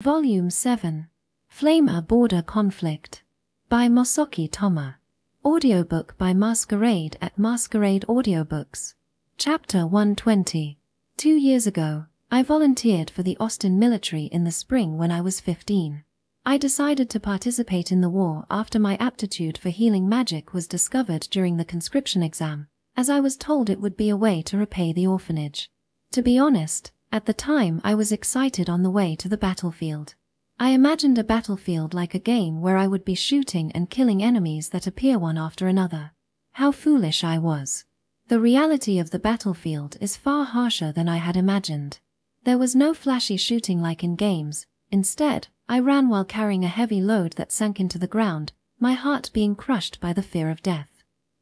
Volume 7. Flamer Border Conflict. By Mosoki Toma. Audiobook by Masquerade at Masquerade Audiobooks. Chapter 120. 2 years ago, I volunteered for the Austin military in the spring when I was 15. I decided to participate in the war after my aptitude for healing magic was discovered during the conscription exam, as I was told it would be a way to repay the orphanage. To be honest, at the time I was excited on the way to the battlefield. I imagined a battlefield like a game where I would be shooting and killing enemies that appear one after another. How foolish I was. The reality of the battlefield is far harsher than I had imagined. There was no flashy shooting like in games. Instead, I ran while carrying a heavy load that sank into the ground, my heart being crushed by the fear of death.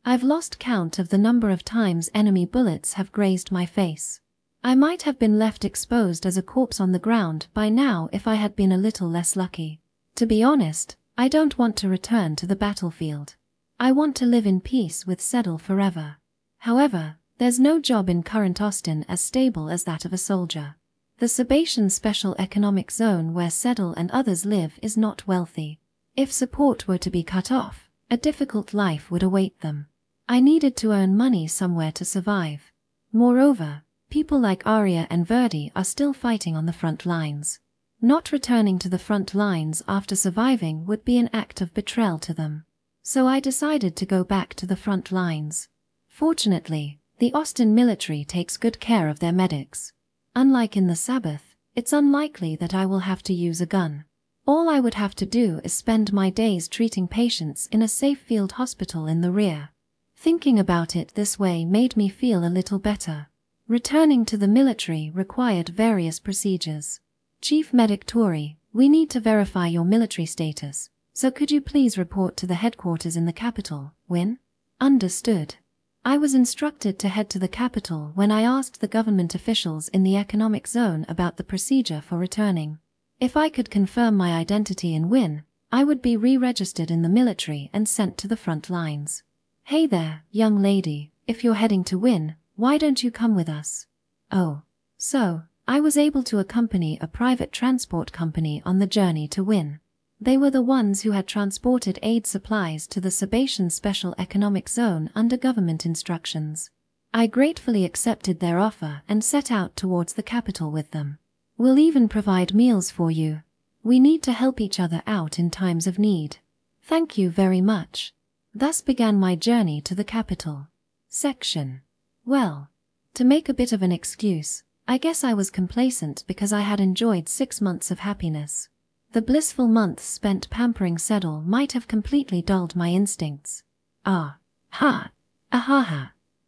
I've lost count of the number of times enemy bullets have grazed my face. I might have been left exposed as a corpse on the ground by now if I had been a little less lucky. To be honest, I don't want to return to the battlefield. I want to live in peace with Seddle forever. However, there's no job in current Austin as stable as that of a soldier. The Sebastian Special Economic Zone where Seddle and others live is not wealthy. If support were to be cut off, a difficult life would await them. I needed to earn money somewhere to survive. Moreover, people like Arya and Verdi are still fighting on the front lines. Not returning to the front lines after surviving would be an act of betrayal to them. So I decided to go back to the front lines. Fortunately, the Austin military takes good care of their medics. Unlike in the Sabbath, it's unlikely that I will have to use a gun. All I would have to do is spend my days treating patients in a safe field hospital in the rear. Thinking about it this way made me feel a little better. Returning to the military required various procedures. Chief Medic Touri, we need to verify your military status, so could you please report to the headquarters in the capital, Win? Understood. I was instructed to head to the capital when I asked the government officials in the economic zone about the procedure for returning. If I could confirm my identity in Win, I would be re-registered in the military and sent to the front lines. Hey there, young lady, if you're heading to Win, why don't you come with us? Oh. So, I was able to accompany a private transport company on the journey to Win. They were the ones who had transported aid supplies to the Sebastian Special Economic Zone under government instructions. I gratefully accepted their offer and set out towards the capital with them. We'll even provide meals for you. We need to help each other out in times of need. Thank you very much. Thus began my journey to the capital. Section. Well, to make a bit of an excuse, I guess I was complacent because I had enjoyed 6 months of happiness. The blissful months spent pampering Seddle might have completely dulled my instincts. Ahaha.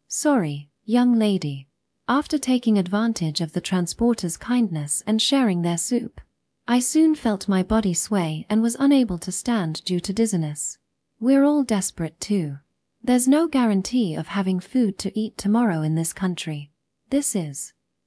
Sorry, young lady. After taking advantage of the transporter's kindness and sharing their soup, I soon felt my body sway and was unable to stand due to dizziness. We're all desperate too. There's no guarantee of having food to eat tomorrow in this country.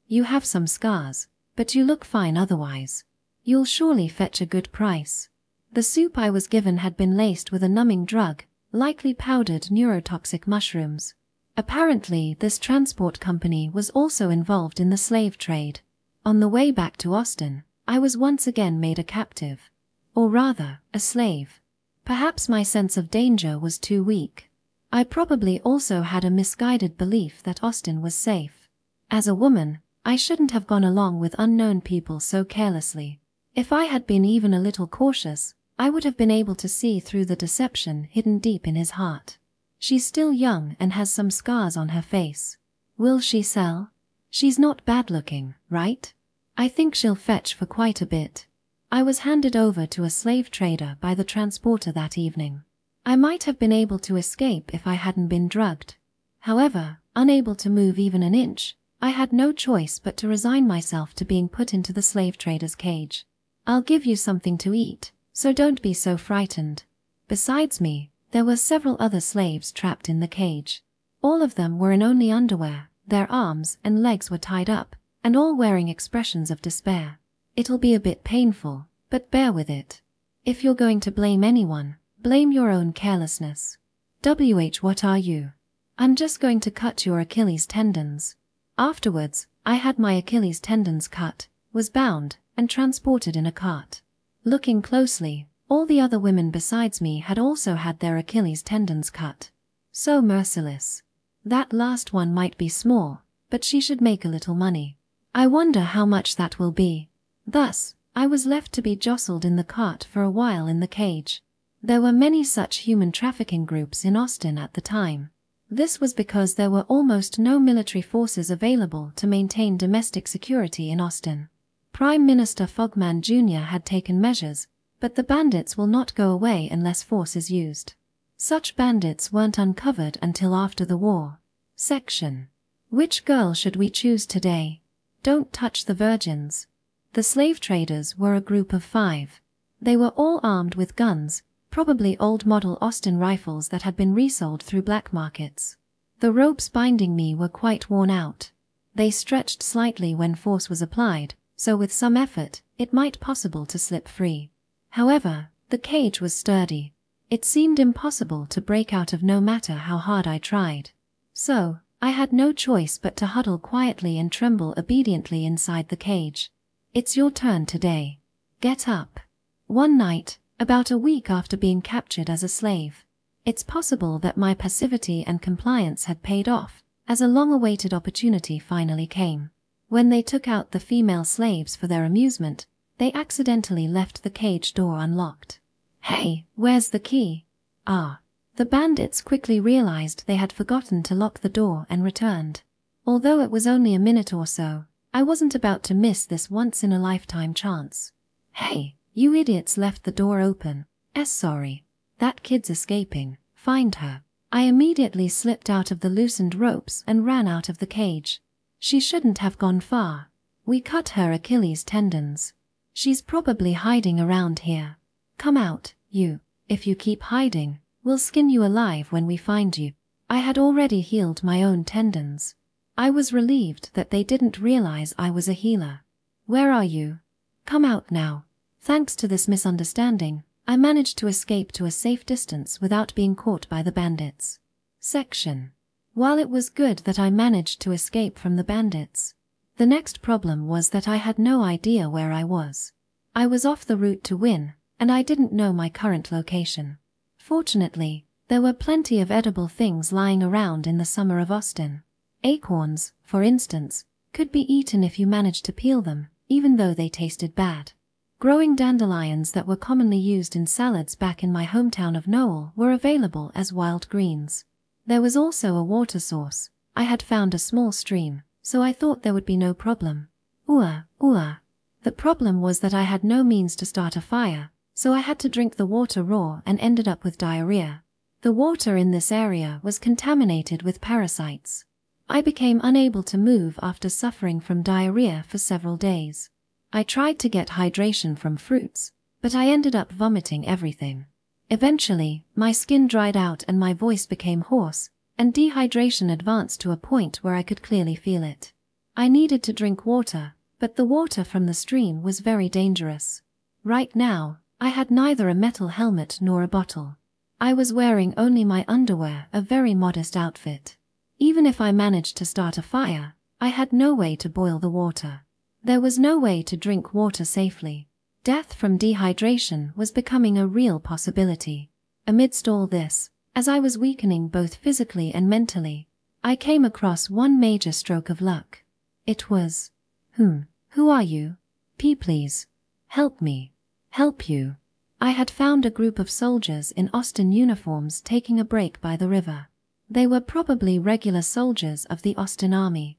You have some scars, but you look fine otherwise. You'll surely fetch a good price. The soup I was given had been laced with a numbing drug, likely powdered neurotoxic mushrooms. Apparently, this transport company was also involved in the slave trade. On the way back to Austin, I was once again made a captive. Or rather, a slave. Perhaps my sense of danger was too weak. I probably also had a misguided belief that Austin was safe. As a woman, I shouldn't have gone along with unknown people so carelessly. If I had been even a little cautious, I would have been able to see through the deception hidden deep in his heart. She's still young and has some scars on her face. Will she sell? She's not bad looking, right? I think she'll fetch for quite a bit. I was handed over to a slave trader by the transporter that evening. I might have been able to escape if I hadn't been drugged. However, unable to move even an inch, I had no choice but to resign myself to being put into the slave trader's cage. I'll give you something to eat, so don't be so frightened. Besides me, there were several other slaves trapped in the cage. All of them were in only underwear, their arms and legs were tied up, and all wearing expressions of despair. It'll be a bit painful, but bear with it. If you're going to blame anyone, blame your own carelessness. What are you? I'm just going to cut your Achilles tendons. Afterwards, I had my Achilles tendons cut, was bound, and transported in a cart. Looking closely, all the other women besides me had also had their Achilles tendons cut. So merciless. That last one might be small, but she should make a little money. I wonder how much that will be. Thus, I was left to be jostled in the cart for a while in the cage. There were many such human trafficking groups in Austin at the time. This was because there were almost no military forces available to maintain domestic security in Austin. Prime Minister Fogman Jr. had taken measures, but the bandits will not go away unless force is used. Such bandits weren't uncovered until after the war. Section. Which girl should we choose today? Don't touch the virgins. The slave traders were a group of 5. They were all armed with guns, probably old model Austin rifles that had been resold through black markets. The ropes binding me were quite worn out. They stretched slightly when force was applied, so with some effort, it might be possible to slip free. However, the cage was sturdy. It seemed impossible to break out of no matter how hard I tried. So, I had no choice but to huddle quietly and tremble obediently inside the cage. It's your turn today. Get up. One night, about a week after being captured as a slave. It's possible that my passivity and compliance had paid off, as a long-awaited opportunity finally came. When they took out the female slaves for their amusement, they accidentally left the cage door unlocked. Hey, where's the key? Ah. The bandits quickly realized they had forgotten to lock the door and returned. Although it was only a minute or so, I wasn't about to miss this once-in-a-lifetime chance. Hey, you idiots left the door open. Sorry. That kid's escaping. Find her. I immediately slipped out of the loosened ropes and ran out of the cage. She shouldn't have gone far. We cut her Achilles tendons. She's probably hiding around here. Come out, you. If you keep hiding, we'll skin you alive when we find you. I had already healed my own tendons. I was relieved that they didn't realize I was a healer. Where are you? Come out now. Thanks to this misunderstanding, I managed to escape to a safe distance without being caught by the bandits. Section. While it was good that I managed to escape from the bandits, the next problem was that I had no idea where I was. I was off the route to win, and I didn't know my current location. Fortunately, there were plenty of edible things lying around in the summer of Austin. Acorns, for instance, could be eaten if you managed to peel them, even though they tasted bad. Growing dandelions that were commonly used in salads back in my hometown of Noel were available as wild greens. There was also a water source. I had found a small stream, so I thought there would be no problem. The problem was that I had no means to start a fire, so I had to drink the water raw and ended up with diarrhea. The water in this area was contaminated with parasites. I became unable to move after suffering from diarrhea for several days. I tried to get hydration from fruits, but I ended up vomiting everything. Eventually, my skin dried out and my voice became hoarse, and dehydration advanced to a point where I could clearly feel it. I needed to drink water, but the water from the stream was very dangerous. Right now, I had neither a metal helmet nor a bottle. I was wearing only my underwear, a very modest outfit. Even if I managed to start a fire, I had no way to boil the water. There was no way to drink water safely. Death from dehydration was becoming a real possibility. Amidst all this, as I was weakening both physically and mentally, I came across one major stroke of luck. It was, who are you? Please. Help me. Help you. I had found a group of soldiers in Austin uniforms taking a break by the river. They were probably regular soldiers of the Austin Army.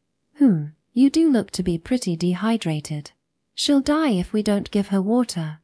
You do look to be pretty dehydrated. She'll die if we don't give her water.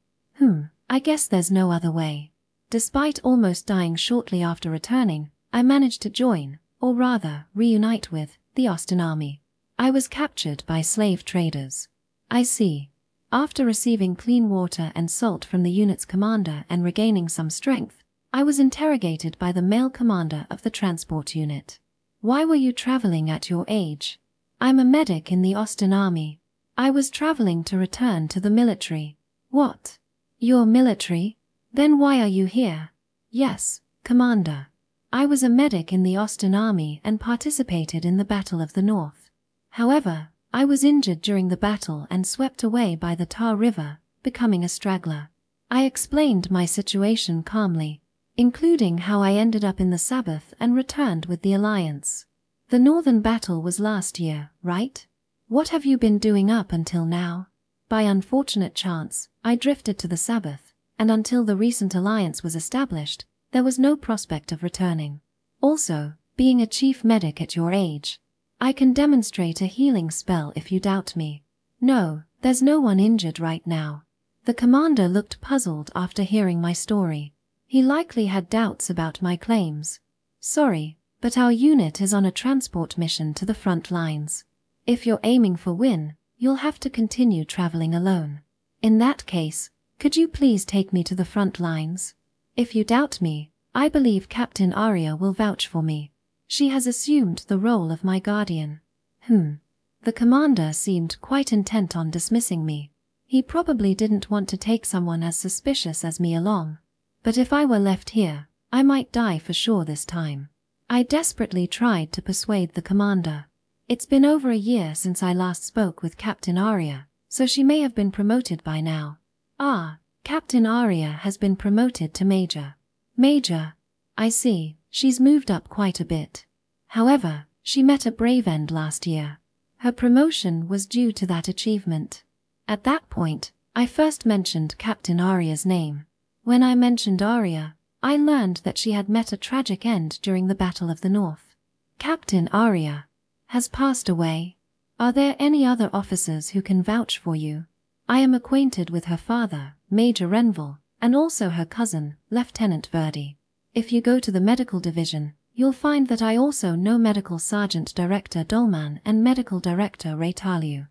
I guess there's no other way. Despite almost dying shortly after returning, I managed to join, or rather, reunite with, the Austin Army. I was captured by slave traders. I see. After receiving clean water and salt from the unit's commander and regaining some strength, I was interrogated by the male commander of the transport unit. Why were you traveling at your age? I'm a medic in the Austin Army. I was traveling to return to the military. What? You're military? Then why are you here? Yes, Commander. I was a medic in the Austin Army and participated in the Battle of the North. However, I was injured during the battle and swept away by the Tar River, becoming a straggler. I explained my situation calmly, including how I ended up in the Sabbath and returned with the Alliance. The Northern battle was last year, right? What have you been doing up until now? By unfortunate chance, I drifted to the Sabbath, and until the recent alliance was established, there was no prospect of returning. Also, being a chief medic at your age, I can demonstrate a healing spell if you doubt me. No, there's no one injured right now. The commander looked puzzled after hearing my story. He likely had doubts about my claims. Sorry, but our unit is on a transport mission to the front lines. If you're aiming for win, you'll have to continue traveling alone. In that case, could you please take me to the front lines? If you doubt me, I believe Captain Arya will vouch for me. She has assumed the role of my guardian. The commander seemed quite intent on dismissing me. He probably didn't want to take someone as suspicious as me along. But if I were left here, I might die for sure this time. I desperately tried to persuade the commander. It's been over a year since I last spoke with Captain Arya, so she may have been promoted by now. Ah, Captain Arya has been promoted to Major. Major. I see, she's moved up quite a bit. However, she met a brave end last year. Her promotion was due to that achievement. At that point, I first mentioned Captain Arya's name. When I mentioned Arya, I learned that she had met a tragic end during the Battle of the North. Captain Arya has passed away. Are there any other officers who can vouch for you? I am acquainted with her father, Major Renville, and also her cousin, Lieutenant Verdi. If you go to the medical division, you'll find that I also know Medical Sergeant Director Dolman and Medical Director Raytaliu.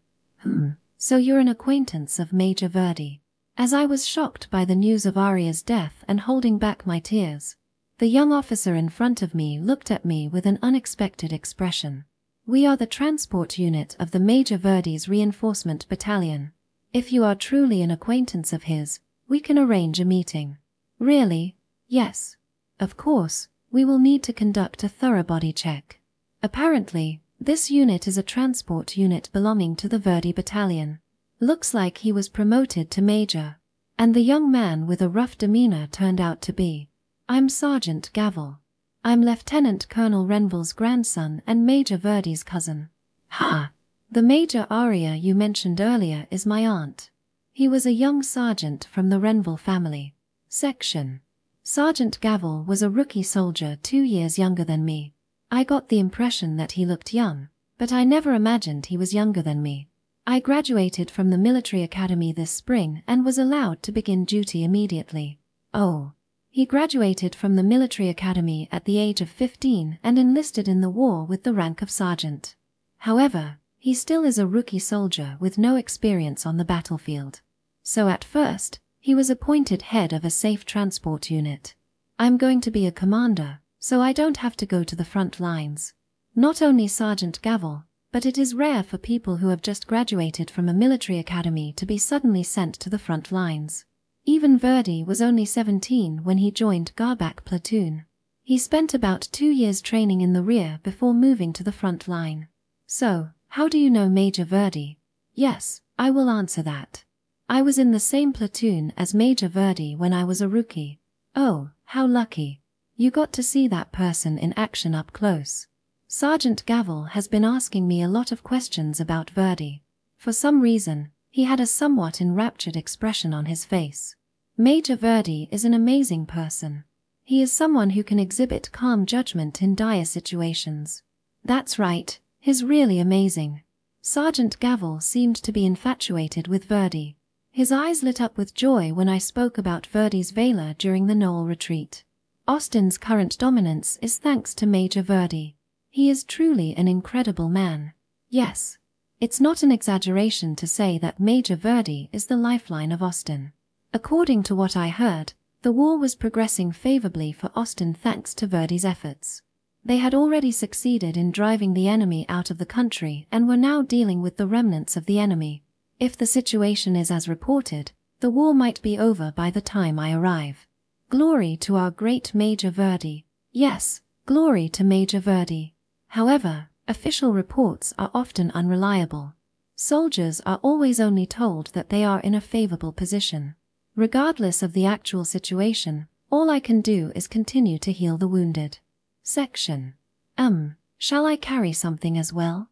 So you're an acquaintance of Major Verdi. As I was shocked by the news of Arya's death and holding back my tears, the young officer in front of me looked at me with an unexpected expression. We are the transport unit of the Major Verdi's reinforcement battalion. If you are truly an acquaintance of his, we can arrange a meeting. Really? Yes. Of course, we will need to conduct a thorough body check. Apparently, this unit is a transport unit belonging to the Verdi battalion. Looks like he was promoted to Major. And the young man with a rough demeanor turned out to be. I'm Sergeant Gavel. I'm Lieutenant Colonel Renville's grandson and Major Verdi's cousin. Ha! The Major Arya you mentioned earlier is my aunt. He was a young sergeant from the Renville family. Section. Sergeant Gavel was a rookie soldier 2 years younger than me. I got the impression that he looked young, but I never imagined he was younger than me. I graduated from the military academy this spring and was allowed to begin duty immediately. Oh. He graduated from the military academy at the age of 15 and enlisted in the war with the rank of sergeant. However, he still is a rookie soldier with no experience on the battlefield. So at first, he was appointed head of a safe transport unit. I'm going to be a commander, so I don't have to go to the front lines. Not only Sergeant Gavel, but it is rare for people who have just graduated from a military academy to be suddenly sent to the front lines. Even Verdi was only 17 when he joined Garbak platoon. He spent about 2 years training in the rear before moving to the front line. So, how do you know Major Verdi? Yes, I will answer that. I was in the same platoon as Major Verdi when I was a rookie. Oh, how lucky. You got to see that person in action up close. Sergeant Gavel has been asking me a lot of questions about Verdi. For some reason, he had a somewhat enraptured expression on his face. Major Verdi is an amazing person. He is someone who can exhibit calm judgment in dire situations. That's right, he's really amazing. Sergeant Gavel seemed to be infatuated with Verdi. His eyes lit up with joy when I spoke about Verdi's valor during the Noel retreat. Austin's current dominance is thanks to Major Verdi. He is truly an incredible man. Yes. It's not an exaggeration to say that Major Verdi is the lifeline of Austin. According to what I heard, the war was progressing favorably for Austin thanks to Verdi's efforts. They had already succeeded in driving the enemy out of the country and were now dealing with the remnants of the enemy. If the situation is as reported, the war might be over by the time I arrive. Glory to our great Major Verdi. Yes, glory to Major Verdi. However, official reports are often unreliable. Soldiers are always only told that they are in a favorable position. Regardless of the actual situation, all I can do is continue to heal the wounded. Section. Shall I carry something as well?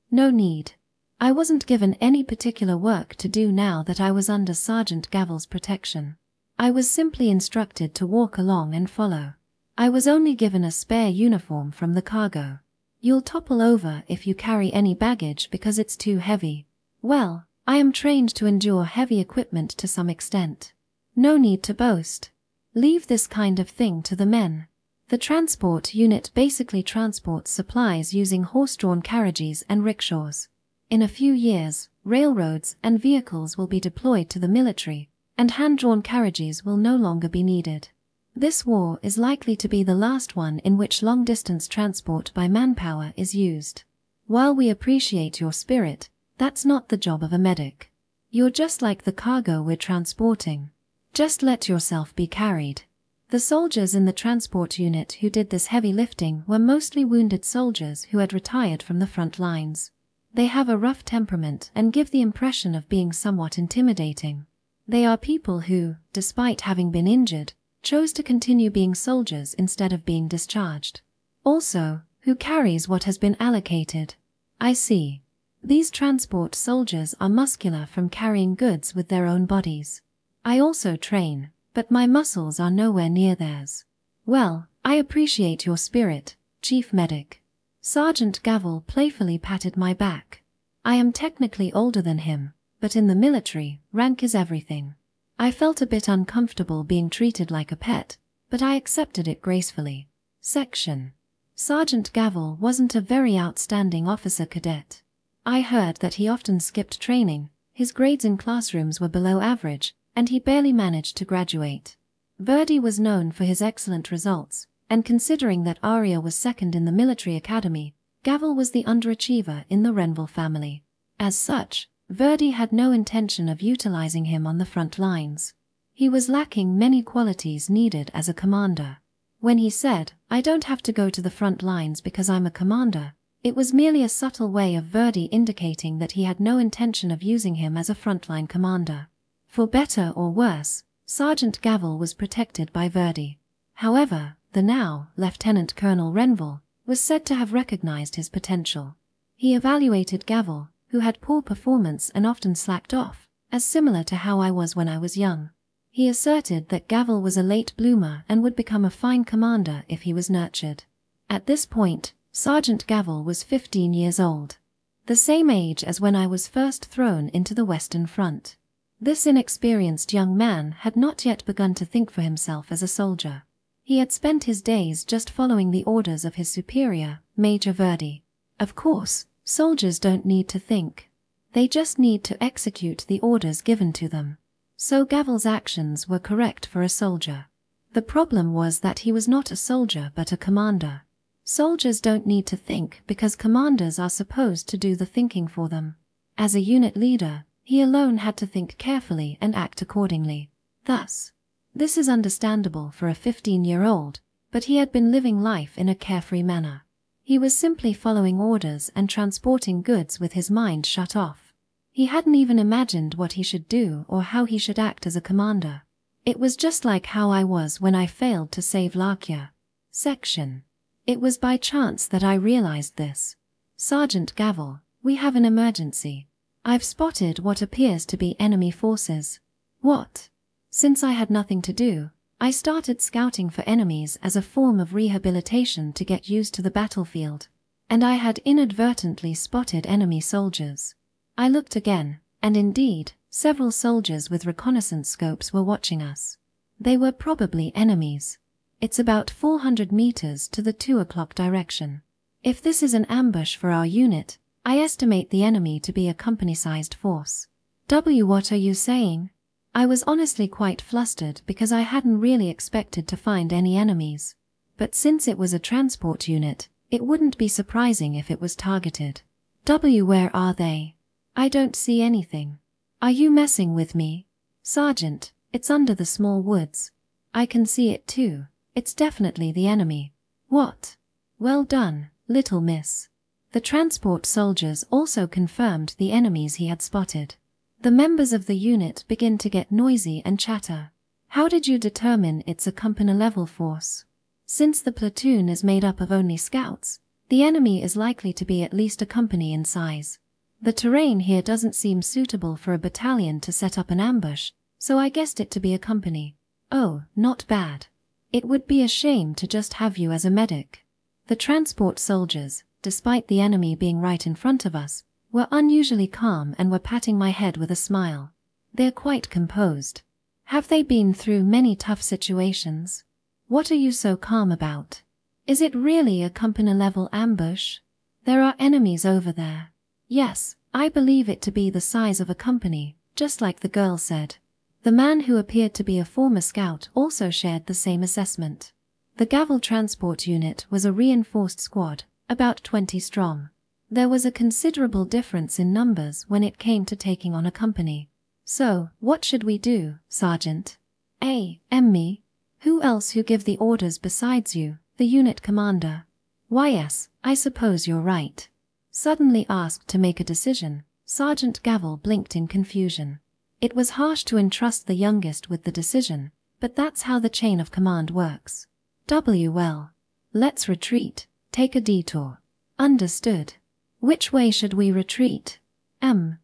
No need. I wasn't given any particular work to do now that I was under Sergeant Gavel's protection. I was simply instructed to walk along and follow. I was only given a spare uniform from the cargo. You'll topple over if you carry any baggage because it's too heavy. Well, I am trained to endure heavy equipment to some extent. No need to boast. Leave this kind of thing to the men. The transport unit basically transports supplies using horse-drawn carriages and rickshaws. In a few years, railroads and vehicles will be deployed to the military, and hand-drawn carriages will no longer be needed. This war is likely to be the last one in which long-distance transport by manpower is used. While we appreciate your spirit, that's not the job of a medic. You're just like the cargo we're transporting. Just let yourself be carried. The soldiers in the transport unit who did this heavy lifting were mostly wounded soldiers who had retired from the front lines. They have a rough temperament and give the impression of being somewhat intimidating. They are people who, despite having been injured, chose to continue being soldiers instead of being discharged. Also, who carries what has been allocated. I see. These transport soldiers are muscular from carrying goods with their own bodies. I also train, but my muscles are nowhere near theirs. Well, I appreciate your spirit, Chief Medic. Sergeant Gavel playfully patted my back. I am technically older than him, but in the military, rank is everything. I felt a bit uncomfortable being treated like a pet, but I accepted it gracefully. Section. Sergeant Gavel wasn't a very outstanding officer cadet. I heard that he often skipped training, his grades in classrooms were below average, and he barely managed to graduate. Verdi was known for his excellent results, and considering that Arya was second in the military academy, Gavel was the underachiever in the Renville family. As such, Verdi had no intention of utilizing him on the front lines. He was lacking many qualities needed as a commander. When he said, "I don't have to go to the front lines because I'm a commander," it was merely a subtle way of Verdi indicating that he had no intention of using him as a frontline commander. For better or worse, Sergeant Gavel was protected by Verdi. However, the now Lieutenant Colonel Renville was said to have recognized his potential. He evaluated Gavel, who had poor performance and often slacked off, as similar to how I was when I was young. He asserted that Gavel was a late bloomer and would become a fine commander if he was nurtured. At this point, Sergeant Gavel was 15 years old, the same age as when I was first thrown into the Western Front. This inexperienced young man had not yet begun to think for himself as a soldier. He had spent his days just following the orders of his superior, Major Verdi. Of course, soldiers don't need to think. They just need to execute the orders given to them. So Gavel's actions were correct for a soldier. The problem was that he was not a soldier but a commander. Soldiers don't need to think because commanders are supposed to do the thinking for them. As a unit leader, he alone had to think carefully and act accordingly. Thus, this is understandable for a 15-year-old, but he had been living life in a carefree manner. He was simply following orders and transporting goods with his mind shut off. He hadn't even imagined what he should do or how he should act as a commander. It was just like how I was when I failed to save Lakia. Section. It was by chance that I realized this. Sergeant Gavel, we have an emergency. I've spotted what appears to be enemy forces. What? Since I had nothing to do, I started scouting for enemies as a form of rehabilitation to get used to the battlefield, and I had inadvertently spotted enemy soldiers. I looked again, and indeed, several soldiers with reconnaissance scopes were watching us. They were probably enemies. It's about 400 meters to the 2 o'clock direction. If this is an ambush for our unit, I estimate the enemy to be a company-sized force. What are you saying? I was honestly quite flustered because I hadn't really expected to find any enemies. But since it was a transport unit, it wouldn't be surprising if it was targeted. Where are they? I don't see anything. Are you messing with me? Sergeant, it's under the small woods. I can see it too. It's definitely the enemy. What? Well done, little miss. The transport soldiers also confirmed the enemies he had spotted. The members of the unit begin to get noisy and chatter. How did you determine it's a company-level force? Since the platoon is made up of only scouts, the enemy is likely to be at least a company in size. The terrain here doesn't seem suitable for a battalion to set up an ambush, so I guessed it to be a company. Oh, not bad. It would be a shame to just have you as a medic. The transport soldiers, despite the enemy being right in front of us, were unusually calm and were patting my head with a smile. They're quite composed. Have they been through many tough situations? What are you so calm about? Is it really a company-level ambush? There are enemies over there. Yes, I believe it to be the size of a company, just like the girl said. The man who appeared to be a former scout also shared the same assessment. The Gavel transport unit was a reinforced squad, about 20 strong. There was a considerable difference in numbers when it came to taking on a company. So, what should we do, Sergeant? Me? Who else who give the orders besides you, the unit commander? Why yes, I suppose you're right. Suddenly asked to make a decision, Sergeant Gavel blinked in confusion. It was harsh to entrust the youngest with the decision, but that's how the chain of command works. Well. Let's retreat, take a detour. Understood. Which way should we retreat?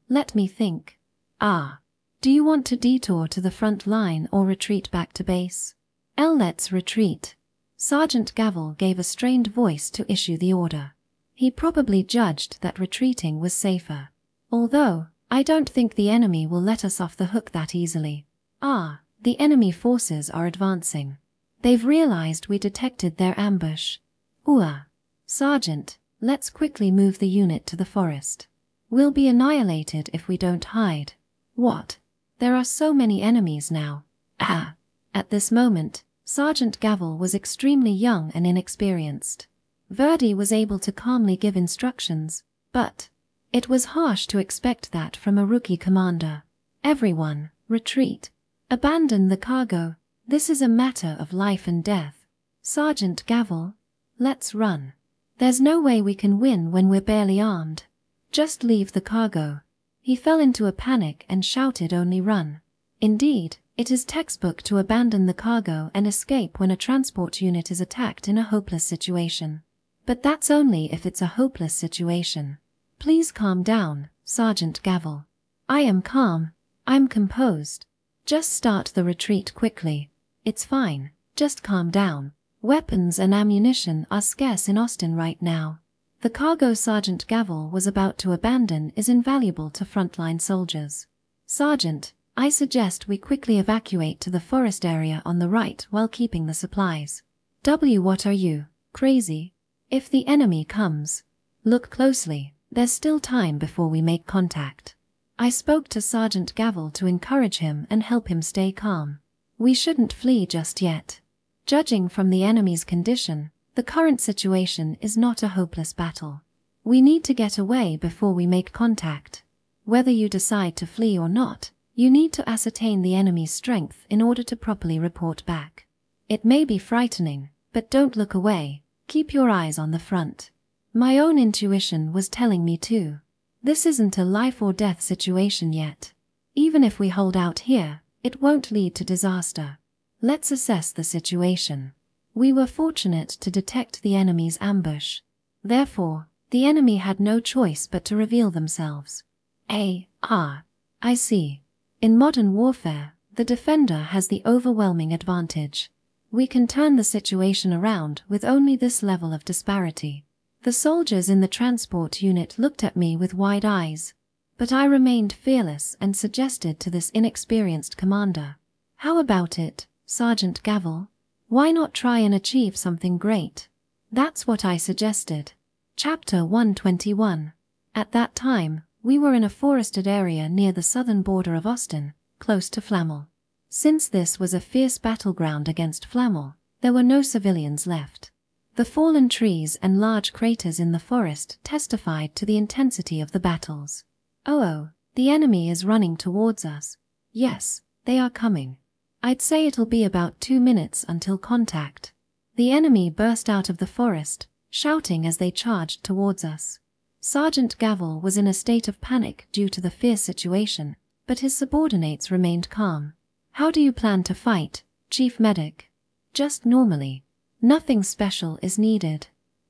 Let me think. Do you want to detour to the front line or retreat back to base? Let's retreat. Sergeant Gavel gave a strained voice to issue the order. He probably judged that retreating was safer. Although, I don't think the enemy will let us off the hook that easily. The enemy forces are advancing. They've realized we detected their ambush. Sergeant, let's quickly move the unit to the forest. We'll be annihilated if we don't hide. What? There are so many enemies now. At this moment, Sergeant Gavel was extremely young and inexperienced. Verdi was able to calmly give instructions, but it was harsh to expect that from a rookie commander. Everyone, retreat. Abandon the cargo. This is a matter of life and death. Sergeant Gavel, let's run. There's no way we can win when we're barely armed. Just leave the cargo. He fell into a panic and shouted only run. Indeed, it is textbook to abandon the cargo and escape when a transport unit is attacked in a hopeless situation. But that's only if it's a hopeless situation. Please calm down, Sergeant Gavel. I am calm. I'm composed. Just start the retreat quickly. It's fine. Just calm down. Weapons and ammunition are scarce in Austin right now. The cargo Sergeant Gavel was about to abandon is invaluable to frontline soldiers. Sergeant, I suggest we quickly evacuate to the forest area on the right while keeping the supplies. What are you, crazy? If the enemy comes, look closely, there's still time before we make contact. I spoke to Sergeant Gavel to encourage him and help him stay calm. We shouldn't flee just yet. Judging from the enemy's condition, the current situation is not a hopeless battle. We need to get away before we make contact. Whether you decide to flee or not, you need to ascertain the enemy's strength in order to properly report back. It may be frightening, but don't look away. Keep your eyes on the front. My own intuition was telling me too. This isn't a life or death situation yet. Even if we hold out here, it won't lead to disaster. Let's assess the situation. We were fortunate to detect the enemy's ambush. Therefore, the enemy had no choice but to reveal themselves. I see. In modern warfare, the defender has the overwhelming advantage. We can turn the situation around with only this level of disparity. The soldiers in the transport unit looked at me with wide eyes, but I remained fearless and suggested to this inexperienced commander, "How about it, Sergeant Gavel? Why not try and achieve something great?" That's what I suggested. Chapter 121. At that time, we were in a forested area near the southern border of Austin, close to Flamel. Since this was a fierce battleground against Flamel, there were no civilians left. The fallen trees and large craters in the forest testified to the intensity of the battles. The enemy is running towards us. Yes, they are coming. I'd say it'll be about 2 minutes until contact. The enemy burst out of the forest, shouting as they charged towards us. Sergeant Gavel was in a state of panic due to the fierce situation, but his subordinates remained calm. How do you plan to fight, Chief Medic? Just normally. Nothing special is needed.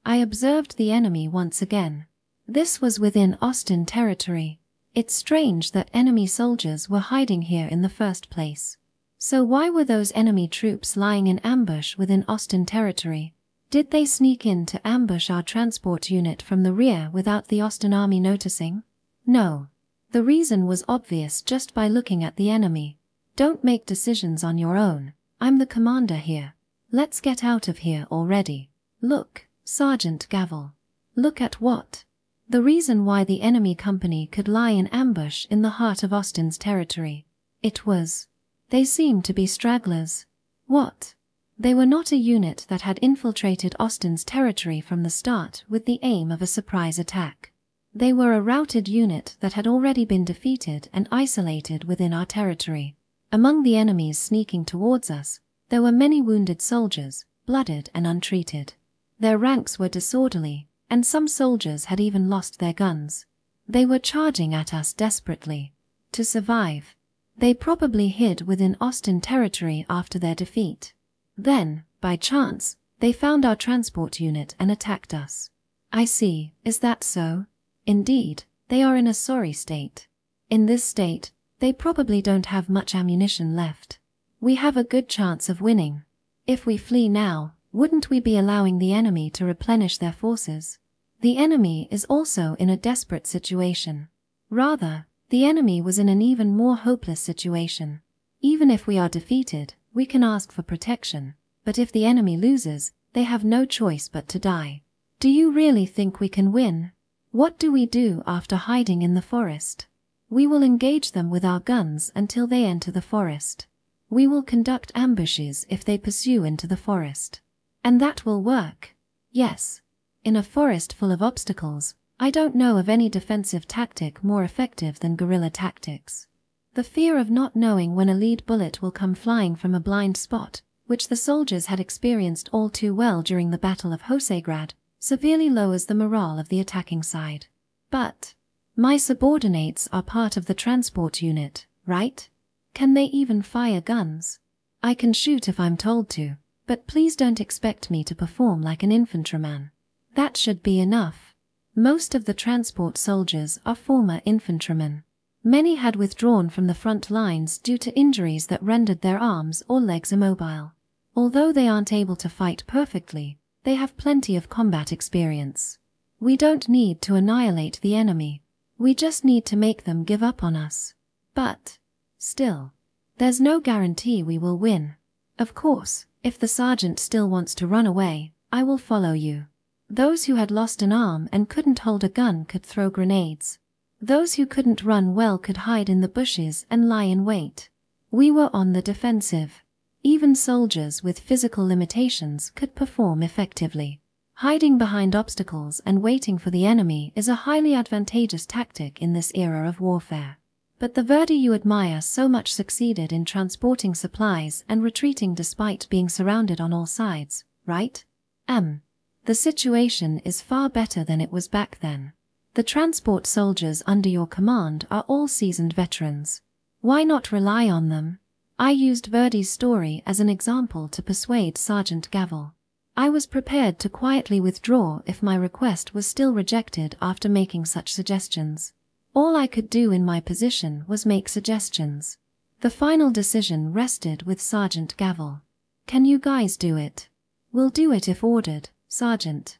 I observed the enemy once again. This was within Austin territory. It's strange that enemy soldiers were hiding here in the first place. So why were those enemy troops lying in ambush within Austin territory? Did they sneak in to ambush our transport unit from the rear without the Austin army noticing? No. The reason was obvious just by looking at the enemy. Don't make decisions on your own. I'm the commander here. Let's get out of here already. Look, Sergeant Gavel. Look at what? The reason why the enemy company could lie in ambush in the heart of Austin's territory. It was. They seemed to be stragglers. What? They were not a unit that had infiltrated Austin's territory from the start with the aim of a surprise attack. They were a routed unit that had already been defeated and isolated within our territory. Among the enemies sneaking towards us, there were many wounded soldiers, blooded and untreated. Their ranks were disorderly, and some soldiers had even lost their guns. They were charging at us desperately. To survive, they probably hid within Austin territory after their defeat. Then, by chance, they found our transport unit and attacked us. I see, is that so? Indeed, they are in a sorry state. In this state, they probably don't have much ammunition left. We have a good chance of winning. If we flee now, wouldn't we be allowing the enemy to replenish their forces? The enemy is also in a desperate situation. Rather, the enemy was in an even more hopeless situation. Even if we are defeated, we can ask for protection, but if the enemy loses, they have no choice but to die. Do you really think we can win? What do we do after hiding in the forest? We will engage them with our guns until they enter the forest. We will conduct ambushes if they pursue into the forest. And that will work. Yes. In a forest full of obstacles, I don't know of any defensive tactic more effective than guerrilla tactics. The fear of not knowing when a lead bullet will come flying from a blind spot, which the soldiers had experienced all too well during the Battle of Hosegrad, severely lowers the morale of the attacking side. But my subordinates are part of the transport unit, right? Can they even fire guns? I can shoot if I'm told to, but please don't expect me to perform like an infantryman. That should be enough. Most of the transport soldiers are former infantrymen. Many had withdrawn from the front lines due to injuries that rendered their arms or legs immobile. Although they aren't able to fight perfectly, they have plenty of combat experience. We don't need to annihilate the enemy. We just need to make them give up on us. But still, there's no guarantee we will win. Of course, if the sergeant still wants to run away, I will follow you. Those who had lost an arm and couldn't hold a gun could throw grenades. Those who couldn't run well could hide in the bushes and lie in wait. We were on the defensive. Even soldiers with physical limitations could perform effectively. Hiding behind obstacles and waiting for the enemy is a highly advantageous tactic in this era of warfare. But the Verdi you admire so much succeeded in transporting supplies and retreating despite being surrounded on all sides, right? The situation is far better than it was back then. The transport soldiers under your command are all seasoned veterans. Why not rely on them? I used Verdi's story as an example to persuade Sergeant Gavel. I was prepared to quietly withdraw if my request was still rejected after making such suggestions. All I could do in my position was make suggestions. The final decision rested with Sergeant Gavel. Can you guys do it? We'll do it if ordered, Sergeant.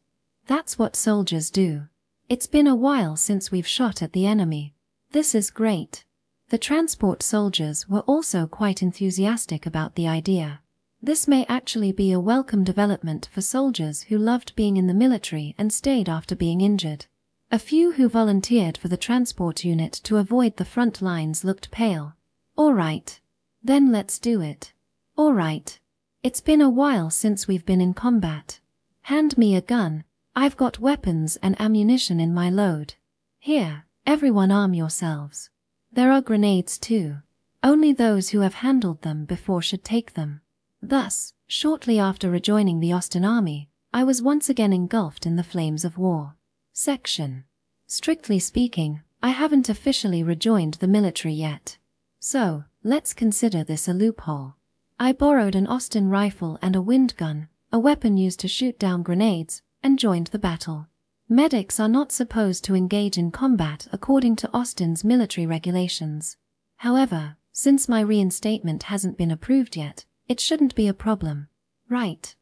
That's what soldiers do. It's been a while since we've shot at the enemy. This is great. The transport soldiers were also quite enthusiastic about the idea. This may actually be a welcome development for soldiers who loved being in the military and stayed after being injured. A few who volunteered for the transport unit to avoid the front lines looked pale. All right. Then let's do it. All right. It's been a while since we've been in combat. Hand me a gun. I've got weapons and ammunition in my load. Here, everyone arm yourselves. There are grenades too. Only those who have handled them before should take them. Thus, shortly after rejoining the Austin army, I was once again engulfed in the flames of war. Section Strictly speaking, I haven't officially rejoined the military yet. So, let's consider this a loophole. I borrowed an Austin rifle and a wind gun, a weapon used to shoot down grenades, and joined the battle. Medics are not supposed to engage in combat according to Austin's military regulations. However, since my reinstatement hasn't been approved yet, it shouldn't be a problem. Right.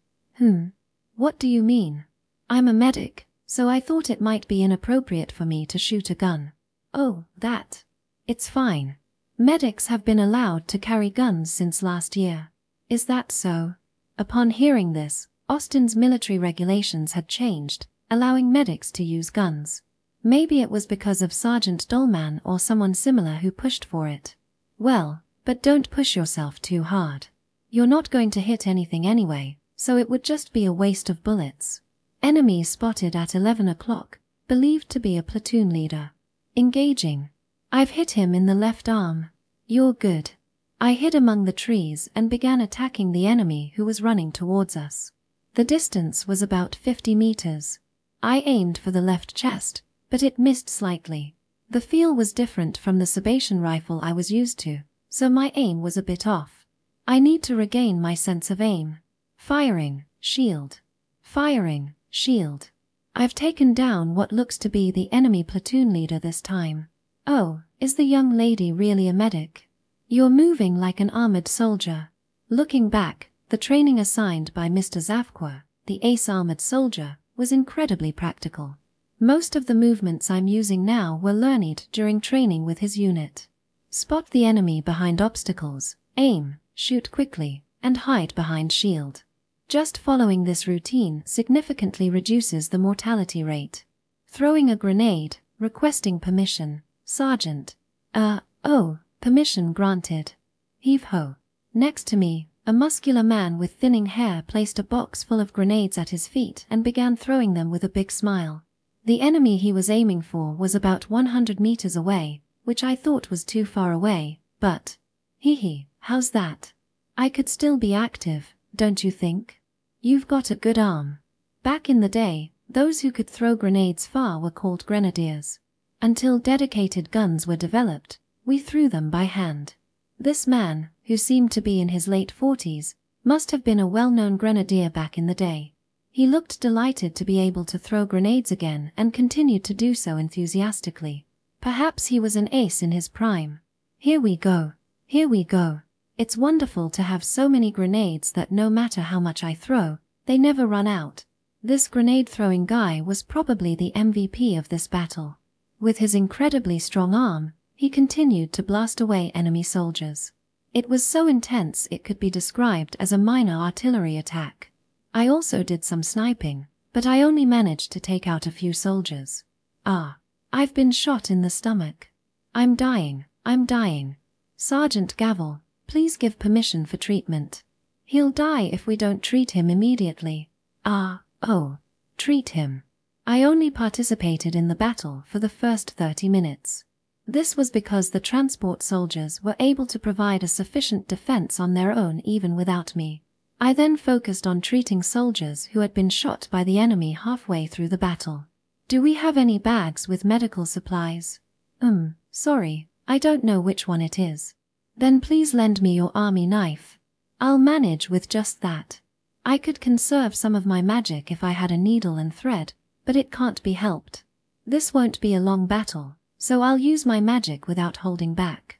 What do you mean? I'm a medic, so I thought it might be inappropriate for me to shoot a gun. Oh, that. It's fine. Medics have been allowed to carry guns since last year. Is that so? Upon hearing this, Austin's military regulations had changed, allowing medics to use guns. Maybe it was because of Sergeant Dolman or someone similar who pushed for it. Well, but don't push yourself too hard. You're not going to hit anything anyway, so it would just be a waste of bullets. Enemy spotted at 11 o'clock, believed to be a platoon leader. Engaging. I've hit him in the left arm. You're good. I hid among the trees and began attacking the enemy who was running towards us. The distance was about 50 meters. I aimed for the left chest, but it missed slightly. The feel was different from the Sebastian rifle I was used to, so my aim was a bit off. I need to regain my sense of aim. Firing, shield. Firing, shield. I've taken down what looks to be the enemy platoon leader this time. Oh, is the young lady really a medic? You're moving like an armored soldier. Looking back, the training assigned by Mr. Zavqua, the ace armored soldier, was incredibly practical. Most of the movements I'm using now were learned during training with his unit. Spot the enemy behind obstacles, aim, shoot quickly, and hide behind shield. Just following this routine significantly reduces the mortality rate. Throwing a grenade, requesting permission. Sergeant. Permission granted. Heave-ho. Next to me, a muscular man with thinning hair placed a box full of grenades at his feet and began throwing them with a big smile. The enemy he was aiming for was about 100 meters away, which I thought was too far away, but… how's that? I could still be active, don't you think? You've got a good arm. Back in the day, those who could throw grenades far were called grenadiers. Until dedicated guns were developed, we threw them by hand. This man, who seemed to be in his late 40s, must have been a well-known grenadier back in the day. He looked delighted to be able to throw grenades again and continued to do so enthusiastically. Perhaps he was an ace in his prime. Here we go. Here we go. It's wonderful to have so many grenades that no matter how much I throw, they never run out. This grenade-throwing guy was probably the MVP of this battle. With his incredibly strong arm, he continued to blast away enemy soldiers. It was so intense it could be described as a minor artillery attack. I also did some sniping, but I only managed to take out a few soldiers. I've been shot in the stomach. I'm dying. Sergeant Gavel, please give permission for treatment. He'll die if we don't treat him immediately. Treat him. I only participated in the battle for the first 30 minutes. This was because the transport soldiers were able to provide a sufficient defense on their own even without me. I then focused on treating soldiers who had been shot by the enemy halfway through the battle. Do we have any bags with medical supplies? Sorry, I don't know which one it is. Then please lend me your army knife. I'll manage with just that. I could conserve some of my magic if I had a needle and thread, but it can't be helped. This won't be a long battle, so I'll use my magic without holding back.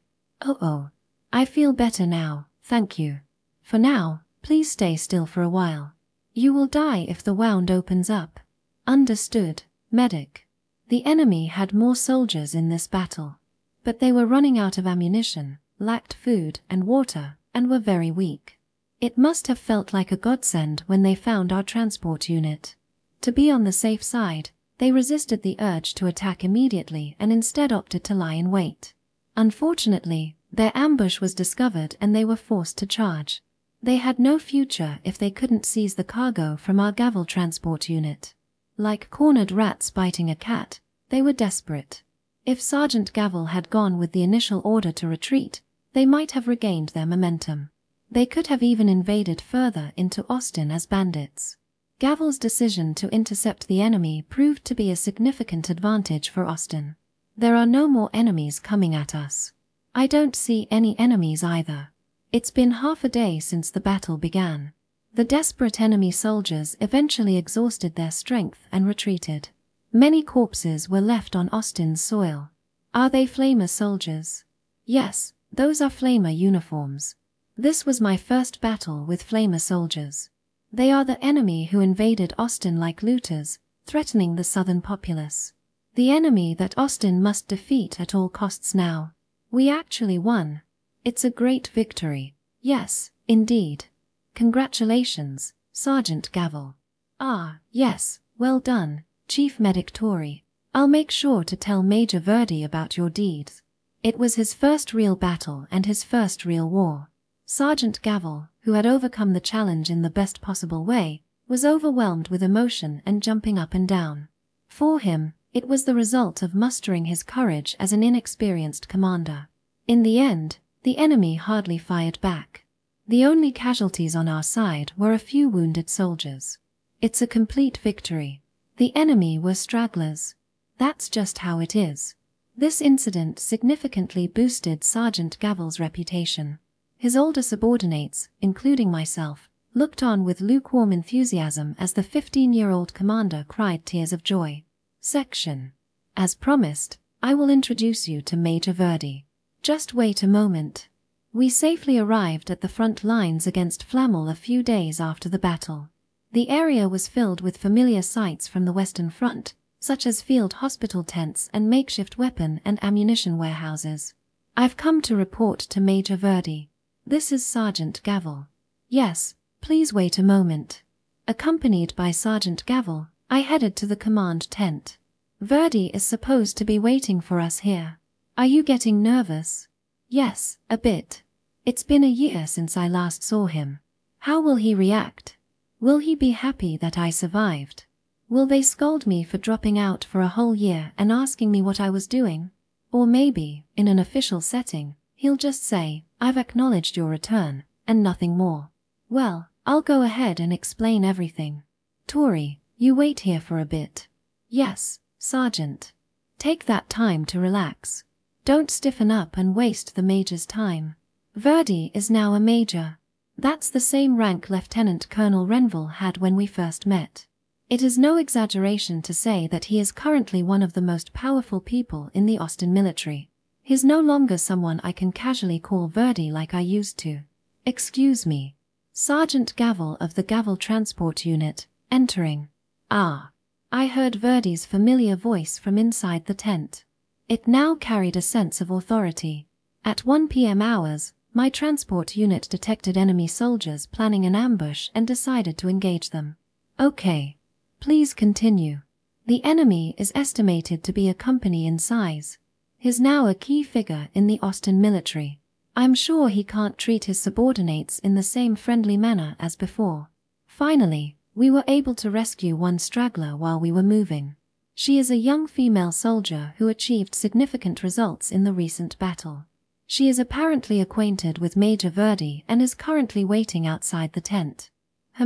I feel better now, thank you. For now, please stay still for a while. You will die if the wound opens up. Understood, medic. The enemy had more soldiers in this battle, but they were running out of ammunition, lacked food and water, and were very weak. It must have felt like a godsend when they found our transport unit. To be on the safe side, they resisted the urge to attack immediately and instead opted to lie in wait. Unfortunately, their ambush was discovered and they were forced to charge. They had no future if they couldn't seize the cargo from our Gavel transport unit. Like cornered rats biting a cat, they were desperate. If Sergeant Gavel had gone with the initial order to retreat, they might have regained their momentum. They could have even invaded further into Austin as bandits. Gavel's decision to intercept the enemy proved to be a significant advantage for Austin. There are no more enemies coming at us. I don't see any enemies either. It's been half a day since the battle began. The desperate enemy soldiers eventually exhausted their strength and retreated. Many corpses were left on Austin's soil. Are they Flamer soldiers? Yes, those are Flamer uniforms. This was my first battle with Flamer soldiers. They are the enemy who invaded Austin like looters, threatening the southern populace. The enemy that Austin must defeat at all costs now. We actually won. It's a great victory. Yes, indeed. Congratulations, Sergeant Gavel. Ah, yes, well done, Chief Medic Touri. I'll make sure to tell Major Verdi about your deeds. It was his first real battle and his first real war. Sergeant Gavel, who had overcome the challenge in the best possible way, was overwhelmed with emotion and jumping up and down. For him, it was the result of mustering his courage as an inexperienced commander. In the end, the enemy hardly fired back. The only casualties on our side were a few wounded soldiers. It's a complete victory. The enemy were stragglers. That's just how it is. This incident significantly boosted Sergeant Gavel's reputation. His older subordinates, including myself, looked on with lukewarm enthusiasm as the 15-year-old commander cried tears of joy. Section. As promised, I will introduce you to Major Verdi. Just wait a moment. We safely arrived at the front lines against Flamel a few days after the battle. The area was filled with familiar sights from the Western Front, such as field hospital tents and makeshift weapon and ammunition warehouses. I've come to report to Major Verdi. This is Sergeant Gavel. Yes, please wait a moment. Accompanied by Sergeant Gavel, I headed to the command tent. Verdi is supposed to be waiting for us here. Are you getting nervous? Yes, a bit. It's been a year since I last saw him. How will he react? Will he be happy that I survived? Will they scold me for dropping out for a whole year and asking me what I was doing? Or maybe, in an official setting, he'll just say, "I've acknowledged your return," and nothing more. Well, I'll go ahead and explain everything. Touri, you wait here for a bit. Yes, Sergeant. Take that time to relax. Don't stiffen up and waste the Major's time. Verdi is now a Major. That's the same rank Lieutenant Colonel Renville had when we first met. It is no exaggeration to say that he is currently one of the most powerful people in the Austin military. He's no longer someone I can casually call Verdi like I used to. Excuse me. Sergeant Gavel of the Gavel Transport Unit, entering. Ah. I heard Verdi's familiar voice from inside the tent. It now carried a sense of authority. At 1 p.m. hours, my transport unit detected enemy soldiers planning an ambush and decided to engage them. Okay. Please continue. The enemy is estimated to be a company in size. He's now a key figure in the Austin military. I'm sure he can't treat his subordinates in the same friendly manner as before. Finally, we were able to rescue one straggler while we were moving. She is a young female soldier who achieved significant results in the recent battle. She is apparently acquainted with Major Verdi and is currently waiting outside the tent.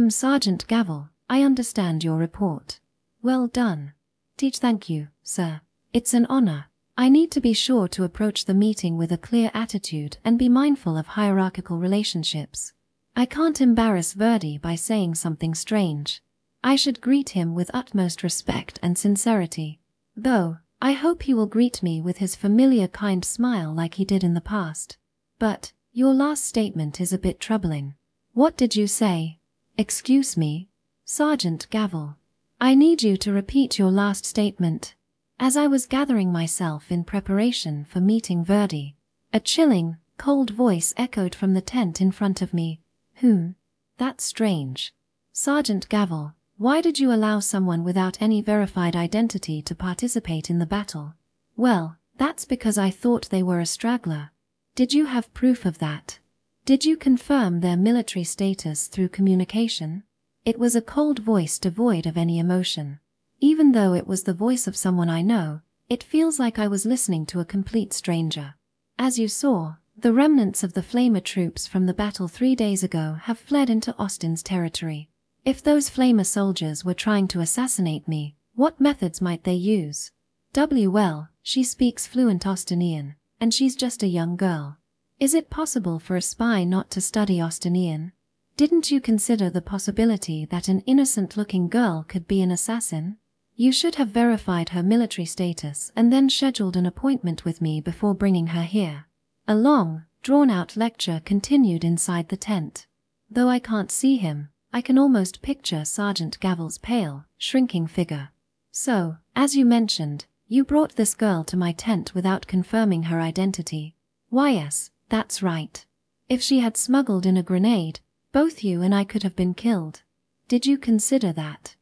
Sergeant Gavel, I understand your report. Well done. Thank you, sir. It's an honor. I need to be sure to approach the meeting with a clear attitude and be mindful of hierarchical relationships. I can't embarrass Verdi by saying something strange. I should greet him with utmost respect and sincerity. Though, I hope he will greet me with his familiar kind smile like he did in the past. But, your last statement is a bit troubling. What did you say? Excuse me? Sergeant Gavel. I need you to repeat your last statement. As I was gathering myself in preparation for meeting Verdi, a chilling, cold voice echoed from the tent in front of me. That's strange. Sergeant Gavel, why did you allow someone without any verified identity to participate in the battle? Well, that's because I thought they were a straggler. Did you have proof of that? Did you confirm their military status through communication? It was a cold voice devoid of any emotion. Even though it was the voice of someone I know, it feels like I was listening to a complete stranger. As you saw, the remnants of the Flamer troops from the battle 3 days ago have fled into Austin's territory. If those flamer soldiers were trying to assassinate me, what methods might they use? Well, she speaks fluent Austinian, and she's just a young girl. Is it possible for a spy not to study Austinian? Didn't you consider the possibility that an innocent-looking girl could be an assassin? You should have verified her military status and then scheduled an appointment with me before bringing her here. A long, drawn-out lecture continued inside the tent. Though I can't see him, I can almost picture Sergeant Gavel's pale, shrinking figure. So, as you mentioned, you brought this girl to my tent without confirming her identity. Why yes, that's right. If she had smuggled in a grenade, both you and I could have been killed. Did you consider that?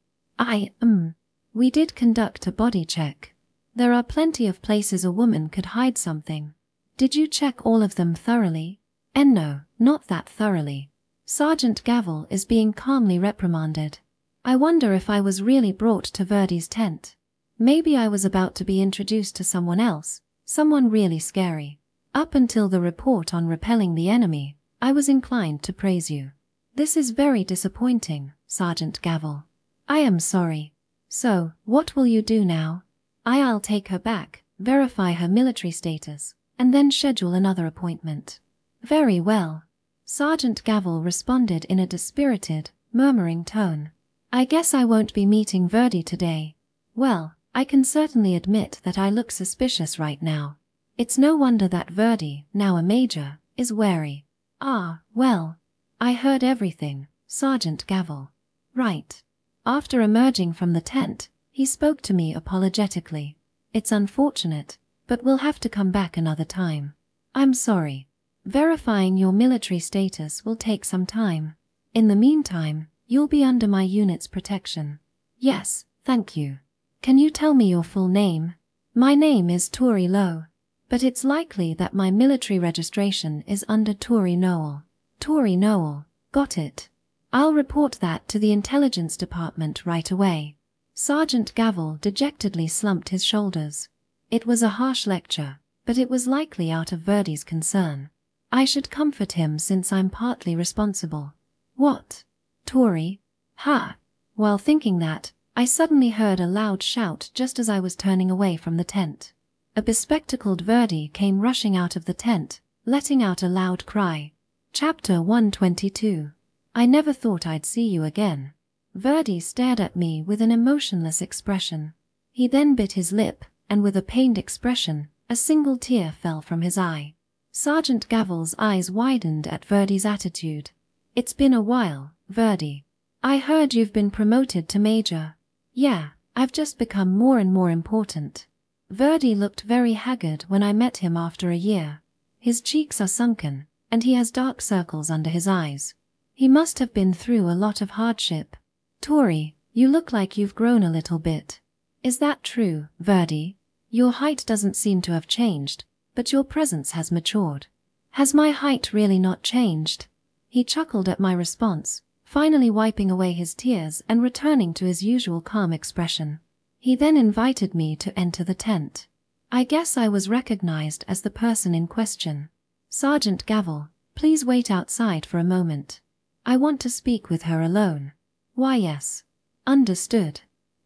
We did conduct a body check. There are plenty of places a woman could hide something. Did you check all of them thoroughly? No, not that thoroughly. Sergeant Gavel is being calmly reprimanded. I wonder if I was really brought to Verdi's tent. Maybe I was about to be introduced to someone else, someone really scary. Up until the report on repelling the enemy, I was inclined to praise you. This is very disappointing, Sergeant Gavel. I am sorry. So, what will you do now? I'll take her back, verify her military status, and then schedule another appointment. Very well. Sergeant Gavel responded in a dispirited, murmuring tone. I guess I won't be meeting Verdi today. Well, I can certainly admit that I look suspicious right now. It's no wonder that Verdi, now a major, is wary. Well, I heard everything, Sergeant Gavel. Right. After emerging from the tent, he spoke to me apologetically. It's unfortunate, but we'll have to come back another time. I'm sorry. Verifying your military status will take some time. In the meantime, you'll be under my unit's protection. Yes, thank you. Can you tell me your full name? My name is Touri Noel, but it's likely that my military registration is under Touri Noel. Touri Noel, got it. I'll report that to the intelligence department right away. Sergeant Gavel dejectedly slumped his shoulders. It was a harsh lecture, but it was likely out of Verdi's concern. I should comfort him since I'm partly responsible. What? Touri? Ha! While thinking that, I suddenly heard a loud shout just as I was turning away from the tent. A bespectacled Verdi came rushing out of the tent, letting out a loud cry. Chapter 122. I never thought I'd see you again. Verdi stared at me with an emotionless expression. He then bit his lip, and with a pained expression, a single tear fell from his eye. Sergeant Gavel's eyes widened at Verdi's attitude. It's been a while, Verdi. I heard you've been promoted to major. Yeah, I've just become more and more important. Verdi looked very haggard when I met him after a year. His cheeks are sunken, and he has dark circles under his eyes. He must have been through a lot of hardship. Touri, you look like you've grown a little bit. Is that true, Verdi? Your height doesn't seem to have changed, but your presence has matured. Has my height really not changed? He chuckled at my response, finally wiping away his tears and returning to his usual calm expression. He then invited me to enter the tent. I guess I was recognized as the person in question. Sergeant Gavel, please wait outside for a moment. I want to speak with her alone. Why yes. Understood.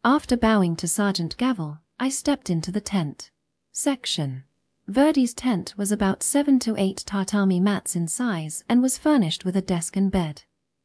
After bowing to Sergeant Gavel, I stepped into the tent. Section. Verdi's tent was about 7 to 8 tatami mats in size and was furnished with a desk and bed.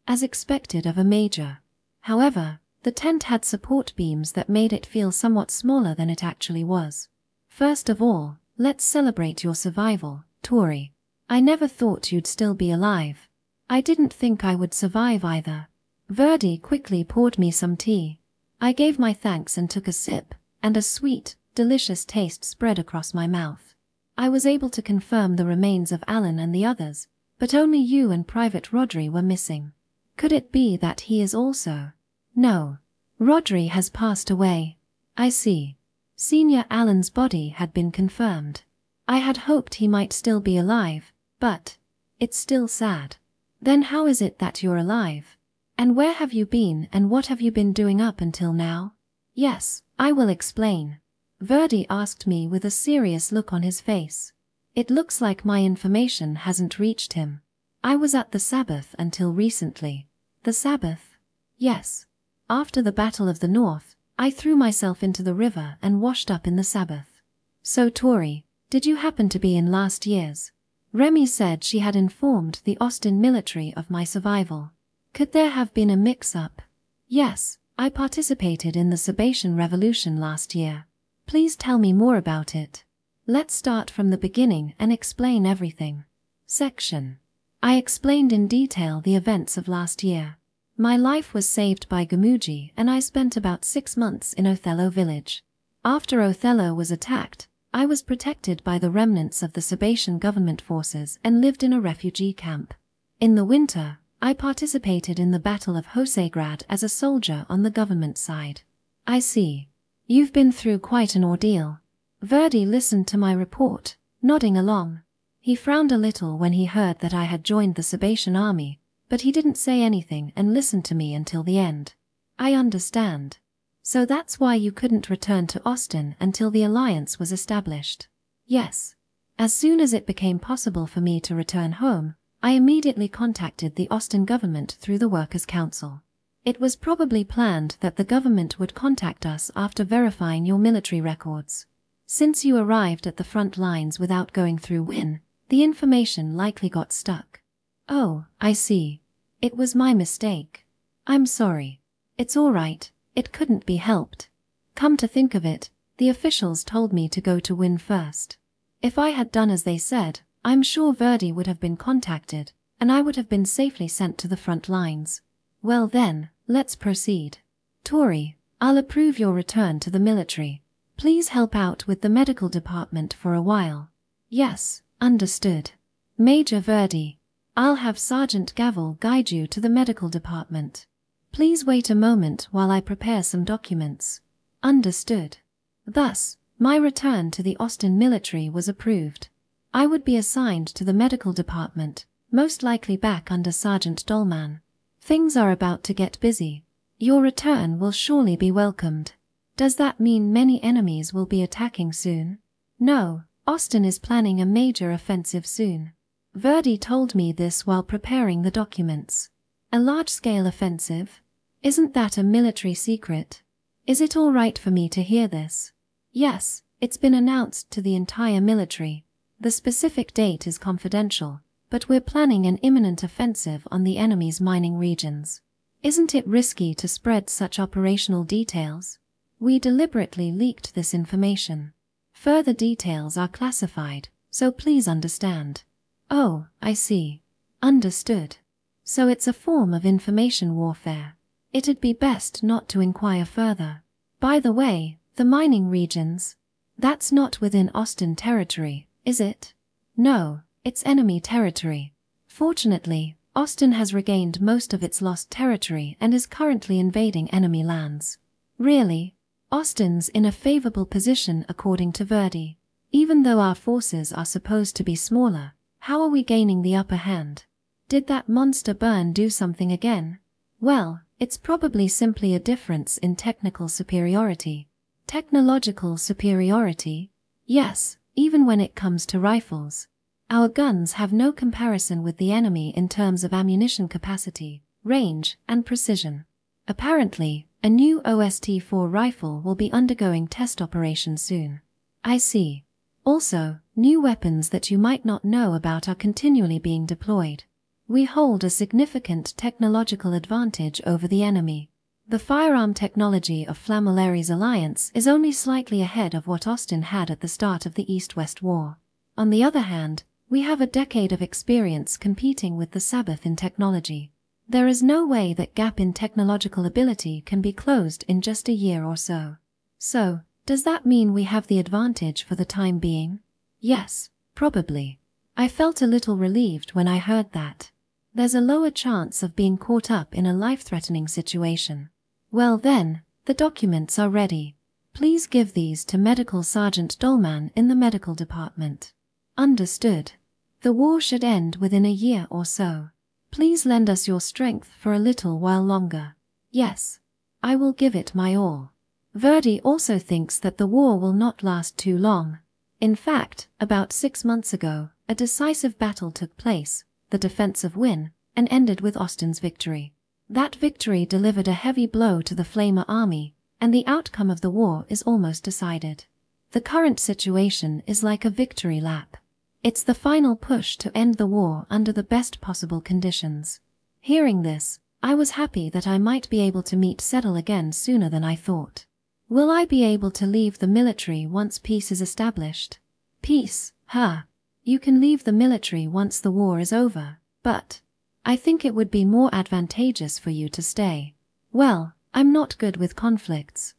As expected of a major. However, the tent had support beams that made it feel somewhat smaller than it actually was. First of all, let's celebrate your survival, Touri. I never thought you'd still be alive. I didn't think I would survive either. Verdi quickly poured me some tea. I gave my thanks and took a sip, and a sweet, delicious taste spread across my mouth. I was able to confirm the remains of Alan and the others, but only you and Private Rodri were missing. Could it be that he is also? No. Rodri has passed away. I see. Senior Alan's body had been confirmed. I had hoped he might still be alive, but it's still sad. Then how is it that you're alive? And where have you been and what have you been doing up until now? Yes, I will explain. Verdi asked me with a serious look on his face. It looks like my information hasn't reached him. I was at the Sabbath until recently. The Sabbath? Yes. After the Battle of the North, I threw myself into the river and washed up in the Sabbath. So Touri, did you happen to be in last year's? Remy said she had informed the Austin military of my survival. Could there have been a mix-up? Yes, I participated in the Sabatian Revolution last year. Please tell me more about it. Let's start from the beginning and explain everything. Section. I explained in detail the events of last year. My life was saved by Gamuji and I spent about 6 months in Othello village. After Othello was attacked, I was protected by the remnants of the Sabatian government forces and lived in a refugee camp. In the winter, I participated in the Battle of Hosegrad as a soldier on the government side. I see. You've been through quite an ordeal. Verdi listened to my report, nodding along. He frowned a little when he heard that I had joined the Sabatian army, but he didn't say anything and listened to me until the end. I understand. So that's why you couldn't return to Austin until the alliance was established. Yes. As soon as it became possible for me to return home, I immediately contacted the Austin government through the Workers' Council. It was probably planned that the government would contact us after verifying your military records. Since you arrived at the front lines without going through WIN, the information likely got stuck. Oh, I see. It was my mistake. I'm sorry. It's all right. It couldn't be helped. Come to think of it, the officials told me to go to WIN first. If I had done as they said, I'm sure Verdi would have been contacted, and I would have been safely sent to the front lines. Well then, let's proceed. Touri, I'll approve your return to the military. Please help out with the medical department for a while. Yes, understood. Major Verdi, I'll have Sergeant Gavel guide you to the medical department. Please wait a moment while I prepare some documents. Understood. Thus, my return to the Austin military was approved. I would be assigned to the medical department, most likely back under Sergeant Dolman. Things are about to get busy. Your return will surely be welcomed. Does that mean many enemies will be attacking soon? No, Austin is planning a major offensive soon. Verdi told me this while preparing the documents. A large-scale offensive? Isn't that a military secret? Is it all right for me to hear this? Yes, it's been announced to the entire military. The specific date is confidential, but we're planning an imminent offensive on the enemy's mining regions. Isn't it risky to spread such operational details? We deliberately leaked this information. Further details are classified, so please understand. Oh, I see. Understood. So it's a form of information warfare. It'd be best not to inquire further. By the way, the mining regions, that's not within Austin territory, is it? No, it's enemy territory. Fortunately, Austin has regained most of its lost territory and is currently invading enemy lands. Really? Austin's in a favorable position according to Verdi. Even though our forces are supposed to be smaller, how are we gaining the upper hand? Did that monster burn do something again? Well, it's probably simply a difference in technical superiority. Technological superiority? Yes, even when it comes to rifles. Our guns have no comparison with the enemy in terms of ammunition capacity, range, and precision. Apparently, a new OST-4 rifle will be undergoing test operation soon. I see. Also, new weapons that you might not know about are continually being deployed. We hold a significant technological advantage over the enemy. The firearm technology of Flammulary's alliance is only slightly ahead of what Austin had at the start of the East-West War. On the other hand, we have a decade of experience competing with the Sabbath in technology. There is no way that gap in technological ability can be closed in just a year or so. So, does that mean we have the advantage for the time being? Yes, probably. I felt a little relieved when I heard that. There's a lower chance of being caught up in a life-threatening situation. Well then, the documents are ready. Please give these to Medical Sergeant Dolman in the medical department. Understood. The war should end within a year or so. Please lend us your strength for a little while longer. Yes. I will give it my all. Verdi also thinks that the war will not last too long. In fact, about 6 months ago, a decisive battle took place, the defense of WIN, and ended with Austin's victory. That victory delivered a heavy blow to the Flamer army, and the outcome of the war is almost decided. The current situation is like a victory lap. It's the final push to end the war under the best possible conditions. Hearing this, I was happy that I might be able to meet Settle again sooner than I thought. Will I be able to leave the military once peace is established? Peace, huh? You can leave the military once the war is over, but I think it would be more advantageous for you to stay. Well, I'm not good with conflicts.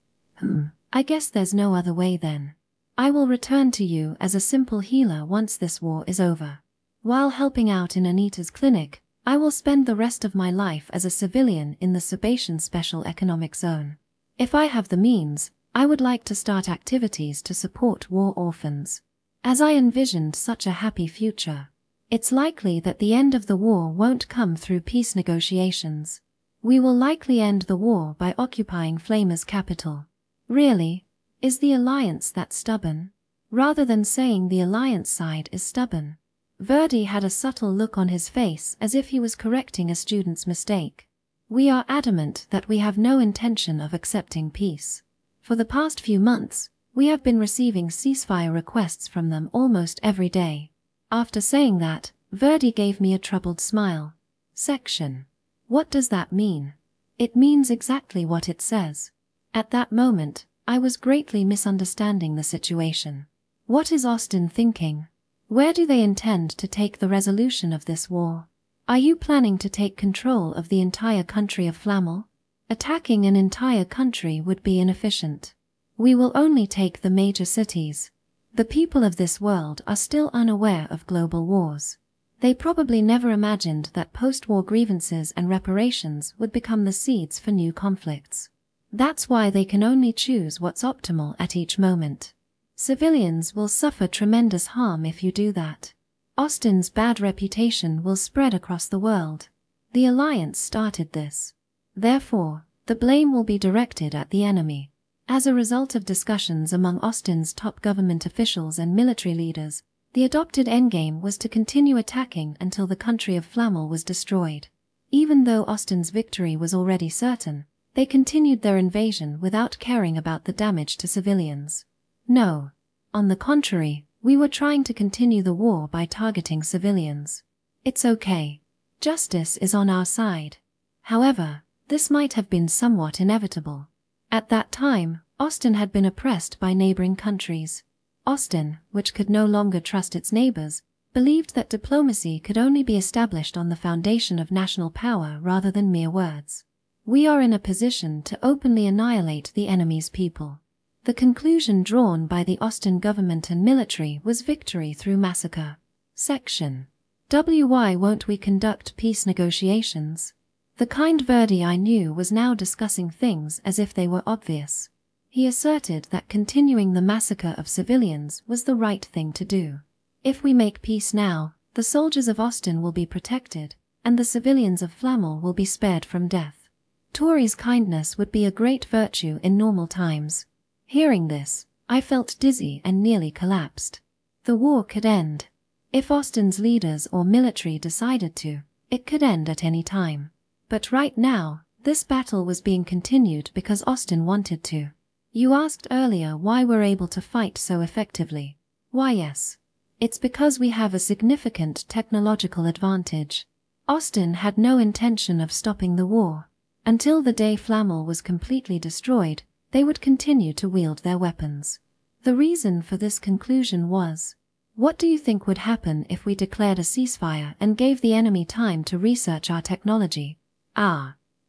I guess there's no other way then. I will return to you as a simple healer once this war is over. While helping out in Anita's clinic, I will spend the rest of my life as a civilian in the Sebastian Special Economic Zone. If I have the means, I would like to start activities to support war orphans. As I envisioned such a happy future, it's likely that the end of the war won't come through peace negotiations. We will likely end the war by occupying Flamer's capital. Really? Is the Alliance that stubborn? Rather than saying the Alliance side is stubborn, Verdi had a subtle look on his face as if he was correcting a student's mistake. We are adamant that we have no intention of accepting peace. For the past few months, we have been receiving ceasefire requests from them almost every day. After saying that, Verdi gave me a troubled smile. Section. What does that mean? It means exactly what it says. At that moment, I was greatly misunderstanding the situation. What is Austin thinking? Where do they intend to take the resolution of this war? Are you planning to take control of the entire country of Flamel? Attacking an entire country would be inefficient. We will only take the major cities. The people of this world are still unaware of global wars. They probably never imagined that post-war grievances and reparations would become the seeds for new conflicts. That's why they can only choose what's optimal at each moment. Civilians will suffer tremendous harm if you do that. Austin's bad reputation will spread across the world. The Alliance started this. Therefore, the blame will be directed at the enemy. As a result of discussions among Austin's top government officials and military leaders, the adopted endgame was to continue attacking until the country of Flamel was destroyed. Even though Austin's victory was already certain, they continued their invasion without caring about the damage to civilians. No. On the contrary, we were trying to continue the war by targeting civilians. It's okay. Justice is on our side. However, this might have been somewhat inevitable. At that time, Austin had been oppressed by neighboring countries. Austin, which could no longer trust its neighbors, believed that diplomacy could only be established on the foundation of national power rather than mere words. We are in a position to openly annihilate the enemy's people. The conclusion drawn by the Austin government and military was victory through massacre. Section. Why won't we conduct peace negotiations? The kind Verdi I knew was now discussing things as if they were obvious. He asserted that continuing the massacre of civilians was the right thing to do. If we make peace now, the soldiers of Austin will be protected, and the civilians of Flamel will be spared from death. Touri's kindness would be a great virtue in normal times. Hearing this, I felt dizzy and nearly collapsed. The war could end. If Austin's leaders or military decided to, it could end at any time. But right now, this battle was being continued because Austin wanted to. You asked earlier why we're able to fight so effectively. Why yes. It's because we have a significant technological advantage. Austin had no intention of stopping the war. Until the day Flamel was completely destroyed, they would continue to wield their weapons. The reason for this conclusion was, what do you think would happen if we declared a ceasefire and gave the enemy time to research our technology?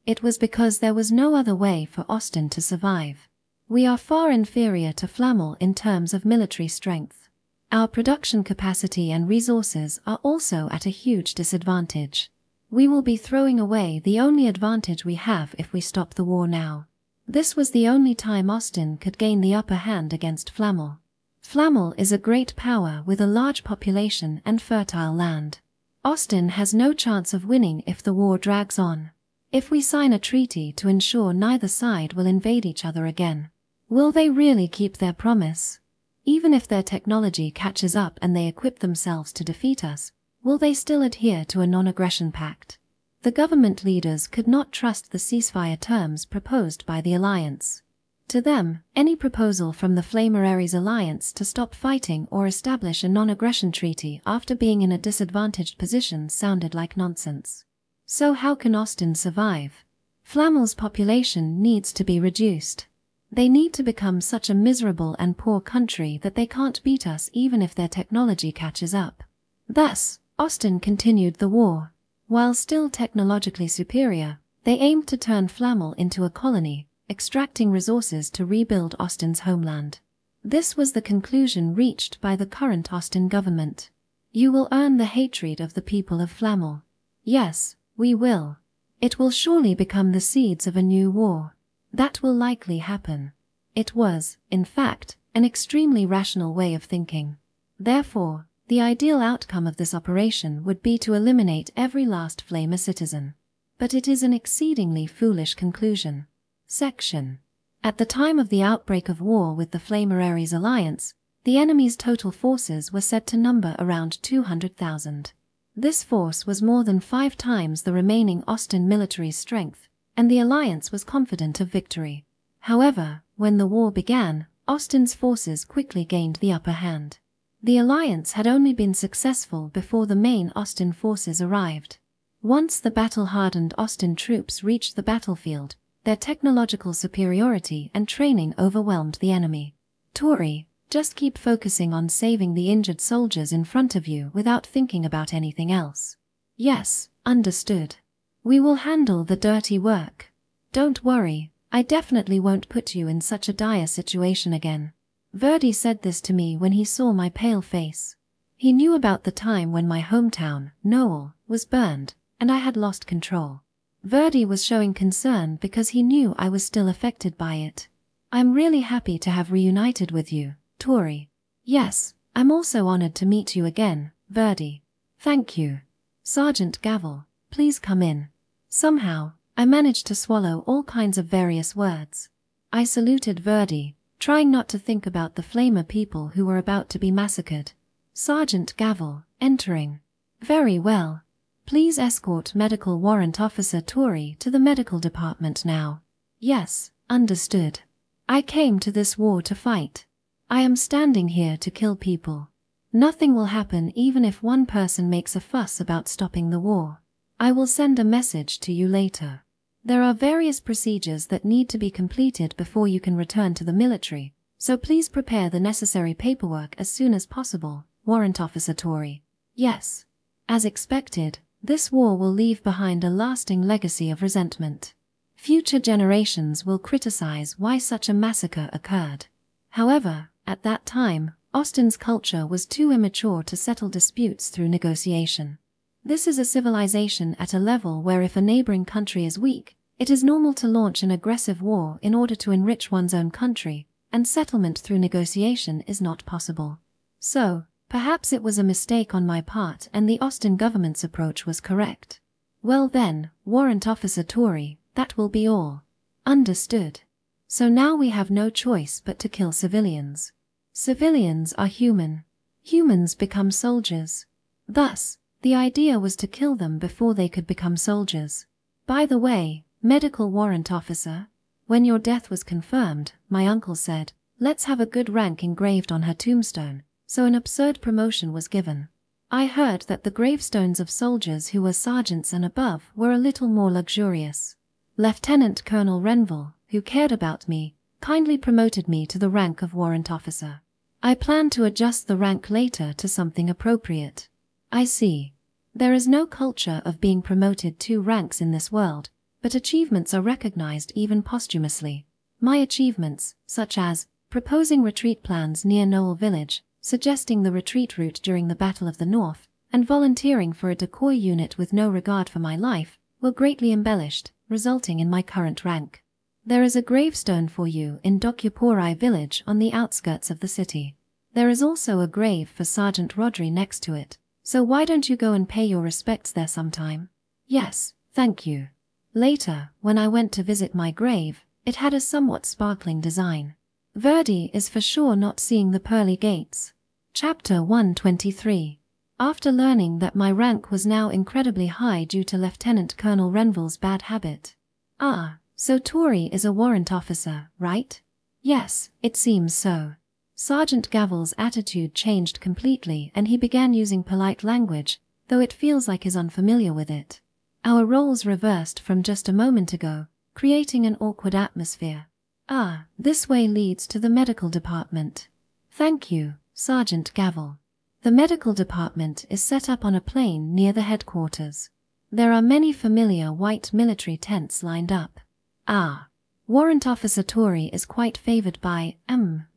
It was because there was no other way for Austin to survive. We are far inferior to Flamel in terms of military strength. Our production capacity and resources are also at a huge disadvantage. We will be throwing away the only advantage we have if we stop the war now. This was the only time Austin could gain the upper hand against Flamel. Flamel is a great power with a large population and fertile land. Austin has no chance of winning if the war drags on. If we sign a treaty to ensure neither side will invade each other again, will they really keep their promise? Even if their technology catches up and they equip themselves to defeat us, will they still adhere to a non-aggression pact? The government leaders could not trust the ceasefire terms proposed by the alliance. To them, any proposal from the Flamer alliance to stop fighting or establish a non-aggression treaty after being in a disadvantaged position sounded like nonsense. So how can Austin survive? Flamel's population needs to be reduced. They need to become such a miserable and poor country that they can't beat us even if their technology catches up. Thus, Austin continued the war. While still technologically superior, they aimed to turn Flamel into a colony, extracting resources to rebuild Austin's homeland. This was the conclusion reached by the current Austin government. You will earn the hatred of the people of Flamel. Yes, we will. It will surely become the seeds of a new war. That will likely happen. It was, in fact, an extremely rational way of thinking. Therefore, the ideal outcome of this operation would be to eliminate every last Flamer citizen. But it is an exceedingly foolish conclusion. Section. At the time of the outbreak of war with the Flamer alliance, the enemy's total forces were said to number around 200,000. This force was more than 5 times the remaining Austin military strength, and the alliance was confident of victory. However, when the war began, Austin's forces quickly gained the upper hand. The alliance had only been successful before the main Austin forces arrived. Once the battle-hardened Austin troops reached the battlefield, their technological superiority and training overwhelmed the enemy. Touri, just keep focusing on saving the injured soldiers in front of you without thinking about anything else. Yes, understood. We will handle the dirty work. Don't worry, I definitely won't put you in such a dire situation again. Verdi said this to me when he saw my pale face. He knew about the time when my hometown, Noel, was burned, and I had lost control. Verdi was showing concern because he knew I was still affected by it. I'm really happy to have reunited with you, Touri. Yes, I'm also honored to meet you again, Verdi. Thank you. Sergeant Gavel, please come in. Somehow, I managed to swallow all kinds of various words. I saluted Verdi, trying not to think about the Flamer people who were about to be massacred. Sergeant Gavel, entering. Very well. Please escort Medical Warrant Officer Touri to the medical department now. Yes, understood. I came to this war to fight. I am standing here to kill people. Nothing will happen even if one person makes a fuss about stopping the war. I will send a message to you later. There are various procedures that need to be completed before you can return to the military, so please prepare the necessary paperwork as soon as possible, Warrant Officer Touri. Yes. As expected, this war will leave behind a lasting legacy of resentment. Future generations will criticize why such a massacre occurred. However, at that time, Austin's culture was too immature to settle disputes through negotiation. This is a civilization at a level where if a neighboring country is weak, it is normal to launch an aggressive war in order to enrich one's own country, and settlement through negotiation is not possible. So, perhaps it was a mistake on my part and the Austin government's approach was correct. Well then, Warrant Officer Touri, that will be all. Understood. So now we have no choice but to kill civilians. Civilians are human. Humans become soldiers. Thus, the idea was to kill them before they could become soldiers. By the way, Medical Warrant Officer, when your death was confirmed, my uncle said, let's have a good rank engraved on her tombstone, so an absurd promotion was given. I heard that the gravestones of soldiers who were sergeants and above were a little more luxurious. Lieutenant Colonel Renville, who cared about me, kindly promoted me to the rank of Warrant Officer. I plan to adjust the rank later to something appropriate. I see. There is no culture of being promoted 2 ranks in this world, but achievements are recognized even posthumously. My achievements, such as proposing retreat plans near Noel Village, suggesting the retreat route during the Battle of the North, and volunteering for a decoy unit with no regard for my life, were greatly embellished, resulting in my current rank. There is a gravestone for you in Dokyapuri village on the outskirts of the city. There is also a grave for Sergeant Rodri next to it. So why don't you go and pay your respects there sometime? Yes, thank you. Later, when I went to visit my grave, it had a somewhat sparkling design. Verdi is for sure not seeing the pearly gates. Chapter 123. After learning that my rank was now incredibly high due to Lieutenant Colonel Renville's bad habit. Ah, so Touri is a warrant officer, right? Yes, it seems so. Sergeant Gavel's attitude changed completely and he began using polite language, though it feels like he's unfamiliar with it. Our roles reversed from just a moment ago, creating an awkward atmosphere. Ah, this way leads to the medical department. Thank you, Sergeant Gavel. The medical department is set up on a plain near the headquarters. There are many familiar white military tents lined up. Ah. Warrant Officer Touri is quite favored by,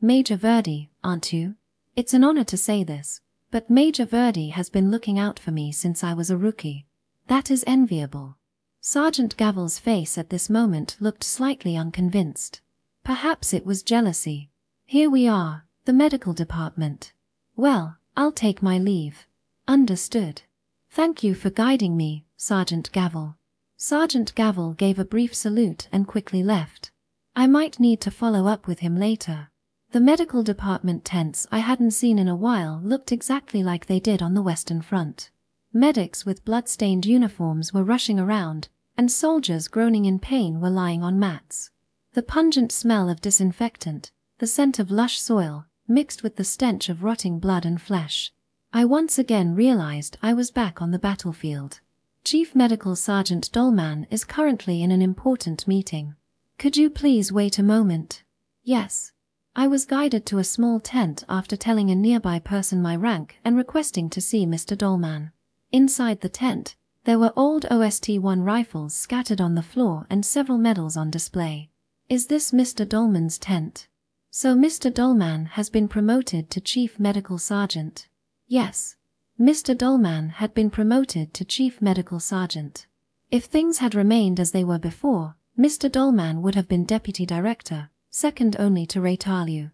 Major Verdi, aren't you? It's an honor to say this, but Major Verdi has been looking out for me since I was a rookie. That is enviable. Sergeant Gavel's face at this moment looked slightly unconvinced. Perhaps it was jealousy. Here we are, the medical department. Well, I'll take my leave. Understood. Thank you for guiding me, Sergeant Gavel. Sergeant Gavel gave a brief salute and quickly left. I might need to follow up with him later. The medical department tents I hadn't seen in a while looked exactly like they did on the Western Front. Medics with blood-stained uniforms were rushing around, and soldiers groaning in pain were lying on mats. The pungent smell of disinfectant, the scent of lush soil, mixed with the stench of rotting blood and flesh. I once again realized I was back on the battlefield. Chief Medical Sergeant Dolman is currently in an important meeting. Could you please wait a moment? Yes. I was guided to a small tent after telling a nearby person my rank and requesting to see Mr. Dolman. Inside the tent, there were old OST-1 rifles scattered on the floor and several medals on display. Is this Mr. Dolman's tent? So Mr. Dolman has been promoted to Chief Medical Sergeant. Yes. Mr. Dolman had been promoted to Chief Medical Sergeant. If things had remained as they were before, Mr. Dolman would have been Deputy Director, second only to Reincarnates.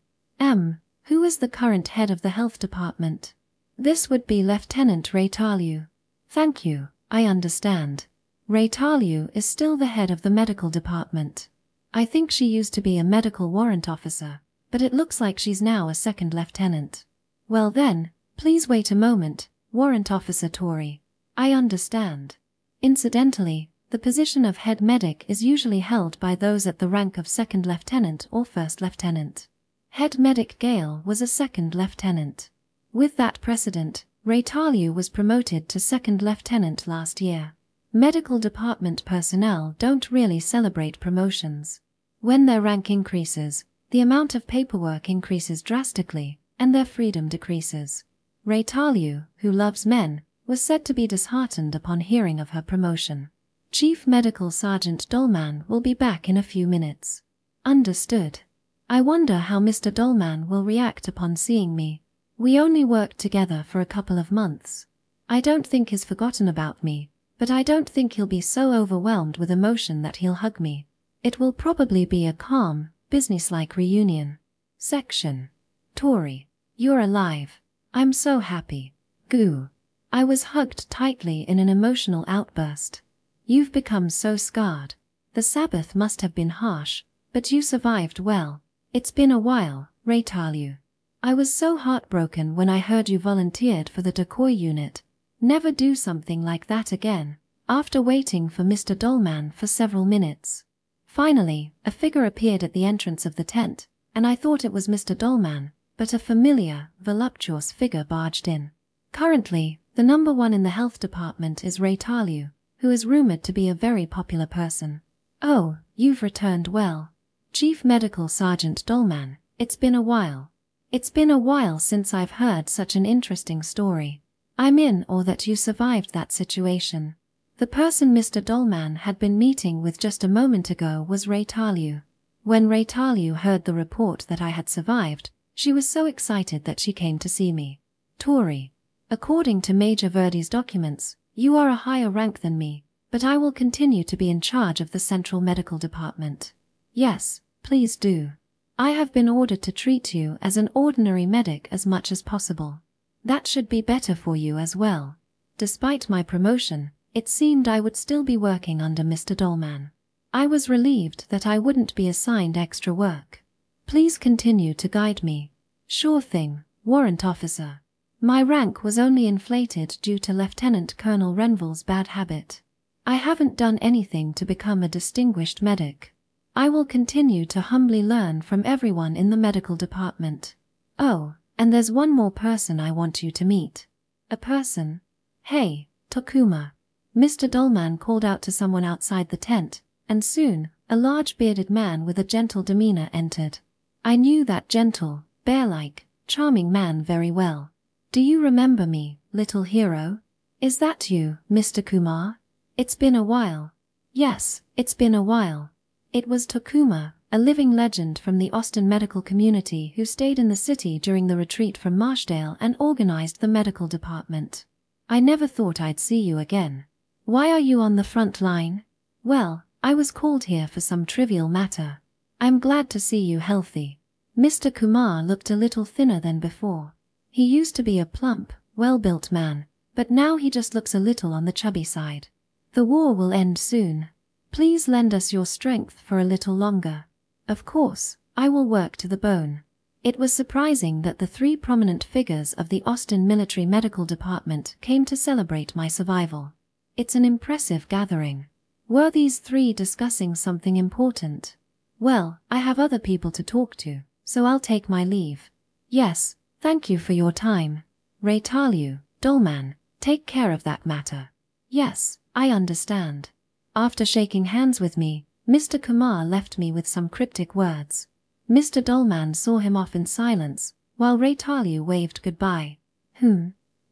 Who is the current head of the health department? This would be Lieutenant Reincarnates. Thank you, I understand. Reincarnates is still the head of the medical department. I think she used to be a medical warrant officer, but it looks like she's now a second lieutenant. Well then, please wait a moment, Warrant Officer Touri. I understand. Incidentally, the position of head medic is usually held by those at the rank of second lieutenant or first lieutenant. Head medic Gale was a second lieutenant. With that precedent, Reincarnates was promoted to second lieutenant last year. Medical department personnel don't really celebrate promotions. When their rank increases, the amount of paperwork increases drastically, and their freedom decreases. Reincarnates, who loves men, was said to be disheartened upon hearing of her promotion. Chief Medical Sergeant Dolman will be back in a few minutes. Understood. I wonder how Mr. Dolman will react upon seeing me. We only worked together for a couple of months. I don't think he's forgotten about me, but I don't think he'll be so overwhelmed with emotion that he'll hug me. It will probably be a calm, businesslike reunion. Section. Touri. You're alive. I'm so happy. Goo. I was hugged tightly in an emotional outburst. You've become so scarred. The Sabbath must have been harsh, but you survived well. It's been a while, Reincarnates. I was so heartbroken when I heard you volunteered for the decoy unit. Never do something like that again. After waiting for Mr. Dolman for several minutes. Finally, a figure appeared at the entrance of the tent, and I thought it was Mr. Dolman, but a familiar, voluptuous figure barged in. Currently, the number one in the health department is Reincarnates, who is rumored to be a very popular person. Oh, you've returned well. Chief Medical Sergeant Dolman, it's been a while. It's been a while since I've heard such an interesting story. I'm in awe that you survived that situation. The person Mr. Dolman had been meeting with just a moment ago was Reincarnates. When Reincarnates heard the report that I had survived, she was so excited that she came to see me. Touri. According to Major Verdi's documents, you are a higher rank than me, but I will continue to be in charge of the Central Medical Department. Yes, please do. I have been ordered to treat you as an ordinary medic as much as possible. That should be better for you as well. Despite my promotion, it seemed I would still be working under Mr. Dolman. I was relieved that I wouldn't be assigned extra work. Please continue to guide me. Sure thing, Warrant Officer. My rank was only inflated due to Lieutenant Colonel Renville's bad habit. I haven't done anything to become a distinguished medic. I will continue to humbly learn from everyone in the medical department. Oh, and there's one more person I want you to meet. A person? Hey, Tokuma. Mr. Dolman called out to someone outside the tent, and soon, a large bearded man with a gentle demeanor entered. I knew that gentle, bear-like, charming man very well. Do you remember me, little hero? Is that you, Mr. Kumar? It's been a while. Yes, it's been a while. It was Tokuma, a living legend from the Austin medical community who stayed in the city during the retreat from Marshdale and organized the medical department. I never thought I'd see you again. Why are you on the front line? Well, I was called here for some trivial matter. I'm glad to see you healthy. Mr. Kumar looked a little thinner than before. He used to be a plump, well-built man, but now he just looks a little on the chubby side. The war will end soon. Please lend us your strength for a little longer. Of course, I will work to the bone. It was surprising that the 3 prominent figures of the Austin Military Medical Department came to celebrate my survival. It's an impressive gathering. Were these 3 discussing something important? Well, I have other people to talk to, so I'll take my leave. Yes, thank you for your time. Reincarnates, Dolman, take care of that matter. Yes, I understand. After shaking hands with me, Mr. Kumar left me with some cryptic words. Mr. Dolman saw him off in silence, while Reincarnates waved goodbye.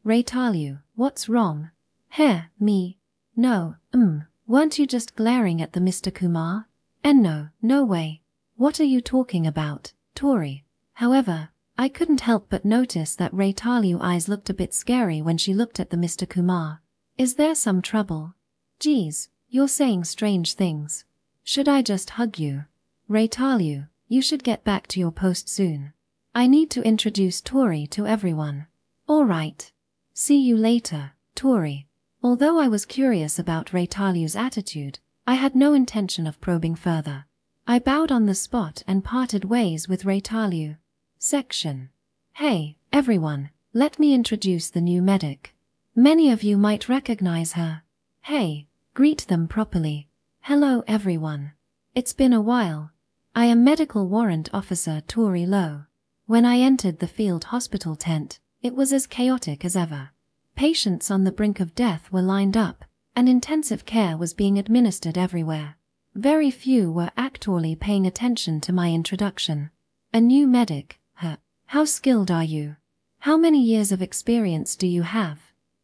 Reincarnates, what's wrong? Me? No, weren't you just glaring at the Mr. Kumar? No way. What are you talking about, Touri? However, I couldn't help but notice that Reincarnates' eyes looked a bit scary when she looked at the Mr. Kumar. Is there some trouble? Geez, you're saying strange things. Should I just hug you? Reincarnates, you should get back to your post soon. I need to introduce Touri to everyone. All right. See you later, Touri. Although I was curious about Reincarnates' attitude, I had no intention of probing further. I bowed on the spot and parted ways with Reincarnates. Section. Hey, everyone, let me introduce the new medic. Many of you might recognize her. Hey, greet them properly. Hello everyone. It's been a while. I am Medical Warrant Officer Touri Noel. When I entered the field hospital tent, it was as chaotic as ever. Patients on the brink of death were lined up, and intensive care was being administered everywhere. Very few were actually paying attention to my introduction. A new medic, how skilled are you? How many years of experience do you have?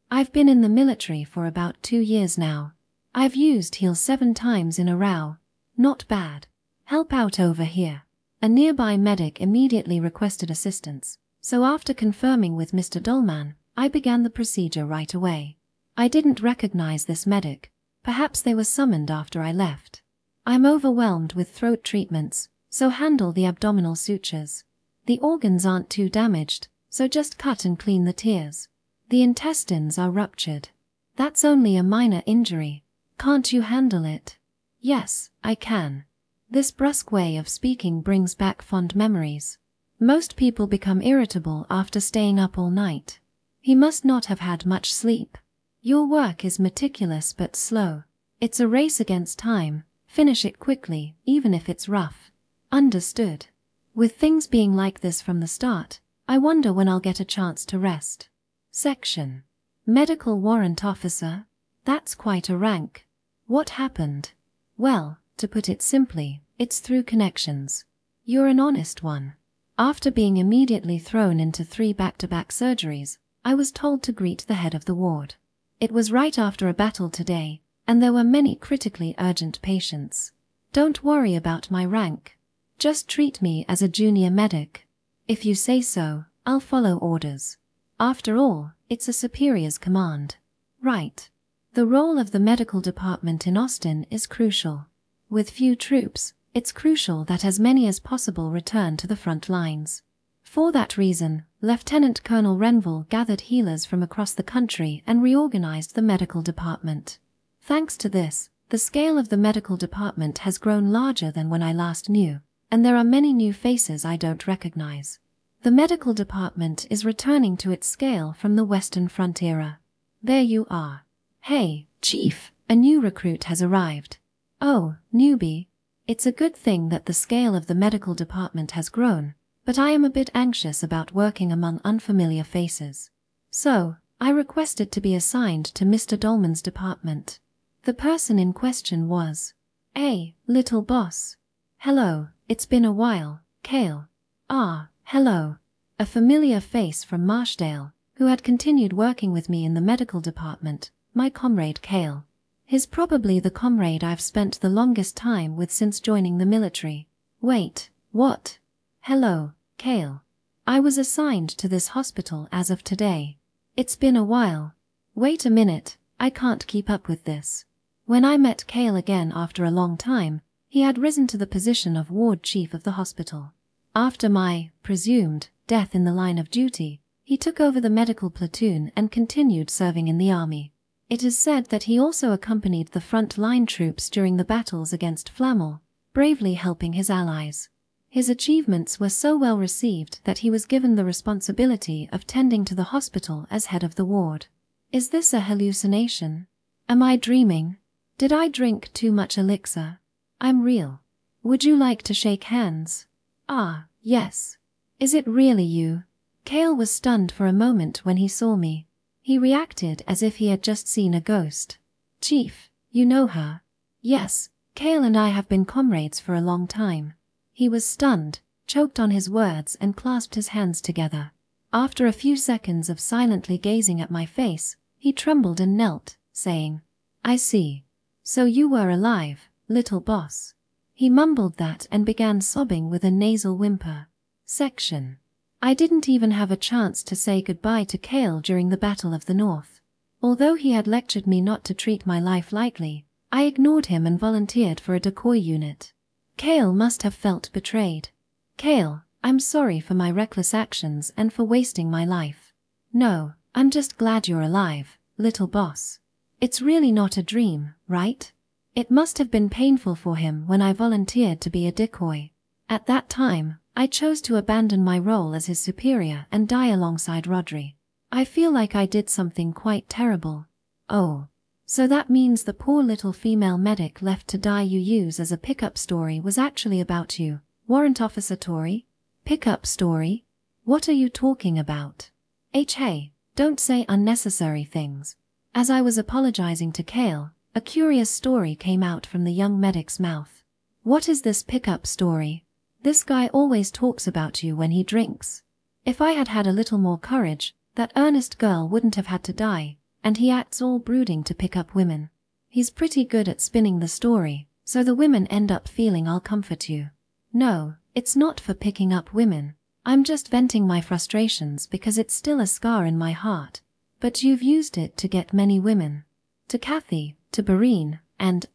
I've been in the military for about 2 years now. I've used heal 7 times in a row. Not bad. Help out over here. A nearby medic immediately requested assistance, so after confirming with Mr. Dolman, I began the procedure right away. I didn't recognize this medic. Perhaps they were summoned after I left. I'm overwhelmed with throat treatments, so handle the abdominal sutures. The organs aren't too damaged, so just cut and clean the tears. The intestines are ruptured. That's only a minor injury. Can't you handle it? Yes, I can. This brusque way of speaking brings back fond memories. Most people become irritable after staying up all night. He must not have had much sleep. Your work is meticulous but slow. It's a race against time. Finish it quickly, even if it's rough. Understood. With things being like this from the start, I wonder when I'll get a chance to rest. Section. Medical Warrant Officer? That's quite a rank. What happened? Well, to put it simply, it's through connections. You're an honest one. After being immediately thrown into 3 back-to-back surgeries, I was told to greet the head of the ward. It was right after a battle today, and there were many critically urgent patients. Don't worry about my rank. Just treat me as a junior medic. If you say so, I'll follow orders. After all, it's a superior's command. Right. The role of the medical department in Austin is crucial. With few troops, it's crucial that as many as possible return to the front lines. For that reason, Lieutenant Colonel Renville gathered healers from across the country and reorganized the medical department. Thanks to this, the scale of the medical department has grown larger than when I last knew, and there are many new faces I don't recognize. The medical department is returning to its scale from the Western Front era. There you are. Hey, Chief, a new recruit has arrived. Oh, newbie. It's a good thing that the scale of the medical department has grown, but I am a bit anxious about working among unfamiliar faces. So, I requested to be assigned to Mr. Dolman's department. The person in question was, "Hey, little boss. Hello, it's been a while, Kale." "Ah, hello." A familiar face from Marshdale, who had continued working with me in the medical department, my comrade Kale. He's probably the comrade I've spent the longest time with since joining the military. Wait, what? Hello, Kale. I was assigned to this hospital as of today. It's been a while. Wait a minute, I can't keep up with this. When I met Kale again after a long time, he had risen to the position of ward chief of the hospital. After my presumed death in the line of duty, he took over the medical platoon and continued serving in the army. It is said that he also accompanied the front-line troops during the battles against Flamel, bravely helping his allies. His achievements were so well received that he was given the responsibility of tending to the hospital as head of the ward. Is this a hallucination? Am I dreaming? Did I drink too much elixir? I'm real. Would you like to shake hands? Ah, yes. Is it really you? Kale was stunned for a moment when he saw me. He reacted as if he had just seen a ghost. "Chief, you know her?" "Yes, Kale and I have been comrades for a long time." He was stunned, choked on his words and clasped his hands together. After a few seconds of silently gazing at my face, he trembled and knelt, saying, "I see. So you were alive, little boss." He mumbled that and began sobbing with a nasal whimper. Section. I didn't even have a chance to say goodbye to Kale during the Battle of the North. Although he had lectured me not to treat my life lightly, I ignored him and volunteered for a decoy unit. Kale must have felt betrayed. "Kale, I'm sorry for my reckless actions and for wasting my life." "No, I'm just glad you're alive, little boss. It's really not a dream, right?" It must have been painful for him when I volunteered to be a decoy. At that time, I chose to abandon my role as his superior and die alongside Rodri. I feel like I did something quite terrible. Oh. So that means the poor little female medic left to die you use as a pickup story was actually about you, Warrant Officer Touri? Pickup story? What are you talking about? Hey, don't say unnecessary things. As I was apologizing to Kale, a curious story came out from the young medic's mouth. "What is this pickup story? This guy always talks about you when he drinks." If I had had a little more courage, that earnest girl wouldn't have had to die, and he acts all brooding to pick up women. He's pretty good at spinning the story, so the women end up feeling I'll comfort you. No, it's not for picking up women. I'm just venting my frustrations because it's still a scar in my heart. But you've used it to get many women. To Kathy, to Barine, and,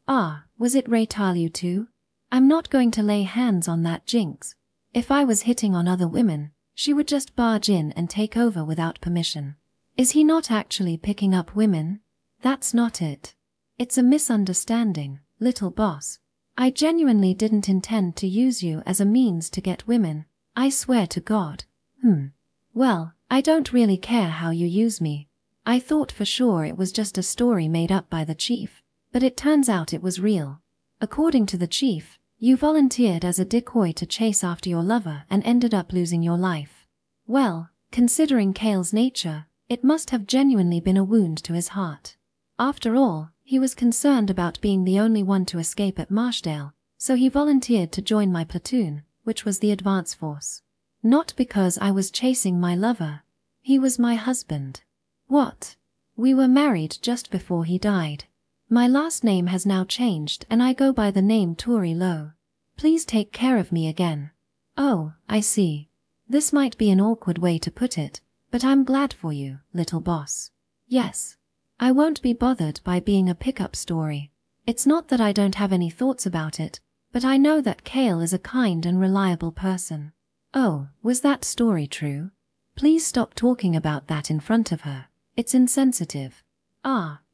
was it Raytalu too? I'm not going to lay hands on that jinx. If I was hitting on other women, she would just barge in and take over without permission. Is he not actually picking up women? That's not it. It's a misunderstanding, little boss. I genuinely didn't intend to use you as a means to get women. I swear to God. Well, I don't really care how you use me. I thought for sure it was just a story made up by the chief, but it turns out it was real. According to the chief, you volunteered as a decoy to chase after your lover and ended up losing your life. Well, considering Kale's nature, it must have genuinely been a wound to his heart. After all, he was concerned about being the only one to escape at Marshdale, so he volunteered to join my platoon, which was the advance force. Not because I was chasing my lover. He was my husband. What? We were married just before he died. My last name has now changed and I go by the name Touri Noel. Please take care of me again. Oh, I see. This might be an awkward way to put it, but I'm glad for you, little boss. Yes. I won't be bothered by being a pickup story. It's not that I don't have any thoughts about it, but I know that Kale is a kind and reliable person. Oh, was that story true? Please stop talking about that in front of her. It's insensitive.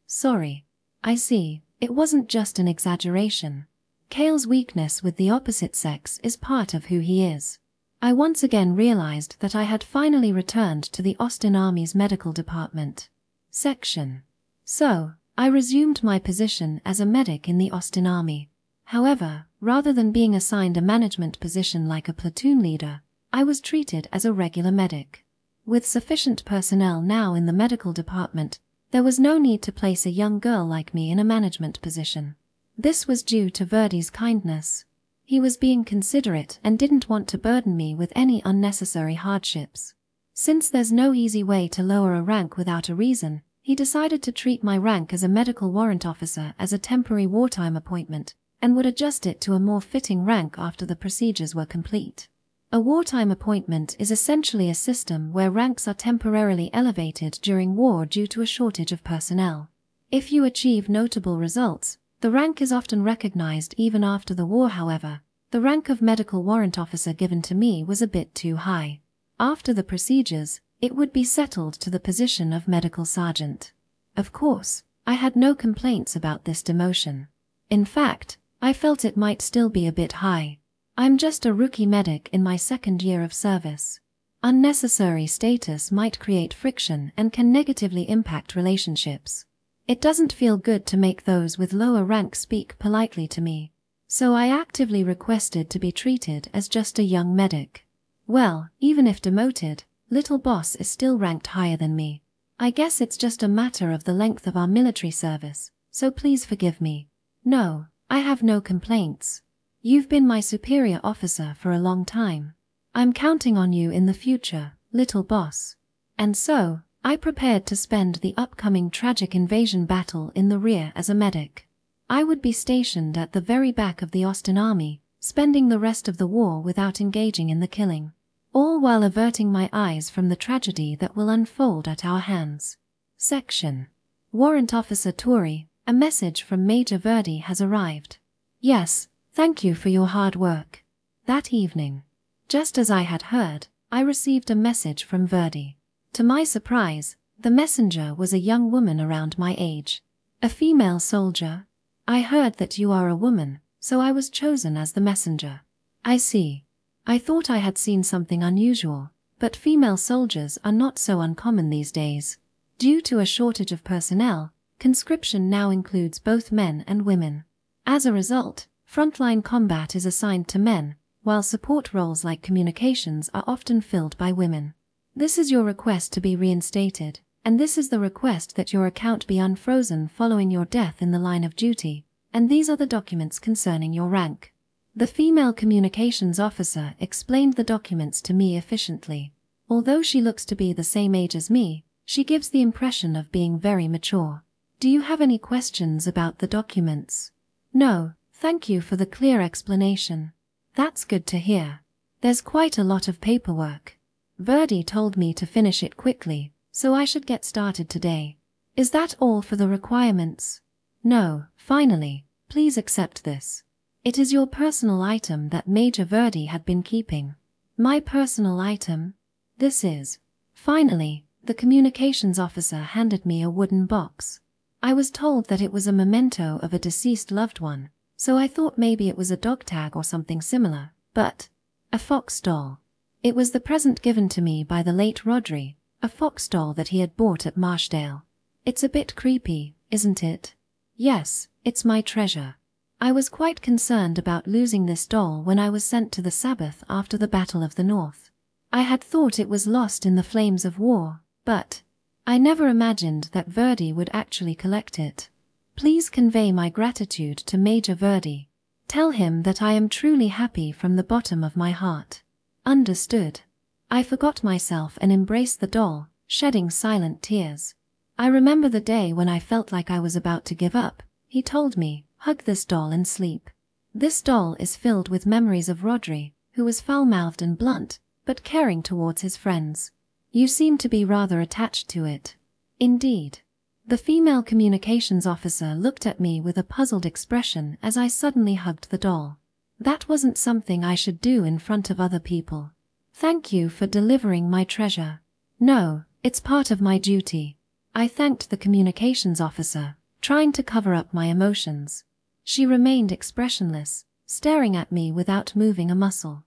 Sorry. I see, it wasn't just an exaggeration. Kale's weakness with the opposite sex is part of who he is. I once again realized that I had finally returned to the Austin Army's medical department. Section. So, I resumed my position as a medic in the Austin Army. However, rather than being assigned a management position like a platoon leader, I was treated as a regular medic. With sufficient personnel now in the medical department, there was no need to place a young girl like me in a management position. This was due to Verdi's kindness. He was being considerate and didn't want to burden me with any unnecessary hardships. Since there's no easy way to lower a rank without a reason, he decided to treat my rank as a medical warrant officer as a temporary wartime appointment, and would adjust it to a more fitting rank after the procedures were complete. A wartime appointment is essentially a system where ranks are temporarily elevated during war due to a shortage of personnel. If you achieve notable results, the rank is often recognized even after the war. However, the rank of medical warrant officer given to me was a bit too high. After the procedures, it would be settled to the position of medical sergeant. Of course, I had no complaints about this demotion. In fact, I felt it might still be a bit high. I'm just a rookie medic in my second year of service. Unnecessary status might create friction and can negatively impact relationships. It doesn't feel good to make those with lower rank speak politely to me, so I actively requested to be treated as just a young medic. Well, even if demoted, Little Boss is still ranked higher than me. I guess it's just a matter of the length of our military service, so please forgive me. No, I have no complaints. You've been my superior officer for a long time. I'm counting on you in the future, Little Boss. And so, I prepared to spend the upcoming tragic invasion battle in the rear as a medic. I would be stationed at the very back of the Austin Army, spending the rest of the war without engaging in the killing, all while averting my eyes from the tragedy that will unfold at our hands. Section. Warrant Officer Touri, a message from Major Verdi has arrived. Yes, thank you for your hard work. That evening, just as I had heard, I received a message from Verdi. To my surprise, the messenger was a young woman around my age. A female soldier. I heard that you are a woman, so I was chosen as the messenger. I see. I thought I had seen something unusual, but female soldiers are not so uncommon these days. Due to a shortage of personnel, conscription now includes both men and women. As a result, frontline combat is assigned to men, while support roles like communications are often filled by women. This is your request to be reinstated, and this is the request that your account be unfrozen following your death in the line of duty, and these are the documents concerning your rank. The female communications officer explained the documents to me efficiently. Although she looks to be the same age as me, she gives the impression of being very mature. Do you have any questions about the documents? No, thank you for the clear explanation. That's good to hear. There's quite a lot of paperwork. Verdi told me to finish it quickly, so I should get started today. Is that all for the requirements? No, finally, please accept this. It is your personal item that Major Verdi had been keeping. My personal item? This is. Finally, the communications officer handed me a wooden box. I was told that it was a memento of a deceased loved one, so I thought maybe it was a dog tag or something similar, but a fox doll. It was the present given to me by the late Rodri, a fox doll that he had bought at Marshdale. It's a bit creepy, isn't it? Yes, it's my treasure. I was quite concerned about losing this doll when I was sent to the Sabbath after the Battle of the North. I had thought it was lost in the flames of war, but I never imagined that Verdi would actually collect it. Please convey my gratitude to Major Verdi. Tell him that I am truly happy from the bottom of my heart. Understood. I forgot myself and embraced the doll, shedding silent tears. I remember the day when I felt like I was about to give up. He told me, hug this doll and sleep. This doll is filled with memories of Rodri, who was foul-mouthed and blunt, but caring towards his friends. You seem to be rather attached to it. Indeed. The female communications officer looked at me with a puzzled expression as I suddenly hugged the doll. That wasn't something I should do in front of other people. Thank you for delivering my treasure. No, it's part of my duty. I thanked the communications officer, trying to cover up my emotions. She remained expressionless, staring at me without moving a muscle.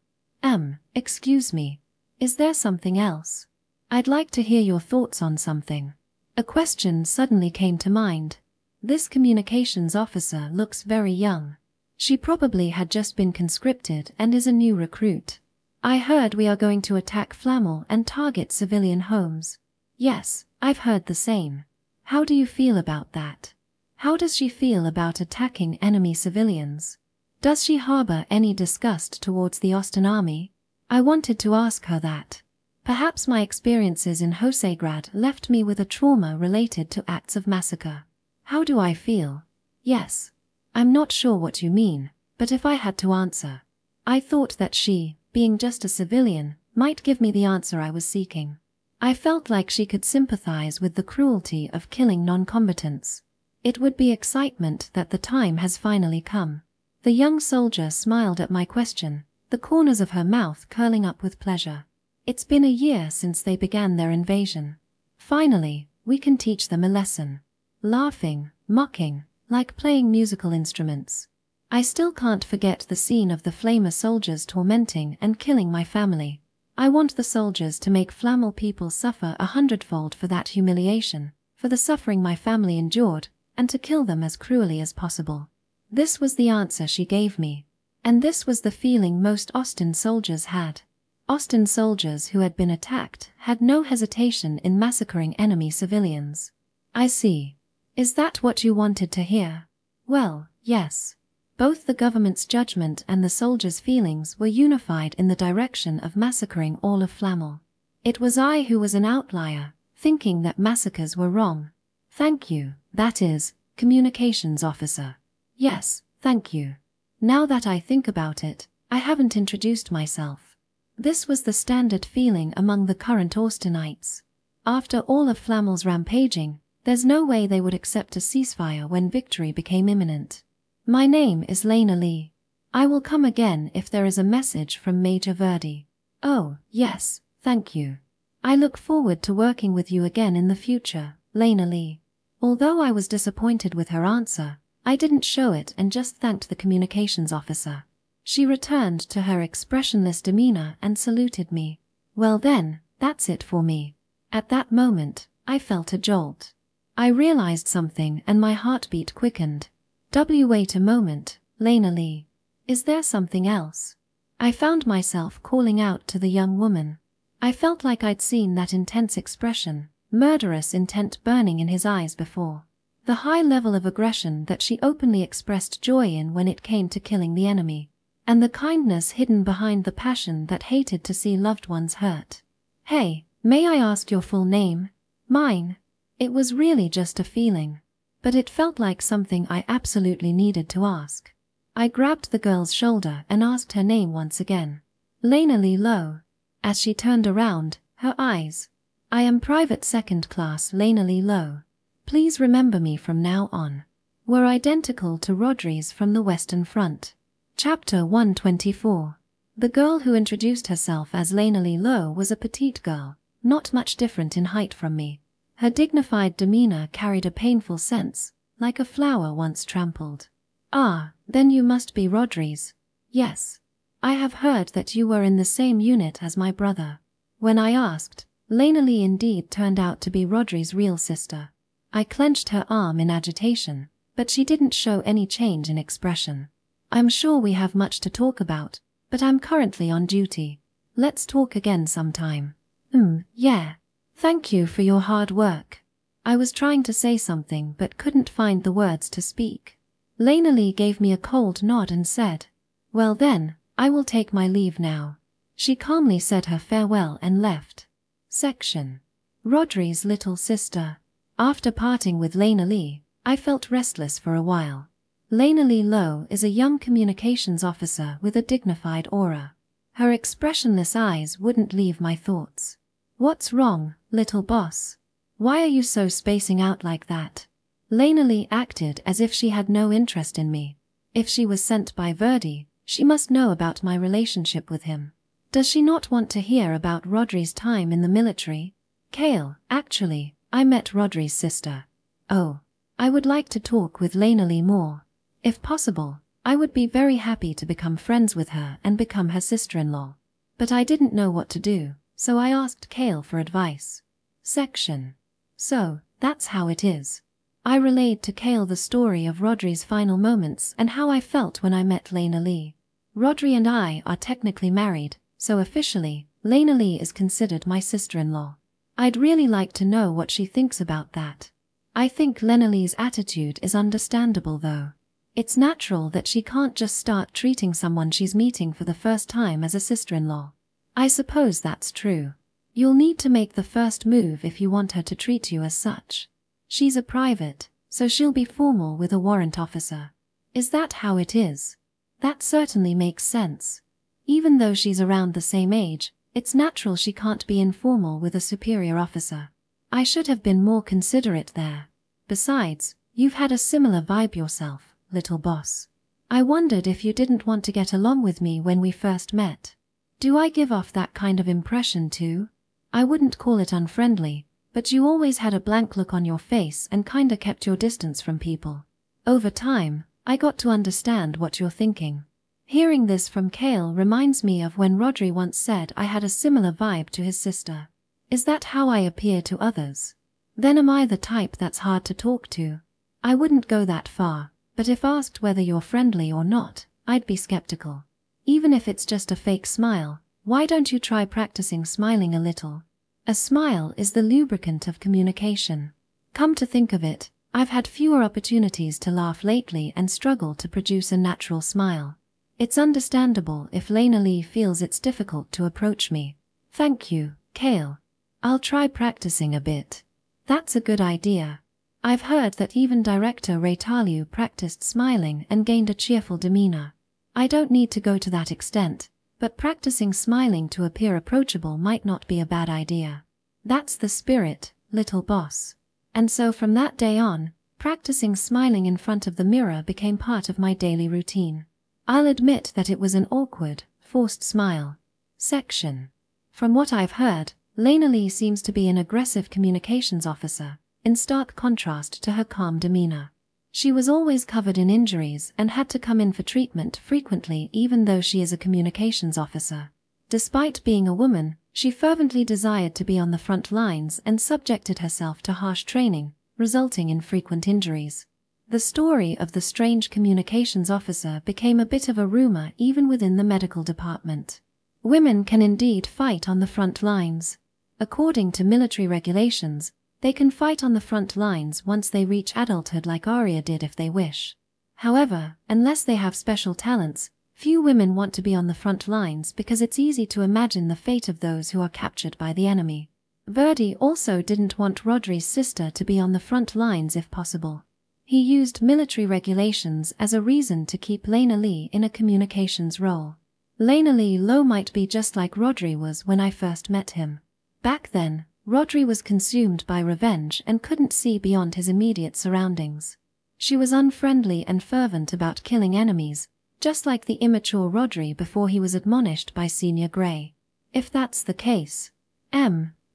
Excuse me. Is there something else? I'd like to hear your thoughts on something. A question suddenly came to mind. This communications officer looks very young. She probably had just been conscripted and is a new recruit. I heard we are going to attack Flamel and target civilian homes. Yes, I've heard the same. How do you feel about that? How does she feel about attacking enemy civilians? Does she harbor any disgust towards the Austin army? I wanted to ask her that. Perhaps my experiences in Hosegrad left me with a trauma related to acts of massacre. How do I feel? Yes. I'm not sure what you mean, but if I had to answer, I thought that she, being just a civilian, might give me the answer I was seeking. I felt like she could sympathize with the cruelty of killing non-combatants. It would be excitement that the time has finally come. The young soldier smiled at my question, the corners of her mouth curling up with pleasure. It's been a year since they began their invasion. Finally, we can teach them a lesson. Laughing, mocking, like playing musical instruments. I still can't forget the scene of the Flamer soldiers tormenting and killing my family. I want the soldiers to make Flamel people suffer 100-fold for that humiliation, for the suffering my family endured, and to kill them as cruelly as possible. This was the answer she gave me. And this was the feeling most Austin soldiers had. Austin soldiers who had been attacked had no hesitation in massacring enemy civilians. I see. Is that what you wanted to hear? Well, yes. Both the government's judgment and the soldiers' feelings were unified in the direction of massacring all of Flamel. It was I who was an outlier, thinking that massacres were wrong. Thank you, that is, communications officer. Yes, thank you. Now that I think about it, I haven't introduced myself. This was the standard feeling among the current Austinites. After all of Flamel's rampaging, there's no way they would accept a ceasefire when victory became imminent. My name is Lena Lee. I will come again if there is a message from Major Verdi. Oh, yes, thank you. I look forward to working with you again in the future, Lena Lee. Although I was disappointed with her answer, I didn't show it and just thanked the communications officer. She returned to her expressionless demeanor and saluted me. Well then, that's it for me. At that moment, I felt a jolt. I realized something and my heartbeat quickened. Wait a moment, Lena Lee. Is there something else? I found myself calling out to the young woman. I felt like I'd seen that intense expression, murderous intent burning in his eyes before. The high level of aggression that she openly expressed joy in when it came to killing the enemy. And the kindness hidden behind the passion that hated to see loved ones hurt. Hey, may I ask your full name? Mine. It was really just a feeling. But it felt like something I absolutely needed to ask. I grabbed the girl's shoulder and asked her name once again. Lena Lee Lowe. As she turned around, her eyes. I am Private Second Class Lena Lee Lowe. Please remember me from now on. Were identical to Rodri's from the Western Front. Chapter 124. The girl who introduced herself as Lena Lee Lowe was a petite girl, not much different in height from me. Her dignified demeanor carried a painful sense, like a flower once trampled. Ah, then you must be Rodri's. Yes. I have heard that you were in the same unit as my brother. When I asked, Lena Lee indeed turned out to be Rodri's real sister. I clenched her arm in agitation, but she didn't show any change in expression. I'm sure we have much to talk about, but I'm currently on duty. Let's talk again sometime. Yeah. Thank you for your hard work. I was trying to say something but couldn't find the words to speak. Lena Lee gave me a cold nod and said, Well then, I will take my leave now. She calmly said her farewell and left. Section. Rodri's little sister. After parting with Lena Lee, I felt restless for a while. Lena Lee Lowe is a young communications officer with a dignified aura. Her expressionless eyes wouldn't leave my thoughts. What's wrong, little boss? Why are you so spacing out like that? Lena Lee acted as if she had no interest in me. If she was sent by Verdi, she must know about my relationship with him. Does she not want to hear about Rodri's time in the military? Kale, actually, I met Rodri's sister. Oh, I would like to talk with Lena Lee more. If possible, I would be very happy to become friends with her and become her sister-in-law. But I didn't know what to do, so I asked Kale for advice. Section. So, that's how it is. I relayed to Kale the story of Rodri's final moments and how I felt when I met Lena Lee. Rodri and I are technically married, so officially, Lena Lee is considered my sister-in-law. I'd really like to know what she thinks about that. I think Lena Lee's attitude is understandable though. It's natural that she can't just start treating someone she's meeting for the first time as a sister-in-law. I suppose that's true. You'll need to make the first move if you want her to treat you as such. She's a private, so she'll be formal with a warrant officer. Is that how it is? That certainly makes sense. Even though she's around the same age, it's natural she can't be informal with a superior officer. I should have been more considerate there. Besides, you've had a similar vibe yourself, little boss. I wondered if you didn't want to get along with me when we first met. Do I give off that kind of impression too? I wouldn't call it unfriendly, but you always had a blank look on your face and kinda kept your distance from people. Over time, I got to understand what you're thinking. Hearing this from Kale reminds me of when Rodri once said I had a similar vibe to his sister. Is that how I appear to others? Then am I the type that's hard to talk to? I wouldn't go that far, but if asked whether you're friendly or not, I'd be skeptical. Even if it's just a fake smile, why don't you try practicing smiling a little? A smile is the lubricant of communication. Come to think of it, I've had fewer opportunities to laugh lately and struggle to produce a natural smile. It's understandable if Lena Lee feels it's difficult to approach me. Thank you, Kale. I'll try practicing a bit. That's a good idea. I've heard that even director Ray Tarliu practiced smiling and gained a cheerful demeanor. I don't need to go to that extent, but practicing smiling to appear approachable might not be a bad idea. That's the spirit, little boss. And so from that day on, practicing smiling in front of the mirror became part of my daily routine. I'll admit that it was an awkward, forced smile. Section. From what I've heard, Lena Lee seems to be an aggressive communications officer, in stark contrast to her calm demeanor. She was always covered in injuries and had to come in for treatment frequently even though she is a communications officer. Despite being a woman, she fervently desired to be on the front lines and subjected herself to harsh training, resulting in frequent injuries. The story of the strange communications officer became a bit of a rumor even within the medical department. Women can indeed fight on the front lines. According to military regulations, they can fight on the front lines once they reach adulthood like Arya did if they wish. However, unless they have special talents, few women want to be on the front lines because it's easy to imagine the fate of those who are captured by the enemy. Verdi also didn't want Rodri's sister to be on the front lines if possible. He used military regulations as a reason to keep Lena Lee in a communications role. Lena Lee Low might be just like Rodri was when I first met him. Back then, Rodri was consumed by revenge and couldn't see beyond his immediate surroundings. She was unfriendly and fervent about killing enemies, just like the immature Rodri before he was admonished by Senior Grey. If that's the case.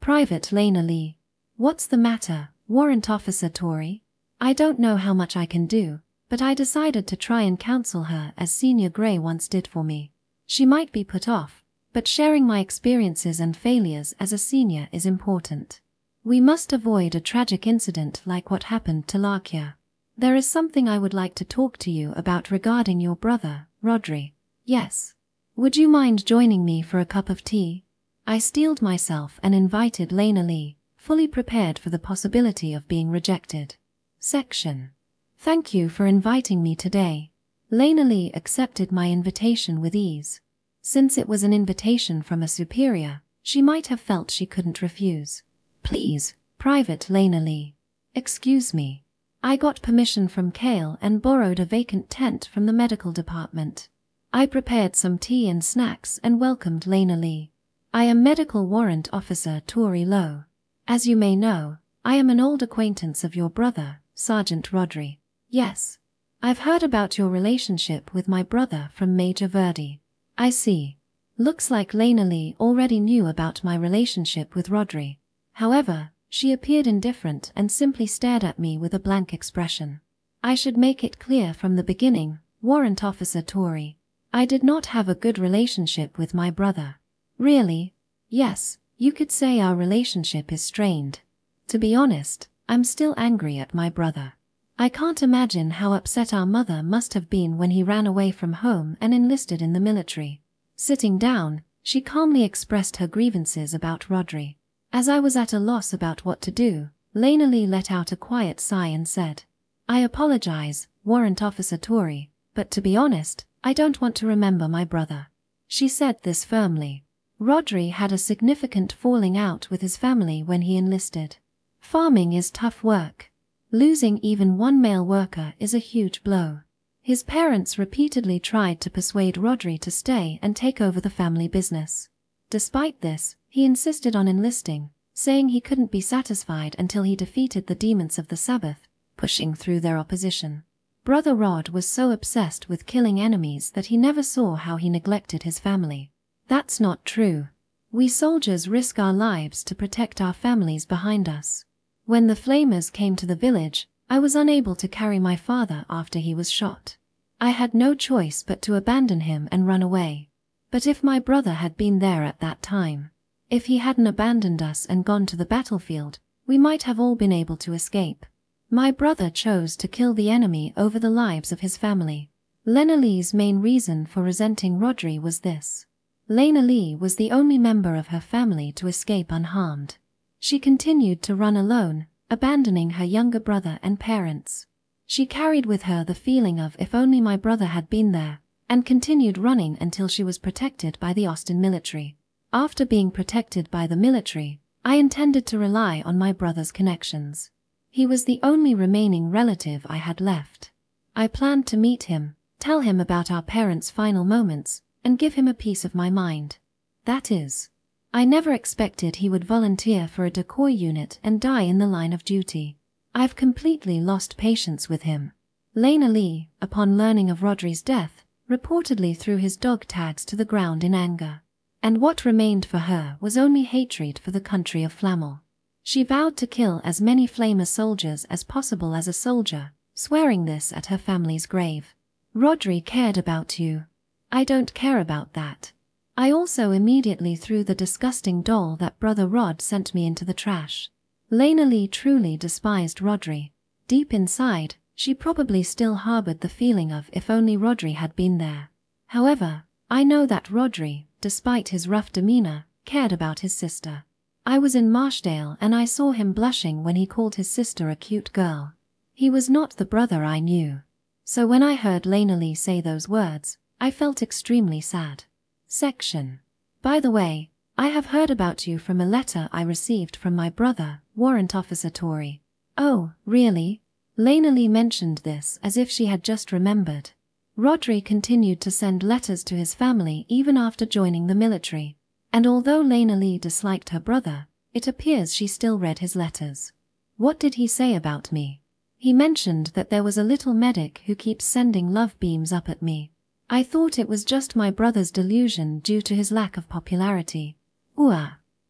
Private Lena Lee. What's the matter, Warrant Officer Touri? I don't know how much I can do, but I decided to try and counsel her as Senior Grey once did for me. She might be put off, but sharing my experiences and failures as a senior is important. We must avoid a tragic incident like what happened to Lakia. There is something I would like to talk to you about regarding your brother, Rodri. Yes. Would you mind joining me for a cup of tea? I steeled myself and invited Lena Lee, fully prepared for the possibility of being rejected. Section. Thank you for inviting me today. Lena Lee accepted my invitation with ease. Since it was an invitation from a superior, she might have felt she couldn't refuse. Please, Private Lena Lee. Excuse me. I got permission from Kale and borrowed a vacant tent from the medical department. I prepared some tea and snacks and welcomed Lena Lee. I am Medical Warrant Officer Touri Noel. As you may know, I am an old acquaintance of your brother, Sergeant Rodri. Yes. I've heard about your relationship with my brother from Major Verdi. I see. Looks like Lena Lee already knew about my relationship with Rodri. However, she appeared indifferent and simply stared at me with a blank expression. I should make it clear from the beginning, Warrant Officer Touri. I did not have a good relationship with my brother. Really? Yes, you could say our relationship is strained. To be honest, I'm still angry at my brother. I can't imagine how upset our mother must have been when he ran away from home and enlisted in the military. Sitting down, she calmly expressed her grievances about Rodri. As I was at a loss about what to do, Lena Lee let out a quiet sigh and said, "I apologize, Warrant Officer Touri, but to be honest, I don't want to remember my brother." She said this firmly. Rodri had a significant falling out with his family when he enlisted. Farming is tough work. Losing even one male worker is a huge blow. His parents repeatedly tried to persuade Rodri to stay and take over the family business. Despite this, he insisted on enlisting, saying he couldn't be satisfied until he defeated the demons of the Sabbath, pushing through their opposition. Brother Rod was so obsessed with killing enemies that he never saw how he neglected his family. That's not true. We soldiers risk our lives to protect our families behind us. When the flamers came to the village, I was unable to carry my father after he was shot. I had no choice but to abandon him and run away. But if my brother had been there at that time, if he hadn't abandoned us and gone to the battlefield, we might have all been able to escape. My brother chose to kill the enemy over the lives of his family. Lena Lee's main reason for resenting Rodri was this. Lena Lee was the only member of her family to escape unharmed. She continued to run alone, abandoning her younger brother and parents. She carried with her the feeling of if only my brother had been there, and continued running until she was protected by the Austin military. After being protected by the military, I intended to rely on my brother's connections. He was the only remaining relative I had left. I planned to meet him, tell him about our parents' final moments, and give him a piece of my mind. That is, I never expected he would volunteer for a decoy unit and die in the line of duty. I've completely lost patience with him. Lena Lee, upon learning of Rodri's death, reportedly threw his dog tags to the ground in anger. And what remained for her was only hatred for the country of Flamel. She vowed to kill as many Flamer soldiers as possible as a soldier, swearing this at her family's grave. Rodri cared about you. I don't care about that. I also immediately threw the disgusting doll that Brother Rod sent me into the trash. Lena Lee truly despised Rodri. Deep inside, she probably still harbored the feeling of if only Rodri had been there. However, I know that Rodri, despite his rough demeanor, cared about his sister. I was in Marshdale and I saw him blushing when he called his sister a cute girl. He was not the brother I knew. So when I heard Lena Lee say those words, I felt extremely sad. Section. By the way, I have heard about you from a letter I received from my brother, Warrant Officer Touri. Oh, really? Lena Lee mentioned this as if she had just remembered. Rodri continued to send letters to his family even after joining the military. And although Lena Lee disliked her brother, it appears she still read his letters. What did he say about me? He mentioned that there was a little medic who keeps sending love beams up at me. I thought it was just my brother's delusion due to his lack of popularity. Ooh.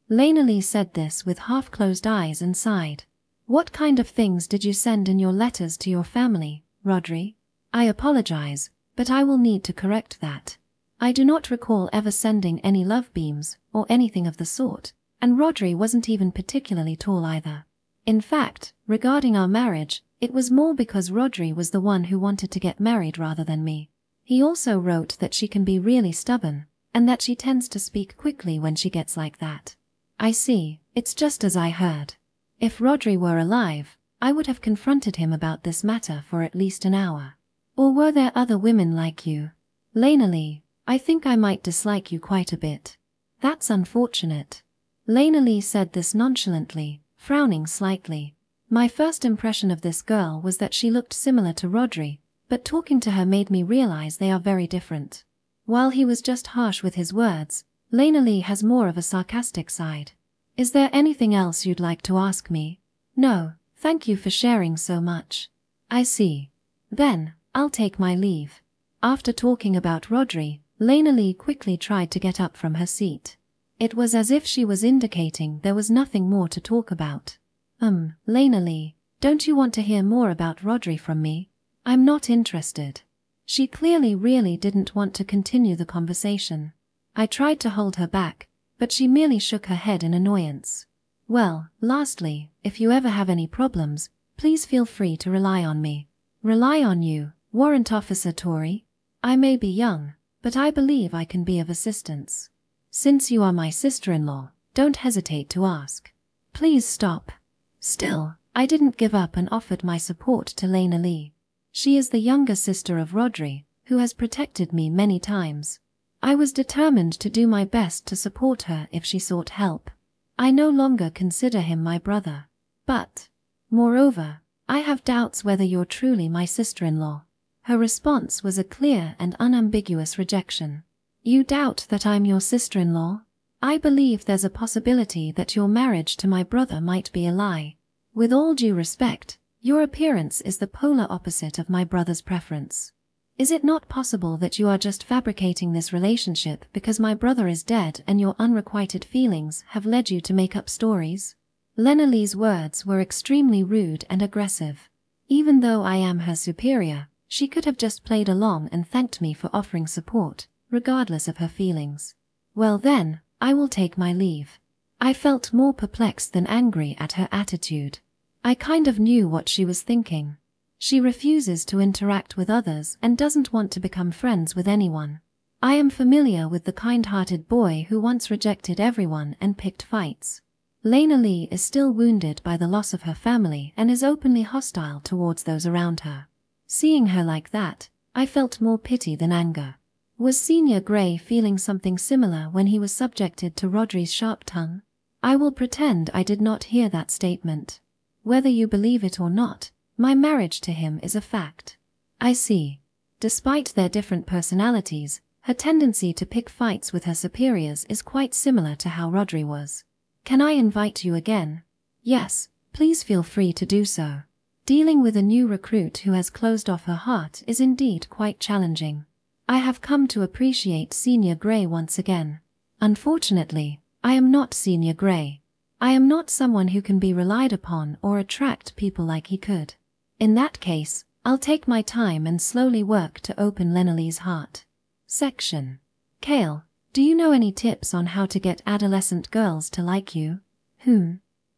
Lena Lee said this with half-closed eyes and sighed. What kind of things did you send in your letters to your family, Rodri? I apologize, but I will need to correct that. I do not recall ever sending any love beams or anything of the sort, and Rodri wasn't even particularly tall either. In fact, regarding our marriage, it was more because Rodri was the one who wanted to get married rather than me. He also wrote that she can be really stubborn, and that she tends to speak quickly when she gets like that. I see, it's just as I heard. If Rodri were alive, I would have confronted him about this matter for at least an hour. Or were there other women like you? Lena Lee, I think I might dislike you quite a bit. That's unfortunate. Lena Lee said this nonchalantly, frowning slightly. My first impression of this girl was that she looked similar to Rodri, but talking to her made me realize they are very different. While he was just harsh with his words, Lena Lee has more of a sarcastic side. Is there anything else you'd like to ask me? No, thank you for sharing so much. I see. Then, I'll take my leave. After talking about Rodri, Lena Lee quickly tried to get up from her seat. It was as if she was indicating there was nothing more to talk about. Lena Lee, don't you want to hear more about Rodri from me? I'm not interested. She clearly really didn't want to continue the conversation. I tried to hold her back, but she merely shook her head in annoyance. Well, lastly, if you ever have any problems, please feel free to rely on me. Rely on you, Warrant Officer Touri? I may be young, but I believe I can be of assistance. Since you are my sister-in-law, don't hesitate to ask. Please stop. Still, I didn't give up and offered my support to Lena Lee. She is the younger sister of Rodri, who has protected me many times. I was determined to do my best to support her if she sought help. I no longer consider him my brother. But, moreover, I have doubts whether you're truly my sister-in-law. Her response was a clear and unambiguous rejection. You doubt that I'm your sister-in-law? I believe there's a possibility that your marriage to my brother might be a lie. With all due respect, your appearance is the polar opposite of my brother's preference. Is it not possible that you are just fabricating this relationship because my brother is dead and your unrequited feelings have led you to make up stories? Lena Lee's words were extremely rude and aggressive. Even though I am her superior, she could have just played along and thanked me for offering support, regardless of her feelings. Well then, I will take my leave. I felt more perplexed than angry at her attitude. I kind of knew what she was thinking. She refuses to interact with others and doesn't want to become friends with anyone. I am familiar with the kind-hearted boy who once rejected everyone and picked fights. Lena Lee is still wounded by the loss of her family and is openly hostile towards those around her. Seeing her like that, I felt more pity than anger. Was Senior Grey feeling something similar when he was subjected to Rodri's sharp tongue? I will pretend I did not hear that statement. Whether you believe it or not, my marriage to him is a fact. I see. Despite their different personalities, her tendency to pick fights with her superiors is quite similar to how Rodri was. Can I invite you again? Yes, please feel free to do so. Dealing with a new recruit who has closed off her heart is indeed quite challenging. I have come to appreciate Senior Grey once again. Unfortunately, I am not Senior Grey. I am not someone who can be relied upon or attract people like he could. In that case, I'll take my time and slowly work to open Lena Lee's heart. Section. Kale, do you know any tips on how to get adolescent girls to like you?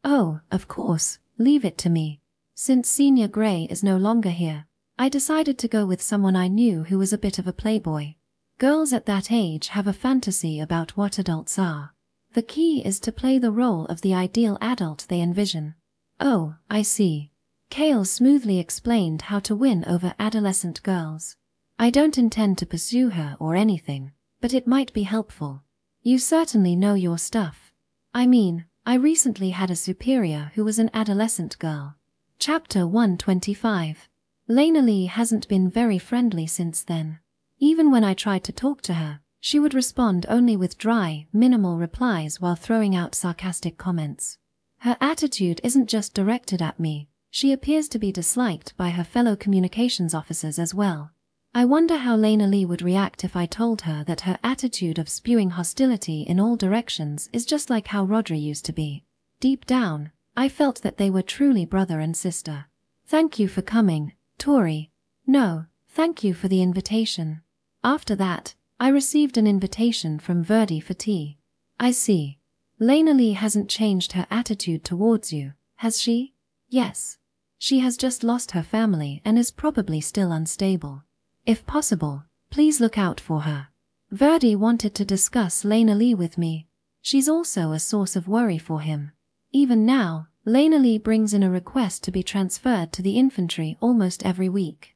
Oh, of course, leave it to me. Since Senior Grey is no longer here, I decided to go with someone I knew who was a bit of a playboy. Girls at that age have a fantasy about what adults are. The key is to play the role of the ideal adult they envision. Oh, I see. Kale smoothly explained how to win over adolescent girls. I don't intend to pursue her or anything, but it might be helpful. You certainly know your stuff. I mean, I recently had a superior who was an adolescent girl. Chapter 125. Lena Lee hasn't been very friendly since then. Even when I tried to talk to her, she would respond only with dry, minimal replies while throwing out sarcastic comments. Her attitude isn't just directed at me, she appears to be disliked by her fellow communications officers as well. I wonder how Lena Lee would react if I told her that her attitude of spewing hostility in all directions is just like how Rodri used to be. Deep down, I felt that they were truly brother and sister. Thank you for coming, Touri. No, thank you for the invitation. After that, I received an invitation from Verdi for tea. I see. Lena Lee hasn't changed her attitude towards you, has she? Yes. She has just lost her family and is probably still unstable. If possible, please look out for her. Verdi wanted to discuss Lena Lee with me. She's also a source of worry for him. Even now, Lena Lee brings in a request to be transferred to the infantry almost every week.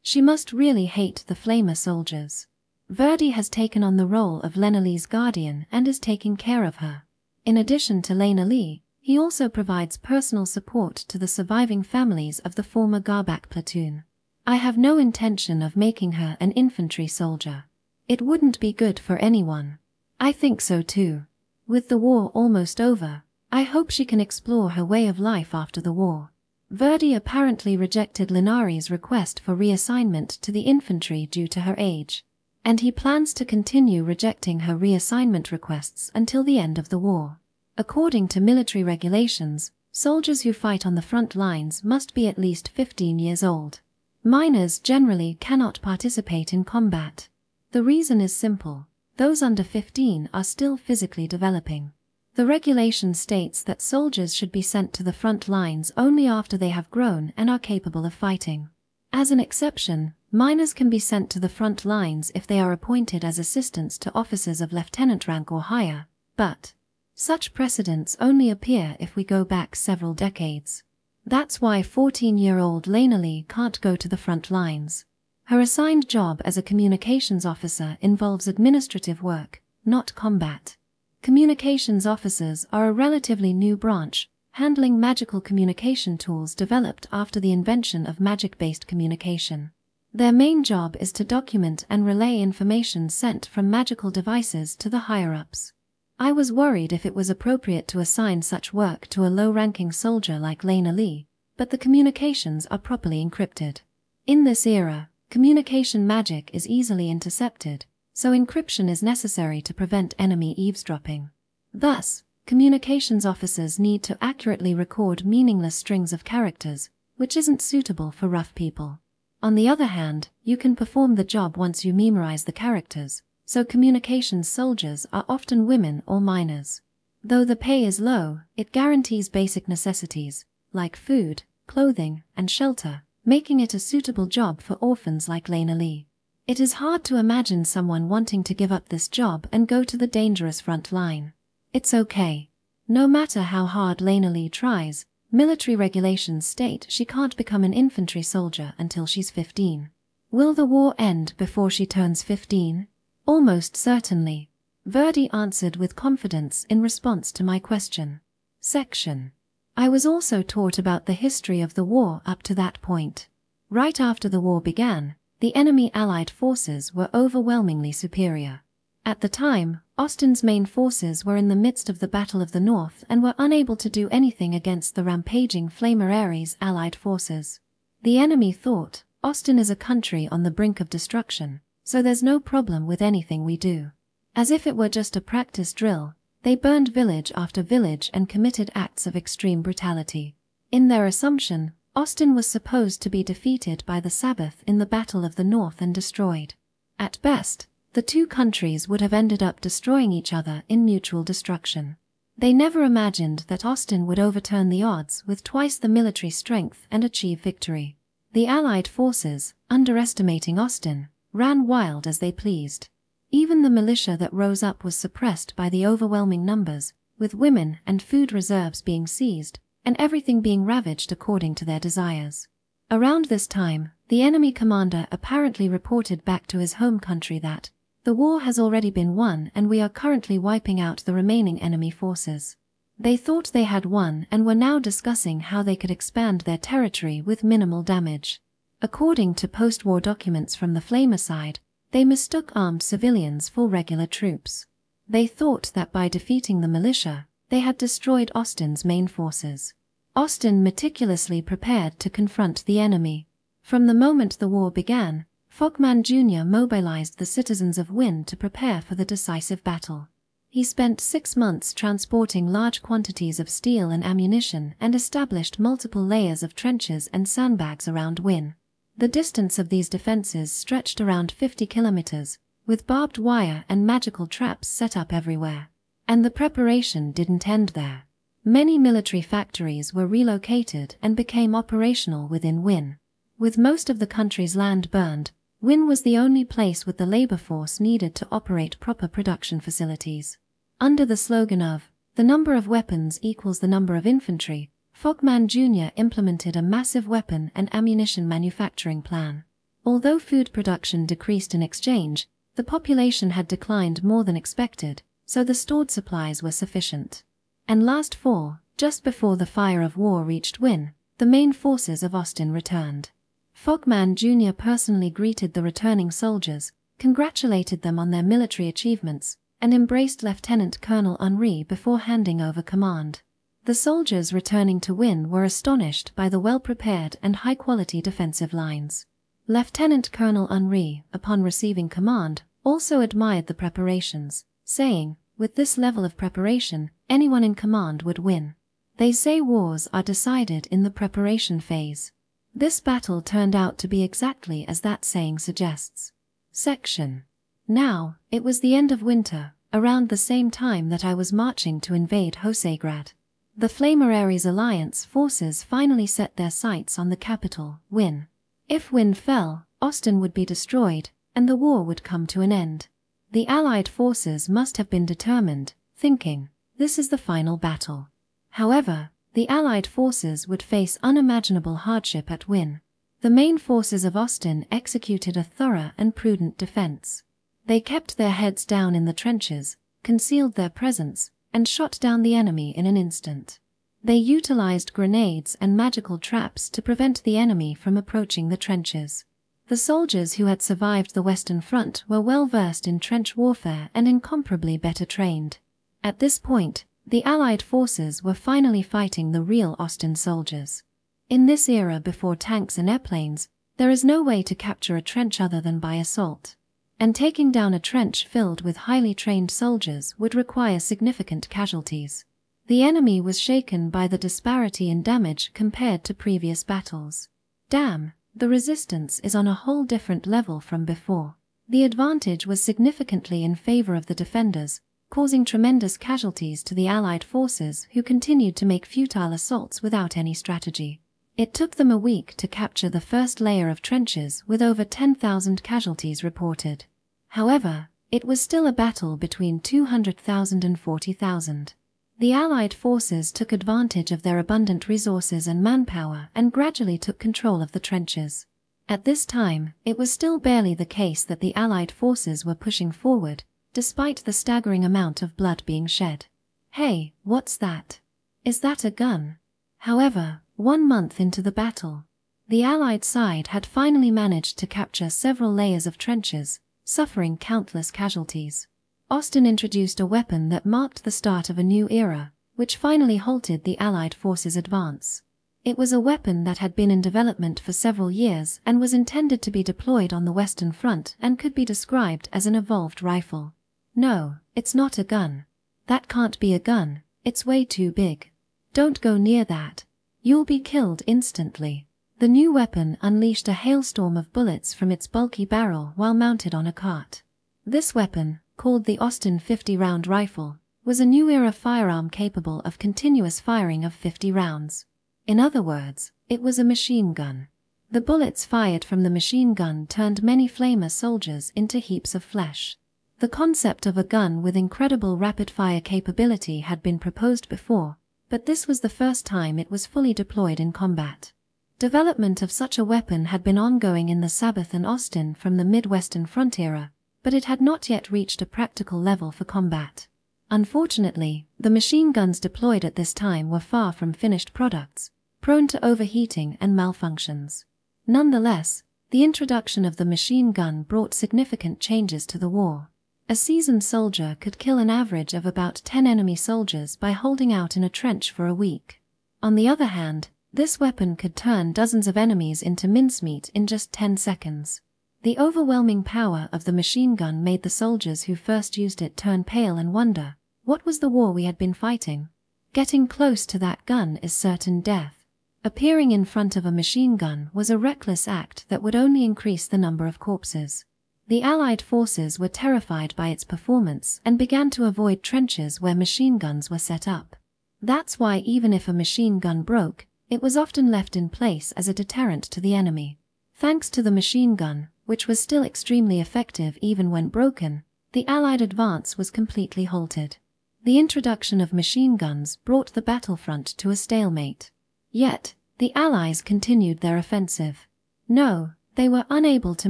She must really hate the Flamer soldiers. Verdi has taken on the role of Lena Lee's guardian and is taking care of her. In addition to Lena Lee, he also provides personal support to the surviving families of the former Garbak platoon. I have no intention of making her an infantry soldier. It wouldn't be good for anyone. I think so too. With the war almost over, I hope she can explore her way of life after the war. Verdi apparently rejected Linari's request for reassignment to the infantry due to her age, and he plans to continue rejecting her reassignment requests until the end of the war. According to military regulations, soldiers who fight on the front lines must be at least 15 years old. Minors generally cannot participate in combat. The reason is simple. those under 15 are still physically developing. The regulation states that soldiers should be sent to the front lines only after they have grown and are capable of fighting. As an exception, minors can be sent to the front lines if they are appointed as assistants to officers of lieutenant rank or higher, but such precedents only appear if we go back several decades. That's why 14-year-old Lena Lee can't go to the front lines. Her assigned job as a communications officer involves administrative work, not combat. Communications officers are a relatively new branch, handling magical communication tools developed after the invention of magic-based communication. Their main job is to document and relay information sent from magical devices to the higher-ups. I was worried if it was appropriate to assign such work to a low-ranking soldier like Lena Lee, but the communications are properly encrypted. In this era, communication magic is easily intercepted, so encryption is necessary to prevent enemy eavesdropping. Thus, communications officers need to accurately record meaningless strings of characters, which isn't suitable for rough people. On the other hand, you can perform the job once you memorize the characters, so communications soldiers are often women or minors. Though the pay is low, it guarantees basic necessities, like food, clothing, and shelter, making it a suitable job for orphans like Lena Lee. It is hard to imagine someone wanting to give up this job and go to the dangerous front line. It's okay. No matter how hard Lena Lee tries, military regulations state she can't become an infantry soldier until she's 15. Will the war end before she turns 15? Almost certainly. Verdi answered with confidence in response to my question. Section. I was also taught about the history of the war up to that point. Right after the war began, the enemy Allied forces were overwhelmingly superior. At the time, Austin's main forces were in the midst of the Battle of the North and were unable to do anything against the rampaging Flamer Ares Allied forces. The enemy thought, Austin is a country on the brink of destruction, so there's no problem with anything we do. As if it were just a practice drill, they burned village after village and committed acts of extreme brutality. In their assumption, Austin was supposed to be defeated by the Sabbath in the Battle of the North and destroyed. At best, the two countries would have ended up destroying each other in mutual destruction. They never imagined that Austin would overturn the odds with twice the military strength and achieve victory. The Allied forces, underestimating Austin, ran wild as they pleased. Even the militia that rose up was suppressed by the overwhelming numbers, with women and food reserves being seized, and everything being ravaged according to their desires. Around this time, the enemy commander apparently reported back to his home country that the war has already been won and we are currently wiping out the remaining enemy forces. They thought they had won and were now discussing how they could expand their territory with minimal damage. According to post-war documents from the Flamer side, they mistook armed civilians for regular troops. They thought that by defeating the militia, they had destroyed Austin's main forces. Austin meticulously prepared to confront the enemy. From the moment the war began, Fogman Jr. mobilized the citizens of Wynn to prepare for the decisive battle. He spent 6 months transporting large quantities of steel and ammunition and established multiple layers of trenches and sandbags around Wynn. The distance of these defenses stretched around 50 kilometers, with barbed wire and magical traps set up everywhere. And the preparation didn't end there. Many military factories were relocated and became operational within Wynn. With most of the country's land burned, Wynn was the only place with the labor force needed to operate proper production facilities. Under the slogan of, "The number of weapons equals the number of infantry," Fogman Jr. implemented a massive weapon and ammunition manufacturing plan. Although food production decreased in exchange, the population had declined more than expected, so the stored supplies were sufficient. And last fall, just before the fire of war reached Wynn, the main forces of Austin returned. Fogman Jr. personally greeted the returning soldiers, congratulated them on their military achievements, and embraced Lieutenant Colonel Henri before handing over command. The soldiers returning to Wynn were astonished by the well-prepared and high-quality defensive lines. Lieutenant Colonel Henri, upon receiving command, also admired the preparations, saying, "With this level of preparation, anyone in command would win. They say wars are decided in the preparation phase." This battle turned out to be exactly as that saying suggests. Section. Now, it was the end of winter, around the same time that I was marching to invade Hosegrad. The Flameraries Alliance forces finally set their sights on the capital, Wynn. If Wynn fell, Austin would be destroyed, and the war would come to an end. The Allied forces must have been determined, thinking, this is the final battle. However, the Allied forces would face unimaginable hardship at Wynn. The main forces of Austin executed a thorough and prudent defense. They kept their heads down in the trenches, concealed their presence, and shot down the enemy in an instant. They utilized grenades and magical traps to prevent the enemy from approaching the trenches. The soldiers who had survived the Western Front were well versed in trench warfare and incomparably better trained. At this point, the Allied forces were finally fighting the real Austin soldiers. In this era before tanks and airplanes, there is no way to capture a trench other than by assault. And taking down a trench filled with highly trained soldiers would require significant casualties. The enemy was shaken by the disparity in damage compared to previous battles. Damn, the resistance is on a whole different level from before. The advantage was significantly in favor of the defenders, causing tremendous casualties to the Allied forces who continued to make futile assaults without any strategy. It took them a week to capture the first layer of trenches with over 10,000 casualties reported. However, it was still a battle between 200,000 and 40,000. The Allied forces took advantage of their abundant resources and manpower and gradually took control of the trenches. At this time, it was still barely the case that the Allied forces were pushing forward, despite the staggering amount of blood being shed. Hey, what's that? Is that a gun? However, 1 month into the battle, the Allied side had finally managed to capture several layers of trenches, suffering countless casualties. Austin introduced a weapon that marked the start of a new era, which finally halted the Allied forces' advance. It was a weapon that had been in development for several years and was intended to be deployed on the Western Front and could be described as an evolved rifle. No, it's not a gun. That can't be a gun, it's way too big. Don't go near that. You'll be killed instantly. The new weapon unleashed a hailstorm of bullets from its bulky barrel while mounted on a cart. This weapon, called the Austin 50-round rifle, was a new-era firearm capable of continuous firing of 50 rounds. In other words, it was a machine gun. The bullets fired from the machine gun turned many flamer soldiers into heaps of flesh. The concept of a gun with incredible rapid-fire capability had been proposed before, but this was the first time it was fully deployed in combat. Development of such a weapon had been ongoing in the Sabbath and Austin from the Midwestern Front era, but it had not yet reached a practical level for combat. Unfortunately, the machine guns deployed at this time were far from finished products, prone to overheating and malfunctions. Nonetheless, the introduction of the machine gun brought significant changes to the war. A seasoned soldier could kill an average of about 10 enemy soldiers by holding out in a trench for a week. On the other hand, this weapon could turn dozens of enemies into mincemeat in just 10 seconds. The overwhelming power of the machine gun made the soldiers who first used it turn pale and wonder, what was the war we had been fighting? Getting close to that gun is certain death. Appearing in front of a machine gun was a reckless act that would only increase the number of corpses. The Allied forces were terrified by its performance and began to avoid trenches where machine guns were set up. That's why even if a machine gun broke, it was often left in place as a deterrent to the enemy. Thanks to the machine gun, which was still extremely effective even when broken, the Allied advance was completely halted. The introduction of machine guns brought the battlefront to a stalemate. Yet, the Allies continued their offensive. No, they were unable to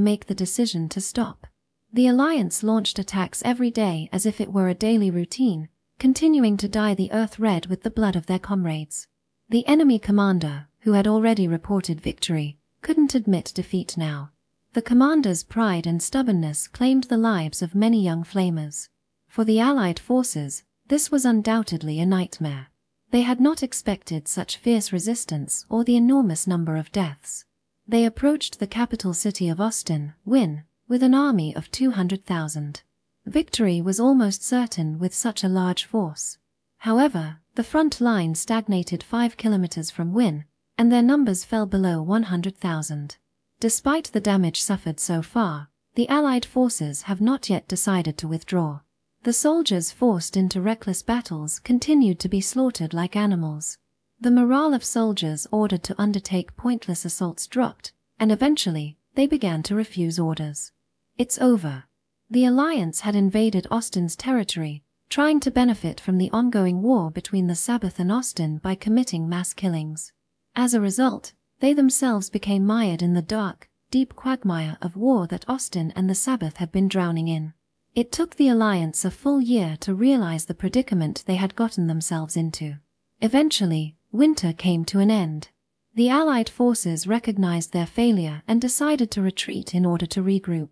make the decision to stop. The Alliance launched attacks every day as if it were a daily routine, continuing to dye the earth red with the blood of their comrades. The enemy commander, who had already reported victory, couldn't admit defeat now. The commander's pride and stubbornness claimed the lives of many young flamers. For the Allied forces, this was undoubtedly a nightmare. They had not expected such fierce resistance or the enormous number of deaths. They approached the capital city of Austin, Wynn, with an army of 200,000. Victory was almost certain with such a large force. However, the front line stagnated 5 kilometers from Wynn, and their numbers fell below 100,000. Despite the damage suffered so far, the Allied forces have not yet decided to withdraw. The soldiers forced into reckless battles continued to be slaughtered like animals. The morale of soldiers ordered to undertake pointless assaults dropped, and eventually, they began to refuse orders. It's over. The Alliance had invaded Austin's territory, trying to benefit from the ongoing war between the Sabbath and Austin by committing mass killings. As a result, they themselves became mired in the dark, deep quagmire of war that Austin and the Sabbath had been drowning in. It took the Alliance a full year to realize the predicament they had gotten themselves into. Eventually, winter came to an end. The Allied forces recognized their failure and decided to retreat in order to regroup.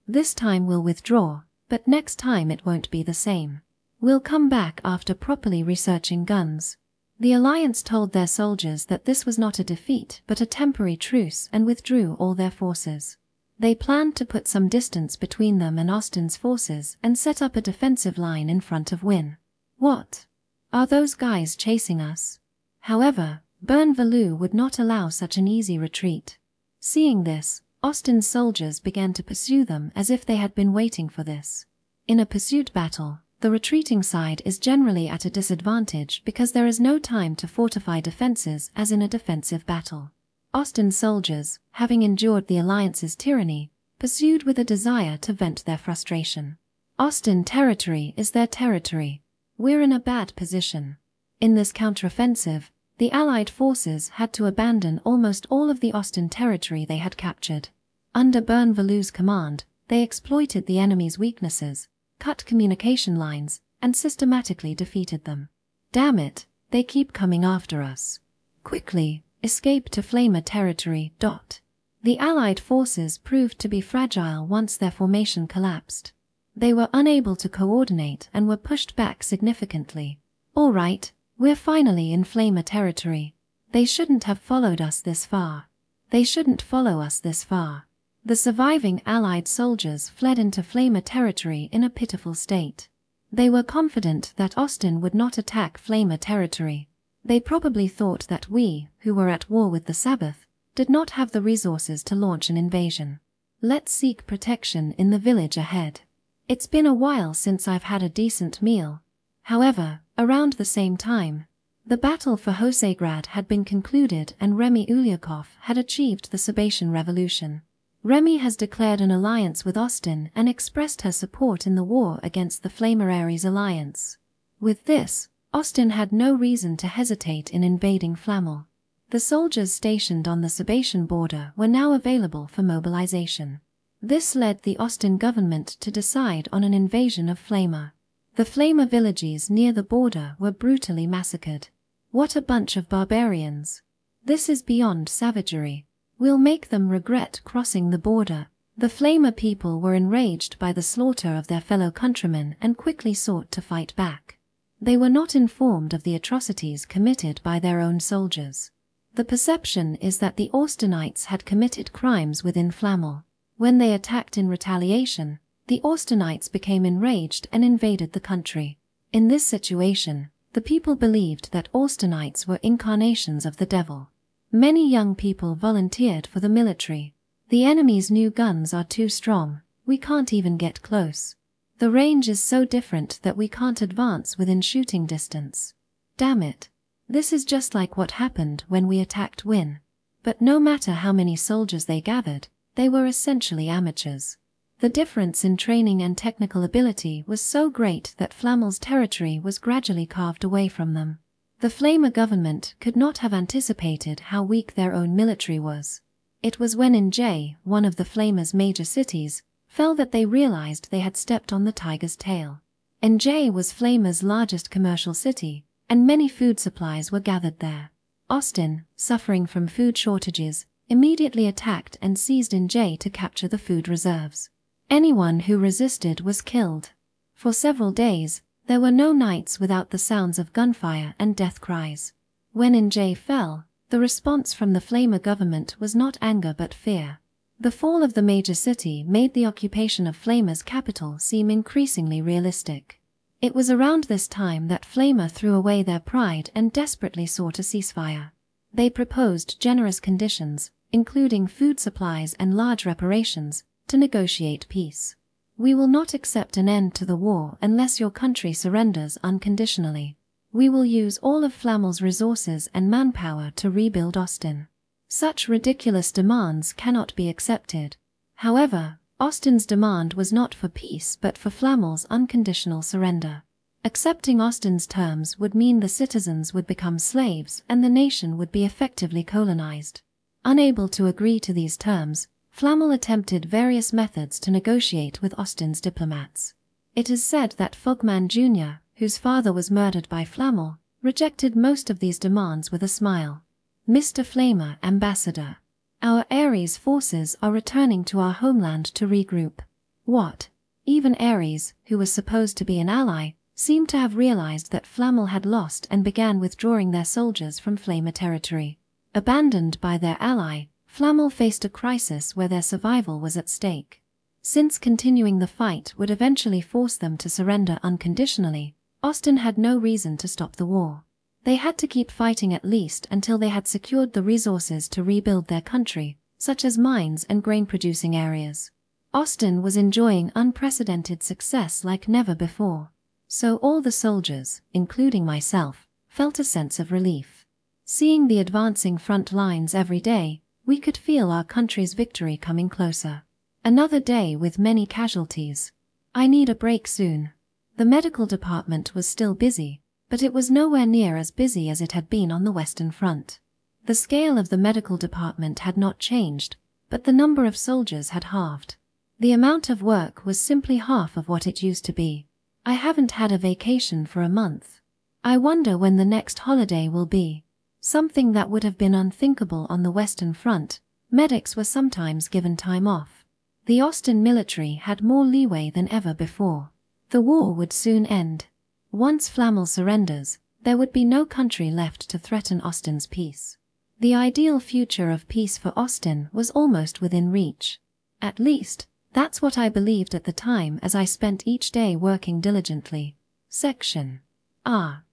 This time we'll withdraw, but next time it won't be the same. We'll come back after properly researching guns. The Alliance told their soldiers that this was not a defeat but a temporary truce and withdrew all their forces. They planned to put some distance between them and Austin's forces and set up a defensive line in front of Wynne. What? Are those guys chasing us? However, Bernvalou would not allow such an easy retreat. Seeing this, Austin's soldiers began to pursue them as if they had been waiting for this. In a pursuit battle, the retreating side is generally at a disadvantage because there is no time to fortify defenses as in a defensive battle. Austin's soldiers, having endured the Alliance's tyranny, pursued with a desire to vent their frustration. Austin territory is their territory. We're in a bad position. In this counteroffensive, the Allied forces had to abandon almost all of the Austin territory they had captured. Under Bernvalou's command, they exploited the enemy's weaknesses, cut communication lines, and systematically defeated them. Damn it, they keep coming after us. Quickly, escape to Flamer territory. The Allied forces proved to be fragile once their formation collapsed. They were unable to coordinate and were pushed back significantly. All right, we're finally in Flamer territory. They shouldn't have followed us this far. They shouldn't follow us this far. The surviving Allied soldiers fled into Flamer territory in a pitiful state. They were confident that Austin would not attack Flamer territory. They probably thought that we, who were at war with the Sabbath, did not have the resources to launch an invasion. Let's seek protection in the village ahead. It's been a while since I've had a decent meal. However, around the same time, the battle for Hosegrad had been concluded and Remy Ulyakov had achieved the Sabatian Revolution. Remy has declared an alliance with Austin and expressed her support in the war against the Flameraries alliance. With this, Austin had no reason to hesitate in invading Flamel. The soldiers stationed on the Sabatian border were now available for mobilization. This led the Austin government to decide on an invasion of Flamer. The Flamer villages near the border were brutally massacred. What a bunch of barbarians. This is beyond savagery. We'll make them regret crossing the border. The Flamer people were enraged by the slaughter of their fellow countrymen and quickly sought to fight back. They were not informed of the atrocities committed by their own soldiers. The perception is that the Austinites had committed crimes within Flamel. When they attacked in retaliation, the Austinites became enraged and invaded the country. In this situation, the people believed that Austinites were incarnations of the devil. Many young people volunteered for the military. The enemy's new guns are too strong, we can't even get close. The range is so different that we can't advance within shooting distance. Damn it. This is just like what happened when we attacked Wynne. But no matter how many soldiers they gathered, they were essentially amateurs. The difference in training and technical ability was so great that Flamel's territory was gradually carved away from them. The Flamer government could not have anticipated how weak their own military was. It was when Njay, one of the Flamer's major cities, fell that they realized they had stepped on the tiger's tail. Njay was Flamer's largest commercial city, and many food supplies were gathered there. Austin, suffering from food shortages, immediately attacked and seized Njay to capture the food reserves. Anyone who resisted was killed. For several days, there were no nights without the sounds of gunfire and death cries. When Njay fell, the response from the Flamer government was not anger but fear. The fall of the major city made the occupation of Flamer's capital seem increasingly realistic. It was around this time that Flamer threw away their pride and desperately sought a ceasefire. They proposed generous conditions, including food supplies and large reparations, to negotiate peace. We will not accept an end to the war unless your country surrenders unconditionally. We will use all of Flamel's resources and manpower to rebuild Austin. Such ridiculous demands cannot be accepted. However, Austin's demand was not for peace but for Flamel's unconditional surrender. Accepting Austin's terms would mean the citizens would become slaves and the nation would be effectively colonized. Unable to agree to these terms, Flamel attempted various methods to negotiate with Austin's diplomats. It is said that Fogman Jr., whose father was murdered by Flamel, rejected most of these demands with a smile. Mr. Flamer, Ambassador. Our Ares forces are returning to our homeland to regroup. What? Even Ares, who was supposed to be an ally, seemed to have realized that Flamel had lost and began withdrawing their soldiers from Flamer territory. Abandoned by their ally, Flamel faced a crisis where their survival was at stake. Since continuing the fight would eventually force them to surrender unconditionally, Austin had no reason to stop the war. They had to keep fighting at least until they had secured the resources to rebuild their country, such as mines and grain-producing areas. Austin was enjoying unprecedented success like never before. So all the soldiers, including myself, felt a sense of relief. Seeing the advancing front lines every day, we could feel our country's victory coming closer. Another day with many casualties. I need a break soon. The medical department was still busy, but it was nowhere near as busy as it had been on the Western Front. The scale of the medical department had not changed, but the number of soldiers had halved. The amount of work was simply half of what it used to be. I haven't had a vacation for a month. I wonder when the next holiday will be. Something that would have been unthinkable on the Western Front. Medics were sometimes given time off. The Austin military had more leeway than ever before. The war would soon end. Once Flamel surrenders, there would be no country left to threaten Austin's peace. The ideal future of peace for Austin was almost within reach. At least, that's what I believed at the time as I spent each day working diligently. Section.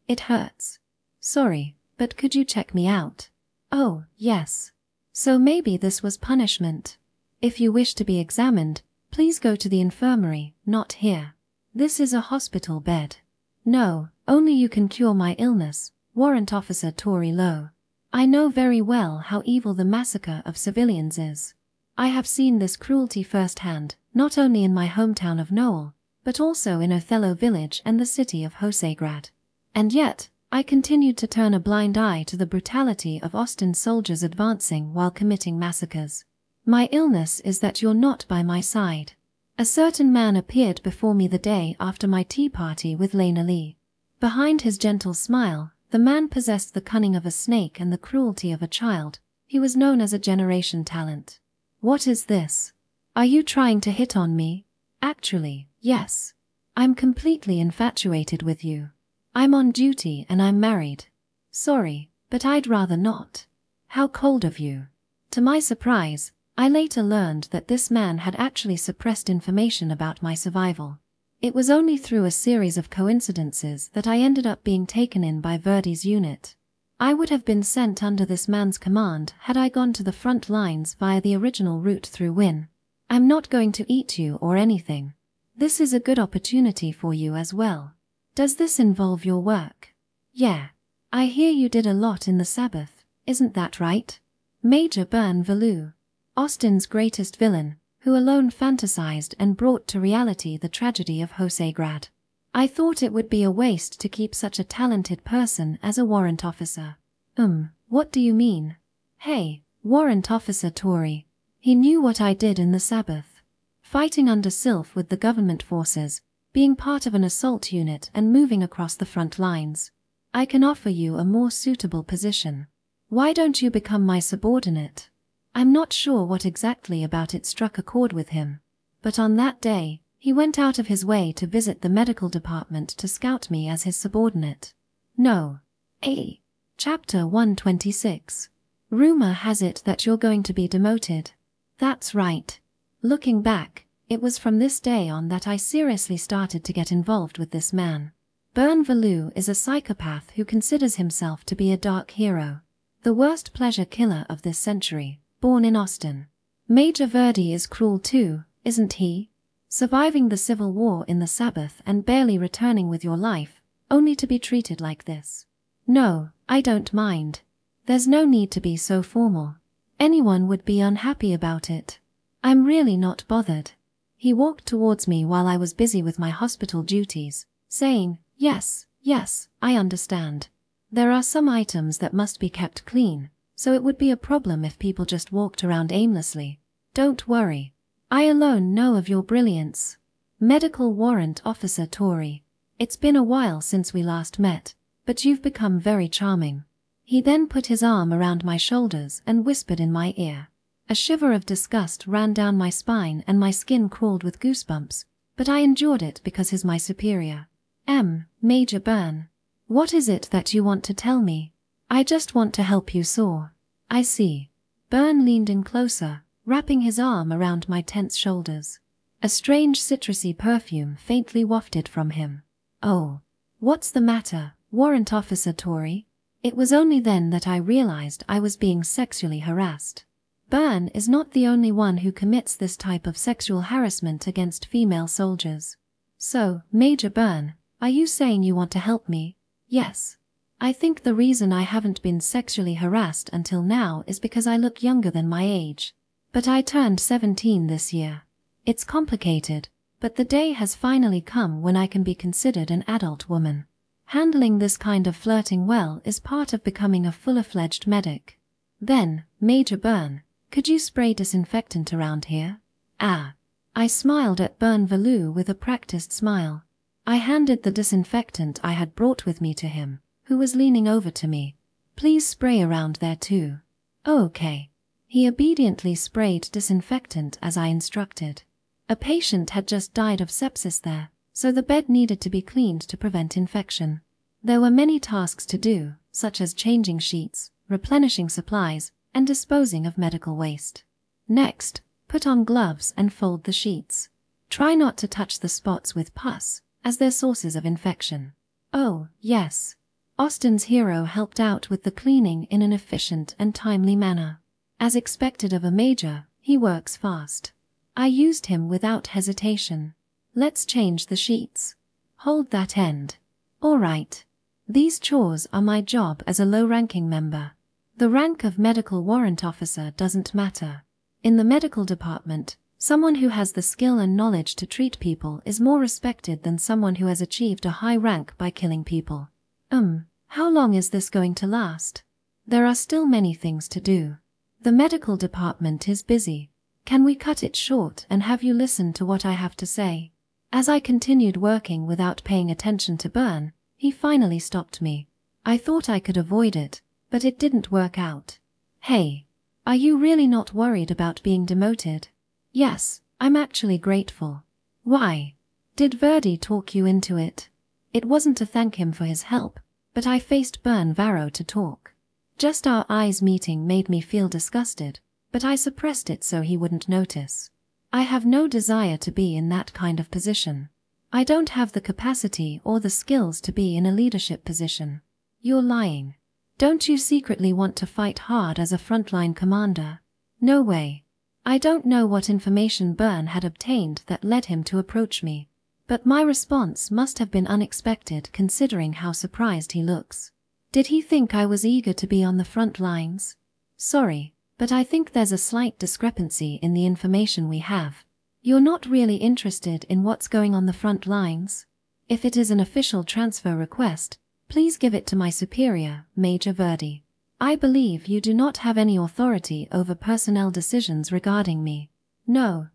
It hurts. Sorry, but could you check me out? Oh, yes. So maybe this was punishment. If you wish to be examined, please go to the infirmary, not here. This is a hospital bed. No, only you can cure my illness, Warrant Officer Touri Noel. I know very well how evil the massacre of civilians is. I have seen this cruelty firsthand, not only in my hometown of Noel, but also in Othello village and the city of Hosegrad. And yet, I continued to turn a blind eye to the brutality of Austin's soldiers advancing while committing massacres. My illness is that you're not by my side. A certain man appeared before me the day after my tea party with Lena Lee. Behind his gentle smile, the man possessed the cunning of a snake and the cruelty of a child. He was known as a generation talent. What is this? Are you trying to hit on me? Actually, yes. I'm completely infatuated with you. I'm on duty and I'm married. Sorry, but I'd rather not. How cold of you. To my surprise, I later learned that this man had actually suppressed information about my survival. It was only through a series of coincidences that I ended up being taken in by Verdi's unit. I would have been sent under this man's command had I gone to the front lines via the original route through Win. I'm not going to eat you or anything. This is a good opportunity for you as well. Does this involve your work? Yeah. I hear you did a lot in the Sabbath, isn't that right? Major Bern Valou. Austin's greatest villain, who alone fantasized and brought to reality the tragedy of Hosegrad. I thought it would be a waste to keep such a talented person as a warrant officer. What do you mean? Hey, Warrant Officer Touri. He knew what I did in the Sabbath. Fighting under Sylph with the government forces, being part of an assault unit and moving across the front lines. I can offer you a more suitable position. Why don't you become my subordinate? I'm not sure what exactly about it struck a chord with him, but on that day, he went out of his way to visit the medical department to scout me as his subordinate. No. Chapter 126. Rumor has it that you're going to be demoted. That's right. Looking back, it was from this day on that I seriously started to get involved with this man. Bern Valou is a psychopath who considers himself to be a dark hero. The worst pleasure killer of this century. Born in Austin. Major Verdi is cruel too, isn't he? Surviving the civil war in the Sabbath and barely returning with your life, only to be treated like this. No, I don't mind. There's no need to be so formal. Anyone would be unhappy about it. I'm really not bothered. He walked towards me while I was busy with my hospital duties, saying, yes, I understand. There are some items that must be kept clean, so it would be a problem if people just walked around aimlessly. Don't worry. I alone know of your brilliance. Medical Warrant Officer Touri. It's been a while since we last met, but you've become very charming. He then put his arm around my shoulders and whispered in my ear. A shiver of disgust ran down my spine and my skin crawled with goosebumps, but I endured it because he's my superior. Major Byrne. What is it that you want to tell me? I just want to help you soar. I see. Byrne leaned in closer, wrapping his arm around my tense shoulders. A strange citrusy perfume faintly wafted from him. Oh. What's the matter, Warrant Officer Touri? It was only then that I realized I was being sexually harassed. Byrne is not the only one who commits this type of sexual harassment against female soldiers. So, Major Byrne, are you saying you want to help me? Yes. I think the reason I haven't been sexually harassed until now is because I look younger than my age. But I turned 17 this year. It's complicated, but the day has finally come when I can be considered an adult woman. Handling this kind of flirting well is part of becoming a full-fledged medic. Then, Major Byrne, could you spray disinfectant around here? I smiled at Byrne Valou with a practiced smile. I handed the disinfectant I had brought with me to him, who was leaning over to me. Please spray around there too. Okay. He obediently sprayed disinfectant as I instructed. A patient had just died of sepsis there, so the bed needed to be cleaned to prevent infection. There were many tasks to do, such as changing sheets, replenishing supplies, and disposing of medical waste. Next, put on gloves and fold the sheets. Try not to touch the spots with pus, as they're sources of infection. Oh, yes. Austin's hero helped out with the cleaning in an efficient and timely manner. As expected of a major, he works fast. I used him without hesitation. Let's change the sheets. Hold that end. All right. These chores are my job as a low-ranking member. The rank of medical warrant officer doesn't matter. In the medical department, someone who has the skill and knowledge to treat people is more respected than someone who has achieved a high rank by killing people. How long is this going to last? There are still many things to do. The medical department is busy. Can we cut it short and have you listen to what I have to say? As I continued working without paying attention to Byrne, he finally stopped me. I thought I could avoid it, but it didn't work out. Hey, are you really not worried about being demoted? Yes, I'm actually grateful. Why? Did Verdi talk you into it? It wasn't to thank him for his help, but I faced Byrne Varro to talk. Just our eyes meeting made me feel disgusted, but I suppressed it so he wouldn't notice. I have no desire to be in that kind of position. I don't have the capacity or the skills to be in a leadership position. You're lying. Don't you secretly want to fight hard as a frontline commander? No way. I don't know what information Byrne had obtained that led him to approach me, but my response must have been unexpected considering how surprised he looks. Did he think I was eager to be on the front lines? Sorry, but I think there's a slight discrepancy in the information we have. You're not really interested in what's going on the front lines? If it is an official transfer request, please give it to my superior, Major Verdi. I believe you do not have any authority over personnel decisions regarding me. No,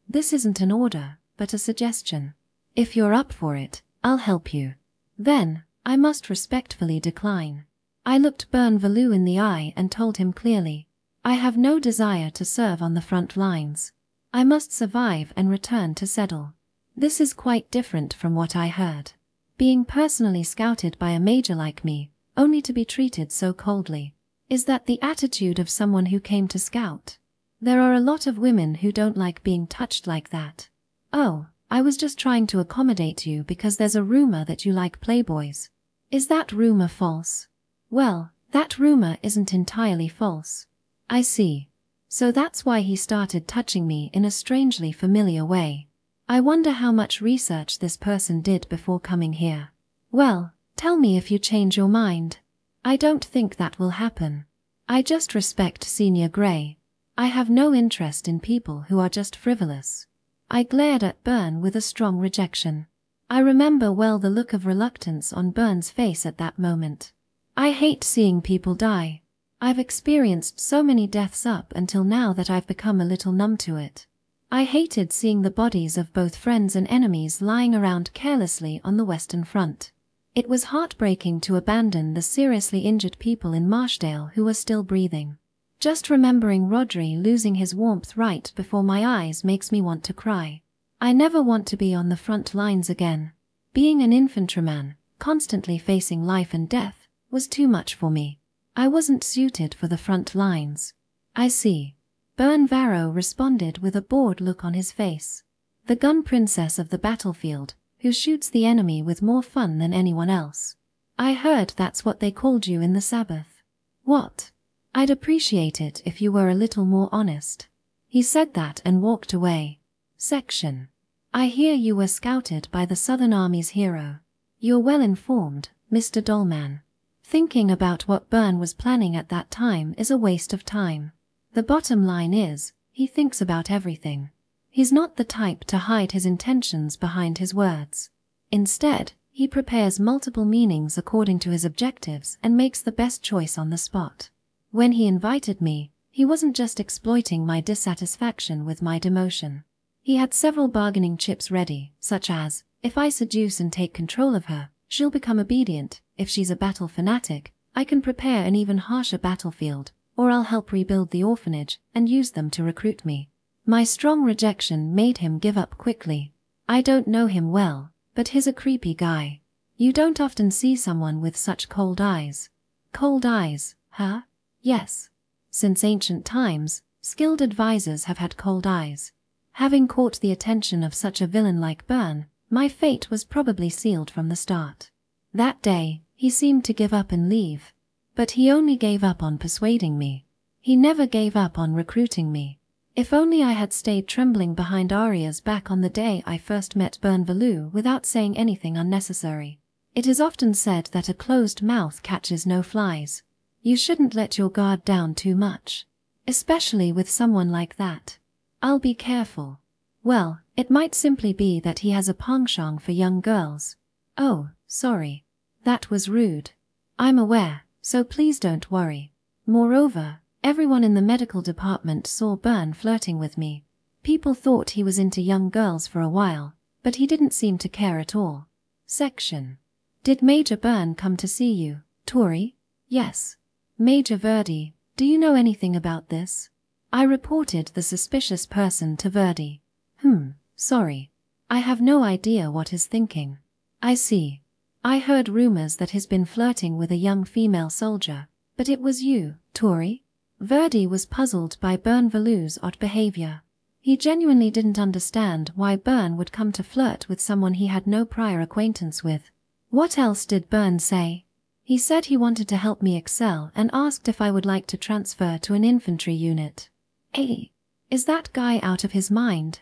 this isn't an order, but a suggestion. If you're up for it, I'll help you. Then, I must respectfully decline. I looked Byrne Valou in the eye and told him clearly, I have no desire to serve on the front lines. I must survive and return to Seddle. This is quite different from what I heard. Being personally scouted by a major like me, only to be treated so coldly. Is that the attitude of someone who came to scout? There are a lot of women who don't like being touched like that. Oh, I was just trying to accommodate you because there's a rumor that you like playboys. Is that rumor false? Well, that rumor isn't entirely false. I see. So that's why he started touching me in a strangely familiar way. I wonder how much research this person did before coming here. Well, tell me if you change your mind. I don't think that will happen. I just respect Senior Grey. I have no interest in people who are just frivolous. I glared at Byrne with a strong rejection. I remember well the look of reluctance on Byrne's face at that moment. I hate seeing people die. I've experienced so many deaths up until now that I've become a little numb to it. I hated seeing the bodies of both friends and enemies lying around carelessly on the Western Front. It was heartbreaking to abandon the seriously injured people in Marshdale who were still breathing. Just remembering Rodri losing his warmth right before my eyes makes me want to cry. I never want to be on the front lines again. Being an infantryman, constantly facing life and death, was too much for me. I wasn't suited for the front lines. I see. Byrne Varro responded with a bored look on his face. The gun princess of the battlefield, who shoots the enemy with more fun than anyone else. I heard that's what they called you in the Sabbath. What? I'd appreciate it if you were a little more honest. He said that and walked away. Section. I hear you were scouted by the Southern Army's hero. You're well informed, Mr. Dolman. Thinking about what Byrne was planning at that time is a waste of time. The bottom line is, he thinks about everything. He's not the type to hide his intentions behind his words. Instead, he prepares multiple meanings according to his objectives and makes the best choice on the spot. When he invited me, he wasn't just exploiting my dissatisfaction with my demotion. He had several bargaining chips ready, such as, if I seduce and take control of her, she'll become obedient. If she's a battle fanatic, I can prepare an even harsher battlefield, or I'll help rebuild the orphanage and use them to recruit me. My strong rejection made him give up quickly. I don't know him well, but he's a creepy guy. You don't often see someone with such cold eyes. Cold eyes, huh? Yes. Since ancient times, skilled advisors have had cold eyes. Having caught the attention of such a villain like Byrne, my fate was probably sealed from the start. That day, he seemed to give up and leave. But he only gave up on persuading me. He never gave up on recruiting me. If only I had stayed trembling behind Arya's back on the day I first met Byrne Valou without saying anything unnecessary. It is often said that a closed mouth catches no flies. You shouldn't let your guard down too much. Especially with someone like that. I'll be careful. Well, it might simply be that he has a penchant for young girls. Oh, sorry. That was rude. I'm aware, so please don't worry. Moreover, everyone in the medical department saw Byrne flirting with me. People thought he was into young girls for a while, but he didn't seem to care at all. Section. Did Major Byrne come to see you, Touri? Yes. Major Verdi, do you know anything about this? I reported the suspicious person to Verdi. Sorry. I have no idea what he's thinking. I see. I heard rumors that he's been flirting with a young female soldier, but it was you, Touri? Verdi was puzzled by Byrne Valou's odd behavior. He genuinely didn't understand why Byrne would come to flirt with someone he had no prior acquaintance with. What else did Byrne say? He said he wanted to help me excel and asked if I would like to transfer to an infantry unit. Hey, is that guy out of his mind?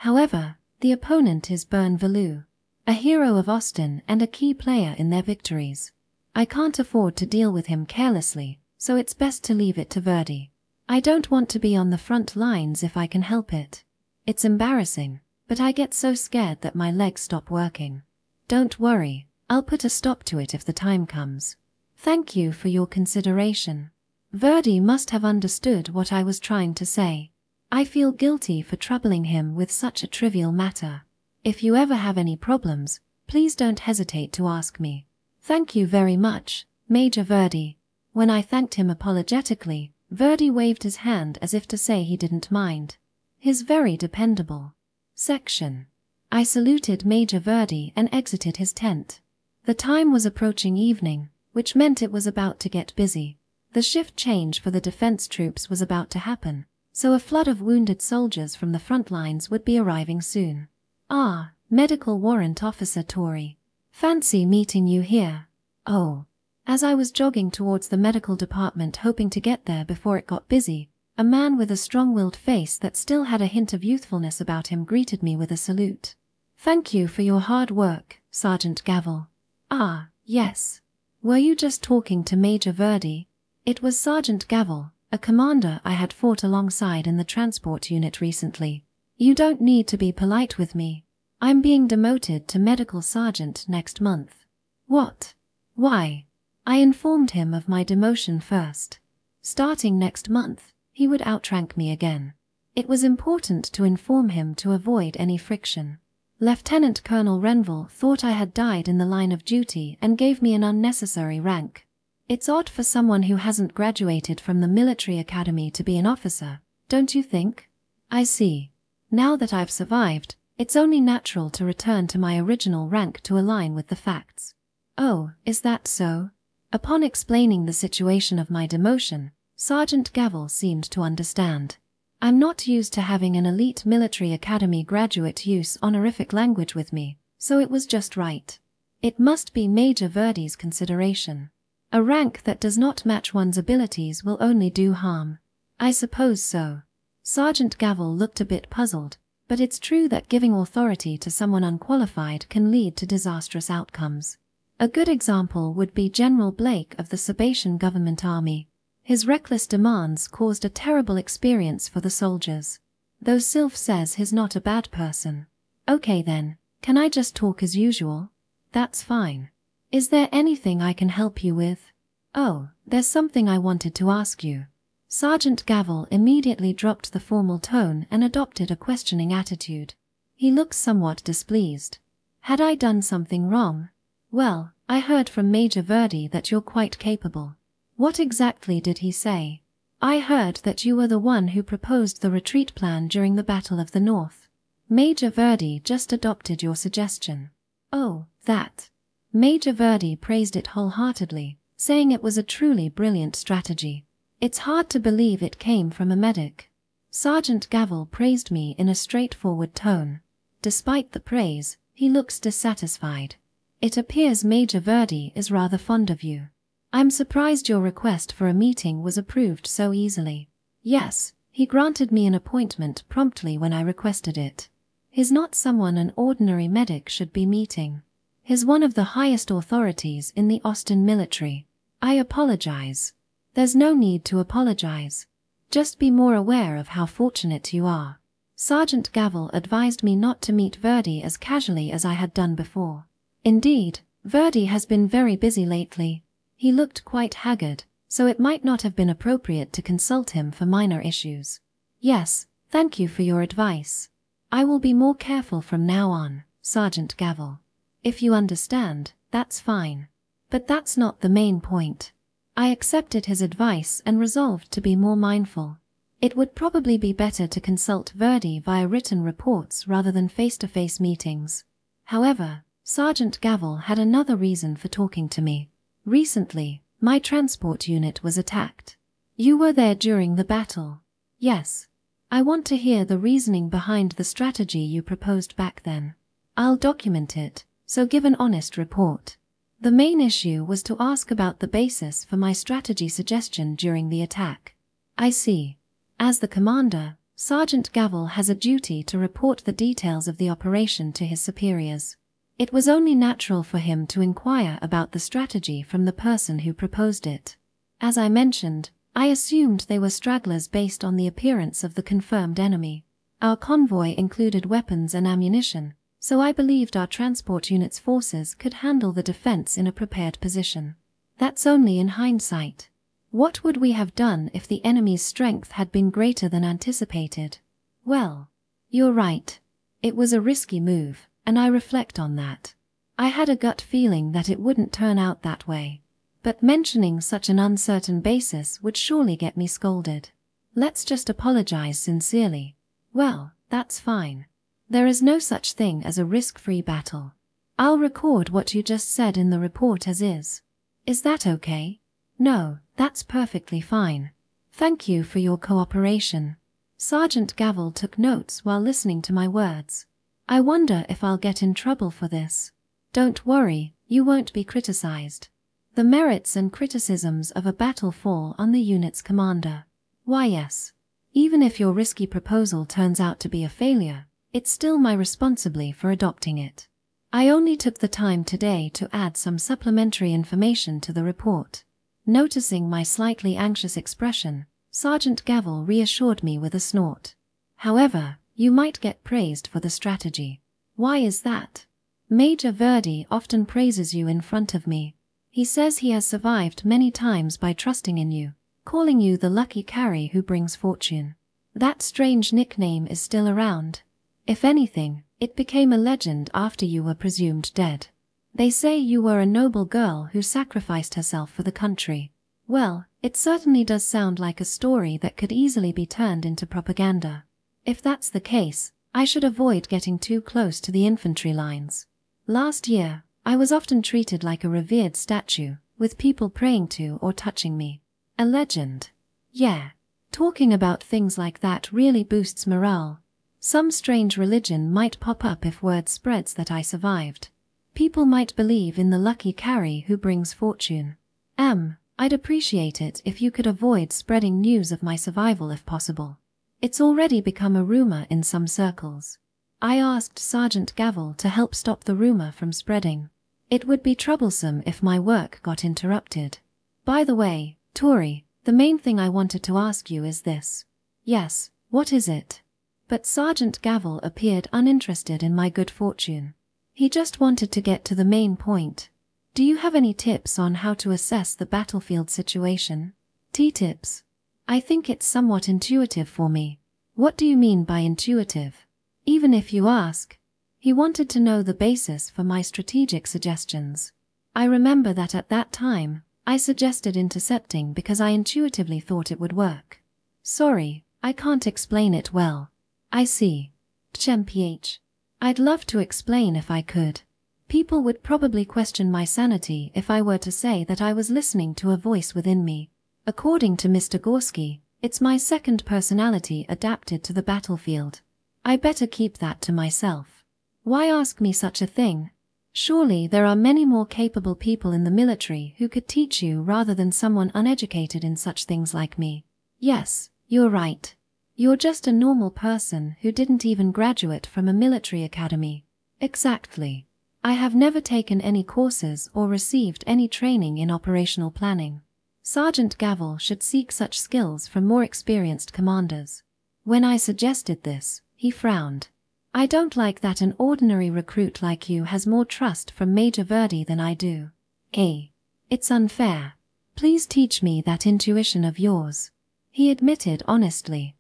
However, the opponent is Byrne Valou, a hero of Austin and a key player in their victories. I can't afford to deal with him carelessly, so it's best to leave it to Verdi. I don't want to be on the front lines if I can help it. It's embarrassing, but I get so scared that my legs stop working. Don't worry, I'll put a stop to it if the time comes. Thank you for your consideration. Verdi must have understood what I was trying to say. I feel guilty for troubling him with such a trivial matter. If you ever have any problems, please don't hesitate to ask me. Thank you very much, Major Verdi. When I thanked him apologetically, Verdi waved his hand as if to say he didn't mind. He's very dependable. Section. I saluted Major Verdi and exited his tent. The time was approaching evening, which meant it was about to get busy. The shift change for the defense troops was about to happen, so a flood of wounded soldiers from the front lines would be arriving soon. Ah, Medical Warrant Officer Touri. Fancy meeting you here. Oh. As I was jogging towards the medical department hoping to get there before it got busy, A man with a strong-willed face that still had a hint of youthfulness about him greeted me with a salute. "Thank you for your hard work, Sergeant Gavel." "Ah, yes. Were you just talking to Major Verdi?" It was Sergeant Gavel, a commander I had fought alongside in the transport unit recently. "You don't need to be polite with me. I'm being demoted to medical sergeant next month." "What? Why?" I informed him of my demotion first. Starting next month, he would outrank me again. It was important to inform him to avoid any friction. Lieutenant Colonel Renville thought I had died in the line of duty and gave me an unnecessary rank. It's odd for someone who hasn't graduated from the military academy to be an officer, don't you think? I see. Now that I've survived, it's only natural to return to my original rank to align with the facts. Oh, is that so? Upon explaining the situation of my demotion, Sergeant Gavel seemed to understand. I'm not used to having an elite military academy graduate use honorific language with me, so it was just right. It must be Major Verdi's consideration. A rank that does not match one's abilities will only do harm. I suppose so. Sergeant Gavel looked a bit puzzled, but it's true that giving authority to someone unqualified can lead to disastrous outcomes. A good example would be General Blake of the Sabatian Government Army. His reckless demands caused a terrible experience for the soldiers. Though Sylph says he's not a bad person. Okay then, can I just talk as usual? That's fine. Is there anything I can help you with? Oh, there's something I wanted to ask you. Sergeant Gavel immediately dropped the formal tone and adopted a questioning attitude. He looked somewhat displeased. Had I done something wrong? Well, I heard from Major Verdi that you're quite capable. What exactly did he say? I heard that you were the one who proposed the retreat plan during the Battle of the North. Major Verdi just adopted your suggestion. Oh, that. Major Verdi praised it wholeheartedly, saying it was a truly brilliant strategy. It's hard to believe it came from a medic. Sergeant Gavel praised me in a straightforward tone. Despite the praise, he looks dissatisfied. It appears Major Verdi is rather fond of you. I'm surprised your request for a meeting was approved so easily. Yes, he granted me an appointment promptly when I requested it. He's not someone an ordinary medic should be meeting. He's one of the highest authorities in the Austin military. I apologize. There's no need to apologize. Just be more aware of how fortunate you are. Sergeant Gavel advised me not to meet Verdi as casually as I had done before. Indeed, Verdi has been very busy lately. He looked quite haggard, so it might not have been appropriate to consult him for minor issues. Yes, thank you for your advice. I will be more careful from now on, Sergeant Gavel. If you understand, that's fine. But that's not the main point. I accepted his advice and resolved to be more mindful. It would probably be better to consult Verdi via written reports rather than face-to-face meetings. However, Sergeant Gavel had another reason for talking to me. Recently, my transport unit was attacked. You were there during the battle. Yes. I want to hear the reasoning behind the strategy you proposed back then. I'll document it, so give an honest report. The main issue was to ask about the basis for my strategy suggestion during the attack. I see. As the commander, Sergeant Gavel has a duty to report the details of the operation to his superiors. It was only natural for him to inquire about the strategy from the person who proposed it. As I mentioned, I assumed they were stragglers based on the appearance of the confirmed enemy. Our convoy included weapons and ammunition, so I believed our transport unit's forces could handle the defense in a prepared position. That's only in hindsight. What would we have done if the enemy's strength had been greater than anticipated? Well, you're right. It was a risky move, and I reflect on that. I had a gut feeling that it wouldn't turn out that way. But mentioning such an uncertain basis would surely get me scolded. Let's just apologize sincerely. Well, that's fine. There is no such thing as a risk-free battle. I'll record what you just said in the report as is. Is that okay? No, that's perfectly fine. Thank you for your cooperation. Sergeant Gavel took notes while listening to my words. I wonder if I'll get in trouble for this. Don't worry, you won't be criticized. The merits and criticisms of a battle fall on the unit's commander. Why yes. Even if your risky proposal turns out to be a failure, it's still my responsibility for adopting it. I only took the time today to add some supplementary information to the report. Noticing my slightly anxious expression, Sergeant Gavel reassured me with a snort. However, you might get praised for the strategy. Why is that? Major Verdi often praises you in front of me. He says he has survived many times by trusting in you, calling you the lucky carry who brings fortune. That strange nickname is still around. If anything, it became a legend after you were presumed dead. They say you were a noble girl who sacrificed herself for the country. Well, it certainly does sound like a story that could easily be turned into propaganda. If that's the case, I should avoid getting too close to the infantry lines. Last year, I was often treated like a revered statue, with people praying to or touching me. A legend. Yeah. Talking about things like that really boosts morale. Some strange religion might pop up if word spreads that I survived. People might believe in the lucky carry who brings fortune. I'd appreciate it if you could avoid spreading news of my survival if possible. It's already become a rumor in some circles. I asked Sergeant Gavel to help stop the rumor from spreading. It would be troublesome if my work got interrupted. By the way, Touri, the main thing I wanted to ask you is this. Yes, what is it? But Sergeant Gavel appeared uninterested in my good fortune. He just wanted to get to the main point. Do you have any tips on how to assess the battlefield situation? Tips. I think it's somewhat intuitive for me. What do you mean by intuitive? Even if you ask. He wanted to know the basis for my strategic suggestions. I remember that at that time, I suggested intercepting because I intuitively thought it would work. Sorry, I can't explain it well. I see. PH. I'd love to explain if I could. People would probably question my sanity if I were to say that I was listening to a voice within me. According to Mr. Gorski, it's my second personality adapted to the battlefield. I better keep that to myself. Why ask me such a thing? Surely there are many more capable people in the military who could teach you rather than someone uneducated in such things like me. Yes, you're right. You're just a normal person who didn't even graduate from a military academy. Exactly. I have never taken any courses or received any training in operational planning. Sergeant Gavel should seek such skills from more experienced commanders. When I suggested this, he frowned. I don't like that an ordinary recruit like you has more trust from Major Verdi than I do. It's unfair. Please teach me that intuition of yours. He admitted honestly.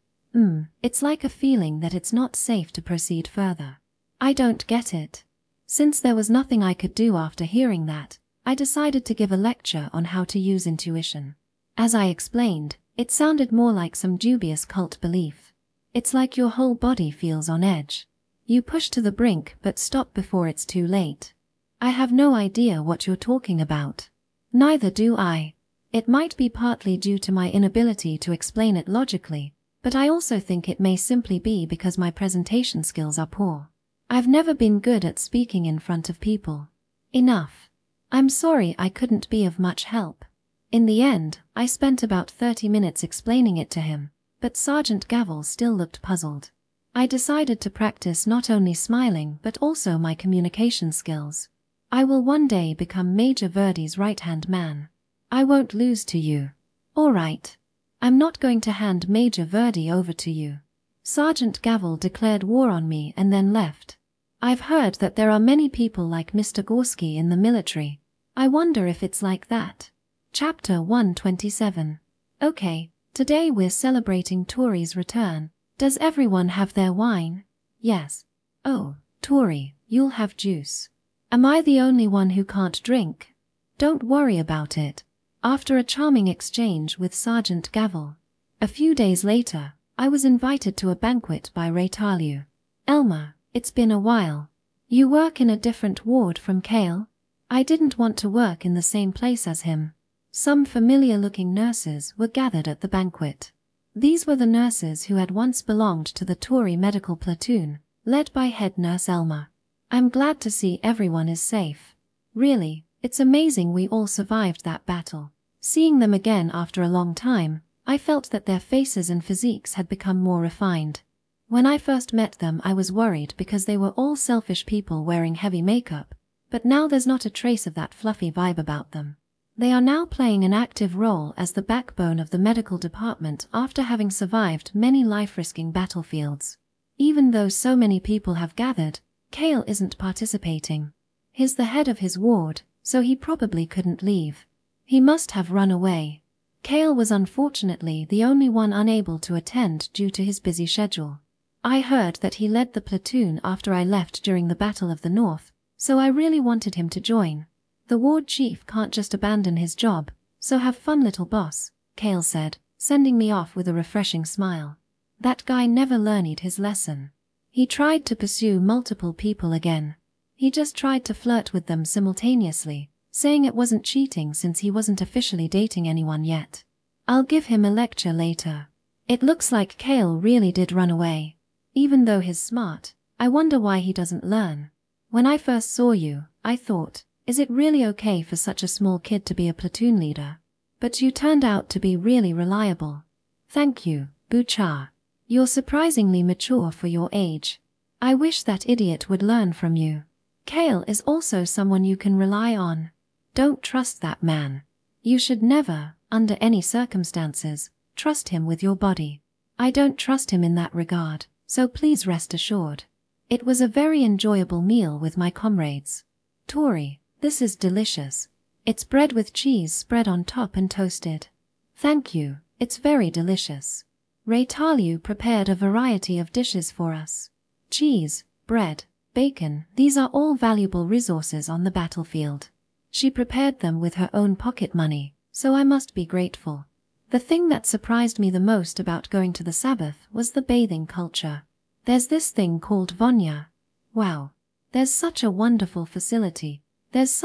It's like a feeling that it's not safe to proceed further. I don't get it. Since there was nothing I could do after hearing that, I decided to give a lecture on how to use intuition. As I explained, it sounded more like some dubious cult belief. It's like your whole body feels on edge. You push to the brink but stop before it's too late. I have no idea what you're talking about. Neither do I. It might be partly due to my inability to explain it logically, but I also think it may simply be because my presentation skills are poor. I've never been good at speaking in front of people. Enough. I'm sorry I couldn't be of much help. In the end, I spent about 30 minutes explaining it to him, but Sergeant Gavel still looked puzzled. I decided to practice not only smiling but also my communication skills. I will one day become Major Verdi's right-hand man. I won't lose to you. All right. I'm not going to hand Major Verdi over to you. Sergeant Gavel declared war on me and then left. I've heard that there are many people like Mr. Gorski in the military. I wonder if it's like that. Chapter 127. Okay, today we're celebrating Touri's return. Does everyone have their wine? Yes. Oh, Touri, you'll have juice. Am I the only one who can't drink? Don't worry about it. After a charming exchange with Sergeant Gavel. A few days later, I was invited to a banquet by Raytalu. Elmer, it's been a while. You work in a different ward from Kale? I didn't want to work in the same place as him. Some familiar-looking nurses were gathered at the banquet. These were the nurses who had once belonged to the Touri medical platoon, led by head nurse Elmer. I'm glad to see everyone is safe. Really, it's amazing we all survived that battle. Seeing them again after a long time, I felt that their faces and physiques had become more refined. When I first met them I was worried because they were all selfish people wearing heavy makeup, but now there's not a trace of that fluffy vibe about them. They are now playing an active role as the backbone of the medical department after having survived many life-risking battlefields. Even though so many people have gathered, Kale isn't participating. He's the head of his ward, so he probably couldn't leave. He must have run away. Kale was unfortunately the only one unable to attend due to his busy schedule. I heard that he led the platoon after I left during the Battle of the North, so I really wanted him to join. The ward chief can't just abandon his job, so have fun, little boss, Kale said, sending me off with a refreshing smile. That guy never learned his lesson. He tried to pursue multiple people again. He just tried to flirt with them simultaneously, saying it wasn't cheating since he wasn't officially dating anyone yet. I'll give him a lecture later. It looks like Kale really did run away. Even though he's smart, I wonder why he doesn't learn. When I first saw you, I thought, is it really okay for such a small kid to be a platoon leader? But you turned out to be really reliable. Thank you, Bucha. You're surprisingly mature for your age. I wish that idiot would learn from you. Kale is also someone you can rely on. Don't trust that man. You should never, under any circumstances, trust him with your body. I don't trust him in that regard, so please rest assured. It was a very enjoyable meal with my comrades. Touri, this is delicious. It's bread with cheese spread on top and toasted. Thank you, it's very delicious. Reincarnates prepared a variety of dishes for us. Cheese, bread, bacon, these are all valuable resources on the battlefield. She prepared them with her own pocket money, so I must be grateful. The thing that surprised me the most about going to the Sabbath was the bathing culture. There's this thing called Vonya. Wow. There's such a wonderful facility. Isn't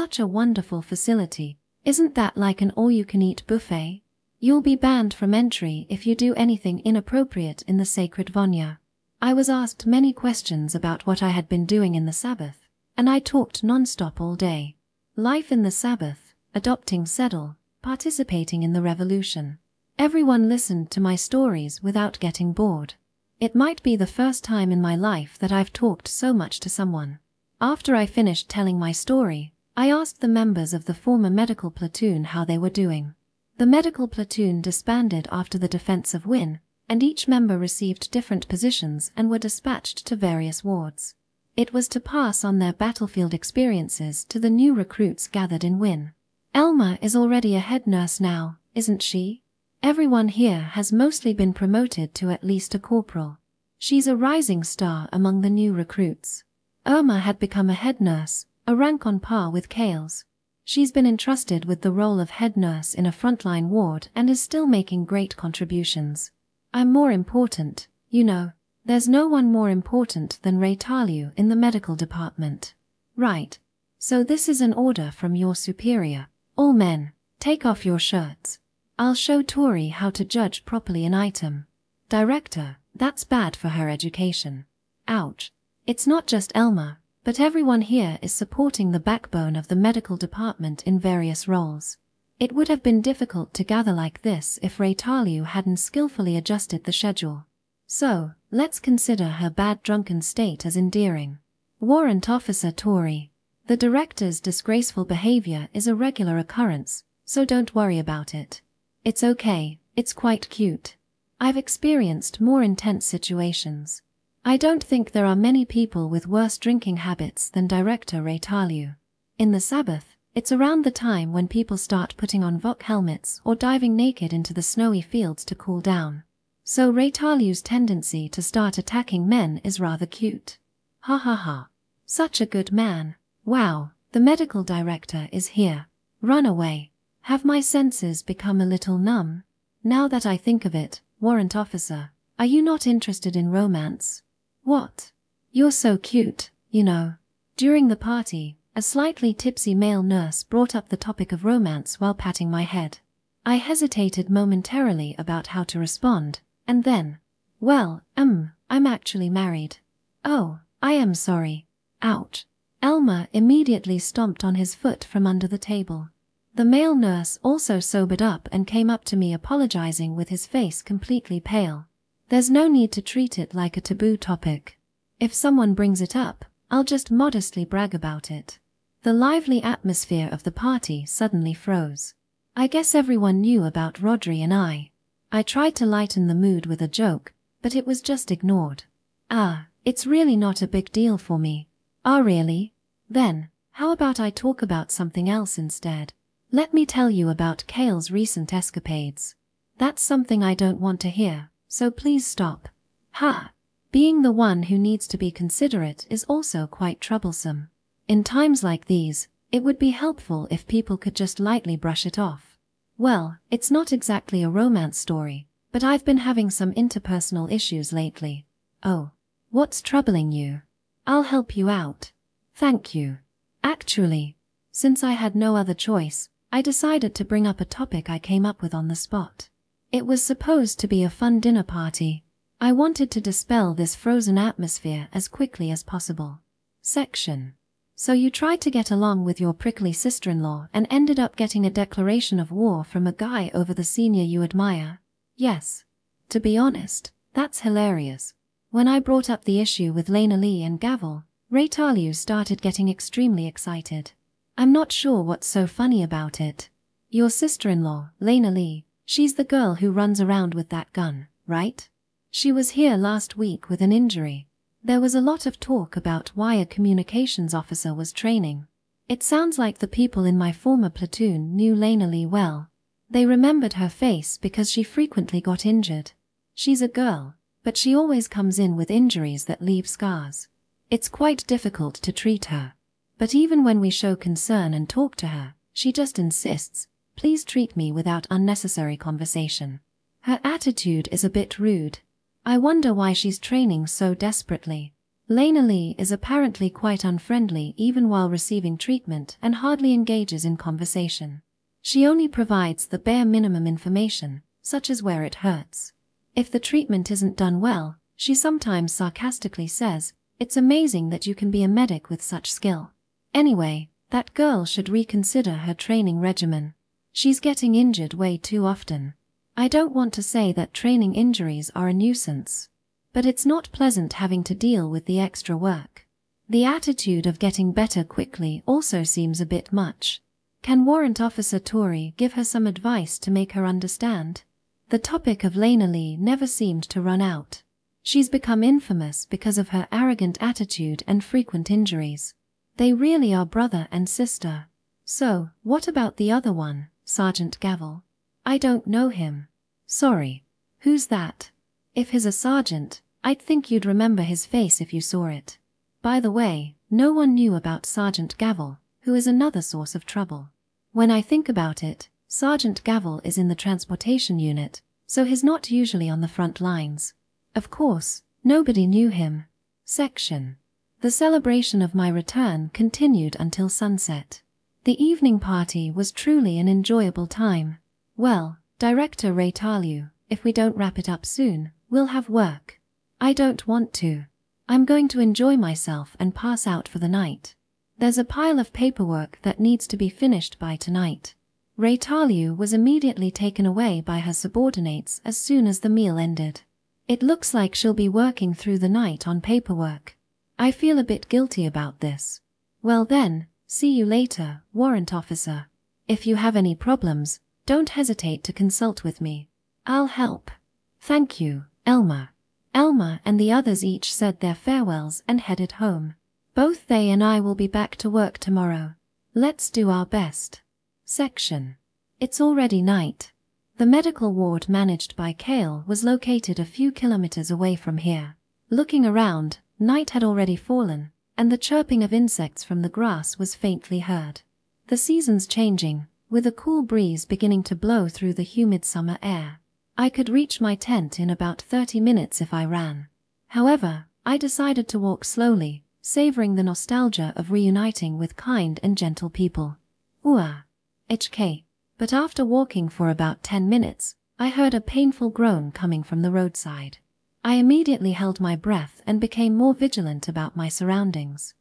that like an all-you-can-eat buffet? You'll be banned from entry if you do anything inappropriate in the sacred Vonya. I was asked many questions about what I had been doing in the Sabbath, and I talked non-stop all day. Life in the Sabbath, adopting Settle, participating in the revolution. Everyone listened to my stories without getting bored. It might be the first time in my life that I've talked so much to someone. After I finished telling my story, I asked the members of the former medical platoon how they were doing. The medical platoon disbanded after the defense of Win, and each member received different positions and were dispatched to various wards. It was to pass on their battlefield experiences to the new recruits gathered in Win. Elma is already a head nurse now, isn't she? Everyone here has mostly been promoted to at least a corporal. She's a rising star among the new recruits. Irma had become a head nurse, a rank on par with Kale's. She's been entrusted with the role of head nurse in a frontline ward and is still making great contributions. I'm more important, you know. There's no one more important than Reincarnates in the medical department. Right. So this is an order from your superior. All men, take off your shirts. I'll show Touri how to judge properly an item. Director, that's bad for her education. Ouch. It's not just Elma, but everyone here is supporting the backbone of the medical department in various roles. It would have been difficult to gather like this if Reincarnates hadn't skillfully adjusted the schedule. So, let's consider her bad drunken state as endearing. Warrant Officer Touri. The director's disgraceful behavior is a regular occurrence, so don't worry about it. It's okay, it's quite cute. I've experienced more intense situations. I don't think there are many people with worse drinking habits than Director Reincarnates. In the Sabbath, it's around the time when people start putting on VOC helmets or diving naked into the snowy fields to cool down. So Reincarnates' tendency to start attacking men is rather cute. Ha ha ha. Such a good man. Wow, the medical director is here. Run away. Have my senses become a little numb? Now that I think of it, Warrant Officer, are you not interested in romance? What? You're so cute, you know. During the party, a slightly tipsy male nurse brought up the topic of romance while patting my head. I hesitated momentarily about how to respond, and then, well, I'm actually married. Oh, I am sorry. Ouch. Elma immediately stomped on his foot from under the table. The male nurse also sobered up and came up to me apologizing with his face completely pale. There's no need to treat it like a taboo topic. If someone brings it up, I'll just modestly brag about it. The lively atmosphere of the party suddenly froze. I guess everyone knew about Rodri and I. I tried to lighten the mood with a joke, but it was just ignored. It's really not a big deal for me. Really? Then, how about I talk about something else instead? Let me tell you about Kale's recent escapades. That's something I don't want to hear, so please stop. Being the one who needs to be considerate is also quite troublesome. In times like these, it would be helpful if people could just lightly brush it off. Well, it's not exactly a romance story, but I've been having some interpersonal issues lately. Oh, what's troubling you? I'll help you out. Thank you. Actually, since I had no other choice, I decided to bring up a topic I came up with on the spot. It was supposed to be a fun dinner party. I wanted to dispel this frozen atmosphere as quickly as possible. Section. So you tried to get along with your prickly sister-in-law and ended up getting a declaration of war from a guy over the senior you admire? Yes. To be honest, that's hilarious. When I brought up the issue with Lena Lee and Gavel, Reincarnates started getting extremely excited. I'm not sure what's so funny about it. Your sister-in-law, Lena Lee, she's the girl who runs around with that gun, right? She was here last week with an injury. There was a lot of talk about why a communications officer was training. It sounds like the people in my former platoon knew Lena Lee well. They remembered her face because she frequently got injured. She's a girl, but she always comes in with injuries that leave scars. It's quite difficult to treat her. But even when we show concern and talk to her, she just insists, please treat me without unnecessary conversation. Her attitude is a bit rude. I wonder why she's training so desperately. Lena Lee is apparently quite unfriendly even while receiving treatment and hardly engages in conversation. She only provides the bare minimum information, such as where it hurts. If the treatment isn't done well, she sometimes sarcastically says, "It's amazing that you can be a medic with such skill." Anyway, that girl should reconsider her training regimen. She's getting injured way too often. I don't want to say that training injuries are a nuisance, but it's not pleasant having to deal with the extra work. The attitude of getting better quickly also seems a bit much. Can Warrant Officer Touri give her some advice to make her understand? The topic of Lena Lee never seemed to run out. She's become infamous because of her arrogant attitude and frequent injuries. They really are brother and sister. So, what about the other one, Sergeant Gavel? I don't know him. Sorry. Who's that? If he's a sergeant, I'd think you'd remember his face if you saw it. By the way, no one knew about Sergeant Gavel, who is another source of trouble. When I think about it, Sergeant Gavel is in the transportation unit, so he's not usually on the front lines. Of course, nobody knew him. Section. The celebration of my return continued until sunset. The evening party was truly an enjoyable time. Well, Director Reincarnates, if we don't wrap it up soon, we'll have work. I don't want to. I'm going to enjoy myself and pass out for the night. There's a pile of paperwork that needs to be finished by tonight. Reincarnates was immediately taken away by her subordinates as soon as the meal ended. It looks like she'll be working through the night on paperwork. I feel a bit guilty about this. Well then, see you later, Warrant Officer. If you have any problems, don't hesitate to consult with me. I'll help. Thank you, Elma. Elma and the others each said their farewells and headed home. Both they and I will be back to work tomorrow. Let's do our best. Section. It's already night. The medical ward managed by Kale was located a few kilometers away from here. Looking around, night had already fallen, and the chirping of insects from the grass was faintly heard. The season's changing, with a cool breeze beginning to blow through the humid summer air. I could reach my tent in about 30 minutes if I ran. However, I decided to walk slowly, savoring the nostalgia of reuniting with kind and gentle people. HK. But after walking for about 10 minutes, I heard a painful groan coming from the roadside. I immediately held my breath and became more vigilant about my surroundings.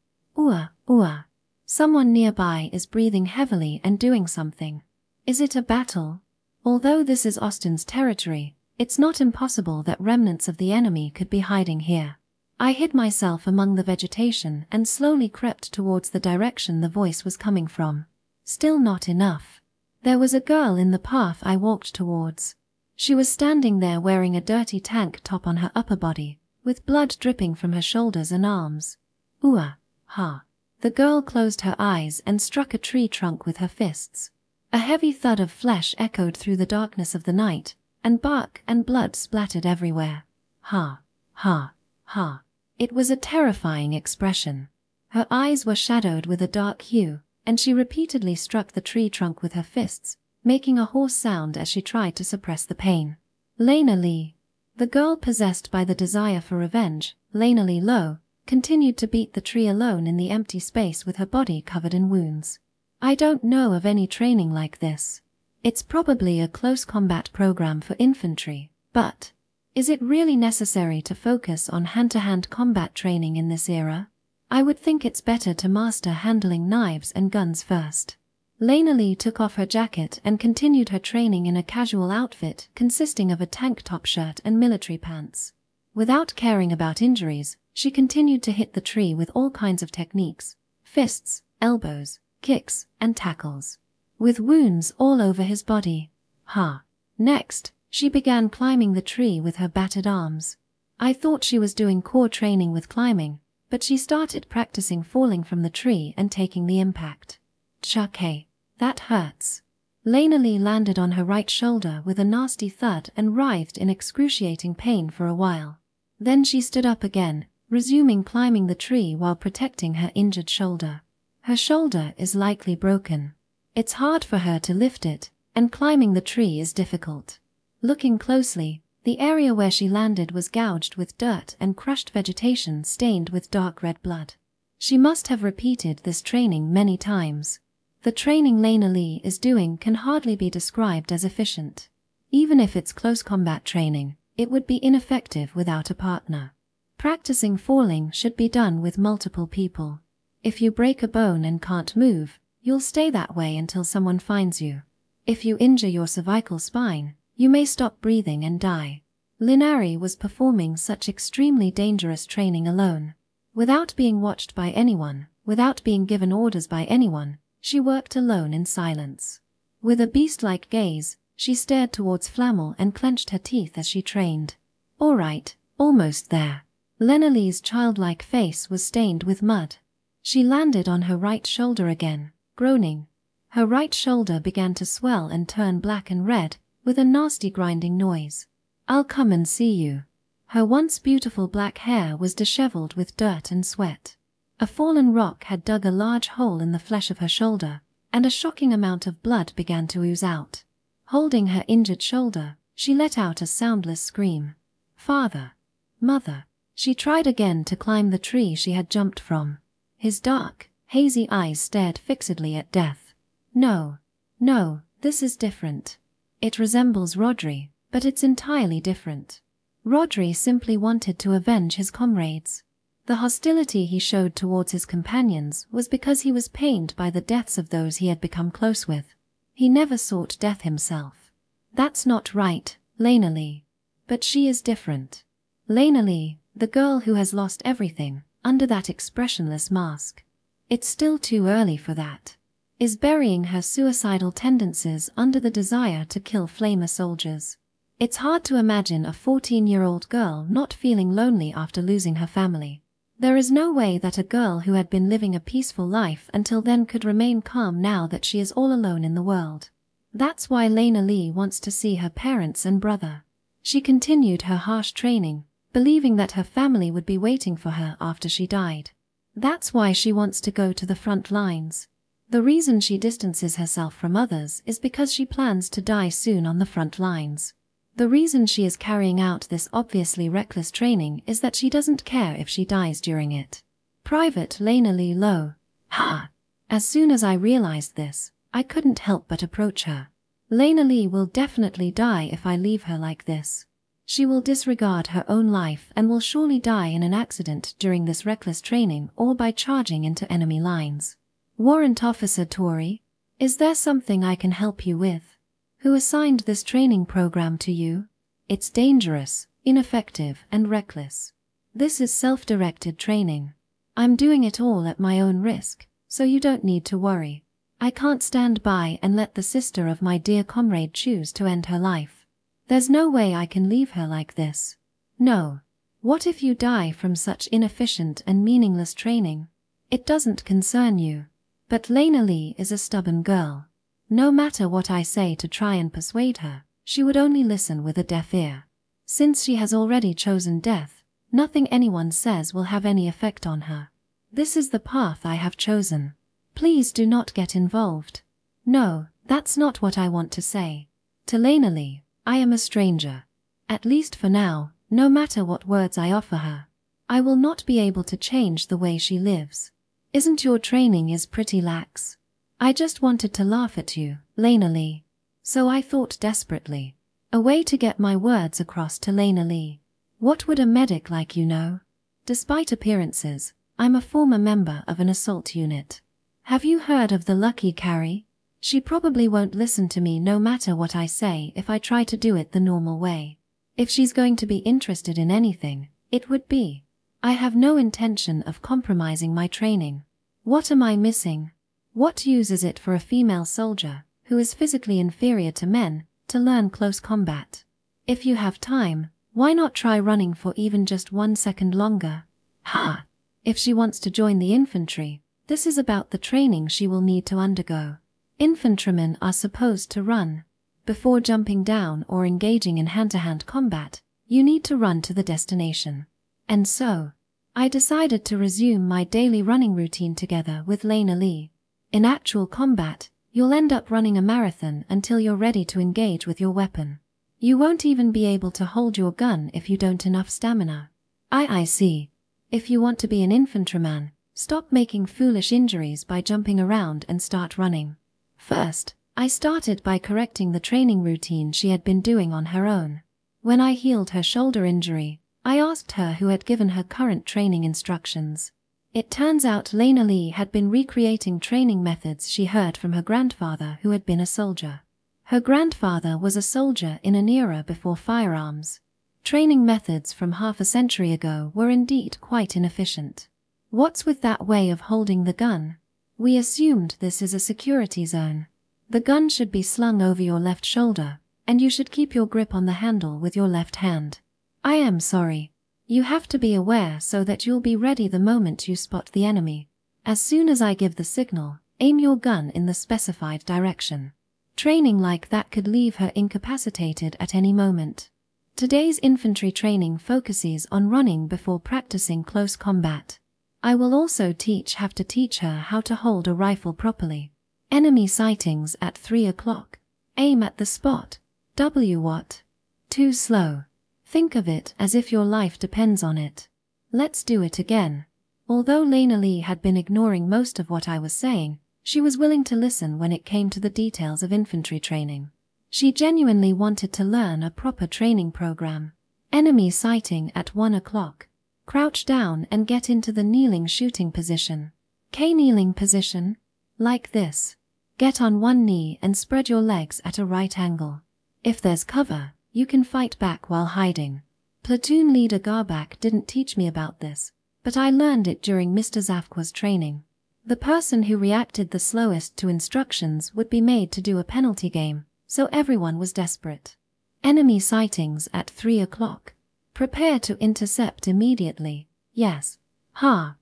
Someone nearby is breathing heavily and doing something. Is it a battle? Although this is Austin's territory, it's not impossible that remnants of the enemy could be hiding here. I hid myself among the vegetation and slowly crept towards the direction the voice was coming from. Still not enough. There was a girl in the path I walked towards. She was standing there wearing a dirty tank top on her upper body, with blood dripping from her shoulders and arms. Ooh, ha. The girl closed her eyes and struck a tree trunk with her fists. A heavy thud of flesh echoed through the darkness of the night, and bark and blood splattered everywhere. Ha, ha, ha. It was a terrifying expression. Her eyes were shadowed with a dark hue, and she repeatedly struck the tree trunk with her fists, making a hoarse sound as she tried to suppress the pain. Lena Lee. The girl possessed by the desire for revenge, Lena Lee Lowe, continued to beat the tree alone in the empty space with her body covered in wounds. I don't know of any training like this. It's probably a close combat program for infantry, but is it really necessary to focus on hand-to-hand combat training in this era? I would think it's better to master handling knives and guns first. Lena Lee took off her jacket and continued her training in a casual outfit consisting of a tank top shirt and military pants. Without caring about injuries, she continued to hit the tree with all kinds of techniques: fists, elbows, kicks, and tackles. With wounds all over his body. Ha. Next, she began climbing the tree with her battered arms. I thought she was doing core training with climbing, but she started practicing falling from the tree and taking the impact. Chuck, hey, that hurts. Lena Lee landed on her right shoulder with a nasty thud and writhed in excruciating pain for a while. Then she stood up again, resuming climbing the tree while protecting her injured shoulder. Her shoulder is likely broken. It's hard for her to lift it, and climbing the tree is difficult. Looking closely, the area where she landed was gouged with dirt and crushed vegetation stained with dark red blood. She must have repeated this training many times. The training Lena Lee is doing can hardly be described as efficient. Even if it's close combat training, it would be ineffective without a partner. Practicing falling should be done with multiple people. If you break a bone and can't move, you'll stay that way until someone finds you. If you injure your cervical spine, you may stop breathing and die. Linari was performing such extremely dangerous training alone. Without being watched by anyone, without being given orders by anyone, she worked alone in silence. With a beast-like gaze, she stared towards Flamel and clenched her teeth as she trained. All right, almost there. Lena Lee's childlike face was stained with mud. She landed on her right shoulder again, groaning. Her right shoulder began to swell and turn black and red, with a nasty grinding noise. I'll come and see you. Her once beautiful black hair was disheveled with dirt and sweat. A fallen rock had dug a large hole in the flesh of her shoulder, and a shocking amount of blood began to ooze out. Holding her injured shoulder, she let out a soundless scream. Father. Mother. She tried again to climb the tree she had jumped from. His dark, hazy eyes stared fixedly at death. No. No, this is different. It resembles Rodri, but it's entirely different. Rodri simply wanted to avenge his comrades. The hostility he showed towards his companions was because he was pained by the deaths of those he had become close with. He never sought death himself. That's not right, Lena Lee. But she is different. Lena Lee, the girl who has lost everything, under that expressionless mask. It's still too early for that. Is burying her suicidal tendencies under the desire to kill flamer soldiers. It's hard to imagine a 14-year-old girl not feeling lonely after losing her family. There is no way that a girl who had been living a peaceful life until then could remain calm now that she is all alone in the world. That's why Lena Lee wants to see her parents and brother. She continued her harsh training, believing that her family would be waiting for her after she died. That's why she wants to go to the front lines. The reason she distances herself from others is because she plans to die soon on the front lines. The reason she is carrying out this obviously reckless training is that she doesn't care if she dies during it. Private Lena Lee Lowe. Ha! As soon as I realized this, I couldn't help but approach her. Lena Lee will definitely die if I leave her like this. She will disregard her own life and will surely die in an accident during this reckless training or by charging into enemy lines. Warrant Officer Touri, is there something I can help you with? Who assigned this training program to you? It's dangerous, ineffective, and reckless. This is self-directed training. I'm doing it all at my own risk, so you don't need to worry. I can't stand by and let the sister of my dear comrade choose to end her life. There's no way I can leave her like this. No. What if you die from such inefficient and meaningless training? It doesn't concern you. But Lena Lee is a stubborn girl. No matter what I say to try and persuade her, she would only listen with a deaf ear. Since she has already chosen death, nothing anyone says will have any effect on her. This is the path I have chosen. Please do not get involved. No, that's not what I want to say. To Lena Lee, I am a stranger. At least for now, no matter what words I offer her. I will not be able to change the way she lives. Isn't your training is pretty lax? I just wanted to laugh at you, Lena Lee. So I thought desperately. A way to get my words across to Lena Lee. What would a medic like you know? Despite appearances, I'm a former member of an assault unit. Have you heard of the Lucky Carry? She probably won't listen to me no matter what I say if I try to do it the normal way. If she's going to be interested in anything, it would be. I have no intention of compromising my training. What am I missing? What use is it for a female soldier, who is physically inferior to men, to learn close combat? If you have time, why not try running for even just 1 second longer? Ha! If she wants to join the infantry, this is about the training she will need to undergo. Infantrymen are supposed to run. Before jumping down or engaging in hand-to-hand combat, you need to run to the destination. And so, I decided to resume my daily running routine together with Lena Lee. In actual combat, you'll end up running a marathon until you're ready to engage with your weapon. You won't even be able to hold your gun if you don't enough stamina. I see. If you want to be an infantryman, stop making foolish injuries by jumping around and start running. First, I started by correcting the training routine she had been doing on her own. When I healed her shoulder injury, I asked her who had given her current training instructions. It turns out Lena Lee had been recreating training methods she heard from her grandfather who had been a soldier. Her grandfather was a soldier in an era before firearms. Training methods from half a century ago were indeed quite inefficient. What's with that way of holding the gun? We assumed this is a security zone. The gun should be slung over your left shoulder, and you should keep your grip on the handle with your left hand. I am sorry. You have to be aware so that you'll be ready the moment you spot the enemy. As soon as I give the signal, aim your gun in the specified direction. Training like that could leave her incapacitated at any moment. Today's infantry training focuses on running before practicing close combat. I will also have to teach her how to hold a rifle properly. Enemy sightings at 3 o'clock. Aim at the spot. What? Too slow. Think of it as if your life depends on it. Let's do it again. Although Lena Lee had been ignoring most of what I was saying, she was willing to listen when it came to the details of infantry training. She genuinely wanted to learn a proper training program. Enemy sighting at 1 o'clock. Crouch down and get into the kneeling shooting position. Kneeling position? Like this. Get on one knee and spread your legs at a right angle. If there's cover, you can fight back while hiding. Platoon leader Garbak didn't teach me about this, but I learned it during Mr. Zafqua's training. The person who reacted the slowest to instructions would be made to do a penalty game, so everyone was desperate. Enemy sightings at 3 o'clock. Prepare to intercept immediately. Yes. Ha.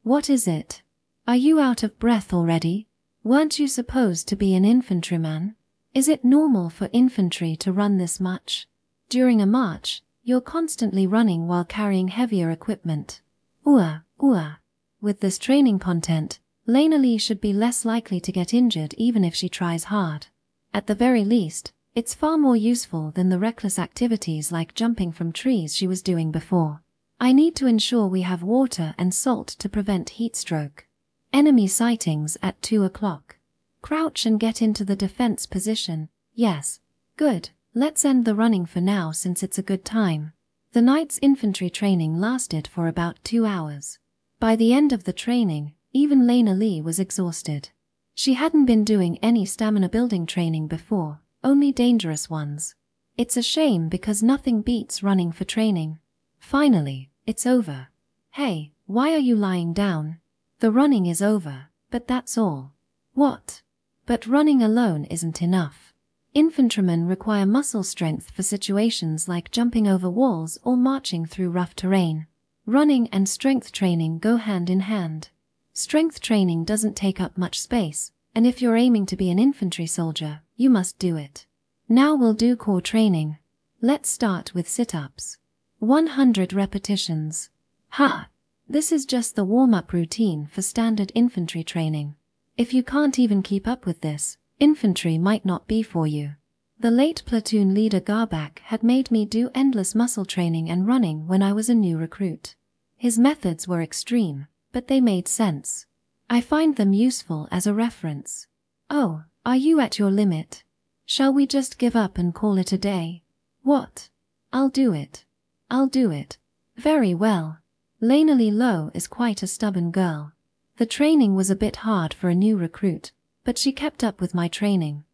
What is it? Are you out of breath already? Weren't you supposed to be an infantryman? Is it normal for infantry to run this much? During a march, you're constantly running while carrying heavier equipment. With this training content, Lena Lee should be less likely to get injured even if she tries hard. At the very least, it's far more useful than the reckless activities like jumping from trees she was doing before. I need to ensure we have water and salt to prevent heat stroke. Enemy sightings at 2 o'clock. Crouch and get into the defense position. Yes. Good. Let's end the running for now since it's a good time. The night's infantry training lasted for about 2 hours. By the end of the training, Even Lena Lee was exhausted. She hadn't been doing any stamina building training before, only dangerous ones. It's a shame because nothing beats running for training. Finally, it's over. Hey, why are you lying down? The running is over, but that's all. What? But running alone isn't enough. Infantrymen require muscle strength for situations like jumping over walls or marching through rough terrain. Running and strength training go hand in hand. Strength training doesn't take up much space, and if you're aiming to be an infantry soldier, you must do it. Now we'll do core training. Let's start with sit-ups. 100 repetitions. This is just the warm-up routine for standard infantry training. If you can't even keep up with this, infantry might not be for you. The late platoon leader Garbak had made me do endless muscle training and running when I was a new recruit. His methods were extreme, but they made sense. I find them useful as a reference. Oh, are you at your limit? Shall we just give up and call it a day? What? I'll do it. I'll do it. Very well. Lena Lee Lowe is quite a stubborn girl. The training was a bit hard for a new recruit, but she kept up with my training.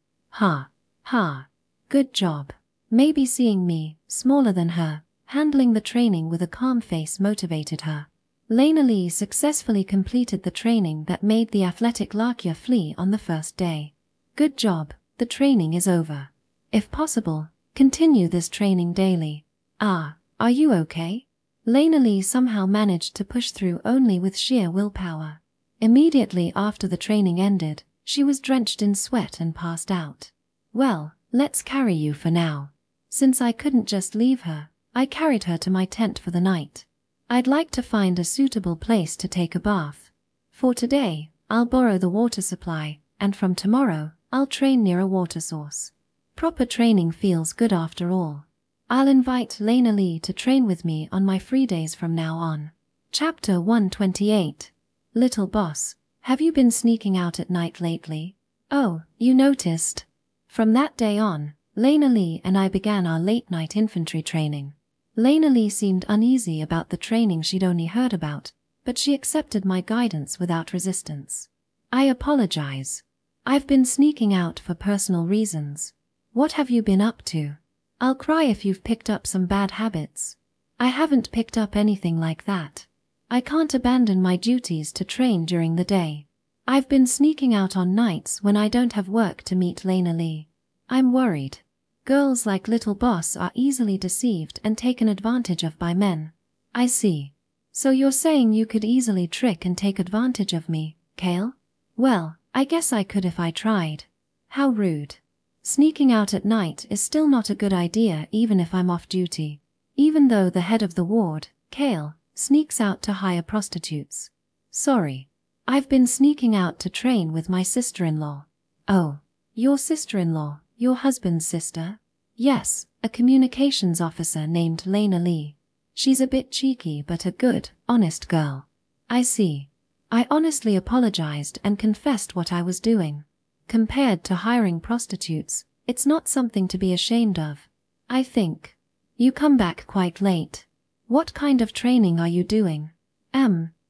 Good job. Maybe seeing me, smaller than her, handling the training with a calm face motivated her. Lena Lee successfully completed the training that made the athletic Lakia flee on the first day. Good job, the training is over. If possible, continue this training daily. Are you okay? Lena Lee somehow managed to push through only with sheer willpower. Immediately after the training ended, she was drenched in sweat and passed out. Well, let's carry you for now. Since I couldn't just leave her, I carried her to my tent for the night. I'd like to find a suitable place to take a bath. For today, I'll borrow the water supply, and from tomorrow, I'll train near a water source. Proper training feels good after all. I'll invite Lena Lee to train with me on my free days from now on. Chapter 128. Little boss, have you been sneaking out at night lately? Oh, you noticed. From that day on, Lena Lee and I began our late-night infantry training. Lena Lee seemed uneasy about the training she'd only heard about, but she accepted my guidance without resistance. I apologize. I've been sneaking out for personal reasons. What have you been up to? I'll cry if you've picked up some bad habits. I haven't picked up anything like that. I can't abandon my duties to train during the day. I've been sneaking out on nights when I don't have work to meet Lena Lee. I'm worried. Girls like Little Boss are easily deceived and taken advantage of by men. I see. So you're saying you could easily trick and take advantage of me, Kale? Well, I guess I could if I tried. How rude. Sneaking out at night is still not a good idea even if I'm off duty. Even though the head of the ward, Kale, sneaks out to hire prostitutes. Sorry. I've been sneaking out to train with my sister-in-law. Oh, your sister-in-law, your husband's sister? Yes, a communications officer named Lena Lee. She's a bit cheeky but a good, honest girl. I see. I honestly apologized and confessed what I was doing. Compared to hiring prostitutes, it's not something to be ashamed of. I think. You come back quite late. What kind of training are you doing?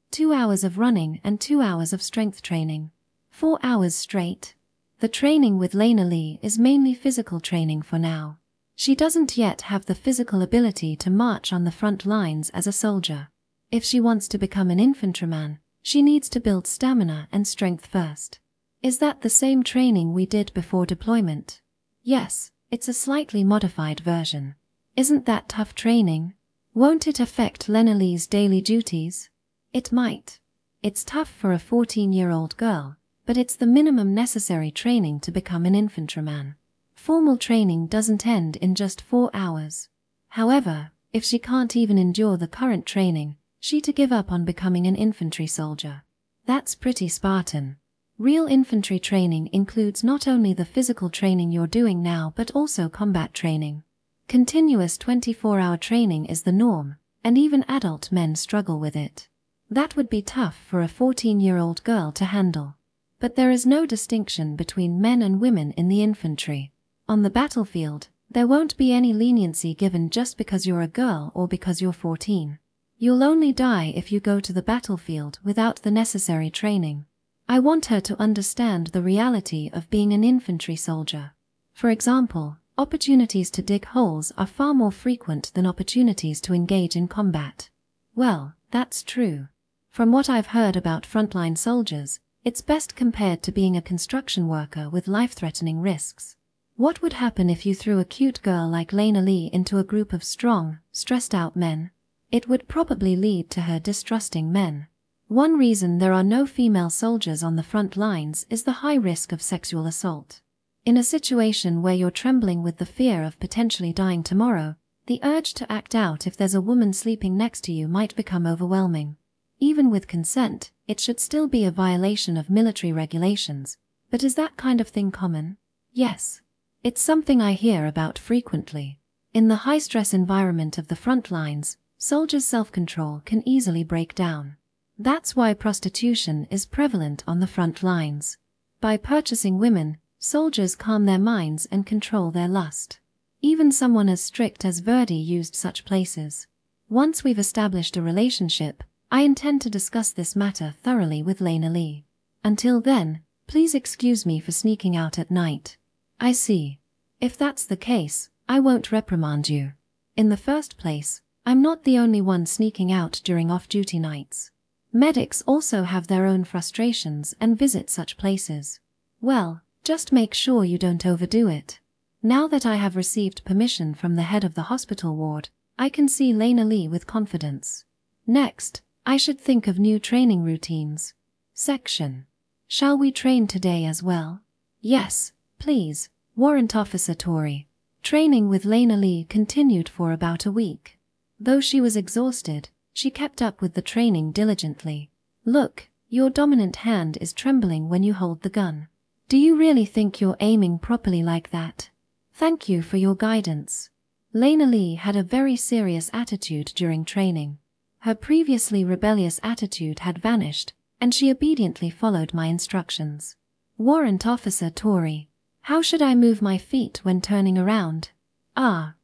2 hours of running and 2 hours of strength training. 4 hours straight. The training with Lena Lee is mainly physical training for now. She doesn't yet have the physical ability to march on the front lines as a soldier. If she wants to become an infantryman, she needs to build stamina and strength first. Is that the same training we did before deployment? Yes, it's a slightly modified version. Isn't that tough training? Won't it affect Lena Lee's daily duties? It might. It's tough for a 14-year-old girl, but it's the minimum necessary training to become an infantryman. Formal training doesn't end in just 4 hours. However, if she can't even endure the current training, she's to give up on becoming an infantry soldier. That's pretty Spartan. Real infantry training includes not only the physical training you're doing now but also combat training. Continuous 24-hour training is the norm, and even adult men struggle with it. That would be tough for a 14-year-old girl to handle. But there is no distinction between men and women in the infantry. On the battlefield, there won't be any leniency given just because you're a girl or because you're 14. You'll only die if you go to the battlefield without the necessary training. I want her to understand the reality of being an infantry soldier. For example, opportunities to dig holes are far more frequent than opportunities to engage in combat. Well, that's true. From what I've heard about frontline soldiers, it's best compared to being a construction worker with life-threatening risks. What would happen if you threw a cute girl like Lena Lee into a group of strong, stressed-out men? It would probably lead to her distrusting men. One reason there are no female soldiers on the front lines is the high risk of sexual assault. In a situation where you're trembling with the fear of potentially dying tomorrow, the urge to act out if there's a woman sleeping next to you might become overwhelming. Even with consent, it should still be a violation of military regulations. But is that kind of thing common? Yes. It's something I hear about frequently. In the high-stress environment of the front lines, soldiers' self-control can easily break down. That's why prostitution is prevalent on the front lines. By purchasing women, soldiers calm their minds and control their lust. Even someone as strict as Verdi used such places. Once we've established a relationship, I intend to discuss this matter thoroughly with Lena Lee. Until then, please excuse me for sneaking out at night. I see. If that's the case, I won't reprimand you. In the first place, I'm not the only one sneaking out during off-duty nights. Medics also have their own frustrations and visit such places. Well, just make sure you don't overdo it. Now that I have received permission from the head of the hospital ward, I can see Lena Lee with confidence. Next, I should think of new training routines. Section. Shall we train today as well? Yes, please, Warrant Officer Touri. Training with Lena Lee continued for about a week. Though she was exhausted, she kept up with the training diligently. Look, your dominant hand is trembling when you hold the gun. Do you really think you're aiming properly like that? Thank you for your guidance. Lena Lee had a very serious attitude during training. Her previously rebellious attitude had vanished, and she obediently followed my instructions. Warrant Officer Touri. How should I move my feet when turning around?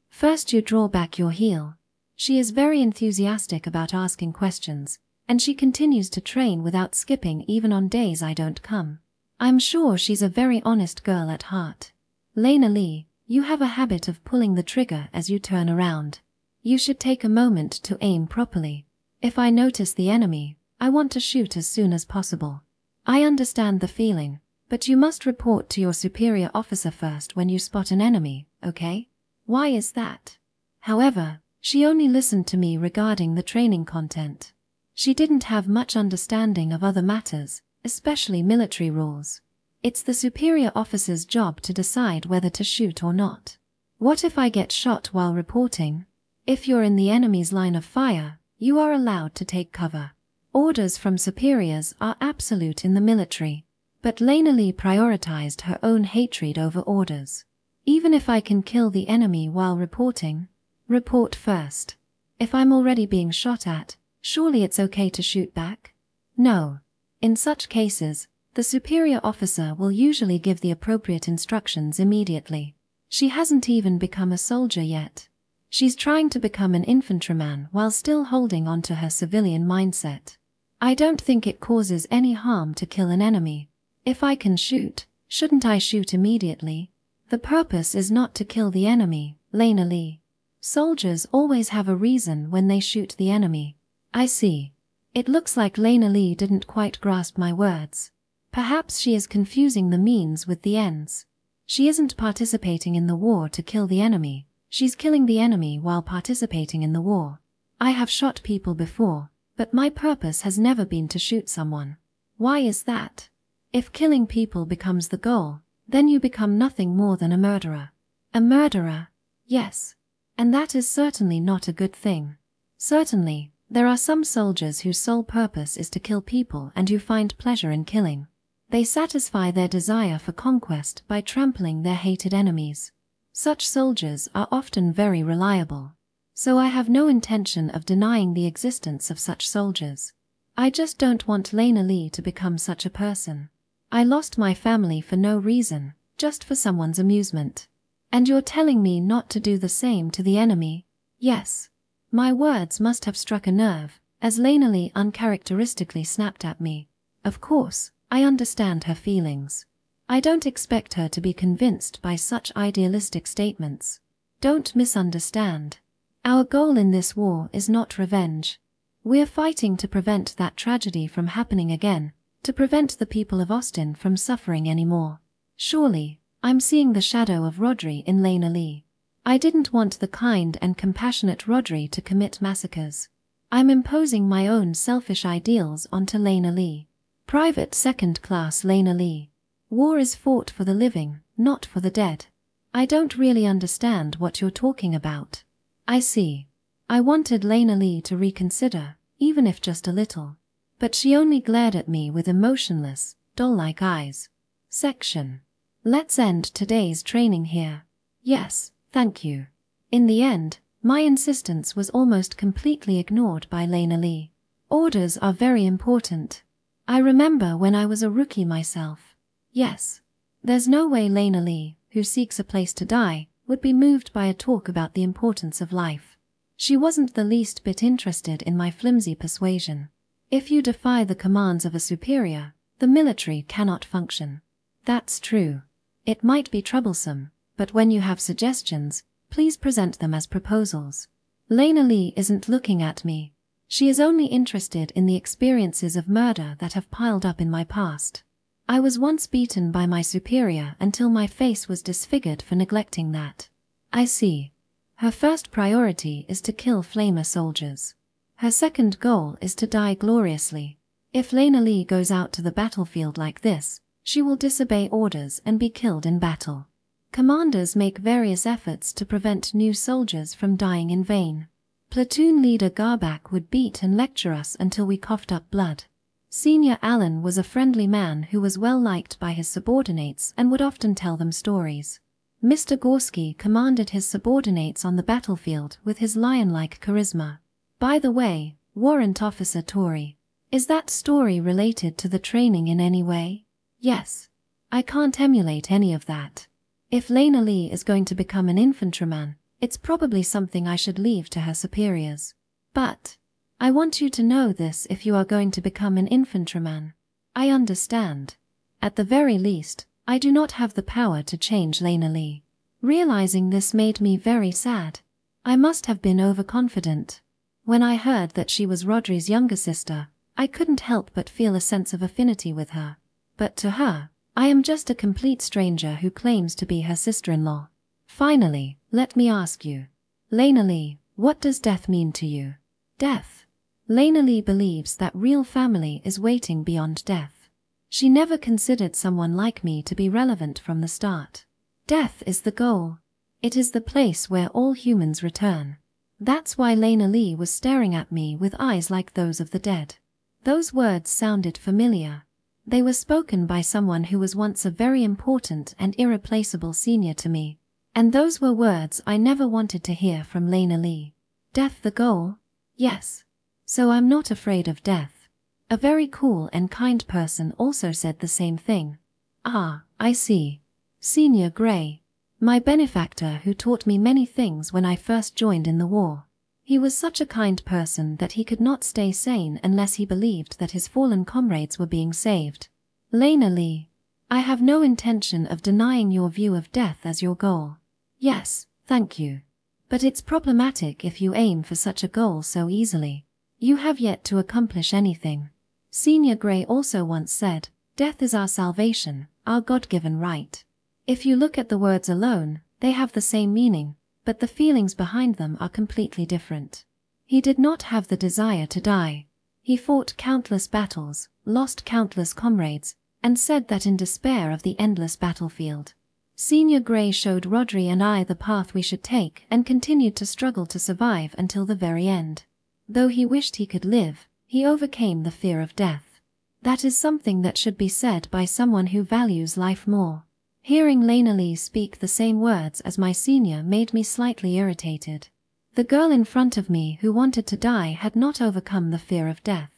First you draw back your heel. She is very enthusiastic about asking questions, and she continues to train without skipping even on days I don't come. I'm sure she's a very honest girl at heart. Lena Lee, you have a habit of pulling the trigger as you turn around. You should take a moment to aim properly. If I notice the enemy, I want to shoot as soon as possible. I understand the feeling, but you must report to your superior officer first when you spot an enemy, okay? Why is that? However, she only listened to me regarding the training content. She didn't have much understanding of other matters, especially military rules. It's the superior officer's job to decide whether to shoot or not. What if I get shot while reporting? If you're in the enemy's line of fire, you are allowed to take cover. Orders from superiors are absolute in the military. But Lena Lee prioritized her own hatred over orders. Even if I can kill the enemy while reporting, report first. If I'm already being shot at, surely it's okay to shoot back? No. In such cases, the superior officer will usually give the appropriate instructions immediately. She hasn't even become a soldier yet. She's trying to become an infantryman while still holding on to her civilian mindset. I don't think it causes any harm to kill an enemy. If I can shoot, shouldn't I shoot immediately? The purpose is not to kill the enemy, Lena Lee. Soldiers always have a reason when they shoot the enemy. I see. It looks like Lena Lee didn't quite grasp my words. Perhaps she is confusing the means with the ends. She isn't participating in the war to kill the enemy. She's killing the enemy while participating in the war. I have shot people before, but my purpose has never been to shoot someone. Why is that? If killing people becomes the goal, then you become nothing more than a murderer. A murderer? Yes. And that is certainly not a good thing. Certainly, there are some soldiers whose sole purpose is to kill people and who find pleasure in killing. They satisfy their desire for conquest by trampling their hated enemies. Such soldiers are often very reliable. So I have no intention of denying the existence of such soldiers. I just don't want Lena Lee to become such a person. I lost my family for no reason, just for someone's amusement. And you're telling me not to do the same to the enemy? Yes. My words must have struck a nerve, as Lena Lee uncharacteristically snapped at me. Of course, I understand her feelings. I don't expect her to be convinced by such idealistic statements. Don't misunderstand. Our goal in this war is not revenge. We're fighting to prevent that tragedy from happening again, to prevent the people of Austin from suffering anymore. Surely, I'm seeing the shadow of Rodri in Lena Lee. I didn't want the kind and compassionate Rodri to commit massacres. I'm imposing my own selfish ideals onto Lena Lee. Private second-class Lena Lee. War is fought for the living, not for the dead. I don't really understand what you're talking about. I see. I wanted Lena Lee to reconsider, even if just a little. But she only glared at me with emotionless, doll-like eyes. Section. Let's end today's training here. Yes, thank you. In the end, my insistence was almost completely ignored by Lena Lee. Orders are very important. I remember when I was a rookie myself. Yes. There's no way Lena Lee, who seeks a place to die, would be moved by a talk about the importance of life. She wasn't the least bit interested in my flimsy persuasion. If you defy the commands of a superior, the military cannot function. That's true. It might be troublesome, but when you have suggestions, please present them as proposals. Lena Lee isn't looking at me. She is only interested in the experiences of murder that have piled up in my past. I was once beaten by my superior until my face was disfigured for neglecting that. I see. Her first priority is to kill flamer soldiers. Her second goal is to die gloriously. If Lena Lee goes out to the battlefield like this, she will disobey orders and be killed in battle. Commanders make various efforts to prevent new soldiers from dying in vain. Platoon leader Garbak would beat and lecture us until we coughed up blood. Senior Allen was a friendly man who was well liked by his subordinates and would often tell them stories. Mr. Gorski commanded his subordinates on the battlefield with his lion-like charisma. By the way, Warrant Officer Touri, is that story related to the training in any way? Yes. I can't emulate any of that. If Lena Lee is going to become an infantryman, it's probably something I should leave to her superiors. But I want you to know this: if you are going to become an infantryman. I understand. At the very least, I do not have the power to change Lena Lee. Realizing this made me very sad. I must have been overconfident. When I heard that she was Rodri's younger sister, I couldn't help but feel a sense of affinity with her. But to her, I am just a complete stranger who claims to be her sister-in-law. Finally, let me ask you, Lena Lee, what does death mean to you? Death. Lena Lee believes that real family is waiting beyond death. She never considered someone like me to be relevant from the start. Death is the goal. It is the place where all humans return. That's why Lena Lee was staring at me with eyes like those of the dead. Those words sounded familiar. They were spoken by someone who was once a very important and irreplaceable senior to me. And those were words I never wanted to hear from Lena Lee. Death the goal? Yes. So I'm not afraid of death. A very cool and kind person also said the same thing. Ah, I see. Senior Gray. My benefactor who taught me many things when I first joined in the war. He was such a kind person that he could not stay sane unless he believed that his fallen comrades were being saved. Lena Lee, I have no intention of denying your view of death as your goal. Yes, thank you. But it's problematic if you aim for such a goal so easily. You have yet to accomplish anything. Senior Gray also once said, death is our salvation, our God-given right. If you look at the words alone, they have the same meaning, but the feelings behind them are completely different. He did not have the desire to die. He fought countless battles, lost countless comrades, and said that in despair of the endless battlefield. Senior Gray showed Rodri and I the path we should take and continued to struggle to survive until the very end. Though he wished he could live, he overcame the fear of death. That is something that should be said by someone who values life more. Hearing Lena Lee speak the same words as my senior made me slightly irritated. The girl in front of me who wanted to die had not overcome the fear of death.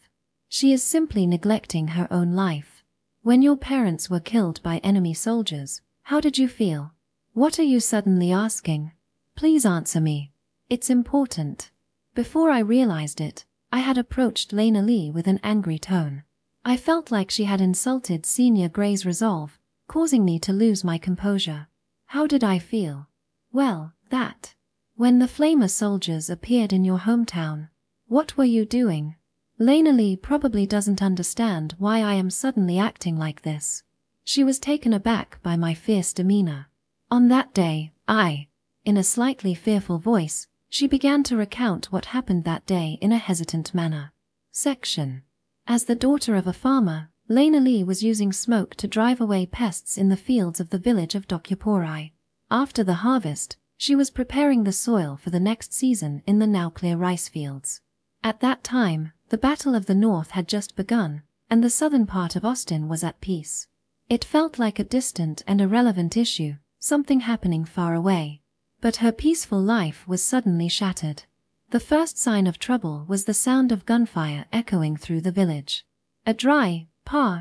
She is simply neglecting her own life. When your parents were killed by enemy soldiers, how did you feel? What are you suddenly asking? Please answer me. It's important. Before I realized it, I had approached Lena Lee with an angry tone. I felt like she had insulted Senior Gray's resolve, causing me to lose my composure. How did I feel? Well, that. When the Flamer soldiers appeared in your hometown, what were you doing? Lena Lee probably doesn't understand why I am suddenly acting like this. She was taken aback by my fierce demeanor. On that day, in a slightly fearful voice, she began to recount what happened that day in a hesitant manner. Section. As the daughter of a farmer, Lena Lee was using smoke to drive away pests in the fields of the village of Dokyapori. After the harvest, she was preparing the soil for the next season in the now clear rice fields. At that time, the Battle of the North had just begun, and the southern part of Austin was at peace. It felt like a distant and irrelevant issue, something happening far away. But her peaceful life was suddenly shattered. The first sign of trouble was the sound of gunfire echoing through the village. A dry,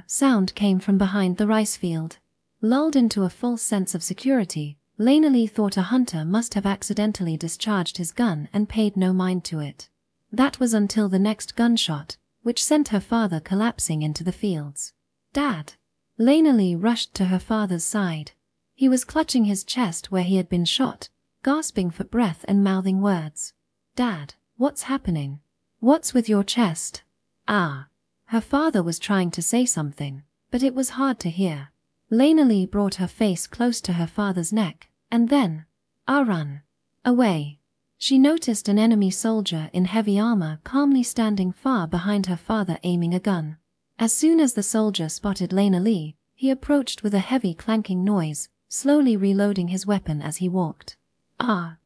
sound came from behind the rice field. Lulled into a false sense of security, Lena Lee thought a hunter must have accidentally discharged his gun and paid no mind to it. That was until the next gunshot, which sent her father collapsing into the fields. "Dad!" Lena Lee rushed to her father's side. He was clutching his chest where he had been shot, gasping for breath and mouthing words. "Dad, what's happening? What's with your chest?" Her father was trying to say something, but it was hard to hear. Lena Lee brought her face close to her father's neck, and then, run away. She noticed an enemy soldier in heavy armor calmly standing far behind her father aiming a gun. As soon as the soldier spotted Lena Lee, he approached with a heavy clanking noise, slowly reloading his weapon as he walked.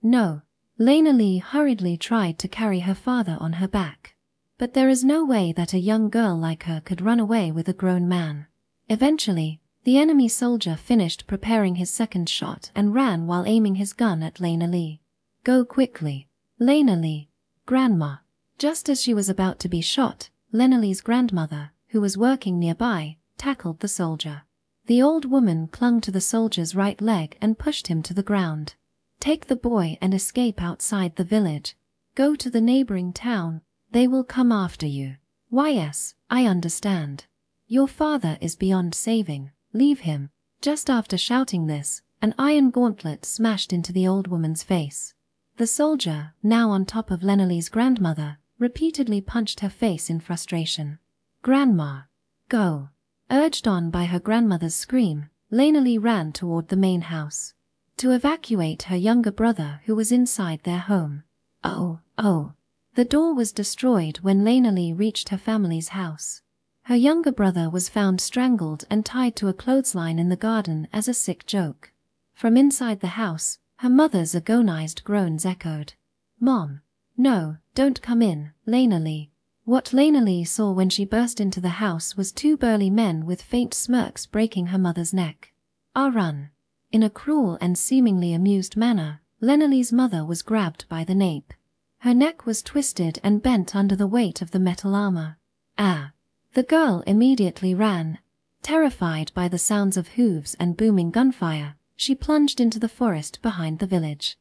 No. Lena Lee hurriedly tried to carry her father on her back. But there is no way that a young girl like her could run away with a grown man. Eventually, the enemy soldier finished preparing his second shot and ran while aiming his gun at Lena Lee. "Go quickly, Lena Lee. Grandma." Just as she was about to be shot, Lena Lee's grandmother, who was working nearby, tackled the soldier. The old woman clung to the soldier's right leg and pushed him to the ground. "Take the boy and escape outside the village. Go to the neighboring town. They will come after you." "Yes, I understand. Your father is beyond saving. Leave him." Just after shouting this, an iron gauntlet smashed into the old woman's face. The soldier, now on top of Lena Lee's grandmother, repeatedly punched her face in frustration. "Grandma, go." Urged on by her grandmother's scream, Lena Lee ran toward the main house to evacuate her younger brother who was inside their home. The door was destroyed when Lena Lee reached her family's house. Her younger brother was found strangled and tied to a clothesline in the garden as a sick joke. From inside the house, her mother's agonized groans echoed. "Mom, no, don't come in, Lena Lee." What Lena Lee saw when she burst into the house was two burly men with faint smirks breaking her mother's neck. Run. In a cruel and seemingly amused manner, Lena Lee's mother was grabbed by the nape. Her neck was twisted and bent under the weight of the metal armor. The girl immediately ran. Terrified by the sounds of hooves and booming gunfire, she plunged into the forest behind the village.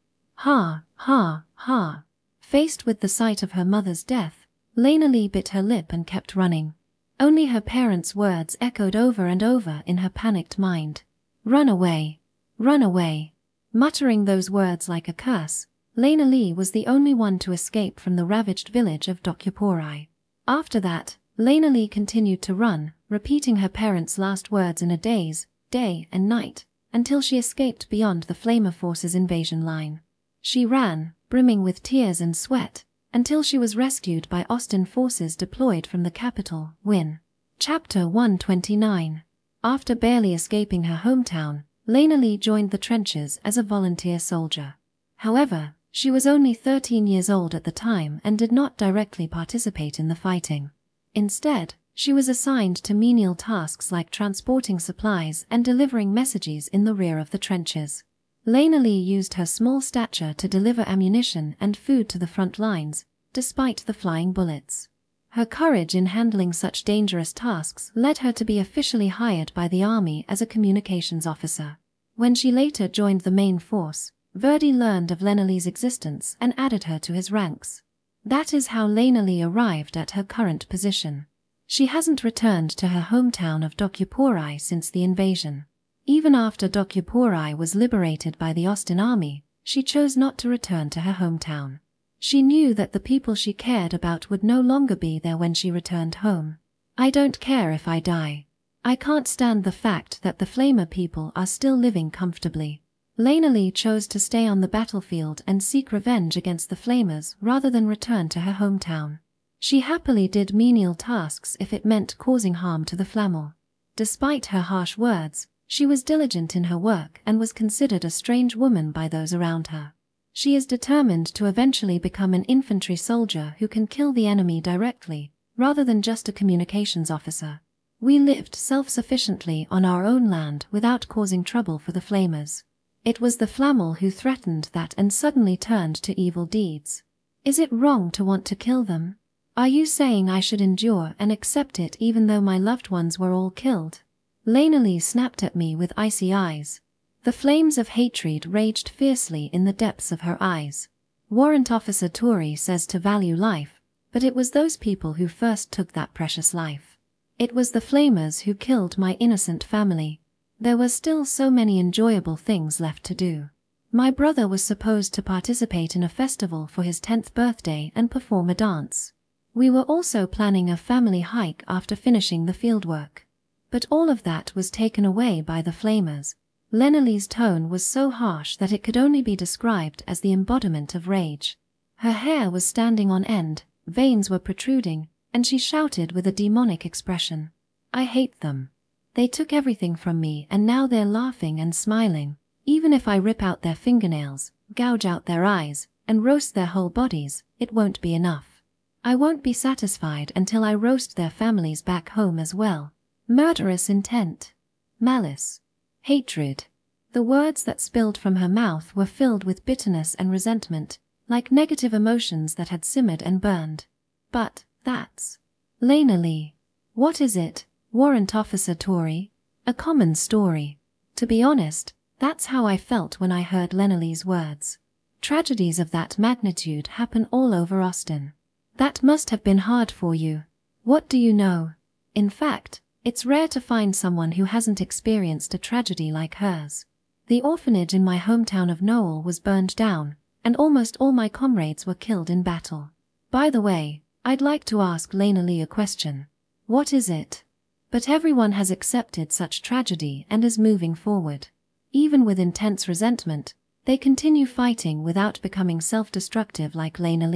Faced with the sight of her mother's death, Lena Lee bit her lip and kept running. Only her parents' words echoed over and over in her panicked mind. "Run away. Run away." Muttering those words like a curse, Lena Lee was the only one to escape from the ravaged village of Dokyapori. After that, Lena Lee continued to run, repeating her parents' last words in a daze, day and night, until she escaped beyond the Flamer Force's invasion line. She ran, brimming with tears and sweat, until she was rescued by Austin forces deployed from the capital, Win. Chapter 129. After barely escaping her hometown, Lena Lee joined the trenches as a volunteer soldier. However, she was only 13 years old at the time and did not directly participate in the fighting. Instead, she was assigned to menial tasks like transporting supplies and delivering messages in the rear of the trenches. Lena Lee used her small stature to deliver ammunition and food to the front lines, despite the flying bullets. Her courage in handling such dangerous tasks led her to be officially hired by the army as a communications officer. When she later joined the main force, Verdi learned of Lena Lee's existence and added her to his ranks. That is how Lena arrived at her current position. She hasn't returned to her hometown of Dokupori since the invasion. Even after Dokupori was liberated by the Austin army, she chose not to return to her hometown. She knew that the people she cared about would no longer be there when she returned home. I don't care if I die. I can't stand the fact that the Flamer people are still living comfortably. Lena chose to stay on the battlefield and seek revenge against the Flamers rather than return to her hometown. She happily did menial tasks if it meant causing harm to the Flamel. Despite her harsh words, she was diligent in her work and was considered a strange woman by those around her. She is determined to eventually become an infantry soldier who can kill the enemy directly, rather than just a communications officer. We lived self-sufficiently on our own land without causing trouble for the Flamers. It was the Flamel who threatened that and suddenly turned to evil deeds. Is it wrong to want to kill them? Are you saying I should endure and accept it even though my loved ones were all killed? Lena snapped at me with icy eyes. The flames of hatred raged fiercely in the depths of her eyes. Warrant Officer Touri says to value life, but it was those people who first took that precious life. It was the Flamers who killed my innocent family. There were still so many enjoyable things left to do. My brother was supposed to participate in a festival for his 10th birthday and perform a dance. We were also planning a family hike after finishing the fieldwork. But all of that was taken away by the Flamers. Lena's tone was so harsh that it could only be described as the embodiment of rage. Her hair was standing on end, veins were protruding, and she shouted with a demonic expression. I hate them. They took everything from me and now they're laughing and smiling. Even if I rip out their fingernails, gouge out their eyes, and roast their whole bodies, it won't be enough. I won't be satisfied until I roast their families back home as well. Murderous intent. Malice. Hatred. The words that spilled from her mouth were filled with bitterness and resentment, like negative emotions that had simmered and burned. But that's Lena. What is it, Warrant Officer Touri? A common story. To be honest, that's how I felt when I heard Lena's words. Tragedies of that magnitude happen all over Austin. That must have been hard for you. What do you know? In fact, it's rare to find someone who hasn't experienced a tragedy like hers. The orphanage in my hometown of Noel was burned down, and almost all my comrades were killed in battle. By the way, I'd like to ask Lena a question. What is it? But everyone has accepted such tragedy and is moving forward. Even with intense resentment, they continue fighting without becoming self-destructive like Lena.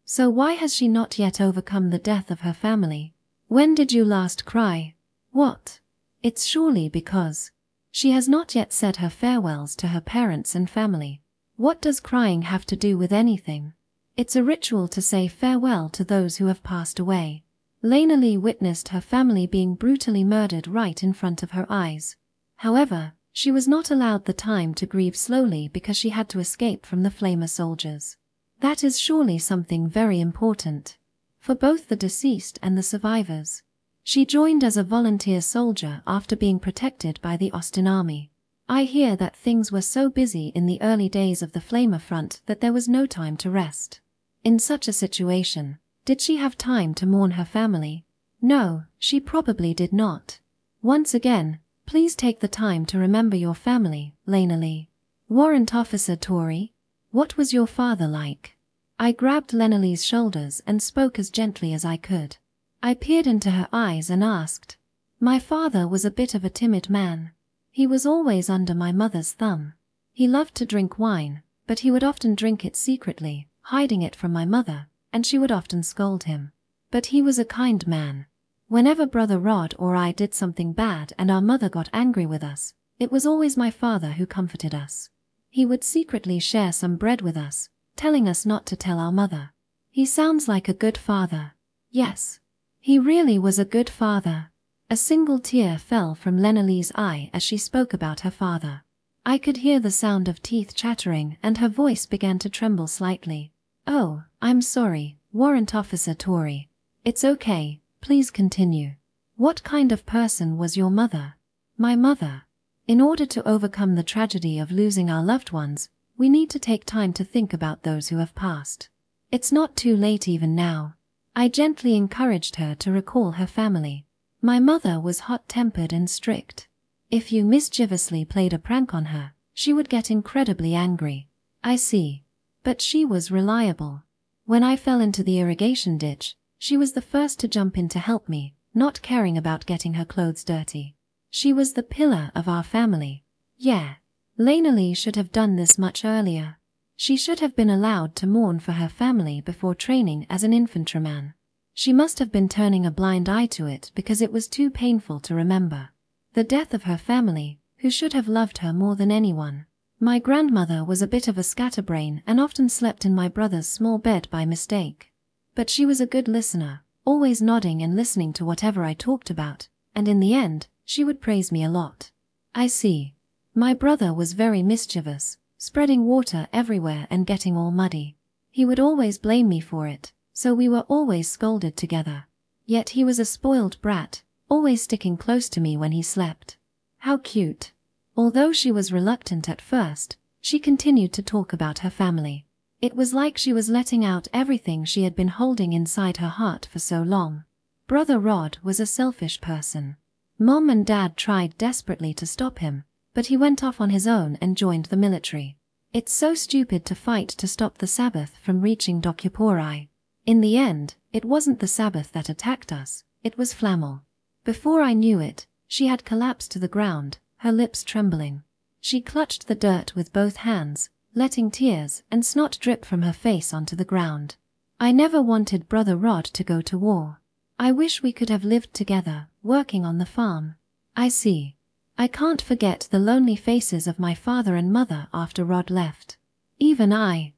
So why has she not yet overcome the death of her family? When did you last cry? What? It's surely because she has not yet said her farewells to her parents and family. What does crying have to do with anything? It's a ritual to say farewell to those who have passed away. Lena witnessed her family being brutally murdered right in front of her eyes. However, she was not allowed the time to grieve slowly because she had to escape from the Flamer soldiers. That is surely something very important for both the deceased and the survivors. She joined as a volunteer soldier after being protected by the Austin army. I hear that things were so busy in the early days of the Flamer front that there was no time to rest. In such a situation, did she have time to mourn her family? No, she probably did not. Once again, please take the time to remember your family, Lena. Warrant Officer Touri, what was your father like? I grabbed Lena's shoulders and spoke as gently as I could. I peered into her eyes and asked. My father was a bit of a timid man. He was always under my mother's thumb. He loved to drink wine, but he would often drink it secretly, hiding it from my mother, and she would often scold him. But he was a kind man. Whenever Brother Rod or I did something bad and our mother got angry with us, it was always my father who comforted us. He would secretly share some bread with us, telling us not to tell our mother. He sounds like a good father. Yes. He really was a good father. A single tear fell from Lena's eye as she spoke about her father. I could hear the sound of teeth chattering and her voice began to tremble slightly. Oh, I'm sorry, Warrant Officer Touri. It's okay, please continue. What kind of person was your mother? My mother. In order to overcome the tragedy of losing our loved ones, we need to take time to think about those who have passed. It's not too late even now. I gently encouraged her to recall her family. My mother was hot-tempered and strict. If you mischievously played a prank on her, she would get incredibly angry. I see. But she was reliable. When I fell into the irrigation ditch, she was the first to jump in to help me, not caring about getting her clothes dirty. She was the pillar of our family. Yeah. Lena should have done this much earlier. She should have been allowed to mourn for her family before training as an infantryman. She must have been turning a blind eye to it because it was too painful to remember. The death of her family, who should have loved her more than anyone. My grandmother was a bit of a scatterbrain and often slept in my brother's small bed by mistake. But she was a good listener, always nodding and listening to whatever I talked about, and in the end, she would praise me a lot. I see. My brother was very mischievous, spreading water everywhere and getting all muddy. He would always blame me for it, so we were always scolded together. Yet he was a spoiled brat, always sticking close to me when he slept. How cute. Although she was reluctant at first, she continued to talk about her family. It was like she was letting out everything she had been holding inside her heart for so long. Brother Rod was a selfish person. Mom and Dad tried desperately to stop him, but he went off on his own and joined the military. It's so stupid to fight to stop the Sabbath from reaching Dokupori. In the end, it wasn't the Sabbath that attacked us, it was Flamel. Before I knew it, she had collapsed to the ground, her lips trembling. She clutched the dirt with both hands, letting tears and snot drip from her face onto the ground. I never wanted Brother Rod to go to war. I wish we could have lived together, working on the farm. I see. I can't forget the lonely faces of my father and mother after Rod left. Even I.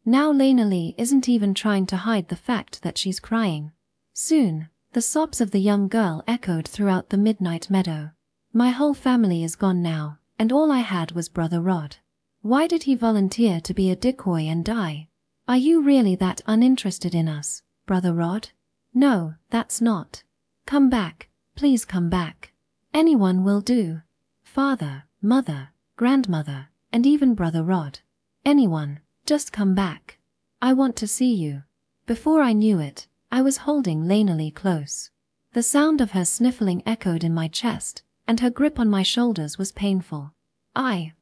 Now Lena isn't even trying to hide the fact that she's crying. Soon, the sobs of the young girl echoed throughout the midnight meadow. My whole family is gone now, and all I had was Brother Rod. Why did he volunteer to be a decoy and die? Are you really that uninterested in us, Brother Rod? No, that's not. Come back, please come back. Anyone will do. Father, mother, grandmother, and even Brother Rod. Anyone, just come back. I want to see you. Before I knew it, I was holding Lena close. The sound of her sniffling echoed in my chest, and her grip on my shoulders was painful. I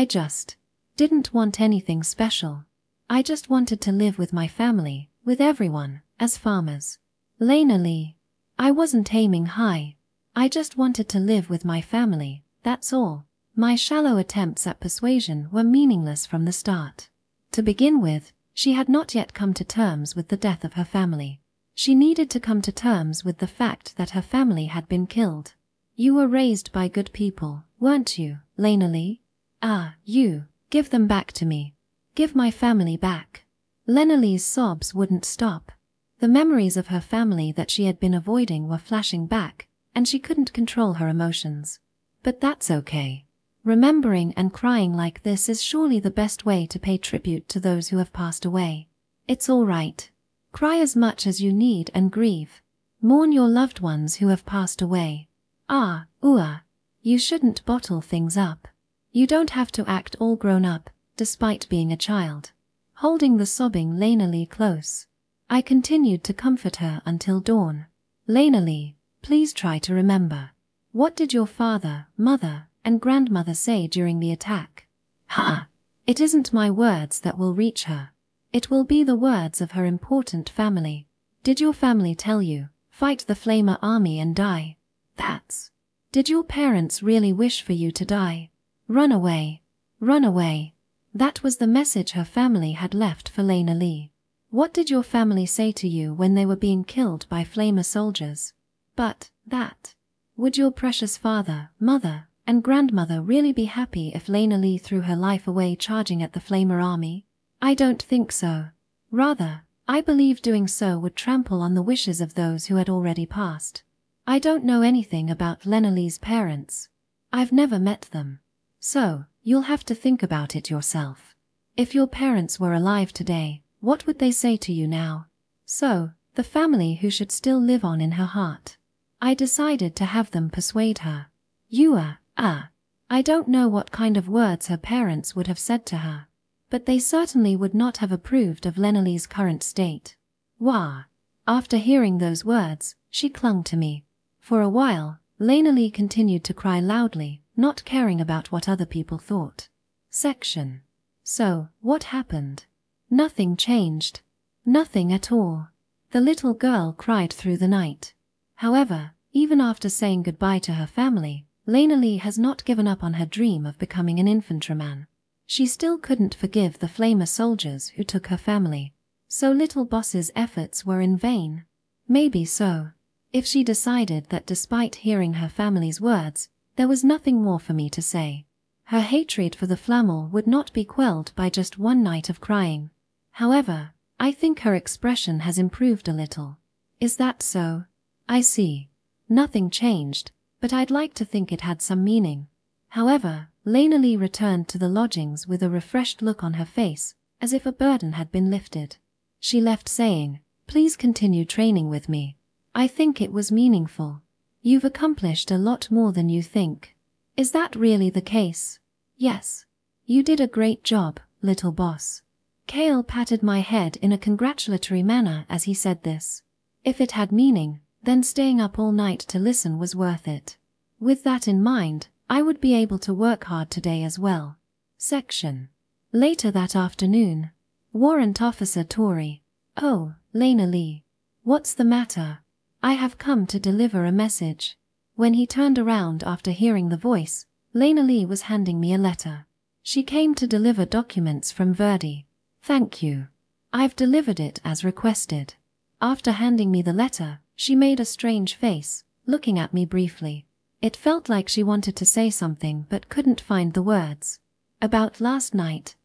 just didn't want anything special. I just wanted to live with my family, with everyone, as farmers. Lena, I wasn't aiming high. I just wanted to live with my family, that's all. My shallow attempts at persuasion were meaningless from the start. To begin with, she had not yet come to terms with the death of her family. She needed to come to terms with the fact that her family had been killed. You were raised by good people, weren't you, Lena? You, give them back to me. Give my family back. Lena's sobs wouldn't stop. The memories of her family that she had been avoiding were flashing back, and she couldn't control her emotions. But that's okay. Remembering and crying like this is surely the best way to pay tribute to those who have passed away. It's all right. Cry as much as you need and grieve. Mourn your loved ones who have passed away. You shouldn't bottle things up. You don't have to act all grown up, despite being a child. Holding the sobbing Lena close, I continued to comfort her until dawn. Lena, please try to remember. What did your father, mother, and grandmother say during the attack? It isn't my words that will reach her. It will be the words of her important family. Did your family tell you, fight the Flamer army and die? Did your parents really wish for you to die? Run away. Run away. That was the message her family had left for Lena. What did your family say to you when they were being killed by Flamer soldiers? Would your precious father, mother, and grandmother really be happy if Lena threw her life away charging at the Flamer army? I don't think so. Rather, I believe doing so would trample on the wishes of those who had already passed. I don't know anything about Lena's parents. I've never met them. So, you'll have to think about it yourself. If your parents were alive today, what would they say to you now? So, the family who should still live on in her heart. I decided to have them persuade her. I don't know what kind of words her parents would have said to her. but they certainly would not have approved of Lenalee's current state. Wah! After hearing those words, she clung to me. For a while, Lenalee continued to cry loudly, not caring about what other people thought. Section. So, what happened? Nothing changed. Nothing at all. The little girl cried through the night. However, even after saying goodbye to her family, Lenalee has not given up on her dream of becoming an infantryman. She still couldn't forgive the Flamer soldiers who took her family. So Little Boss's efforts were in vain. Maybe so. If she decided that despite hearing her family's words, there was nothing more for me to say. Her hatred for the Flamel would not be quelled by just one night of crying. However, I think her expression has improved a little. Is that so? I see. Nothing changed, but I'd like to think it had some meaning. However, Lenalee returned to the lodgings with a refreshed look on her face, as if a burden had been lifted. She left saying, "Please continue training with me. I think it was meaningful. You've accomplished a lot more than you think." Is that really the case? Yes. You did a great job, little boss. Kale patted my head in a congratulatory manner as he said this. If it had meaning, then staying up all night to listen was worth it. With that in mind, I would be able to work hard today as well. Section. Later that afternoon. Warrant Officer Touri. Oh, Lenalee. What's the matter? I have come to deliver a message. When he turned around after hearing the voice, Lenalee was handing me a letter. She came to deliver documents from Verdi. Thank you. I've delivered it as requested. After handing me the letter, she made a strange face, looking at me briefly. It felt like she wanted to say something but couldn't find the words. About last night,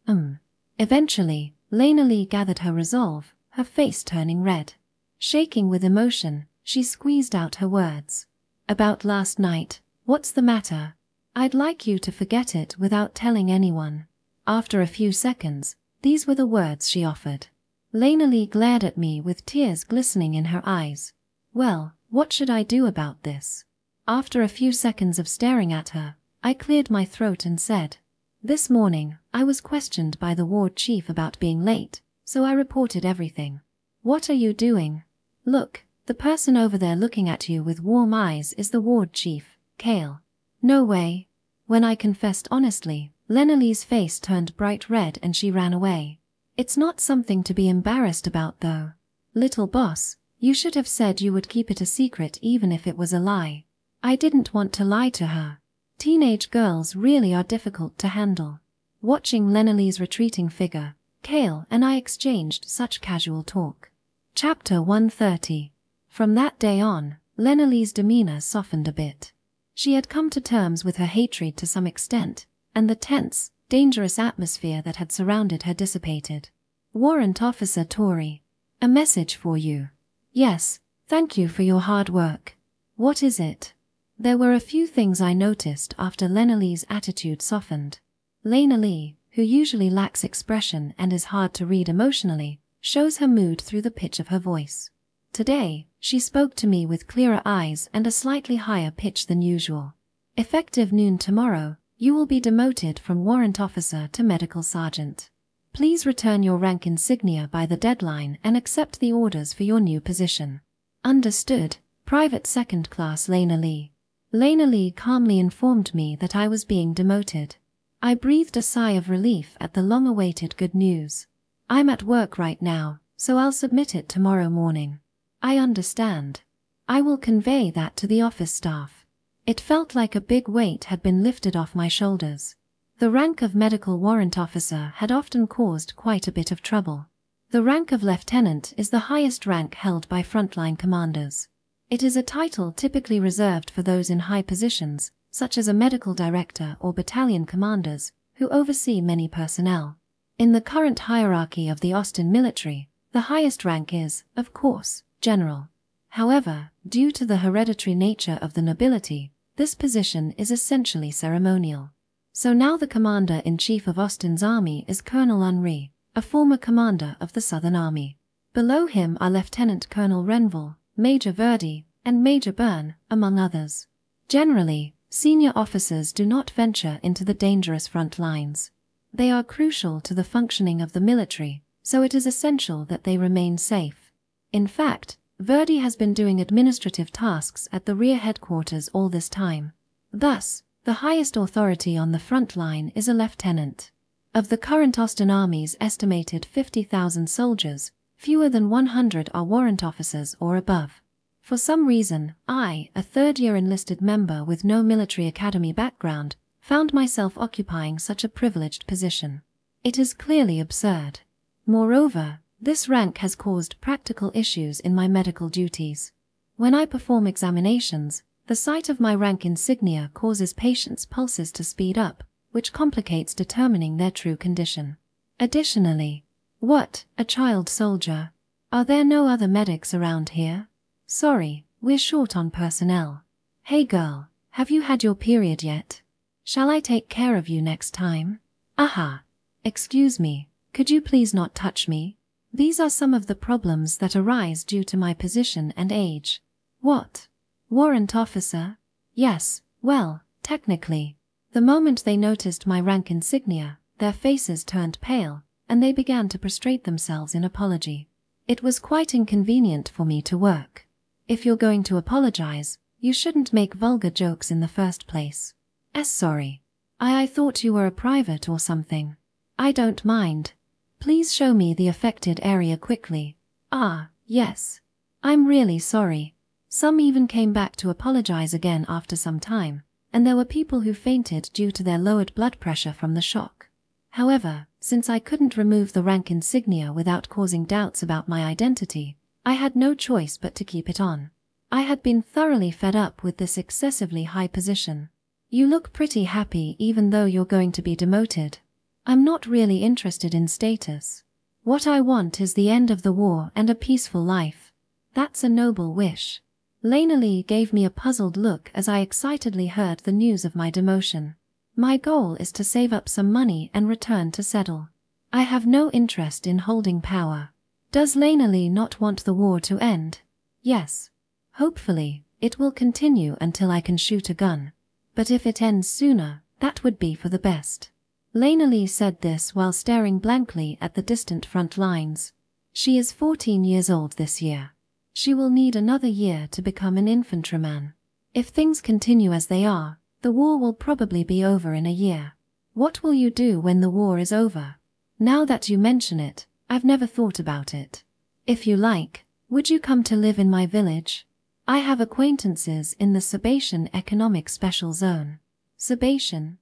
Eventually, Lenalee gathered her resolve, her face turning red. Shaking with emotion, she squeezed out her words. About last night, what's the matter? I'd like you to forget it without telling anyone. After a few seconds, these were the words she offered. Lenalee glared at me with tears glistening in her eyes. Well, what should I do about this? After a few seconds of staring at her, I cleared my throat and said, "This morning, I was questioned by the ward chief about being late, so I reported everything." "What are you doing?" "Look, the person over there looking at you with warm eyes is the ward chief, Kale." "No way." When I confessed honestly, Lenalee's face turned bright red and she ran away. It's not something to be embarrassed about though. Little boss, you should have said you would keep it a secret even if it was a lie. I didn't want to lie to her. Teenage girls really are difficult to handle. Watching Lenalee's retreating figure, Kale and I exchanged such casual talk. Chapter 130. From that day on, Lenalee's demeanor softened a bit. She had come to terms with her hatred to some extent, and the tense, dangerous atmosphere that had surrounded her dissipated. Warrant Officer Touri. A message for you. Yes, thank you for your hard work. What is it? There were a few things I noticed after Lenalee's attitude softened. Lenalee, who usually lacks expression and is hard to read emotionally, shows her mood through the pitch of her voice. Today, she spoke to me with clearer eyes and a slightly higher pitch than usual. Effective noon tomorrow, you will be demoted from warrant officer to medical sergeant. Please return your rank insignia by the deadline and accept the orders for your new position. Understood, Private Second Class Lenalee. Lenalee calmly informed me that I was being demoted. I breathed a sigh of relief at the long-awaited good news. I'm at work right now, so I'll submit it tomorrow morning. I understand. I will convey that to the office staff. It felt like a big weight had been lifted off my shoulders. The rank of medical warrant officer had often caused quite a bit of trouble. The rank of lieutenant is the highest rank held by frontline commanders. It is a title typically reserved for those in high positions, such as a medical director or battalion commanders, who oversee many personnel. In the current hierarchy of the Austin military, the highest rank is, of course, general. However, due to the hereditary nature of the nobility, this position is essentially ceremonial. So now the commander-in-chief of Austin's army is Colonel Henry, a former commander of the Southern Army. Below him are Lieutenant Colonel Renville, Major Verdi, and Major Byrne, among others. Generally, senior officers do not venture into the dangerous front lines. They are crucial to the functioning of the military, so it is essential that they remain safe. In fact, Verdi has been doing administrative tasks at the rear headquarters all this time. Thus, the highest authority on the front line is a lieutenant. Of the current Austrian army's estimated 50,000 soldiers, fewer than 100 are warrant officers or above. For some reason, I, a third-year enlisted member with no military academy background, found myself occupying such a privileged position. It is clearly absurd. Moreover, this rank has caused practical issues in my medical duties. When I perform examinations, the sight of my rank insignia causes patients' pulses to speed up, which complicates determining their true condition. Additionally, what, a child soldier? Are there no other medics around here? Sorry, we're short on personnel. Hey girl, have you had your period yet? Shall I take care of you next time? Aha. Excuse me, could you please not touch me? These are some of the problems that arise due to my position and age. What? Warrant officer? Yes, well, technically. The moment they noticed my rank insignia, their faces turned pale, and they began to prostrate themselves in apology. It was quite inconvenient for me to work. If you're going to apologize, you shouldn't make vulgar jokes in the first place. Sorry. I thought you were a private or something. I don't mind. Please show me the affected area quickly. Ah, yes. I'm really sorry. Some even came back to apologize again after some time, and there were people who fainted due to their lowered blood pressure from the shock. However, since I couldn't remove the rank insignia without causing doubts about my identity, I had no choice but to keep it on. I had been thoroughly fed up with this excessively high position. You look pretty happy even though you're going to be demoted. I'm not really interested in status. What I want is the end of the war and a peaceful life. That's a noble wish. Lena Lee gave me a puzzled look as I excitedly heard the news of my demotion. My goal is to save up some money and return to settle. I have no interest in holding power. Does Lena Lee not want the war to end? Yes. Hopefully, it will continue until I can shoot a gun. But if it ends sooner, that would be for the best. Lena Lee said this while staring blankly at the distant front lines. She is 14 years old this year. She will need another year to become an infantryman. If things continue as they are, the war will probably be over in a year. What will you do when the war is over? Now that you mention it, I've never thought about it. If you like, would you come to live in my village? I have acquaintances in the Sabatian Economic Special Zone. Sabatian?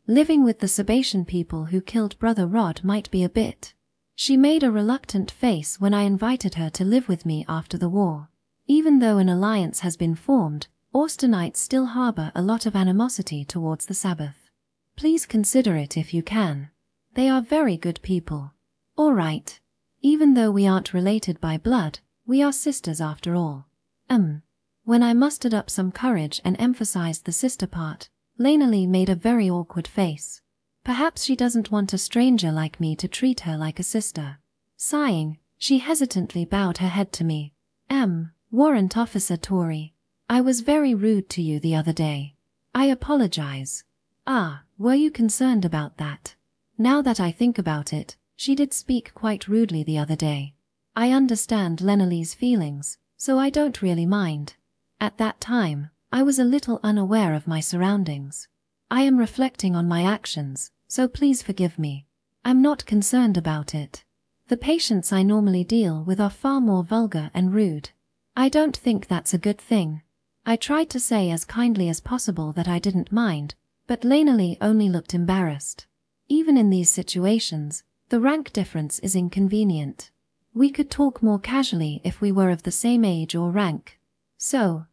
Living with the Sabatian people who killed Brother Rod might be a bit. She made a reluctant face when I invited her to live with me after the war. Even though an alliance has been formed, Austinites still harbor a lot of animosity towards the Sabbath. Please consider it if you can. They are very good people. All right. Even though we aren't related by blood, we are sisters after all. When I mustered up some courage and emphasized the sister part, Lena Lee made a very awkward face. Perhaps she doesn't want a stranger like me to treat her like a sister. Sighing, she hesitantly bowed her head to me. Warrant Officer Touri. I was very rude to you the other day. I apologize. Were you concerned about that? Now that I think about it, she did speak quite rudely the other day. I understand Lena Lee's feelings, so I don't really mind. At that time, I was a little unaware of my surroundings. I am reflecting on my actions, so please forgive me. I'm not concerned about it. The patients I normally deal with are far more vulgar and rude. I don't think that's a good thing. I tried to say as kindly as possible that I didn't mind, but Lena Lee only looked embarrassed. Even in these situations, the rank difference is inconvenient. We could talk more casually if we were of the same age or rank. So,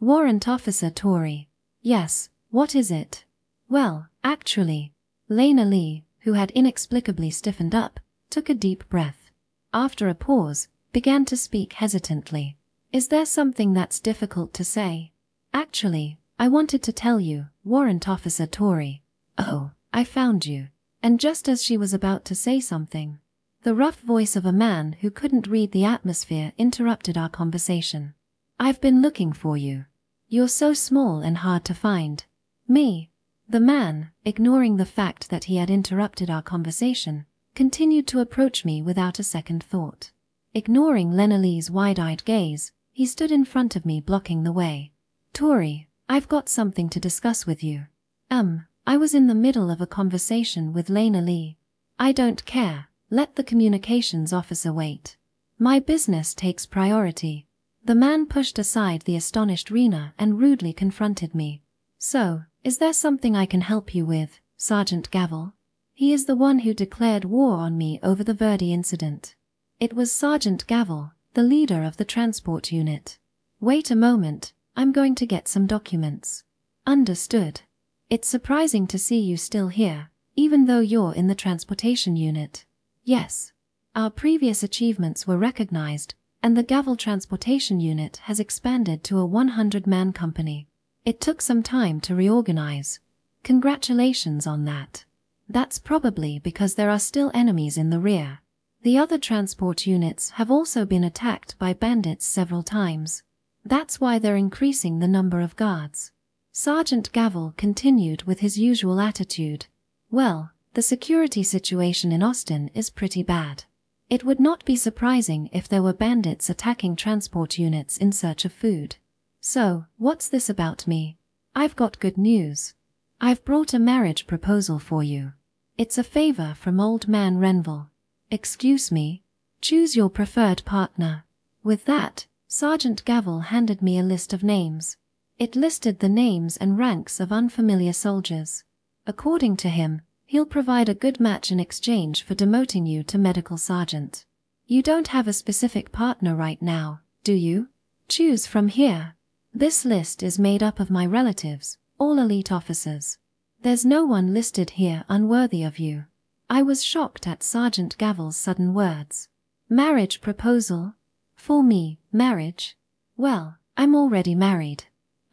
Warrant Officer Touri. Yes, what is it? Well, actually, Lena Lee, who had inexplicably stiffened up, took a deep breath. After a pause, began to speak hesitantly. Is there something that's difficult to say? Actually, I wanted to tell you, Warrant Officer Touri. Oh, I found you. And just as she was about to say something, the rough voice of a man who couldn't read the atmosphere interrupted our conversation. I've been looking for you. You're so small and hard to find. Me? The man, ignoring the fact that he had interrupted our conversation, continued to approach me without a second thought. Ignoring Lena Lee's wide-eyed gaze, he stood in front of me, blocking the way. Touri, I've got something to discuss with you. I was in the middle of a conversation with Lena Lee. I don't care, let the communications officer wait. My business takes priority. The man pushed aside the astonished Rena and rudely confronted me. So, is there something I can help you with, Sergeant Gavel? He is the one who declared war on me over the Verdi incident. It was Sergeant Gavel, the leader of the transport unit. Wait a moment, I'm going to get some documents. Understood. It's surprising to see you still here, even though you're in the transportation unit. Yes. Our previous achievements were recognized, and the Gavel transportation unit has expanded to a 100-man company. It took some time to reorganize. Congratulations on that. That's probably because there are still enemies in the rear. The other transport units have also been attacked by bandits several times. That's why they're increasing the number of guards. Sergeant Gavel continued with his usual attitude. Well, the security situation in Austin is pretty bad. It would not be surprising if there were bandits attacking transport units in search of food. So, what's this about me? I've got good news. I've brought a marriage proposal for you. It's a favor from old man Renville. Excuse me? Choose your preferred partner. With that, Sergeant Gavel handed me a list of names. It listed the names and ranks of unfamiliar soldiers. According to him, he'll provide a good match in exchange for demoting you to medical sergeant. You don't have a specific partner right now, do you? Choose from here. This list is made up of my relatives, all elite officers. There's no one listed here unworthy of you. I was shocked at Sergeant Gavel's sudden words. Marriage proposal? For me, marriage? Well, I'm already married.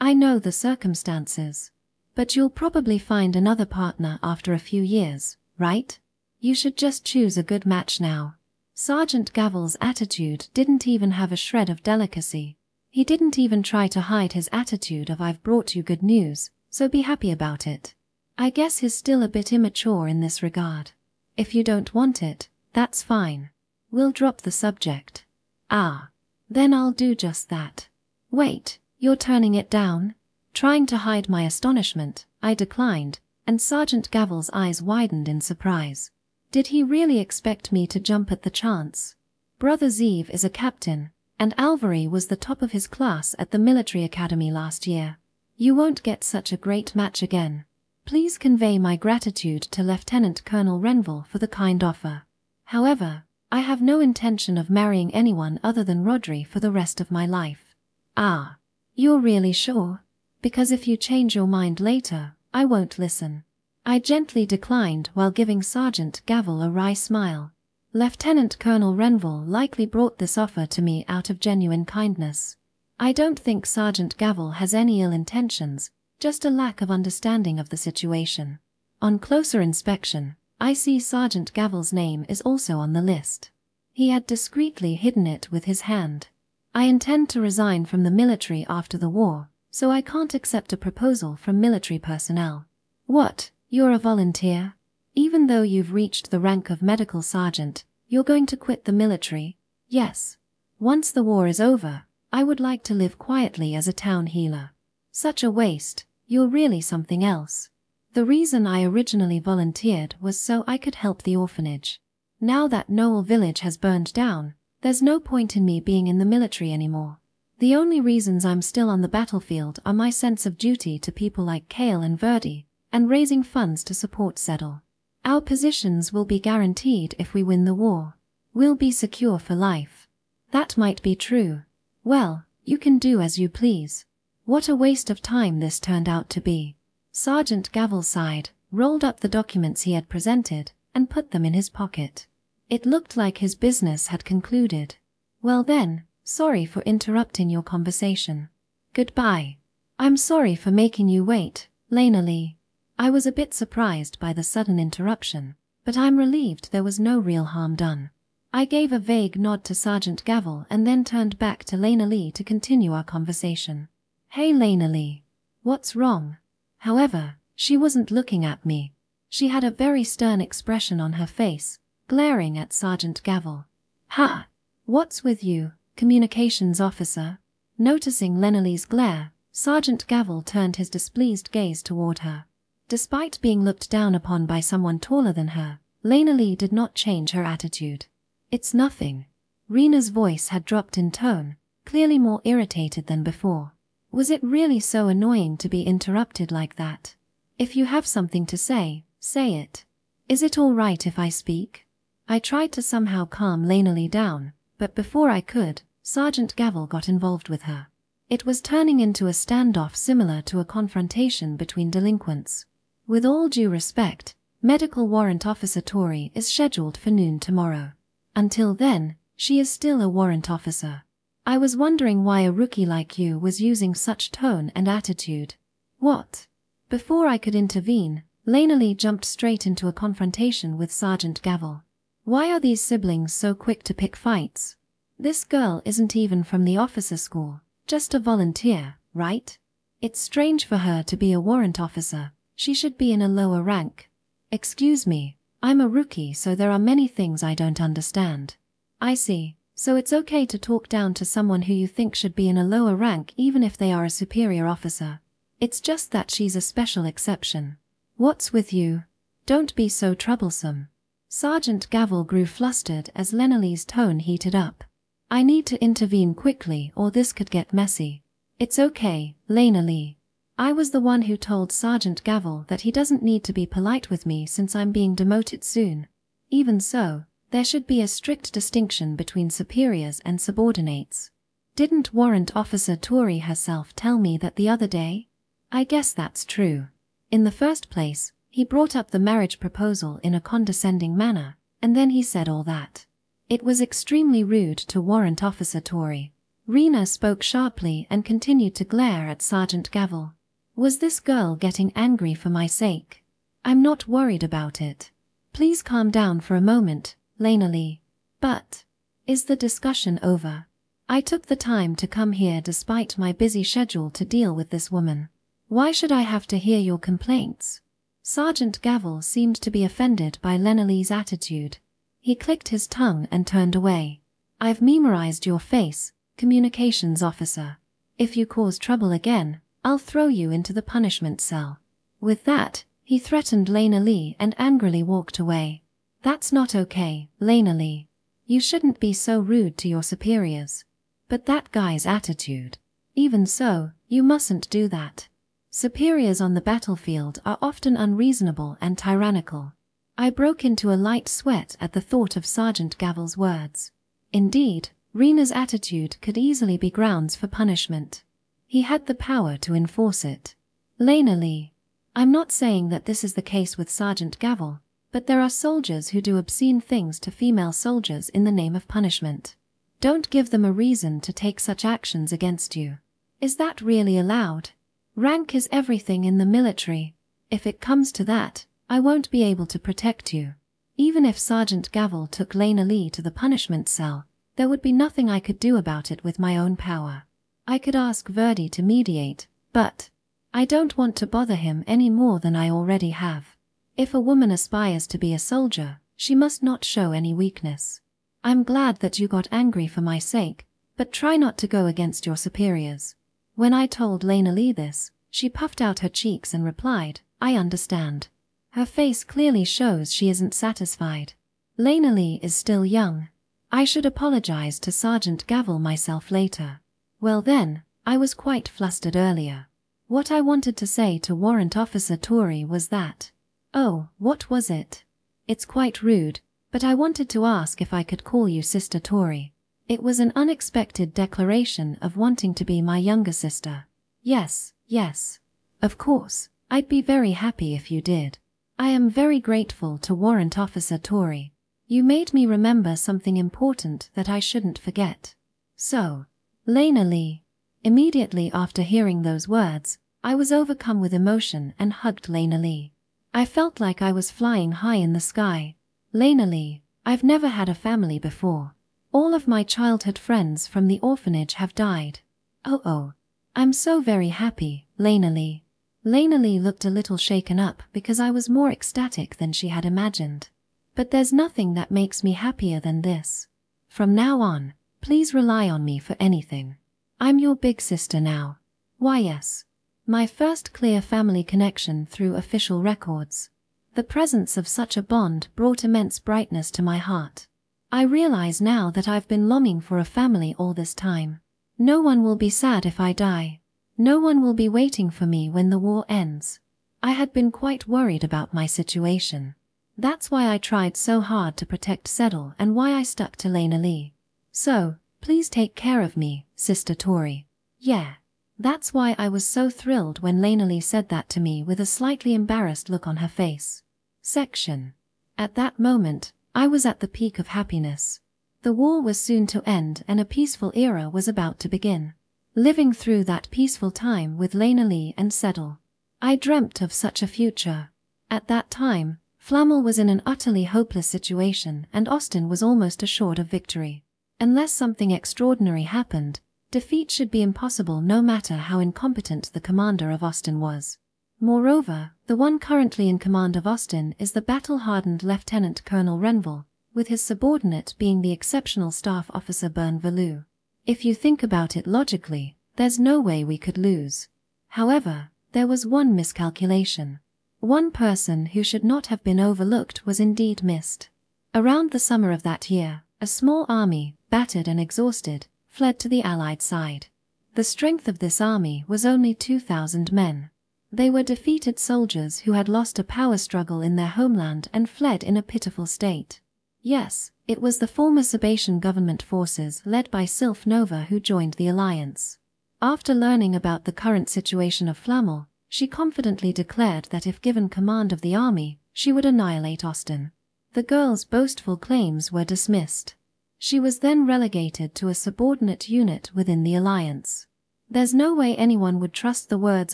I know the circumstances. But you'll probably find another partner after a few years, right? You should just choose a good match now. Sergeant Gavel's attitude didn't even have a shred of delicacy. He didn't even try to hide his attitude of I've brought you good news, so be happy about it. I guess he's still a bit immature in this regard. If you don't want it, that's fine. We'll drop the subject. Ah. Then I'll do just that. Wait, you're turning it down? Trying to hide my astonishment, I declined, and Sergeant Gavel's eyes widened in surprise. Did he really expect me to jump at the chance? Brother Zeev is a captain, and Alvari was the top of his class at the military academy last year. You won't get such a great match again. Please convey my gratitude to Lieutenant Colonel Renville for the kind offer. However, I have no intention of marrying anyone other than Rodri for the rest of my life. Ah. You're really sure? Because if you change your mind later, I won't listen. I gently declined while giving Sergeant Gavel a wry smile. Lieutenant Colonel Renville likely brought this offer to me out of genuine kindness. I don't think Sergeant Gavel has any ill intentions, just a lack of understanding of the situation. On closer inspection, I see Sergeant Gavel's name is also on the list. He had discreetly hidden it with his hand. I intend to resign from the military after the war, so I can't accept a proposal from military personnel. What, you're a volunteer? Even though you've reached the rank of medical sergeant, you're going to quit the military? Yes. Once the war is over, I would like to live quietly as a town healer. Such a waste, you're really something else. The reason I originally volunteered was so I could help the orphanage. Now that Noel village has burned down, there's no point in me being in the military anymore. The only reasons I'm still on the battlefield are my sense of duty to people like Kale and Verdi, and raising funds to support Settle. Our positions will be guaranteed if we win the war. We'll be secure for life. That might be true. Well, you can do as you please. What a waste of time this turned out to be. Sergeant Gavel sighed, rolled up the documents he had presented, and put them in his pocket. It looked like his business had concluded. Well then, sorry for interrupting your conversation. Goodbye. I'm sorry for making you wait, Lena Lee. I was a bit surprised by the sudden interruption, but I'm relieved there was no real harm done. I gave a vague nod to Sergeant Gavel and then turned back to Lena Lee to continue our conversation. Hey Lena Lee. What's wrong? However, She wasn't looking at me. She had a very stern expression on her face, glaring at Sergeant Gavel. "Ha! What's with you, communications officer?" Noticing Lenalee's glare, Sergeant Gavel turned his displeased gaze toward her. Despite being looked down upon by someone taller than her, Lenalee did not change her attitude. "It's nothing." Rena's voice had dropped in tone, clearly more irritated than before. Was it really so annoying to be interrupted like that? "If you have something to say, say it. Is it all right if I speak?" I tried to somehow calm Lenalee down, but before I could, Sergeant Gavel got involved with her. It was turning into a standoff similar to a confrontation between delinquents. With all due respect, Medical Warrant Officer Touri is scheduled for noon tomorrow. Until then, she is still a warrant officer. I was wondering why a rookie like you was using such tone and attitude. What? Before I could intervene, Lenalee jumped straight into a confrontation with Sergeant Gavel. Why are these siblings so quick to pick fights? This girl isn't even from the officer school, just a volunteer, right? It's strange for her to be a warrant officer. She should be in a lower rank. Excuse me, I'm a rookie, so there are many things I don't understand. I see, so it's okay to talk down to someone who you think should be in a lower rank even if they are a superior officer. It's just that she's a special exception. What's with you? Don't be so troublesome. Sergeant Gavel grew flustered as Lenalee's tone heated up. I need to intervene quickly or this could get messy. It's okay, Lenalee. I was the one who told Sergeant Gavel that he doesn't need to be polite with me since I'm being demoted soon. Even so, there should be a strict distinction between superiors and subordinates. Didn't Warrant Officer Touri herself tell me that the other day? I guess that's true. In the first place, he brought up the marriage proposal in a condescending manner, and then he said all that. It was extremely rude to Warrant Officer Touri. Rena spoke sharply and continued to glare at Sergeant Gavel. Was this girl getting angry for my sake? I'm not worried about it. Please calm down for a moment, Lenalee. But, is the discussion over? I took the time to come here despite my busy schedule to deal with this woman. Why should I have to hear your complaints? Sergeant Gavel seemed to be offended by Lenalee's attitude. He clicked his tongue and turned away. I've memorized your face, communications officer. If you cause trouble again, I'll throw you into the punishment cell. With that, he threatened Lenalee and angrily walked away. That's not okay, Lenalee. You shouldn't be so rude to your superiors. But that guy's attitude. Even so, you mustn't do that. Superiors on the battlefield are often unreasonable and tyrannical. I broke into a light sweat at the thought of Sergeant Gavel's words. Indeed, Rena's attitude could easily be grounds for punishment. He had the power to enforce it. Lenalee. I'm not saying that this is the case with Sergeant Gavel, but there are soldiers who do obscene things to female soldiers in the name of punishment. Don't give them a reason to take such actions against you. Is that really allowed? Rank is everything in the military. If it comes to that, I won't be able to protect you. Even if Sergeant Gavel took Lenalee to the punishment cell, there would be nothing I could do about it with my own power. I could ask Verdi to mediate, but I don't want to bother him any more than I already have. If a woman aspires to be a soldier, she must not show any weakness. I'm glad that you got angry for my sake, but try not to go against your superiors. When I told Lenalee this, she puffed out her cheeks and replied, I understand. Her face clearly shows she isn't satisfied. Lenalee is still young. I should apologize to Sergeant Gavel myself later. Well then, I was quite flustered earlier. What I wanted to say to Warrant Officer Touri was that. Oh, what was it? It's quite rude, but I wanted to ask if I could call you Sister Touri. It was an unexpected declaration of wanting to be my younger sister. Yes, yes. Of course, I'd be very happy if you did. I am very grateful to Warrant Officer Touri. You made me remember something important that I shouldn't forget. So, Lenalee. Immediately after hearing those words, I was overcome with emotion and hugged Lenalee. I felt like I was flying high in the sky. Lenalee, I've never had a family before. All of my childhood friends from the orphanage have died. Oh, I'm so very happy, Lenalee. Lena Lee looked a little shaken up because I was more ecstatic than she had imagined. But there's nothing that makes me happier than this. From now on, please rely on me for anything. I'm your big sister now. Why yes. My first clear family connection through official records. The presence of such a bond brought immense brightness to my heart. I realize now that I've been longing for a family all this time. No one will be sad if I die. No one will be waiting for me when the war ends. I had been quite worried about my situation. That's why I tried so hard to protect Settle and why I stuck to Lena Lee. So, please take care of me, Sister Touri. Yeah. That's why I was so thrilled when Lena Lee said that to me with a slightly embarrassed look on her face. Section. At that moment, I was at the peak of happiness. The war was soon to end and a peaceful era was about to begin. Living through that peaceful time with Lena Lee and Settle. I dreamt of such a future. At that time, Flamel was in an utterly hopeless situation and Austin was almost assured of victory. Unless something extraordinary happened, defeat should be impossible no matter how incompetent the commander of Austin was. Moreover, the one currently in command of Austin is the battle-hardened Lieutenant Colonel Renville, with his subordinate being the exceptional staff officer Bern Valou. If you think about it logically, there's no way we could lose. However, there was one miscalculation. One person who should not have been overlooked was indeed missed. Around the summer of that year, a small army, battered and exhausted, fled to the Allied side. The strength of this army was only 2,000 men. They were defeated soldiers who had lost a power struggle in their homeland and fled in a pitiful state. Yes, it was the former Sebastian government forces led by Sylph Nova who joined the alliance. After learning about the current situation of Flamel, she confidently declared that if given command of the army, she would annihilate Austin. The girl's boastful claims were dismissed. She was then relegated to a subordinate unit within the alliance. There's no way anyone would trust the words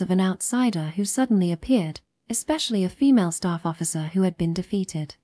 of an outsider who suddenly appeared, especially a female staff officer who had been defeated.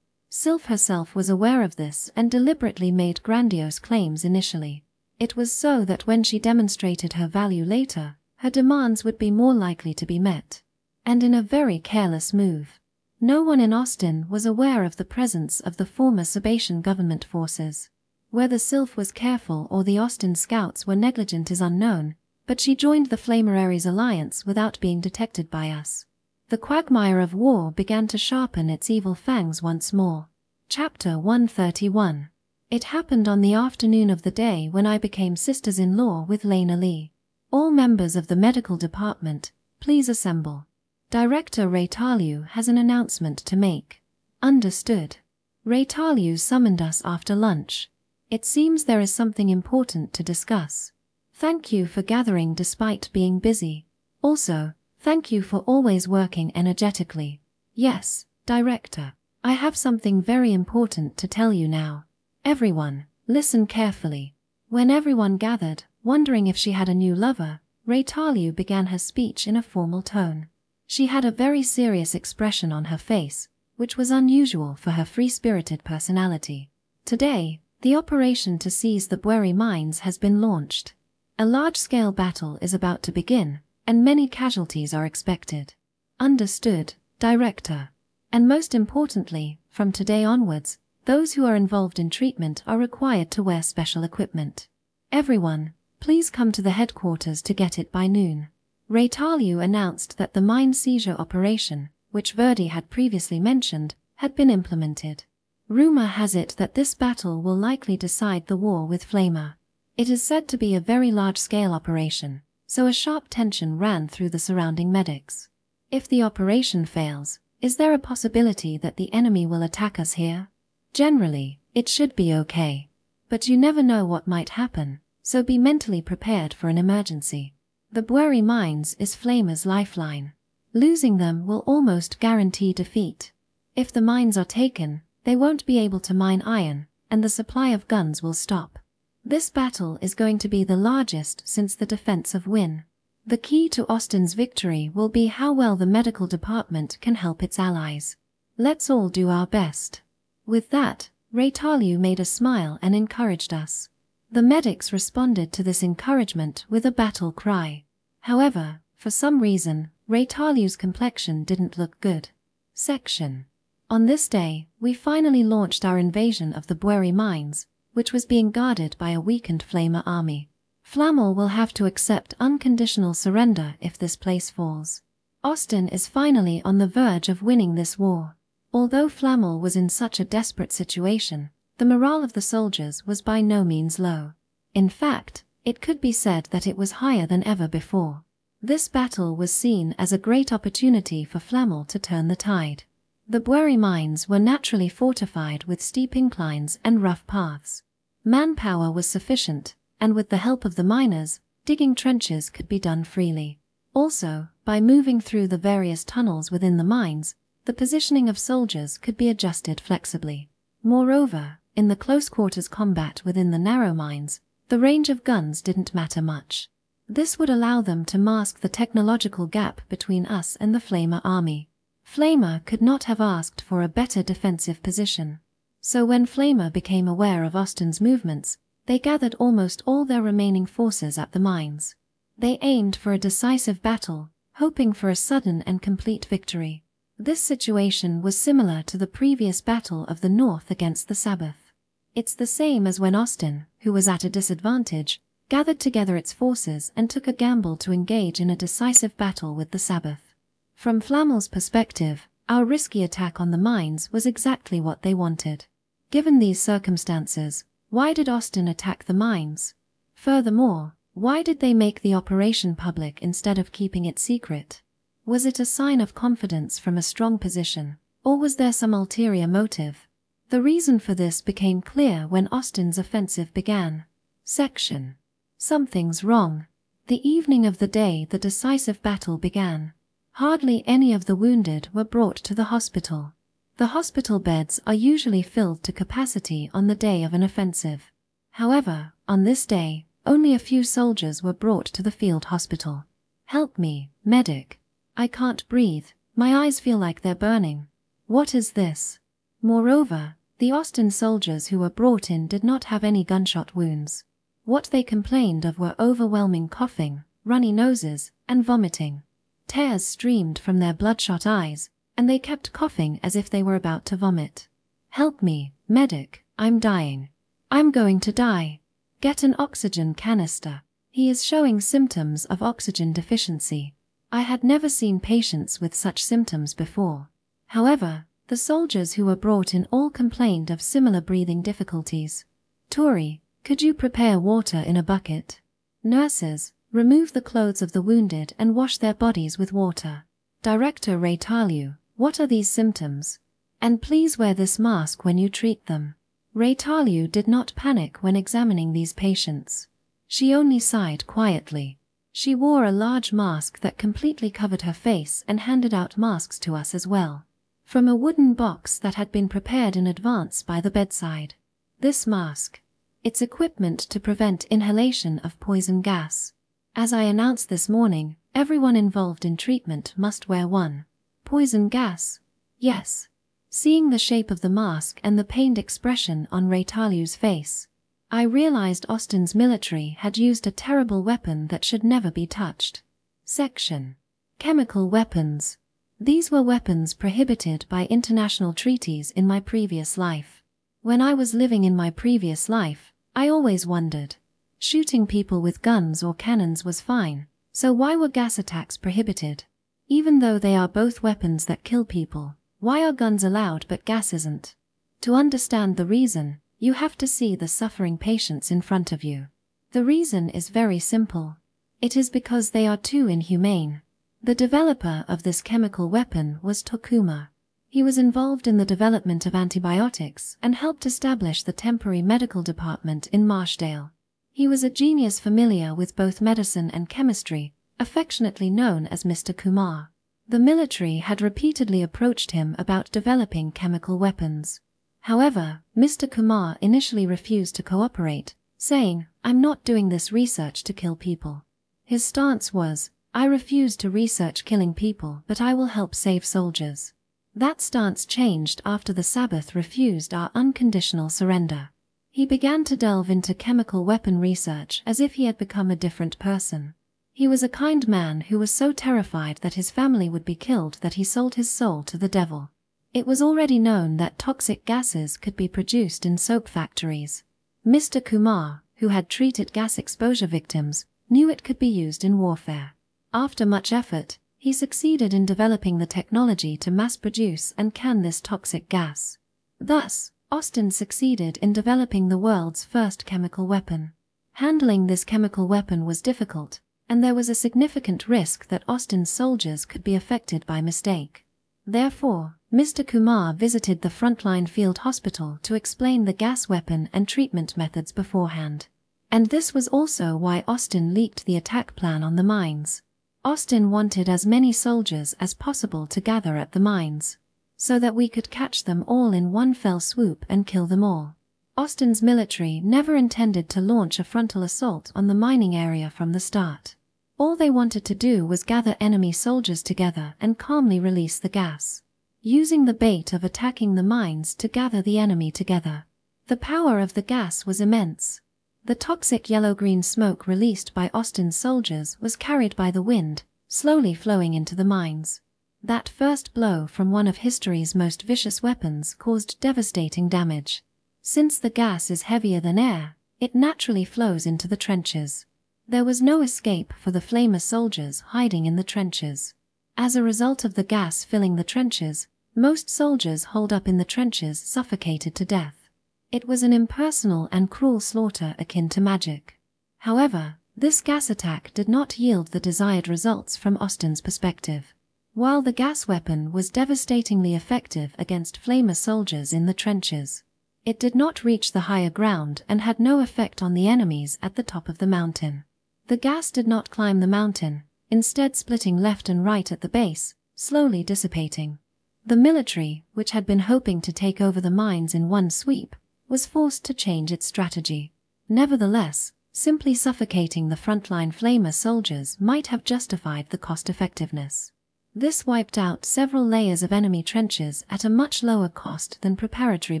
Sylph herself was aware of this and deliberately made grandiose claims initially. It was so that when she demonstrated her value later, her demands would be more likely to be met. And in a very careless move. No one in Austin was aware of the presence of the former Sebastian government forces. Whether Sylph was careful or the Austin scouts were negligent is unknown, but she joined the Flameraries alliance without being detected by us. The quagmire of war began to sharpen its evil fangs once more. Chapter 131. It happened on the afternoon of the day when I became sisters-in-law with Lena Lee. All members of the medical department, please assemble. Director Reincarnates has an announcement to make. Understood. Reincarnates summoned us after lunch. It seems there is something important to discuss. Thank you for gathering despite being busy. Also, thank you for always working energetically. Yes, Director. I have something very important to tell you now. Everyone, listen carefully. When everyone gathered, wondering if she had a new lover, Reincarnates began her speech in a formal tone. She had a very serious expression on her face, which was unusual for her free-spirited personality. Today, the operation to seize the Bweri mines has been launched. A large-scale battle is about to begin, and many casualties are expected. Understood, Director. And most importantly, from today onwards, those who are involved in treatment are required to wear special equipment. Everyone, please come to the headquarters to get it by noon. Reincarnates announced that the mine seizure operation, which Verdi had previously mentioned, had been implemented. Rumor has it that this battle will likely decide the war with Flamer. It is said to be a very large-scale operation, so a sharp tension ran through the surrounding medics. If the operation fails, is there a possibility that the enemy will attack us here? Generally, it should be okay. But you never know what might happen, so be mentally prepared for an emergency. The Bweri mines is Flamer's lifeline. Losing them will almost guarantee defeat. If the mines are taken, they won't be able to mine iron, and the supply of guns will stop. This battle is going to be the largest since the defense of Wynne. The key to Austin's victory will be how well the medical department can help its allies. Let's all do our best. With that, Reincarnates made a smile and encouraged us. The medics responded to this encouragement with a battle cry. However, For some reason, Reincarnates' complexion didn't look good. Section. On this day, we finally launched our invasion of the Touri mines, which was being guarded by a weakened Flamer army. Flamel will have to accept unconditional surrender if this place falls. Austin is finally on the verge of winning this war. Although Flamel was in such a desperate situation, the morale of the soldiers was by no means low. In fact, it could be said that it was higher than ever before. This battle was seen as a great opportunity for Flamel to turn the tide. The Touri mines were naturally fortified with steep inclines and rough paths. Manpower was sufficient, and with the help of the miners, digging trenches could be done freely. Also, by moving through the various tunnels within the mines, the positioning of soldiers could be adjusted flexibly. Moreover, in the close-quarters combat within the narrow mines, the range of guns didn't matter much. This would allow them to mask the technological gap between us and the Flamer army. Flamer could not have asked for a better defensive position. So when Flamer became aware of Austin's movements, they gathered almost all their remaining forces at the mines. They aimed for a decisive battle, hoping for a sudden and complete victory. This situation was similar to the previous battle of the North against the Sabbath. It's the same as when Austin, who was at a disadvantage, gathered together its forces and took a gamble to engage in a decisive battle with the Sabbath. From Flamel's perspective, our risky attack on the mines was exactly what they wanted. Given these circumstances, why did Austin attack the mines? Furthermore, why did they make the operation public instead of keeping it secret? Was it a sign of confidence from a strong position, or was there some ulterior motive? The reason for this became clear when Austin's offensive began. Section. Something's wrong. The evening of the day the decisive battle began. Hardly any of the wounded were brought to the hospital. The hospital beds are usually filled to capacity on the day of an offensive. However, on this day, only a few soldiers were brought to the field hospital. "Help me, medic. I can't breathe, my eyes feel like they're burning. What is this?" Moreover, the Austin soldiers who were brought in did not have any gunshot wounds. What they complained of were overwhelming coughing, runny noses, and vomiting. Tears streamed from their bloodshot eyes, and they kept coughing as if they were about to vomit. "Help me, medic, I'm dying. I'm going to die. Get an oxygen canister." He is showing symptoms of oxygen deficiency. I had never seen patients with such symptoms before. However, the soldiers who were brought in all complained of similar breathing difficulties. "Touri, could you prepare water in a bucket?" "Nurses, remove the clothes of the wounded and wash their bodies with water." "Director Reincarnates, what are these symptoms? And please wear this mask when you treat them." Reincarnates did not panic when examining these patients. She only sighed quietly. She wore a large mask that completely covered her face and handed out masks to us as well, from a wooden box that had been prepared in advance by the bedside. This mask. It's equipment to prevent inhalation of poison gas. As I announced this morning, everyone involved in treatment must wear one. Poison gas? Yes. Seeing the shape of the mask and the pained expression on Reincarnates' face, I realized Austin's military had used a terrible weapon that should never be touched. Section. Chemical weapons. These were weapons prohibited by international treaties in my previous life. When I was living in my previous life, I always wondered. Shooting people with guns or cannons was fine, so why were gas attacks prohibited? Even though they are both weapons that kill people, why are guns allowed but gas isn't? To understand the reason, you have to see the suffering patients in front of you. The reason is very simple. It is because they are too inhumane. The developer of this chemical weapon was Tokuma. He was involved in the development of antibiotics and helped establish the temporary medical department in Marshdale. He was a genius familiar with both medicine and chemistry, affectionately known as Mr. Kumar. The military had repeatedly approached him about developing chemical weapons. However, Mr. Kumar initially refused to cooperate, saying, "I'm not doing this research to kill people." His stance was, "I refuse to research killing people, but I will help save soldiers." That stance changed after the Sabbath refused our unconditional surrender. He began to delve into chemical weapon research as if he had become a different person. He was a kind man who was so terrified that his family would be killed that he sold his soul to the devil. It was already known that toxic gases could be produced in soap factories. Mr. Kumar, who had treated gas exposure victims, knew it could be used in warfare. After much effort, he succeeded in developing the technology to mass produce and can this toxic gas. Thus, Austin succeeded in developing the world's first chemical weapon. Handling this chemical weapon was difficult, and there was a significant risk that Austin's soldiers could be affected by mistake. Therefore, Mr. Kumar visited the Frontline field hospital to explain the gas weapon and treatment methods beforehand. And this was also why Austin leaked the attack plan on the mines. Austin wanted as many soldiers as possible to gather at the mines, so that we could catch them all in one fell swoop and kill them all. Austin's military never intended to launch a frontal assault on the mining area from the start. All they wanted to do was gather enemy soldiers together and calmly release the gas, using the bait of attacking the mines to gather the enemy together. The power of the gas was immense. The toxic yellow-green smoke released by Austin's soldiers was carried by the wind, slowly flowing into the mines. That first blow from one of history's most vicious weapons caused devastating damage. Since the gas is heavier than air, it naturally flows into the trenches. There was no escape for the flamer soldiers hiding in the trenches. As a result of the gas filling the trenches, most soldiers holed up in the trenches suffocated to death. It was an impersonal and cruel slaughter akin to magic. However, this gas attack did not yield the desired results from Austin's perspective. While the gas weapon was devastatingly effective against flamer soldiers in the trenches, it did not reach the higher ground and had no effect on the enemies at the top of the mountain. The gas did not climb the mountain, instead splitting left and right at the base, slowly dissipating. The military, which had been hoping to take over the mines in one sweep, was forced to change its strategy. Nevertheless, simply suffocating the frontline flamer soldiers might have justified the cost-effectiveness. This wiped out several layers of enemy trenches at a much lower cost than preparatory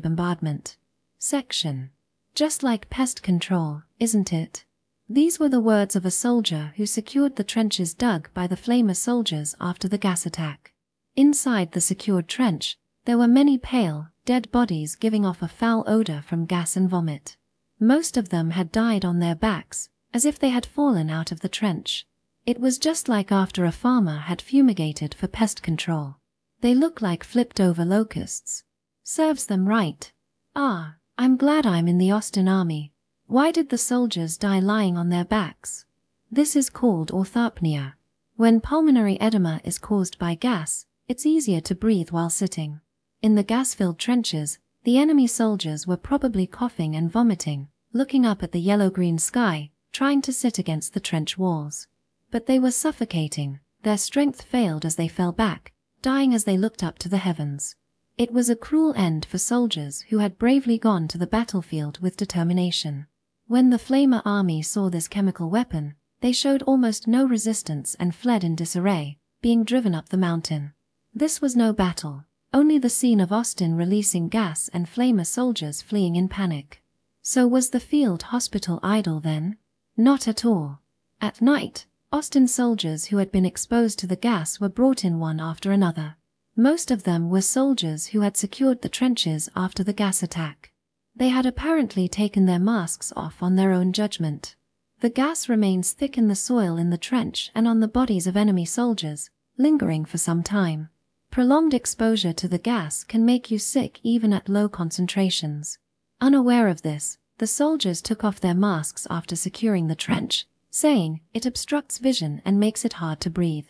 bombardment. Section. Just like pest control, isn't it? These were the words of a soldier who secured the trenches dug by the flamer soldiers after the gas attack. Inside the secured trench, there were many pale, dead bodies giving off a foul odor from gas and vomit. Most of them had died on their backs, as if they had fallen out of the trench. It was just like after a farmer had fumigated for pest control. They look like flipped-over locusts. Serves them right. Ah, I'm glad I'm in the Austin Army. Why did the soldiers die lying on their backs? This is called orthopnea. When pulmonary edema is caused by gas, it's easier to breathe while sitting. In the gas-filled trenches, the enemy soldiers were probably coughing and vomiting, looking up at the yellow-green sky, trying to sit against the trench walls. But they were suffocating, their strength failed as they fell back, dying as they looked up to the heavens. It was a cruel end for soldiers who had bravely gone to the battlefield with determination. When the Flamer army saw this chemical weapon, they showed almost no resistance and fled in disarray, being driven up the mountain. This was no battle, only the scene of Austin releasing gas and Flamer soldiers fleeing in panic. So was the field hospital idle then? Not at all. At night, Austin soldiers who had been exposed to the gas were brought in one after another. Most of them were soldiers who had secured the trenches after the gas attack. They had apparently taken their masks off on their own judgment. The gas remains thick in the soil in the trench and on the bodies of enemy soldiers, lingering for some time. Prolonged exposure to the gas can make you sick even at low concentrations. Unaware of this, the soldiers took off their masks after securing the trench, saying it obstructs vision and makes it hard to breathe.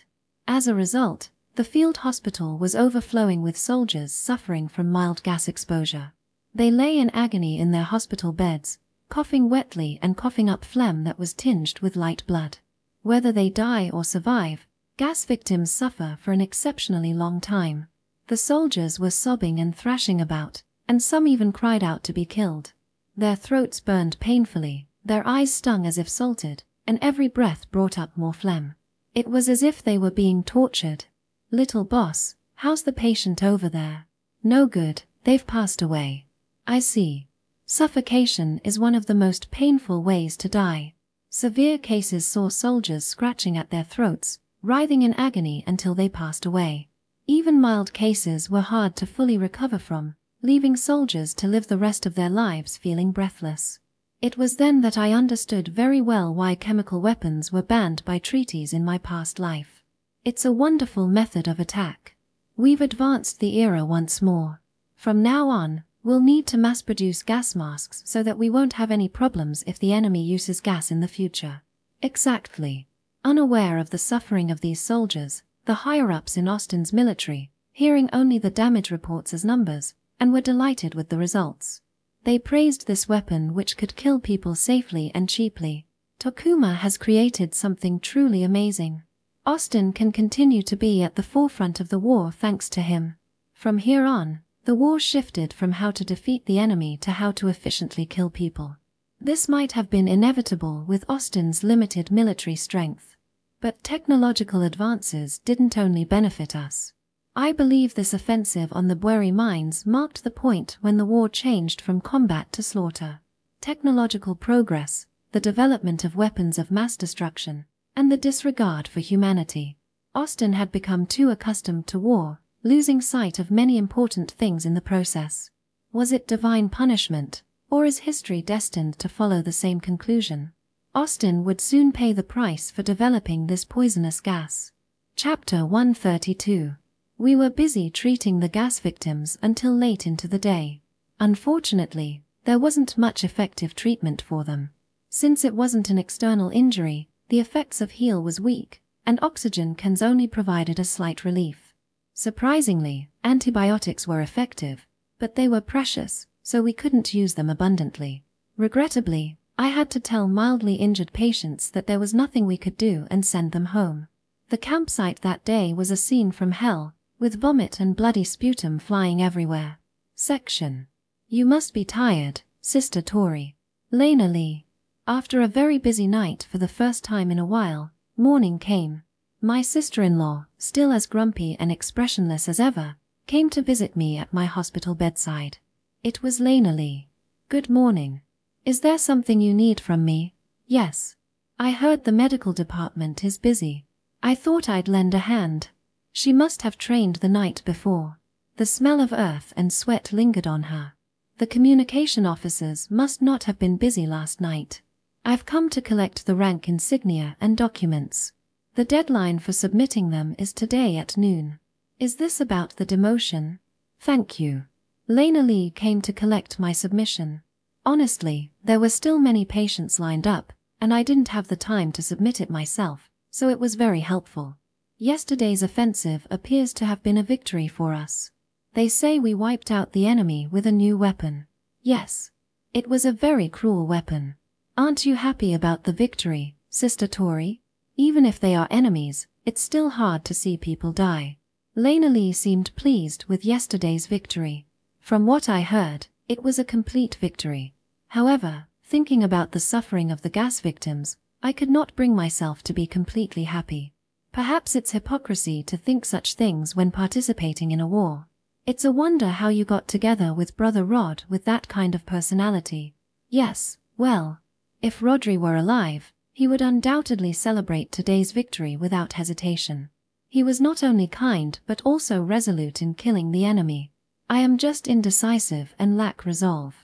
As a result, the field hospital was overflowing with soldiers suffering from mild gas exposure. They lay in agony in their hospital beds, coughing wetly and coughing up phlegm that was tinged with light blood. Whether they die or survive, gas victims suffer for an exceptionally long time. The soldiers were sobbing and thrashing about, and some even cried out to be killed. Their throats burned painfully, their eyes stung as if salted, and every breath brought up more phlegm. It was as if they were being tortured. "Little boss, how's the patient over there?" "No good, they've passed away." "I see. Suffocation is one of the most painful ways to die." Severe cases saw soldiers scratching at their throats, writhing in agony until they passed away. Even mild cases were hard to fully recover from, leaving soldiers to live the rest of their lives feeling breathless. It was then that I understood very well why chemical weapons were banned by treaties in my past life. It's a wonderful method of attack. We've advanced the era once more. From now on, we'll need to mass-produce gas masks so that we won't have any problems if the enemy uses gas in the future. Exactly. Unaware of the suffering of these soldiers, the higher-ups in Austin's military, hearing only the damage reports as numbers, and were delighted with the results. They praised this weapon which could kill people safely and cheaply. Tokuma has created something truly amazing. Austin can continue to be at the forefront of the war thanks to him. From here on, the war shifted from how to defeat the enemy to how to efficiently kill people. This might have been inevitable with Austin's limited military strength. But technological advances didn't only benefit us. I believe this offensive on the Bweri mines marked the point when the war changed from combat to slaughter. Technological progress, the development of weapons of mass destruction, and the disregard for humanity. Austin had become too accustomed to war, losing sight of many important things in the process. Was it divine punishment, or is history destined to follow the same conclusion? Austin would soon pay the price for developing this poisonous gas. Chapter 132. We were busy treating the gas victims until late into the day. Unfortunately, there wasn't much effective treatment for them. Since it wasn't an external injury, the effects of heal was weak, and oxygen cans only provided a slight relief. Surprisingly, antibiotics were effective, but they were precious, so we couldn't use them abundantly. Regrettably, I had to tell mildly injured patients that there was nothing we could do and send them home. The campsite that day was a scene from hell, with vomit and bloody sputum flying everywhere. Section. You must be tired, Sister Touri. Lena Lee. After a very busy night for the first time in a while, morning came. My sister-in-law, still as grumpy and expressionless as ever, came to visit me at my hospital bedside. It was Lena Lee. Good morning. Is there something you need from me? Yes. I heard the medical department is busy. I thought I'd lend a hand. She must have trained the night before. The smell of earth and sweat lingered on her. The communication officers must not have been busy last night. I've come to collect the rank insignia and documents. The deadline for submitting them is today at noon. Is this about the demotion? Thank you. Lena Lee came to collect my submission. Honestly, there were still many patients lined up, and I didn't have the time to submit it myself, so it was very helpful. Yesterday's offensive appears to have been a victory for us. They say we wiped out the enemy with a new weapon. Yes. It was a very cruel weapon. Aren't you happy about the victory, Sister Touri? Even if they are enemies, it's still hard to see people die. Lena Lee seemed pleased with yesterday's victory. From what I heard, it was a complete victory. However, thinking about the suffering of the gas victims, I could not bring myself to be completely happy. Perhaps it's hypocrisy to think such things when participating in a war. It's a wonder how you got together with Brother Rod with that kind of personality. Yes, well, if Rodri were alive, he would undoubtedly celebrate today's victory without hesitation. He was not only kind but also resolute in killing the enemy. I am just indecisive and lack resolve.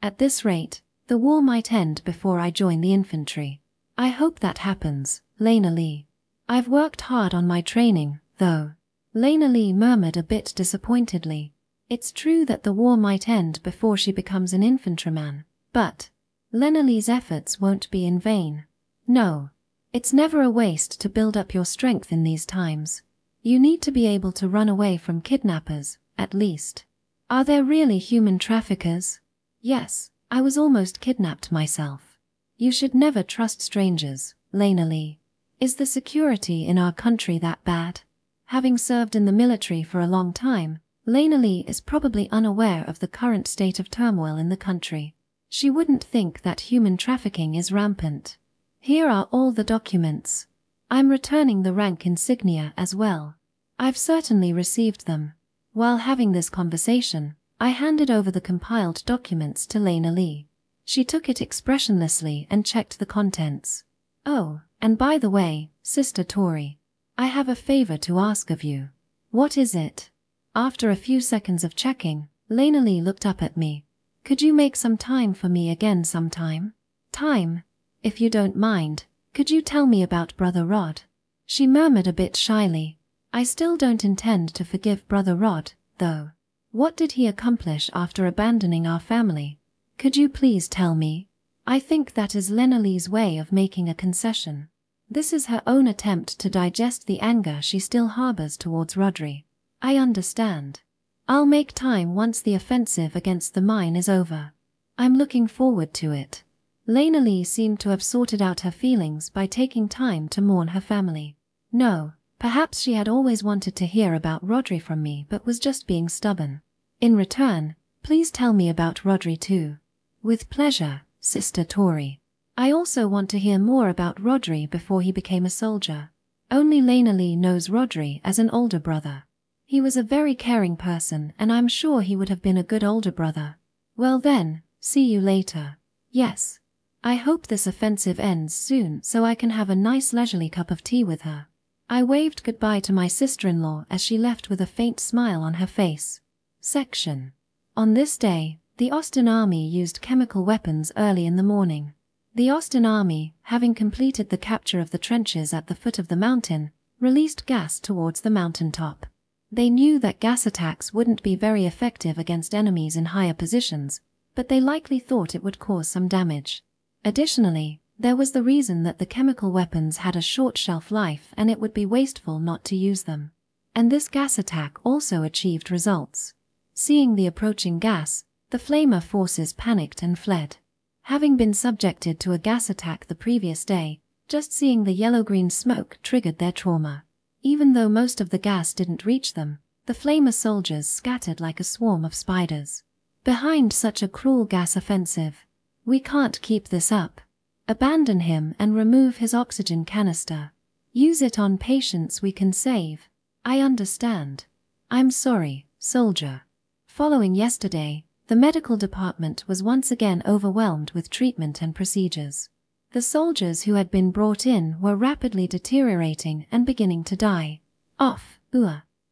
At this rate, the war might end before I join the infantry. I hope that happens, Lena Lee. I've worked hard on my training, though. Lena Lee murmured a bit disappointedly. It's true that the war might end before she becomes an infantryman, but Lena Lee's efforts won't be in vain. No. It's never a waste to build up your strength in these times. You need to be able to run away from kidnappers, at least. Are there really human traffickers? Yes, I was almost kidnapped myself. You should never trust strangers, Lena Lee. Is the security in our country that bad? Having served in the military for a long time, Lena Lee is probably unaware of the current state of turmoil in the country. She wouldn't think that human trafficking is rampant. Here are all the documents. I'm returning the rank insignia as well. I've certainly received them. While having this conversation, I handed over the compiled documents to Lena Lee. She took it expressionlessly and checked the contents. Oh, and by the way, Sister Touri, I have a favor to ask of you. What is it? After a few seconds of checking, Lena Lee looked up at me. Could you make some time for me again sometime? Time? If you don't mind, could you tell me about Brother Rod? She murmured a bit shyly. I still don't intend to forgive Brother Rod, though. What did he accomplish after abandoning our family? Could you please tell me? I think that is Lena Lee's way of making a concession. This is her own attempt to digest the anger she still harbors towards Rodri. I understand. I'll make time once the offensive against the mine is over. I'm looking forward to it. Lena Lee seemed to have sorted out her feelings by taking time to mourn her family. No, perhaps she had always wanted to hear about Rodri from me but was just being stubborn. In return, please tell me about Rodri too. With pleasure, Sister Touri. I also want to hear more about Rodri before he became a soldier. Only Lena Lee knows Rodri as an older brother. He was a very caring person and I'm sure he would have been a good older brother. Well then, see you later. Yes. I hope this offensive ends soon so I can have a nice leisurely cup of tea with her. I waved goodbye to my sister-in-law as she left with a faint smile on her face. Section. On this day, the Austin Army used chemical weapons early in the morning. The Austin Army, having completed the capture of the trenches at the foot of the mountain, released gas towards the mountaintop. They knew that gas attacks wouldn't be very effective against enemies in higher positions, but they likely thought it would cause some damage. Additionally, there was the reason that the chemical weapons had a short shelf life and it would be wasteful not to use them. And this gas attack also achieved results. Seeing the approaching gas, the flamer forces panicked and fled. Having been subjected to a gas attack the previous day, just seeing the yellow-green smoke triggered their trauma. Even though most of the gas didn't reach them, the flamer soldiers scattered like a swarm of spiders. Behind such a cruel gas offensive, we can't keep this up. Abandon him and remove his oxygen canister. Use it on patients we can save. I understand. I'm sorry, soldier. Following yesterday, the medical department was once again overwhelmed with treatment and procedures. The soldiers who had been brought in were rapidly deteriorating and beginning to die.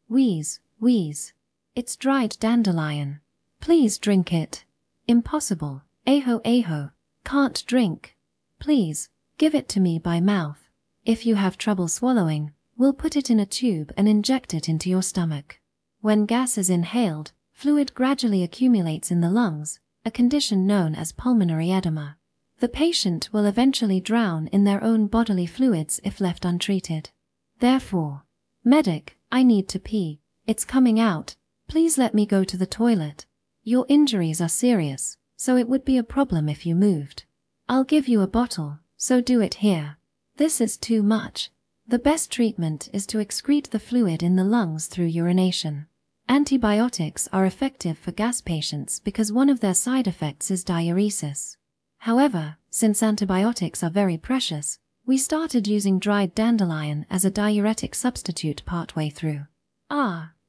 Wheeze, wheeze. It's dried dandelion. Please drink it. Impossible. Aho. Can't drink. Please, give it to me by mouth. If you have trouble swallowing, we'll put it in a tube and inject it into your stomach. When gas is inhaled, fluid gradually accumulates in the lungs, a condition known as pulmonary edema. The patient will eventually drown in their own bodily fluids if left untreated. Therefore, medic, I need to pee. It's coming out. Please let me go to the toilet. Your injuries are serious, so it would be a problem if you moved. I'll give you a bottle, so do it here. This is too much. The best treatment is to excrete the fluid in the lungs through urination. Antibiotics are effective for gas patients because one of their side effects is diuresis. However, since antibiotics are very precious, we started using dried dandelion as a diuretic substitute partway through.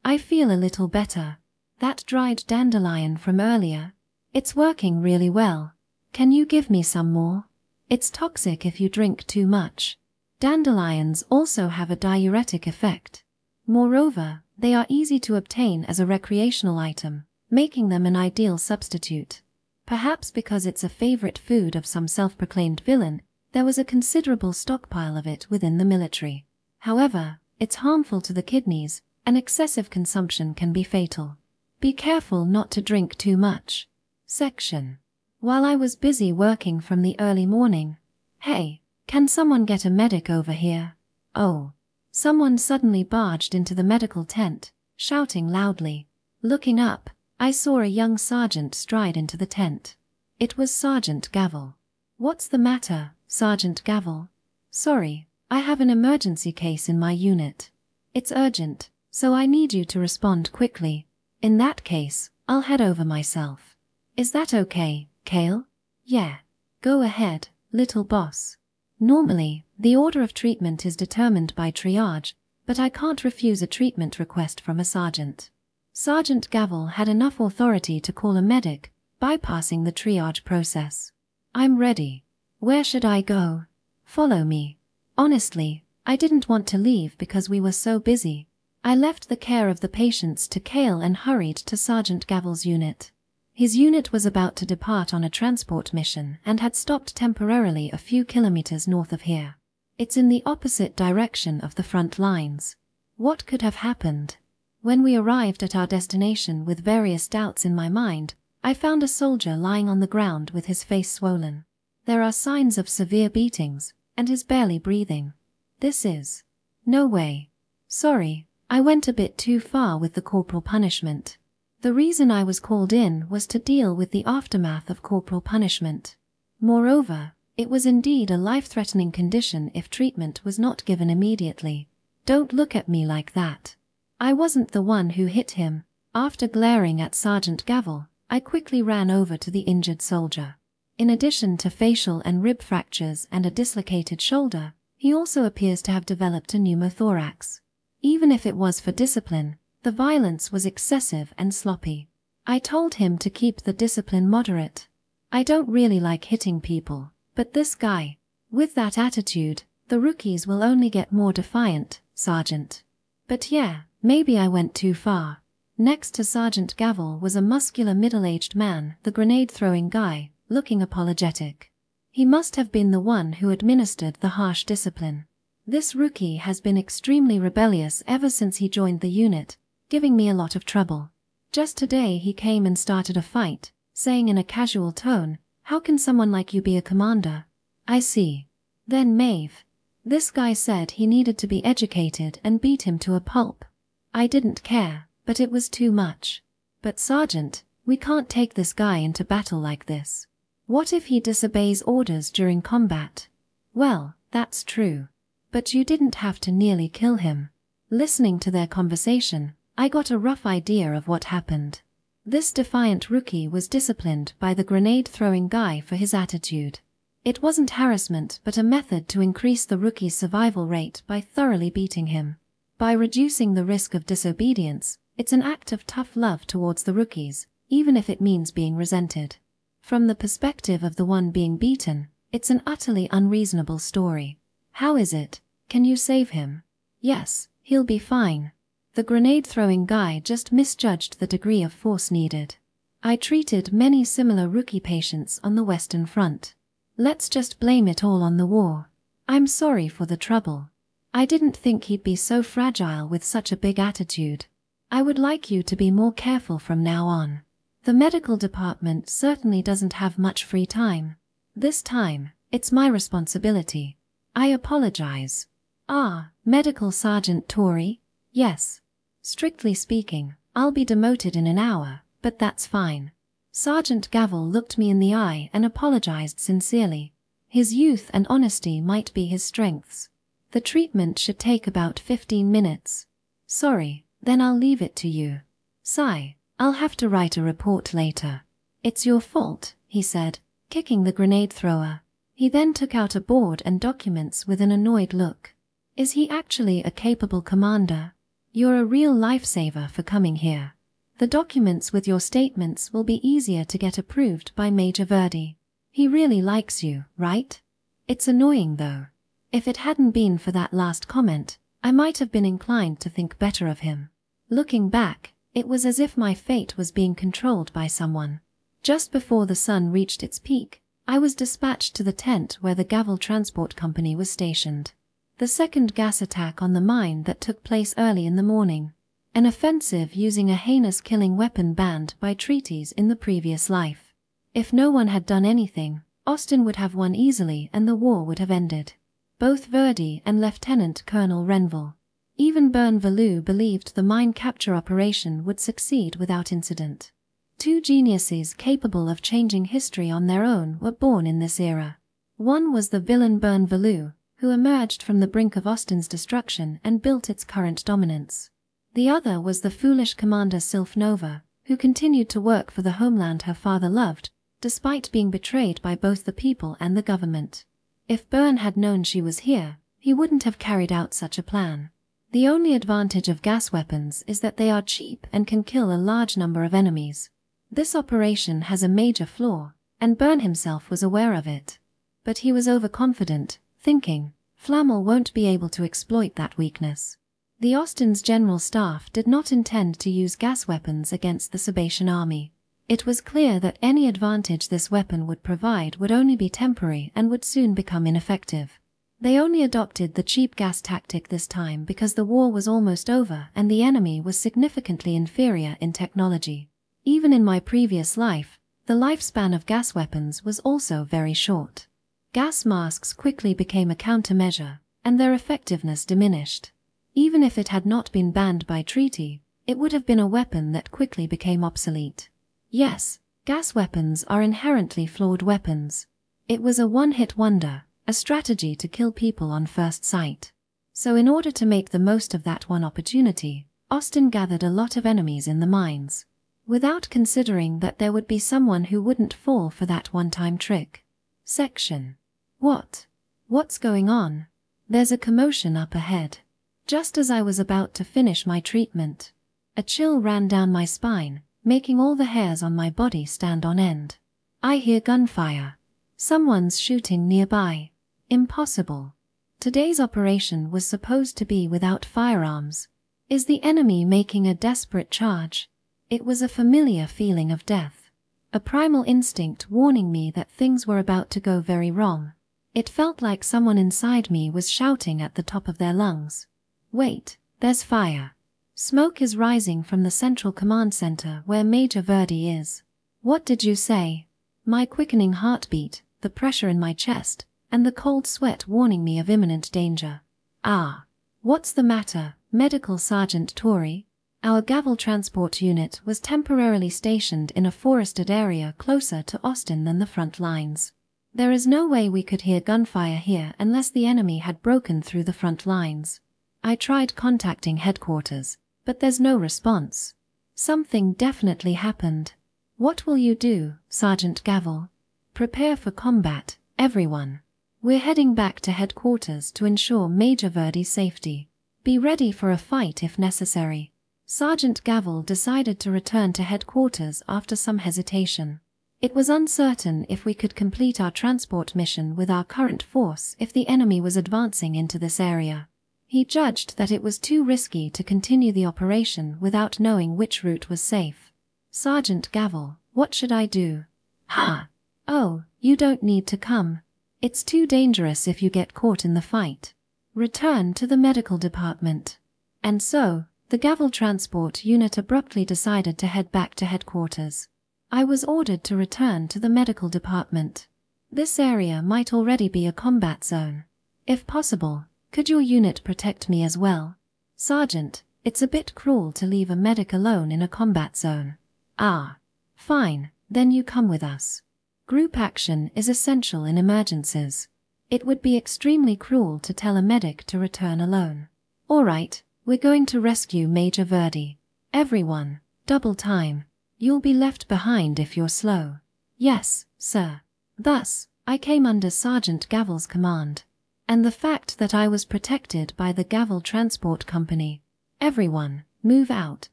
I feel a little better. That dried dandelion from earlier, it's working really well. Can you give me some more? It's toxic if you drink too much. Dandelions also have a diuretic effect. Moreover, they are easy to obtain as a recreational item, making them an ideal substitute. Perhaps because it's a favorite food of some self-proclaimed villain, there was a considerable stockpile of it within the military. However, it's harmful to the kidneys, and excessive consumption can be fatal. Be careful not to drink too much. Section. While I was busy working from the early morning, hey, can someone get a medic over here? Oh. Someone suddenly barged into the medical tent, shouting loudly. Looking up, I saw a young sergeant stride into the tent. It was Sergeant Gavel. What's the matter, Sergeant Gavel? Sorry, I have an emergency case in my unit. It's urgent, so I need you to respond quickly. In that case, I'll head over myself. Is that okay, Kale? Yeah. Go ahead, little boss. Normally, the order of treatment is determined by triage, but I can't refuse a treatment request from a sergeant. Sergeant Gavel had enough authority to call a medic, bypassing the triage process. I'm ready. Where should I go? Follow me. Honestly, I didn't want to leave because we were so busy. I left the care of the patients to Kale and hurried to Sergeant Gavel's unit. His unit was about to depart on a transport mission and had stopped temporarily a few kilometers north of here. It's in the opposite direction of the front lines. What could have happened? When we arrived at our destination with various doubts in my mind, I found a soldier lying on the ground with his face swollen. There are signs of severe beatings, and he's barely breathing. This is... No way. Sorry, I went a bit too far with the corporal punishment. The reason I was called in was to deal with the aftermath of corporal punishment. Moreover, it was indeed a life-threatening condition if treatment was not given immediately. Don't look at me like that. I wasn't the one who hit him. After glaring at Sergeant Gavel, I quickly ran over to the injured soldier. In addition to facial and rib fractures and a dislocated shoulder, he also appears to have developed a pneumothorax. Even if it was for discipline, the violence was excessive and sloppy. I told him to keep the discipline moderate. I don't really like hitting people, but this guy, with that attitude, the rookies will only get more defiant, Sergeant. But yeah, maybe I went too far. Next to Sergeant Gavel was a muscular middle-aged man, the grenade-throwing guy, looking apologetic. He must have been the one who administered the harsh discipline. This rookie has been extremely rebellious ever since he joined the unit, giving me a lot of trouble. Just today he came and started a fight, saying in a casual tone, "How can someone like you be a commander?" I see. Then Maeve. This guy said he needed to be educated and beat him to a pulp. I didn't care, but it was too much. But Sergeant, we can't take this guy into battle like this. What if he disobeys orders during combat? Well, that's true. But you didn't have to nearly kill him. Listening to their conversation, I got a rough idea of what happened. This defiant rookie was disciplined by the grenade-throwing guy for his attitude. It wasn't harassment but a method to increase the rookie's survival rate by thoroughly beating him. By reducing the risk of disobedience, it's an act of tough love towards the rookies, even if it means being resented. From the perspective of the one being beaten, it's an utterly unreasonable story. How is it? Can you save him? Yes, he'll be fine. The grenade-throwing guy just misjudged the degree of force needed. I treated many similar rookie patients on the Western Front. Let's just blame it all on the war. I'm sorry for the trouble. I didn't think he'd be so fragile with such a big attitude. I would like you to be more careful from now on. The medical department certainly doesn't have much free time. This time, it's my responsibility. I apologize. Ah, Medical Sergeant Touri? Yes. Strictly speaking, I'll be demoted in an hour, but that's fine. Sergeant Gavel looked me in the eye and apologized sincerely. His youth and honesty might be his strengths. The treatment should take about 15 minutes. Sorry, then I'll leave it to you. Sigh, I'll have to write a report later. It's your fault, he said, kicking the grenade thrower. He then took out a board and documents with an annoyed look. Is he actually a capable commander? You're a real lifesaver for coming here. The documents with your statements will be easier to get approved by Major Verdi. He really likes you, right? It's annoying though. If it hadn't been for that last comment, I might have been inclined to think better of him. Looking back, it was as if my fate was being controlled by someone. Just before the sun reached its peak, I was dispatched to the tent where the Gavel Transport Company was stationed. The second gas attack on the mine that took place early in the morning. An offensive using a heinous killing weapon banned by treaties in the previous life. If no one had done anything, Austin would have won easily and the war would have ended. Both Verdi and Lieutenant Colonel Renville. Even Bernvalou believed the mine capture operation would succeed without incident. Two geniuses capable of changing history on their own were born in this era. One was the villain Bernvalou, who emerged from the brink of Austin's destruction and built its current dominance. The other was the foolish Commander Sylphnova, who continued to work for the homeland her father loved, despite being betrayed by both the people and the government. If Byrne had known she was here, he wouldn't have carried out such a plan. The only advantage of gas weapons is that they are cheap and can kill a large number of enemies. This operation has a major flaw, and Byrne himself was aware of it. But he was overconfident, thinking, Flamel won't be able to exploit that weakness. The Austin's general staff did not intend to use gas weapons against the Sabatian army. It was clear that any advantage this weapon would provide would only be temporary and would soon become ineffective. They only adopted the cheap gas tactic this time because the war was almost over and the enemy was significantly inferior in technology. Even in my previous life, the lifespan of gas weapons was also very short. Gas masks quickly became a countermeasure, and their effectiveness diminished. Even if it had not been banned by treaty, it would have been a weapon that quickly became obsolete. Yes, gas weapons are inherently flawed weapons. It was a one-hit wonder, a strategy to kill people on first sight. So in order to make the most of that one opportunity, Austin gathered a lot of enemies in the mines, without considering that there would be someone who wouldn't fall for that one-time trick. Section. What's going on? There's a commotion up ahead. Just as I was about to finish my treatment, a chill ran down my spine, making all the hairs on my body stand on end. I hear gunfire. Someone's shooting nearby. Impossible. Today's operation was supposed to be without firearms. Is the enemy making a desperate charge? It was a familiar feeling of death. A primal instinct warning me that things were about to go very wrong. It felt like someone inside me was shouting at the top of their lungs. Wait, there's fire. Smoke is rising from the central command center where Major Verdi is. What did you say? My quickening heartbeat, the pressure in my chest, and the cold sweat warning me of imminent danger. Ah. What's the matter, Medical Sergeant Touri? Our Gavel transport unit was temporarily stationed in a forested area closer to Austin than the front lines. There is no way we could hear gunfire here unless the enemy had broken through the front lines. I tried contacting headquarters, but there's no response. Something definitely happened. What will you do, Sergeant Gavel? Prepare for combat, everyone. We're heading back to headquarters to ensure Major Verdi's safety. Be ready for a fight if necessary. Sergeant Gavel decided to return to headquarters after some hesitation. It was uncertain if we could complete our transport mission with our current force if the enemy was advancing into this area. He judged that it was too risky to continue the operation without knowing which route was safe. Sergeant Gavel, what should I do? Ha! Oh, you don't need to come. It's too dangerous if you get caught in the fight. Return to the medical department. And so, the Gavel transport unit abruptly decided to head back to headquarters. I was ordered to return to the medical department. This area might already be a combat zone. If possible, could your unit protect me as well? Sergeant, it's a bit cruel to leave a medic alone in a combat zone. Ah. Fine, then you come with us. Group action is essential in emergencies. It would be extremely cruel to tell a medic to return alone. All right, we're going to rescue Major Verdi. Everyone, double time. You'll be left behind if you're slow. Yes, sir. Thus, I came under Sergeant Gavel's command. And the fact that I was protected by the Gavel Transport Company, everyone, move out,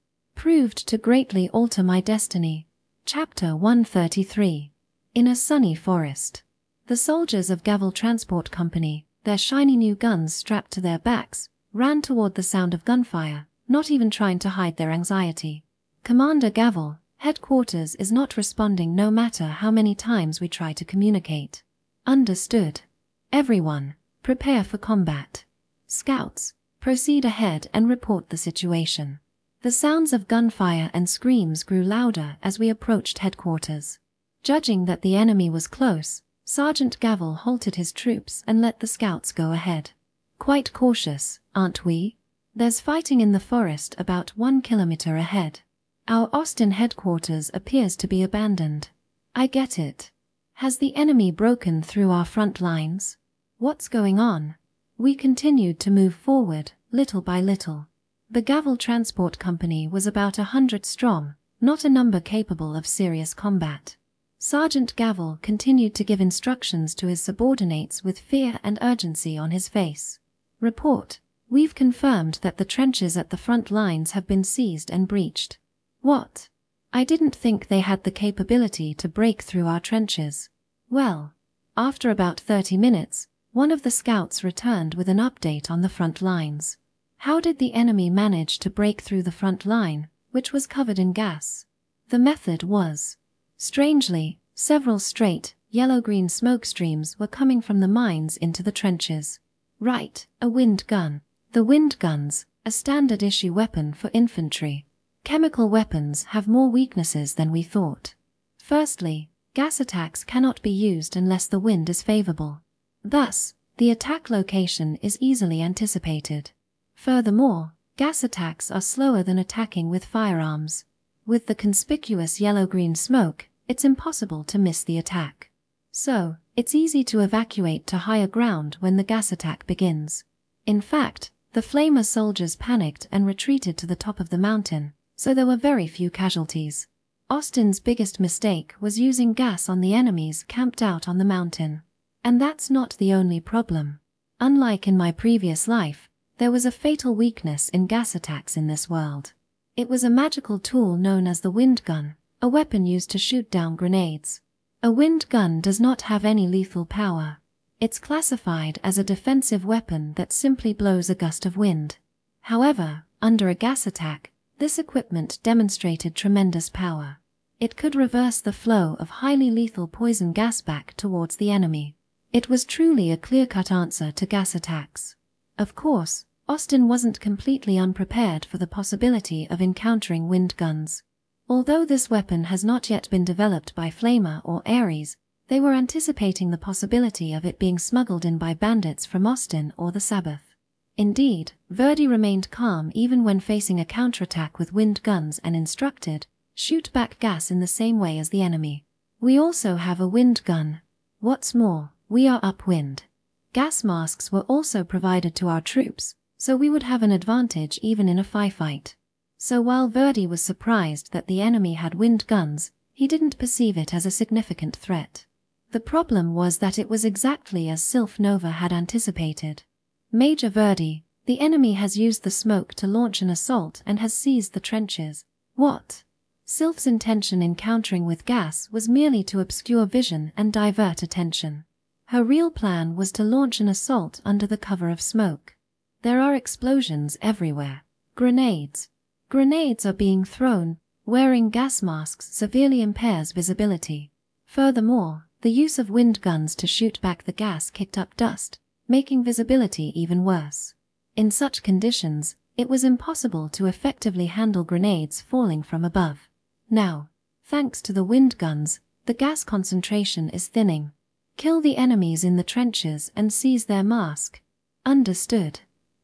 proved to greatly alter my destiny. Chapter 133. In a sunny forest. The soldiers of Gavel Transport Company, their shiny new guns strapped to their backs, ran toward the sound of gunfire, not even trying to hide their anxiety. Commander Gavel, headquarters is not responding no matter how many times we try to communicate. Understood. Everyone, prepare for combat. Scouts, proceed ahead and report the situation. The sounds of gunfire and screams grew louder as we approached headquarters. Judging that the enemy was close, Sergeant Gavel halted his troops and let the scouts go ahead. Quite cautious, aren't we? There's fighting in the forest about 1 kilometer ahead. Our Austin headquarters appears to be abandoned. I get it. Has the enemy broken through our front lines? What's going on? We continued to move forward, little by little. The Gavel Transport Company was about 100 strong, not a number capable of serious combat. Sergeant Gavel continued to give instructions to his subordinates with fear and urgency on his face. Report. We've confirmed that the trenches at the front lines have been seized and breached. What? I didn't think they had the capability to break through our trenches. Well, after about 30 minutes, one of the scouts returned with an update on the front lines. How did the enemy manage to break through the front line, which was covered in gas? The method was, strangely, several straight, yellow-green smoke streams were coming from the mines into the trenches. Right, a wind gun. The wind guns, a standard-issue weapon for infantry. Chemical weapons have more weaknesses than we thought. Firstly, gas attacks cannot be used unless the wind is favorable. Thus, the attack location is easily anticipated. Furthermore, gas attacks are slower than attacking with firearms. With the conspicuous yellow-green smoke, it's impossible to miss the attack. So, it's easy to evacuate to higher ground when the gas attack begins. In fact, the flamer soldiers panicked and retreated to the top of the mountain, so there were very few casualties. Austin's biggest mistake was using gas on the enemies camped out on the mountain. And that's not the only problem. Unlike in my previous life, there was a fatal weakness in gas attacks in this world. It was a magical tool known as the wind gun, a weapon used to shoot down grenades. A wind gun does not have any lethal power. It's classified as a defensive weapon that simply blows a gust of wind. However, under a gas attack, this equipment demonstrated tremendous power. It could reverse the flow of highly lethal poison gas back towards the enemy. It was truly a clear-cut answer to gas attacks. Of course, Austin wasn't completely unprepared for the possibility of encountering wind guns. Although this weapon has not yet been developed by Flamer or Ares, they were anticipating the possibility of it being smuggled in by bandits from Austin or the Sabbath. Indeed, Verdi remained calm even when facing a counterattack with wind guns and instructed, shoot back gas in the same way as the enemy. We also have a wind gun. What's more, we are upwind. Gas masks were also provided to our troops, so we would have an advantage even in a firefight. So while Verdi was surprised that the enemy had wind guns, he didn't perceive it as a significant threat. The problem was that it was exactly as Sylph Nova had anticipated. Major Verdi, the enemy has used the smoke to launch an assault and has seized the trenches. What? Sylph's intention in countering with gas was merely to obscure vision and divert attention. Her real plan was to launch an assault under the cover of smoke. There are explosions everywhere. Grenades. Grenades are being thrown. Wearing gas masks severely impairs visibility. Furthermore, the use of wind guns to shoot back the gas kicked up dust, making visibility even worse. In such conditions, it was impossible to effectively handle grenades falling from above. Now, thanks to the wind guns, the gas concentration is thinning. Kill the enemies in the trenches and seize their mask. Understood.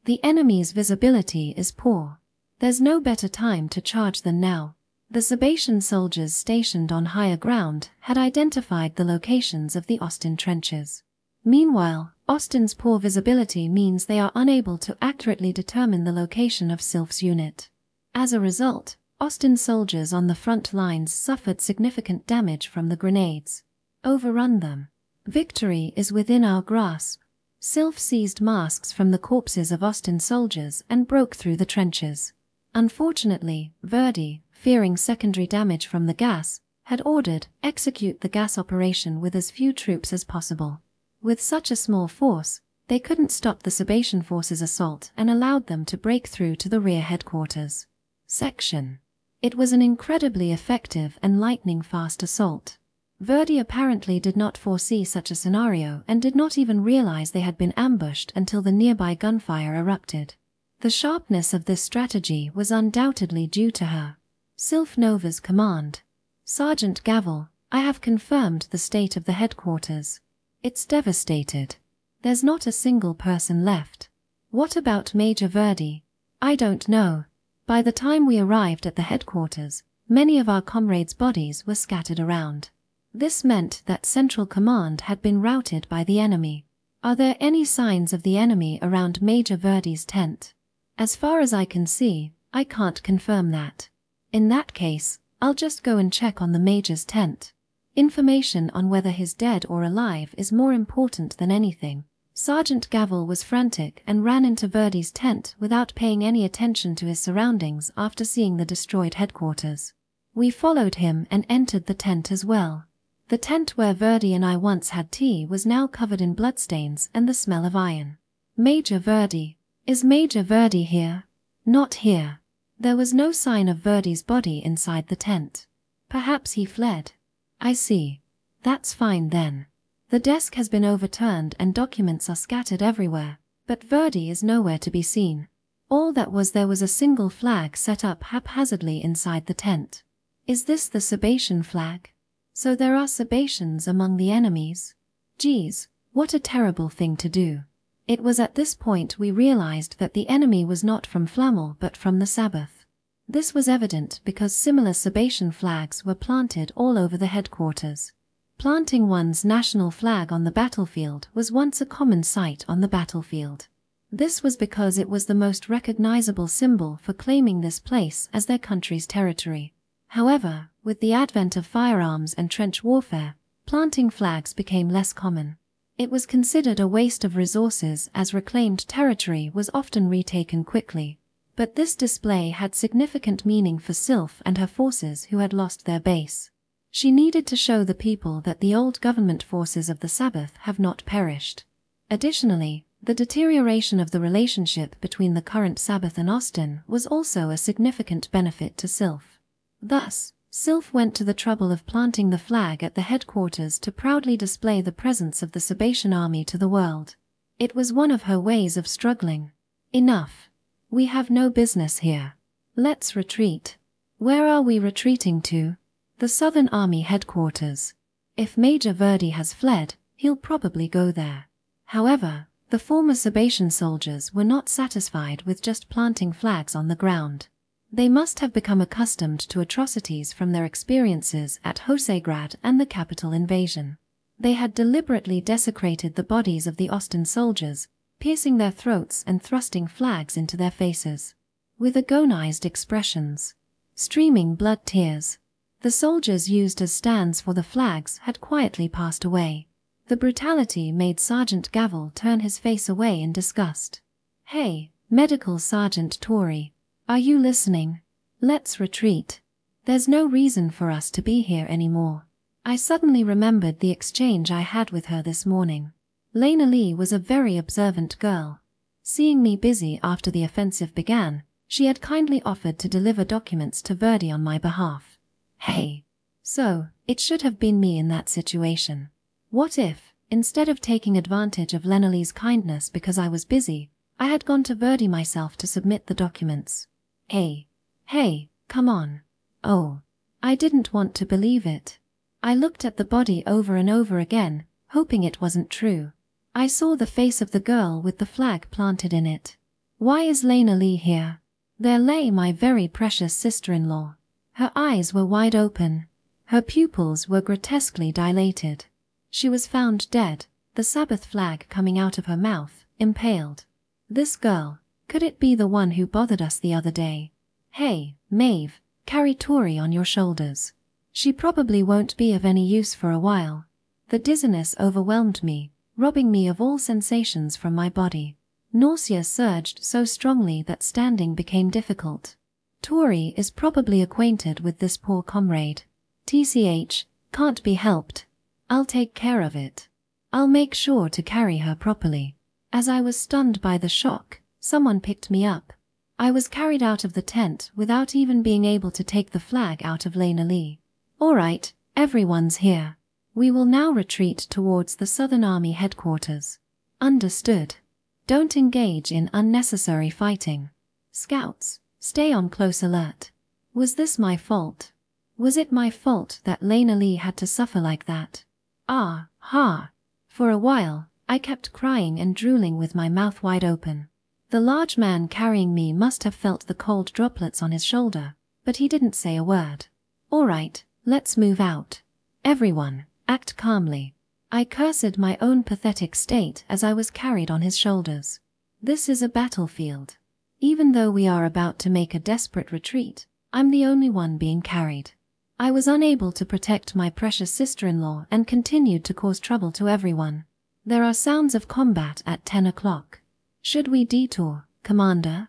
The enemy's visibility is poor. There's no better time to charge than now. The Sabatian soldiers stationed on higher ground had identified the locations of the Austin trenches. Meanwhile, Austin's poor visibility means they are unable to accurately determine the location of Sylph's unit. As a result, Austin soldiers on the front lines suffered significant damage from the grenades. Overrun them. Victory is within our grasp. Sylph seized masks from the corpses of Austin soldiers and broke through the trenches. Unfortunately, Verdi, fearing secondary damage from the gas, had ordered, execute the gas operation with as few troops as possible. With such a small force, they couldn't stop the Sabatian forces' assault and allowed them to break through to the rear headquarters. Section. It was an incredibly effective and lightning-fast assault. Verdi apparently did not foresee such a scenario and did not even realize they had been ambushed until the nearby gunfire erupted. The sharpness of this strategy was undoubtedly due to her. Sylph Nova's command. Sergeant Gavel, I have confirmed the state of the headquarters. It's devastated. There's not a single person left. What about Major Verdi? I don't know. By the time we arrived at the headquarters, many of our comrades' bodies were scattered around. This meant that Central Command had been routed by the enemy. Are there any signs of the enemy around Major Verdi's tent? As far as I can see, I can't confirm that. In that case, I'll just go and check on the Major's tent. Information on whether he's dead or alive is more important than anything. Sergeant Gavel was frantic and ran into Verdi's tent without paying any attention to his surroundings after seeing the destroyed headquarters. We followed him and entered the tent as well. The tent where Verdi and I once had tea was now covered in bloodstains and the smell of iron. Major Verdi. Is Major Verdi here? Not here. There was no sign of Verdi's body inside the tent. Perhaps he fled. I see. That's fine then. The desk has been overturned and documents are scattered everywhere, but Verdi is nowhere to be seen. All that was there was a single flag set up haphazardly inside the tent. Is this the Sabatian flag? So there are Sabatians among the enemies? Geez, what a terrible thing to do. It was at this point we realized that the enemy was not from Flamel but from the Sabbath. This was evident because similar Sabatian flags were planted all over the headquarters. Planting one's national flag on the battlefield was once a common sight on the battlefield. This was because it was the most recognizable symbol for claiming this place as their country's territory. However, with the advent of firearms and trench warfare, planting flags became less common. It was considered a waste of resources as reclaimed territory was often retaken quickly. But this display had significant meaning for Sylph and her forces who had lost their base. She needed to show the people that the old government forces of the Sabbath have not perished. Additionally, the deterioration of the relationship between the current Sabbath and Austin was also a significant benefit to Sylph. Thus, Sylph went to the trouble of planting the flag at the headquarters to proudly display the presence of the Sabatian army to the world. It was one of her ways of struggling. Enough. We have no business here. Let's retreat. Where are we retreating to? The Southern Army headquarters. If Major Verdi has fled, he'll probably go there. However, the former Sabatian soldiers were not satisfied with just planting flags on the ground. They must have become accustomed to atrocities from their experiences at Hosegrad and the capital invasion. They had deliberately desecrated the bodies of the Austin soldiers, piercing their throats and thrusting flags into their faces. With agonized expressions, streaming blood tears, the soldiers used as stands for the flags had quietly passed away. The brutality made Sergeant Gavel turn his face away in disgust. Hey, Medical Sergeant Touri, are you listening? Let's retreat. There's no reason for us to be here anymore. I suddenly remembered the exchange I had with her this morning. Lena Lee was a very observant girl. Seeing me busy after the offensive began, she had kindly offered to deliver documents to Verdi on my behalf. Hey. So, it should have been me in that situation. What if, instead of taking advantage of Lena Lee's kindness because I was busy, I had gone to Verdi myself to submit the documents? Hey, come on. Oh, I didn't want to believe it. I looked at the body over and over again, hoping it wasn't true. I saw the face of the girl with the flag planted in it. Why is Lena Lee here? There lay my very precious sister-in-law. Her eyes were wide open. Her pupils were grotesquely dilated. She was found dead, the Sabbath flag coming out of her mouth, impaled. This girl, could it be the one who bothered us the other day? Hey, Maeve, carry Touri on your shoulders. She probably won't be of any use for a while. The dizziness overwhelmed me, robbing me of all sensations from my body. Nausea surged so strongly that standing became difficult. Touri is probably acquainted with this poor comrade. TCH, can't be helped. I'll take care of it. I'll make sure to carry her properly. As I was stunned by the shock, someone picked me up. I was carried out of the tent without even being able to take the flag out of Lena Lee. All right, everyone's here. We will now retreat towards the Southern Army headquarters. Understood. Don't engage in unnecessary fighting. Scouts, stay on close alert. Was this my fault? Was it my fault that Lena Lee had to suffer like that? For a while, I kept crying and drooling with my mouth wide open. The large man carrying me must have felt the cold droplets on his shoulder, but he didn't say a word. All right, let's move out. Everyone, act calmly. I cursed my own pathetic state as I was carried on his shoulders. This is a battlefield. Even though we are about to make a desperate retreat, I'm the only one being carried. I was unable to protect my precious sister-in-law and continued to cause trouble to everyone. There are sounds of combat at 10 o'clock. Should we detour, Commander?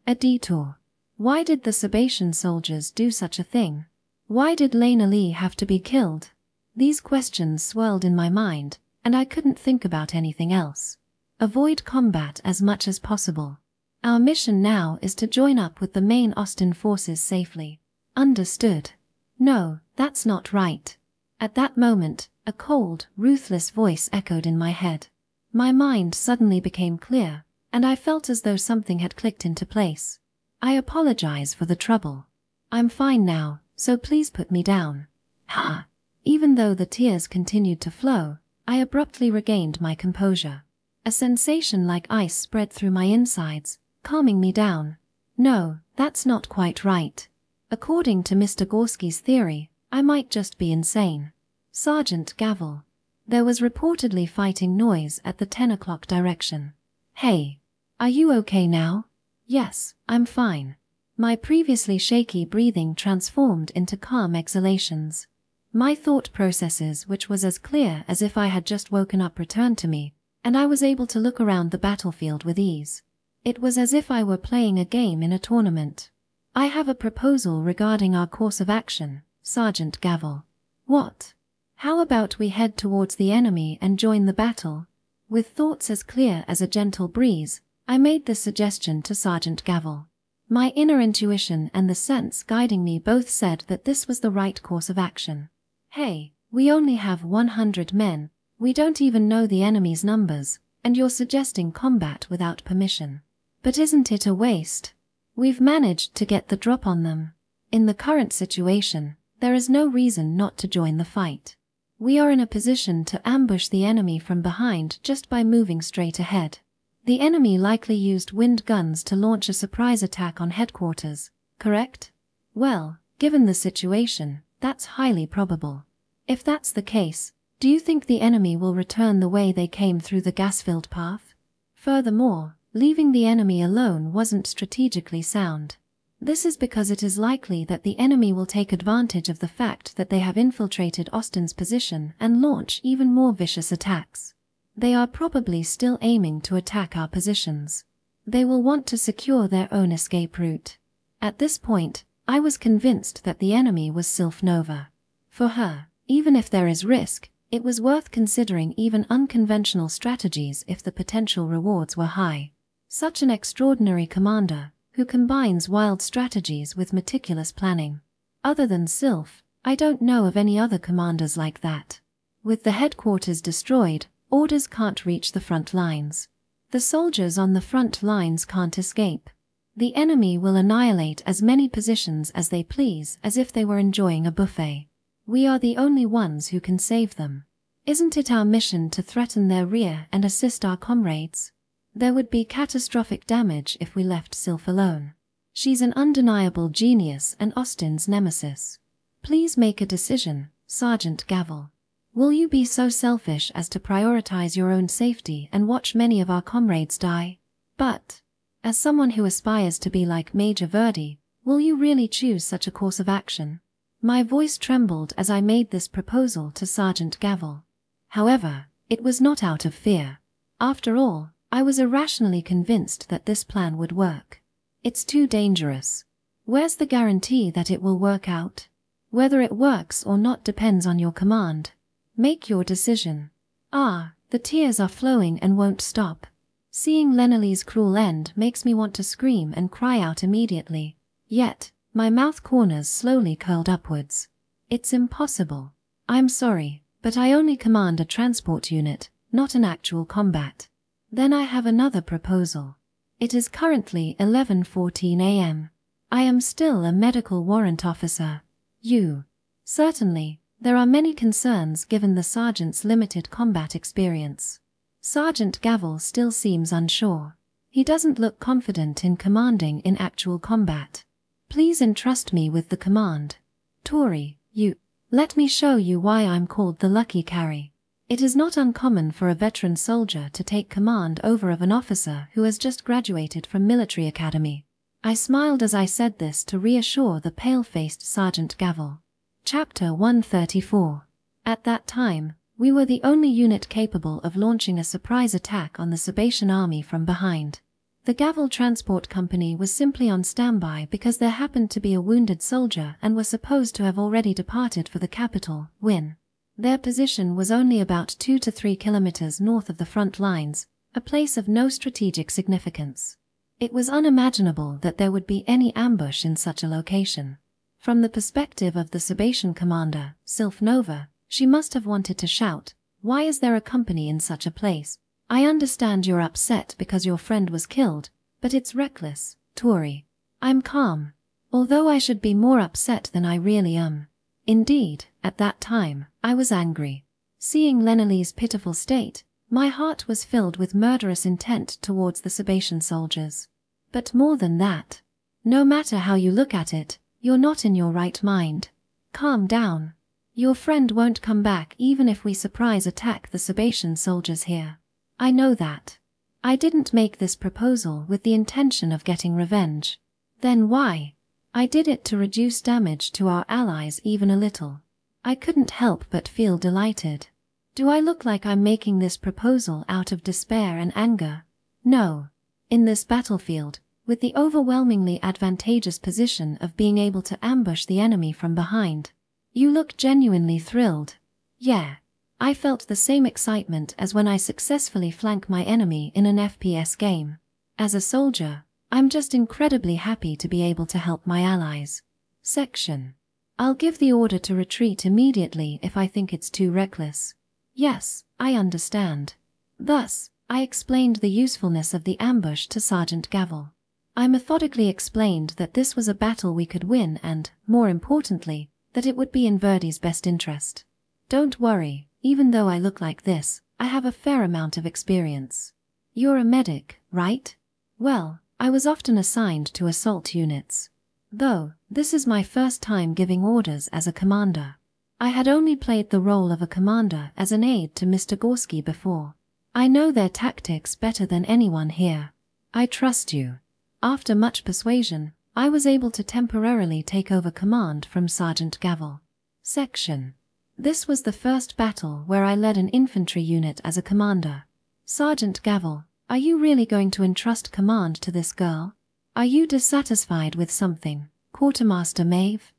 A detour. Why did the Sabatian soldiers do such a thing? Why did Lena Lee have to be killed? These questions swirled in my mind, and I couldn't think about anything else. Avoid combat as much as possible. Our mission now is to join up with the main Austin forces safely. Understood? No, that's not right. At that moment, a cold, ruthless voice echoed in my head. My mind suddenly became clear, and I felt as though something had clicked into place. I apologize for the trouble. I'm fine now, so please put me down. Ha! Even though the tears continued to flow, I abruptly regained my composure. A sensation like ice spread through my insides, calming me down. No, that's not quite right. According to Mr. Gorski's theory, I might just be insane. Sergeant Gavel. There was reportedly fighting noise at the 10 o'clock direction. Hey. Are you okay now? Yes, I'm fine. My previously shaky breathing transformed into calm exhalations. My thought processes, which was as clear as if I had just woken up, returned to me, and I was able to look around the battlefield with ease. It was as if I were playing a game in a tournament. I have a proposal regarding our course of action, Sergeant Gavel. What? How about we head towards the enemy and join the battle? With thoughts as clear as a gentle breeze, I made this suggestion to Sergeant Gavel. My inner intuition and the sense guiding me both said that this was the right course of action. Hey, we only have 100 men, we don't even know the enemy's numbers, and you're suggesting combat without permission. But isn't it a waste? We've managed to get the drop on them. In the current situation, there is no reason not to join the fight. We are in a position to ambush the enemy from behind just by moving straight ahead. The enemy likely used wind guns to launch a surprise attack on headquarters, correct? Well, given the situation, that's highly probable. If that's the case, do you think the enemy will return the way they came through the gas-filled path? Furthermore, leaving the enemy alone wasn't strategically sound. This is because it is likely that the enemy will take advantage of the fact that they have infiltrated Austin's position and launch even more vicious attacks. They are probably still aiming to attack our positions. They will want to secure their own escape route. At this point, I was convinced that the enemy was Sylph Nova. For her, even if there is risk, it was worth considering even unconventional strategies if the potential rewards were high. Such an extraordinary commander, who combines wild strategies with meticulous planning. Other than Sylph, I don't know of any other commanders like that. With the headquarters destroyed, orders can't reach the front lines. The soldiers on the front lines can't escape. The enemy will annihilate as many positions as they please, as if they were enjoying a buffet. We are the only ones who can save them. Isn't it our mission to threaten their rear and assist our comrades? There would be catastrophic damage if we left Sylph alone. She's an undeniable genius and Austin's nemesis. Please make a decision, Sergeant Gavel. Will you be so selfish as to prioritize your own safety and watch many of our comrades die? But, as someone who aspires to be like Major Verdi, will you really choose such a course of action? My voice trembled as I made this proposal to Sergeant Gavel. However, it was not out of fear. After all, I was irrationally convinced that this plan would work. It's too dangerous. Where's the guarantee that it will work out? Whether it works or not depends on your command. Make your decision. Ah, the tears are flowing and won't stop. Seeing Lenali's cruel end makes me want to scream and cry out immediately. Yet, my mouth corners slowly curled upwards. It's impossible. I'm sorry, but I only command a transport unit, not an actual combat. Then I have another proposal. It is currently 11:14 a.m. I am still a medical warrant officer. Certainly, there are many concerns given the sergeant's limited combat experience. Sergeant Gavel still seems unsure. He doesn't look confident in commanding in actual combat. Please entrust me with the command. Touri, let me show you why I'm called the Lucky Carry. It is not uncommon for a veteran soldier to take command over of an officer who has just graduated from military academy. I smiled as I said this to reassure the pale-faced Sergeant Gavel. Chapter 134. At that time, we were the only unit capable of launching a surprise attack on the Sabatian army from behind. The Gavel Transport Company was simply on standby because there happened to be a wounded soldier and were supposed to have already departed for the capital, Win. Their position was only about 2 to 3 kilometers north of the front lines, a place of no strategic significance. It was unimaginable that there would be any ambush in such a location. From the perspective of the Sebastian commander, Sylph Nova, she must have wanted to shout, "Why is there a company in such a place? I understand you're upset because your friend was killed, but it's reckless, Touri." I'm calm, although I should be more upset than I really am. Indeed, at that time, I was angry. Seeing Lenali's pitiful state, my heart was filled with murderous intent towards the Sebastian soldiers. But more than that, no matter how you look at it, you're not in your right mind. Calm down. Your friend won't come back even if we surprise attack the Sebastian soldiers here. I know that. I didn't make this proposal with the intention of getting revenge. Then why? I did it to reduce damage to our allies even a little. I couldn't help but feel delighted. Do I look like I'm making this proposal out of despair and anger? No. In this battlefield, with the overwhelmingly advantageous position of being able to ambush the enemy from behind, you look genuinely thrilled. Yeah. I felt the same excitement as when I successfully flank my enemy in an FPS game. As a soldier, I'm just incredibly happy to be able to help my allies. Section. I'll give the order to retreat immediately if I think it's too reckless. Yes, I understand. Thus, I explained the usefulness of the ambush to Sergeant Gavel. I methodically explained that this was a battle we could win and, more importantly, that it would be in Verdi's best interest. Don't worry. Even though I look like this, I have a fair amount of experience. You're a medic, right? Well, I was often assigned to assault units. Though, this is my first time giving orders as a commander. I had only played the role of a commander as an aide to Mr. Gorski before. I know their tactics better than anyone here. I trust you. After much persuasion, I was able to temporarily take over command from Sergeant Gavel. Section. This was the first battle where I led an infantry unit as a commander. Sergeant Gavel, are you really going to entrust command to this girl? Are you dissatisfied with something, Quartermaster Maeve?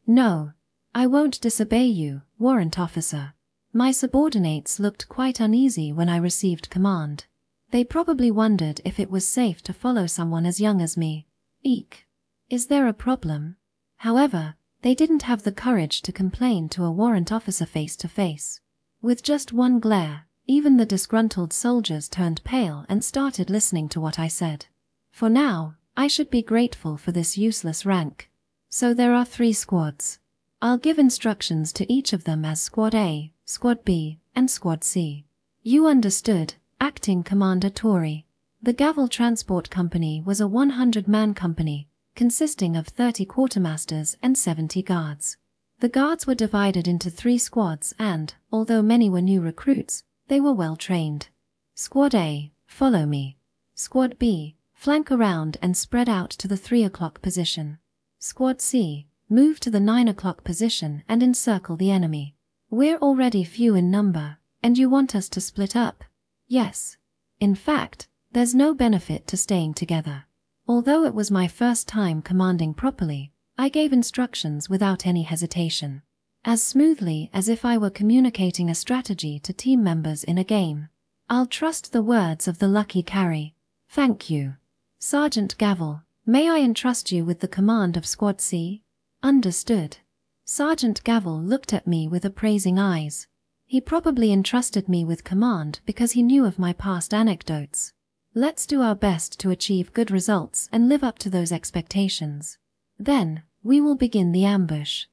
No. I won't disobey you, warrant officer. My subordinates looked quite uneasy when I received command. They probably wondered if it was safe to follow someone as young as me. Eek. Is there a problem? However, they didn't have the courage to complain to a warrant officer face to face. With just one glare, even the disgruntled soldiers turned pale and started listening to what I said. For now, I should be grateful for this useless rank. So there are 3 squads. I'll give instructions to each of them as Squad A, Squad B, and Squad C. You understood, Acting Commander Touri. The Gavel Transport Company was a 100-man company, consisting of 30 quartermasters and 70 guards. The guards were divided into 3 squads and, although many were new recruits, they were well trained. Squad A, follow me. Squad B, flank around and spread out to the 3 o'clock position. Squad C, move to the 9 o'clock position and encircle the enemy. We're already few in number, and you want us to split up? Yes. In fact, there's no benefit to staying together. Although it was my first time commanding properly, I gave instructions without any hesitation. As smoothly as if I were communicating a strategy to team members in a game. I'll trust the words of the lucky carry. Thank you. Sergeant Gavel, may I entrust you with the command of Squad C? Understood. Sergeant Gavel looked at me with appraising eyes. He probably entrusted me with command because he knew of my past anecdotes. Let's do our best to achieve good results and live up to those expectations. Then, we will begin the ambush.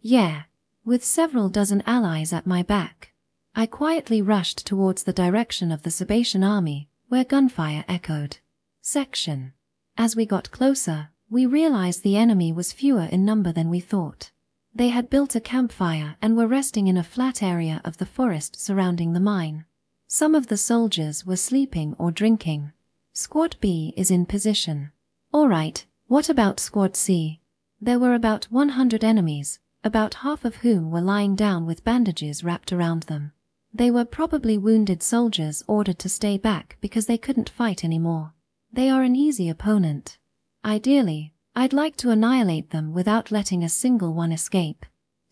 Yeah. With several dozen allies at my back, I quietly rushed towards the direction of the Sebastian army, where gunfire echoed. Section. As we got closer, we realized the enemy was fewer in number than we thought. They had built a campfire and were resting in a flat area of the forest surrounding the mine. Some of the soldiers were sleeping or drinking. Squad B is in position. Alright, what about Squad C? There were about 100 enemies, about half of whom were lying down with bandages wrapped around them. They were probably wounded soldiers ordered to stay back because they couldn't fight anymore. They are an easy opponent. Ideally, I'd like to annihilate them without letting a single one escape.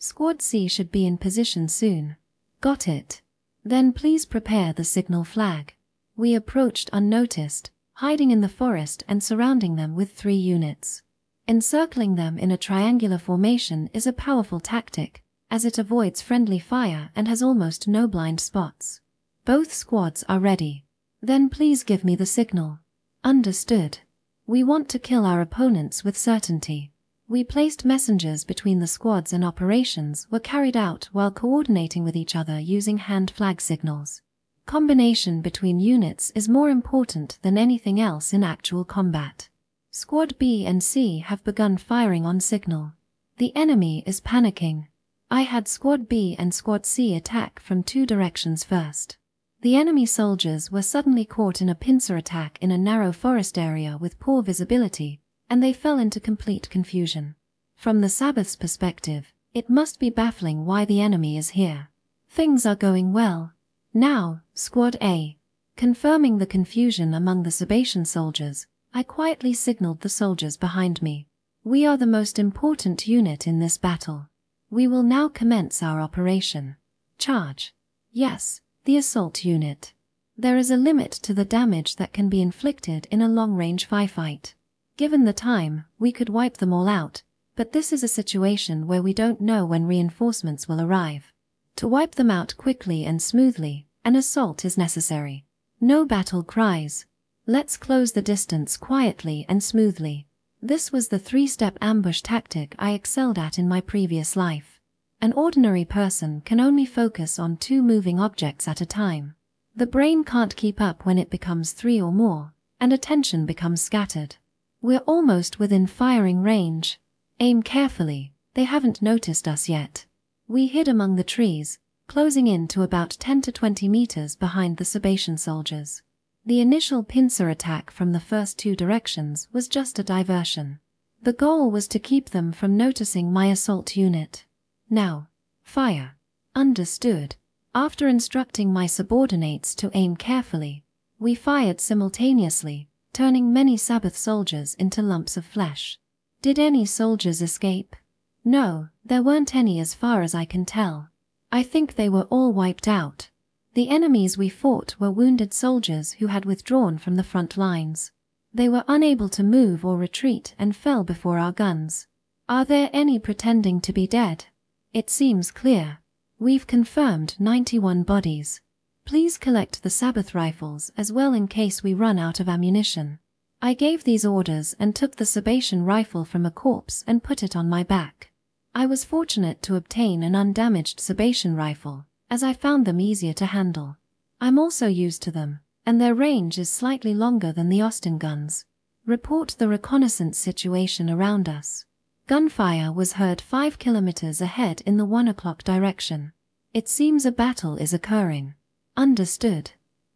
Squad C should be in position soon. Got it. Then please prepare the signal flag. We approached unnoticed, hiding in the forest and surrounding them with 3 units. Encircling them in a triangular formation is a powerful tactic, as it avoids friendly fire and has almost no blind spots. Both squads are ready. Then please give me the signal. Understood. We want to kill our opponents with certainty. We placed messengers between the squads and operations were carried out while coordinating with each other using hand flag signals. Combination between units is more important than anything else in actual combat. Squad B and C have begun firing on signal. The enemy is panicking. I had Squad B and Squad C attack from 2 directions first. The enemy soldiers were suddenly caught in a pincer attack in a narrow forest area with poor visibility, and they fell into complete confusion. From the Sabbath's perspective, it must be baffling why the enemy is here. Things are going well. Now, Squad A. Confirming the confusion among the Sabatian soldiers, I quietly signaled the soldiers behind me. We are the most important unit in this battle. We will now commence our operation. Charge. Yes, the assault unit. There is a limit to the damage that can be inflicted in a long-range firefight. Given the time, we could wipe them all out, but this is a situation where we don't know when reinforcements will arrive. To wipe them out quickly and smoothly, an assault is necessary. No battle cries. Let's close the distance quietly and smoothly. This was the 3-step ambush tactic I excelled at in my previous life. An ordinary person can only focus on 2 moving objects at a time. The brain can't keep up when it becomes 3 or more, and attention becomes scattered. We're almost within firing range. Aim carefully, they haven't noticed us yet. We hid among the trees, closing in to about 10 to 20 meters behind the Sabatian soldiers. The initial pincer attack from the first 2 directions was just a diversion. The goal was to keep them from noticing my assault unit. Now, fire. Understood. After instructing my subordinates to aim carefully, we fired simultaneously, turning many Sabbath soldiers into lumps of flesh. Did any soldiers escape? No, there weren't any as far as I can tell. I think they were all wiped out. The enemies we fought were wounded soldiers who had withdrawn from the front lines. They were unable to move or retreat and fell before our guns. Are there any pretending to be dead? It seems clear. We've confirmed 91 bodies. Please collect the Sabbath rifles as well in case we run out of ammunition. I gave these orders and took the Sabatian rifle from a corpse and put it on my back. I was fortunate to obtain an undamaged Sabatian rifle, as I found them easier to handle. I'm also used to them, and their range is slightly longer than the Austin guns. Report the reconnaissance situation around us. Gunfire was heard 5 kilometers ahead in the 1 o'clock direction. It seems a battle is occurring. Understood.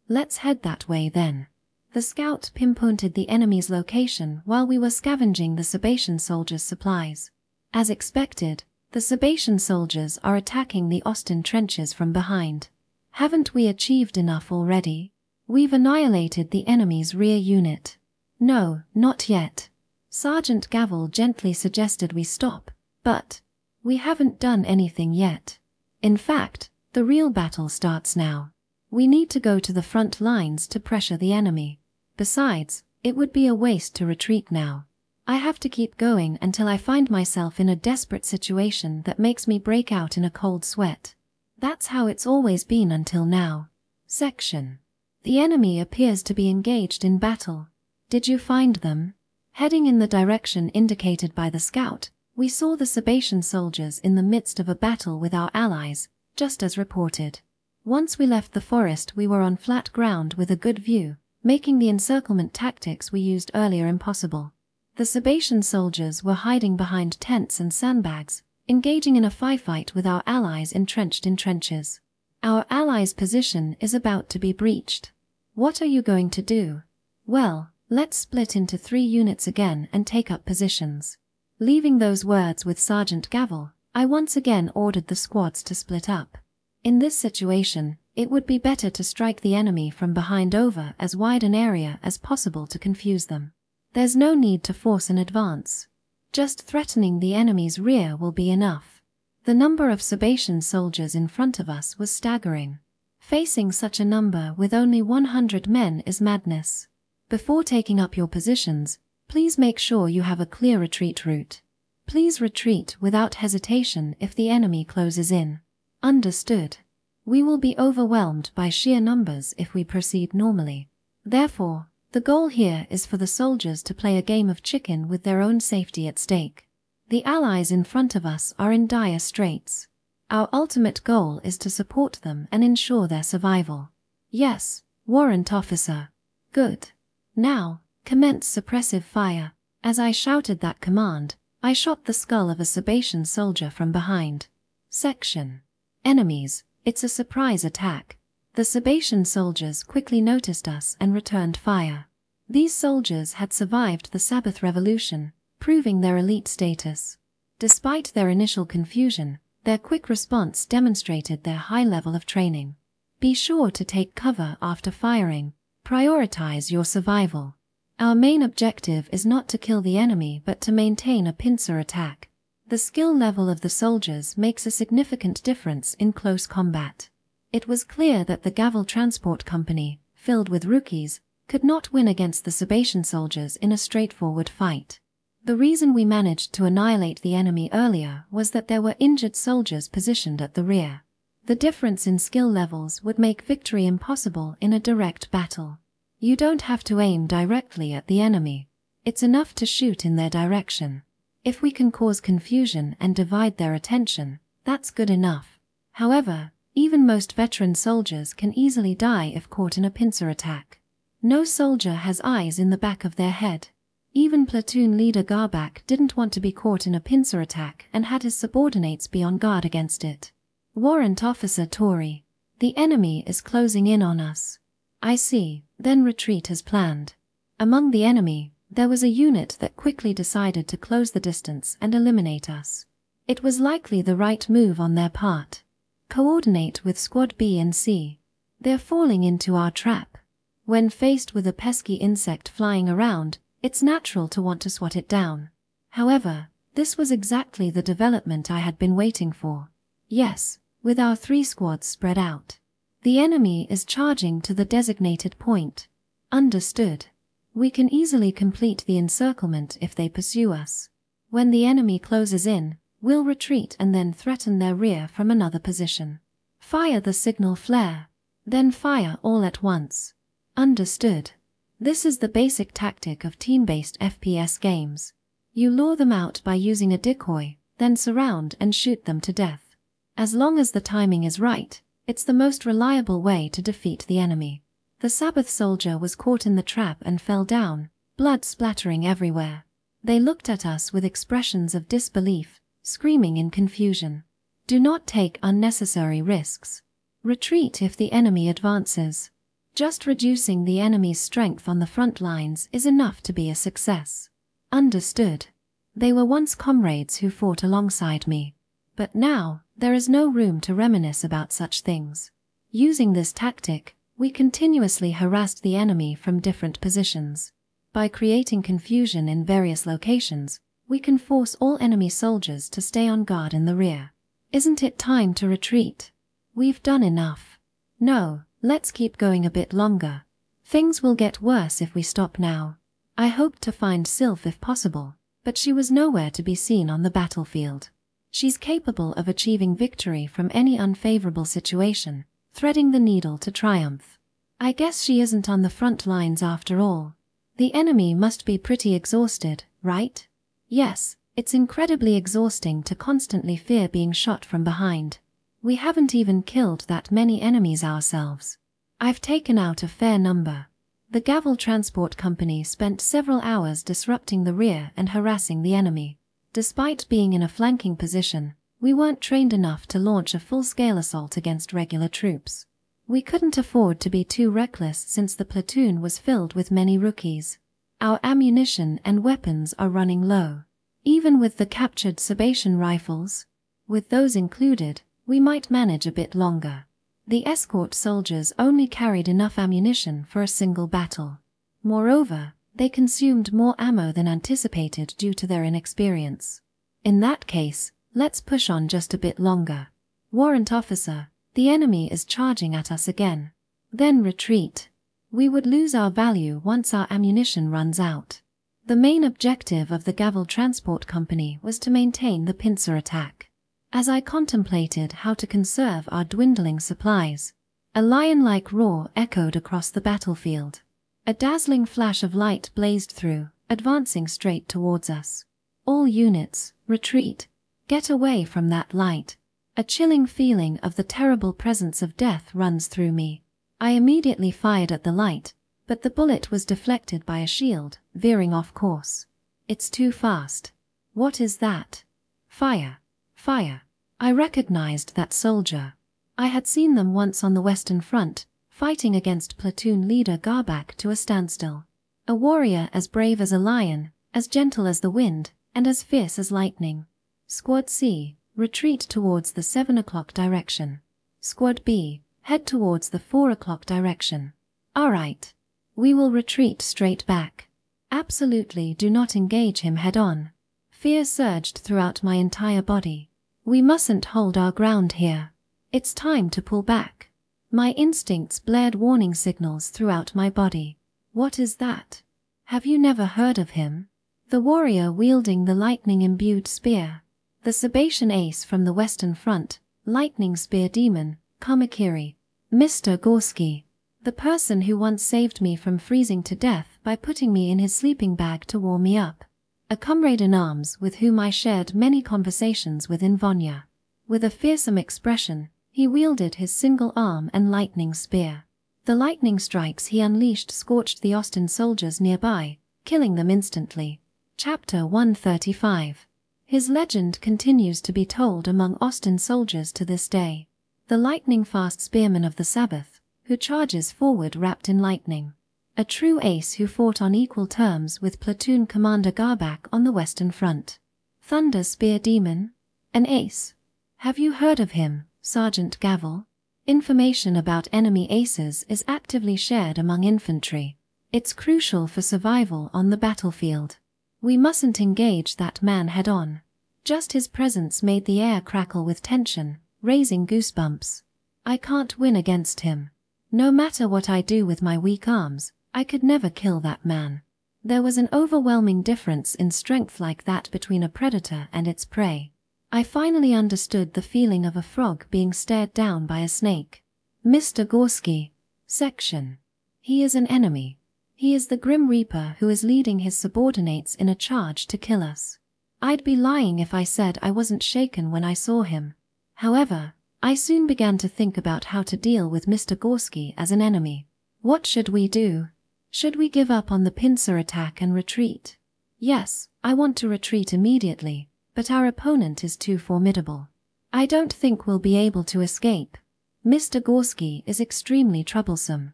Let's head that way then. The scout pinpointed the enemy's location while we were scavenging the Sabatian soldiers' supplies. As expected, the Sabatian soldiers are attacking the Austin trenches from behind. Haven't we achieved enough already? We've annihilated the enemy's rear unit. No, not yet. Sergeant Gavel gently suggested we stop, but we haven't done anything yet. In fact, the real battle starts now. We need to go to the front lines to pressure the enemy. Besides, it would be a waste to retreat now. I have to keep going until I find myself in a desperate situation that makes me break out in a cold sweat. That's how it's always been until now. Section. The enemy appears to be engaged in battle. Did you find them? Heading in the direction indicated by the scout, we saw the Sabatian soldiers in the midst of a battle with our allies, just as reported. Once we left the forest we were on flat ground with a good view, making the encirclement tactics we used earlier impossible. The Sabatian soldiers were hiding behind tents and sandbags, engaging in a firefight with our allies entrenched in trenches. Our allies' position is about to be breached. What are you going to do? Well, let's split into 3 units again and take up positions. Leaving those words with Sergeant Gavel, I once again ordered the squads to split up. In this situation, it would be better to strike the enemy from behind over as wide an area as possible to confuse them. There's no need to force an advance. Just threatening the enemy's rear will be enough. The number of Sabatian soldiers in front of us was staggering. Facing such a number with only 100 men is madness. Before taking up your positions, please make sure you have a clear retreat route. Please retreat without hesitation if the enemy closes in. Understood. We will be overwhelmed by sheer numbers if we proceed normally. Therefore, the goal here is for the soldiers to play a game of chicken with their own safety at stake. The allies in front of us are in dire straits. Our ultimate goal is to support them and ensure their survival. Yes, warrant officer. Good. Now, commence suppressive fire. As I shouted that command, I shot the skull of a Sabatian soldier from behind. Section. Enemies, it's a surprise attack. The Sabatian soldiers quickly noticed us and returned fire. These soldiers had survived the Sabbath Revolution, proving their elite status. Despite their initial confusion, their quick response demonstrated their high level of training. Be sure to take cover after firing. Prioritize your survival. Our main objective is not to kill the enemy but to maintain a pincer attack. The skill level of the soldiers makes a significant difference in close combat. It was clear that the Gavel Transport Company, filled with rookies, could not win against the Sabatian soldiers in a straightforward fight. The reason we managed to annihilate the enemy earlier was that there were injured soldiers positioned at the rear. The difference in skill levels would make victory impossible in a direct battle. You don't have to aim directly at the enemy. It's enough to shoot in their direction. If we can cause confusion and divide their attention, that's good enough. However, even most veteran soldiers can easily die if caught in a pincer attack. No soldier has eyes in the back of their head. Even platoon leader Garbak didn't want to be caught in a pincer attack and had his subordinates be on guard against it. Warrant Officer Touri. The enemy is closing in on us. I see, then retreat as planned. Among the enemy, there was a unit that quickly decided to close the distance and eliminate us. It was likely the right move on their part. Coordinate with Squad B and C. They're falling into our trap. When faced with a pesky insect flying around, it's natural to want to swat it down. However, this was exactly the development I had been waiting for. Yes, with our 3 squads spread out. The enemy is charging to the designated point. Understood. We can easily complete the encirclement if they pursue us. When the enemy closes in, we'll retreat and then threaten their rear from another position. Fire the signal flare. Then fire all at once. Understood. This is the basic tactic of team-based FPS games. You lure them out by using a decoy, then surround and shoot them to death. As long as the timing is right, it's the most reliable way to defeat the enemy. The Sabbath soldier was caught in the trap and fell down, blood splattering everywhere. They looked at us with expressions of disbelief, screaming in confusion. Do not take unnecessary risks. Retreat if the enemy advances. Just reducing the enemy's strength on the front lines is enough to be a success. Understood. They were once comrades who fought alongside me. But now, there is no room to reminisce about such things. Using this tactic, we continuously harassed the enemy from different positions. By creating confusion in various locations, we can force all enemy soldiers to stay on guard in the rear. Isn't it time to retreat? We've done enough. No, let's keep going a bit longer. Things will get worse if we stop now. I hoped to find Sylph if possible, but she was nowhere to be seen on the battlefield. She's capable of achieving victory from any unfavorable situation, threading the needle to triumph. I guess she isn't on the front lines after all. The enemy must be pretty exhausted, right? Yes, it's incredibly exhausting to constantly fear being shot from behind. We haven't even killed that many enemies ourselves. I've taken out a fair number. The Gavel Transport Company spent several hours disrupting the rear and harassing the enemy. Despite being in a flanking position, we weren't trained enough to launch a full-scale assault against regular troops. We couldn't afford to be too reckless since the platoon was filled with many rookies. Our ammunition and weapons are running low. Even with the captured Sabatian rifles, with those included, we might manage a bit longer. The escort soldiers only carried enough ammunition for a single battle. Moreover, they consumed more ammo than anticipated due to their inexperience. In that case, Let's push on just a bit longer. Warrant officer, the enemy is charging at us again. Then retreat. We would lose our value once our ammunition runs out. The main objective of the Gavel Transport Company was to maintain the pincer attack. As I contemplated how to conserve our dwindling supplies, a lion-like roar echoed across the battlefield. A dazzling flash of light blazed through, advancing straight towards us. All units, retreat. Get away from that light. A chilling feeling of the terrible presence of death runs through me. I immediately fired at the light, but the bullet was deflected by a shield, veering off course. It's too fast. What is that? Fire. Fire. I recognized that soldier. I had seen them once on the Western Front, fighting against platoon leader Garbak to a standstill. A warrior as brave as a lion, as gentle as the wind, and as fierce as lightning. Squad C, retreat towards the 7 o'clock direction. Squad B, head towards the 4 o'clock direction. Alright. We will retreat straight back. Absolutely do not engage him head-on. Fear surged throughout my entire body. We mustn't hold our ground here. It's time to pull back. My instincts blared warning signals throughout my body. What is that? Have you never heard of him? The warrior wielding the lightning-imbued spear. The Sabatian ace from the Western Front, lightning spear demon, Kamakiri. Mr. Gorski. The person who once saved me from freezing to death by putting me in his sleeping bag to warm me up. A comrade in arms with whom I shared many conversations within Vonya. With a fearsome expression, he wielded his single arm and lightning spear. The lightning strikes he unleashed scorched the Austin soldiers nearby, killing them instantly. Chapter 135. His legend continues to be told among Austin soldiers to this day. The lightning-fast spearman of the Sabbath, who charges forward wrapped in lightning. A true ace who fought on equal terms with platoon commander Garbak on the Western Front. Thunder Spear Demon? An ace. Have you heard of him, Sergeant Gavel? Information about enemy aces is actively shared among infantry. It's crucial for survival on the battlefield. We mustn't engage that man head-on. Just his presence made the air crackle with tension, raising goosebumps. I can't win against him. No matter what I do with my weak arms, I could never kill that man. There was an overwhelming difference in strength like that between a predator and its prey. I finally understood the feeling of a frog being stared down by a snake. Mr. Gorski. Section. He is an enemy. He is the Grim Reaper who is leading his subordinates in a charge to kill us. I'd be lying if I said I wasn't shaken when I saw him. However, I soon began to think about how to deal with Mr. Gorski as an enemy. What should we do? Should we give up on the pincer attack and retreat? Yes, I want to retreat immediately, but our opponent is too formidable. I don't think we'll be able to escape. Mr. Gorski is extremely troublesome.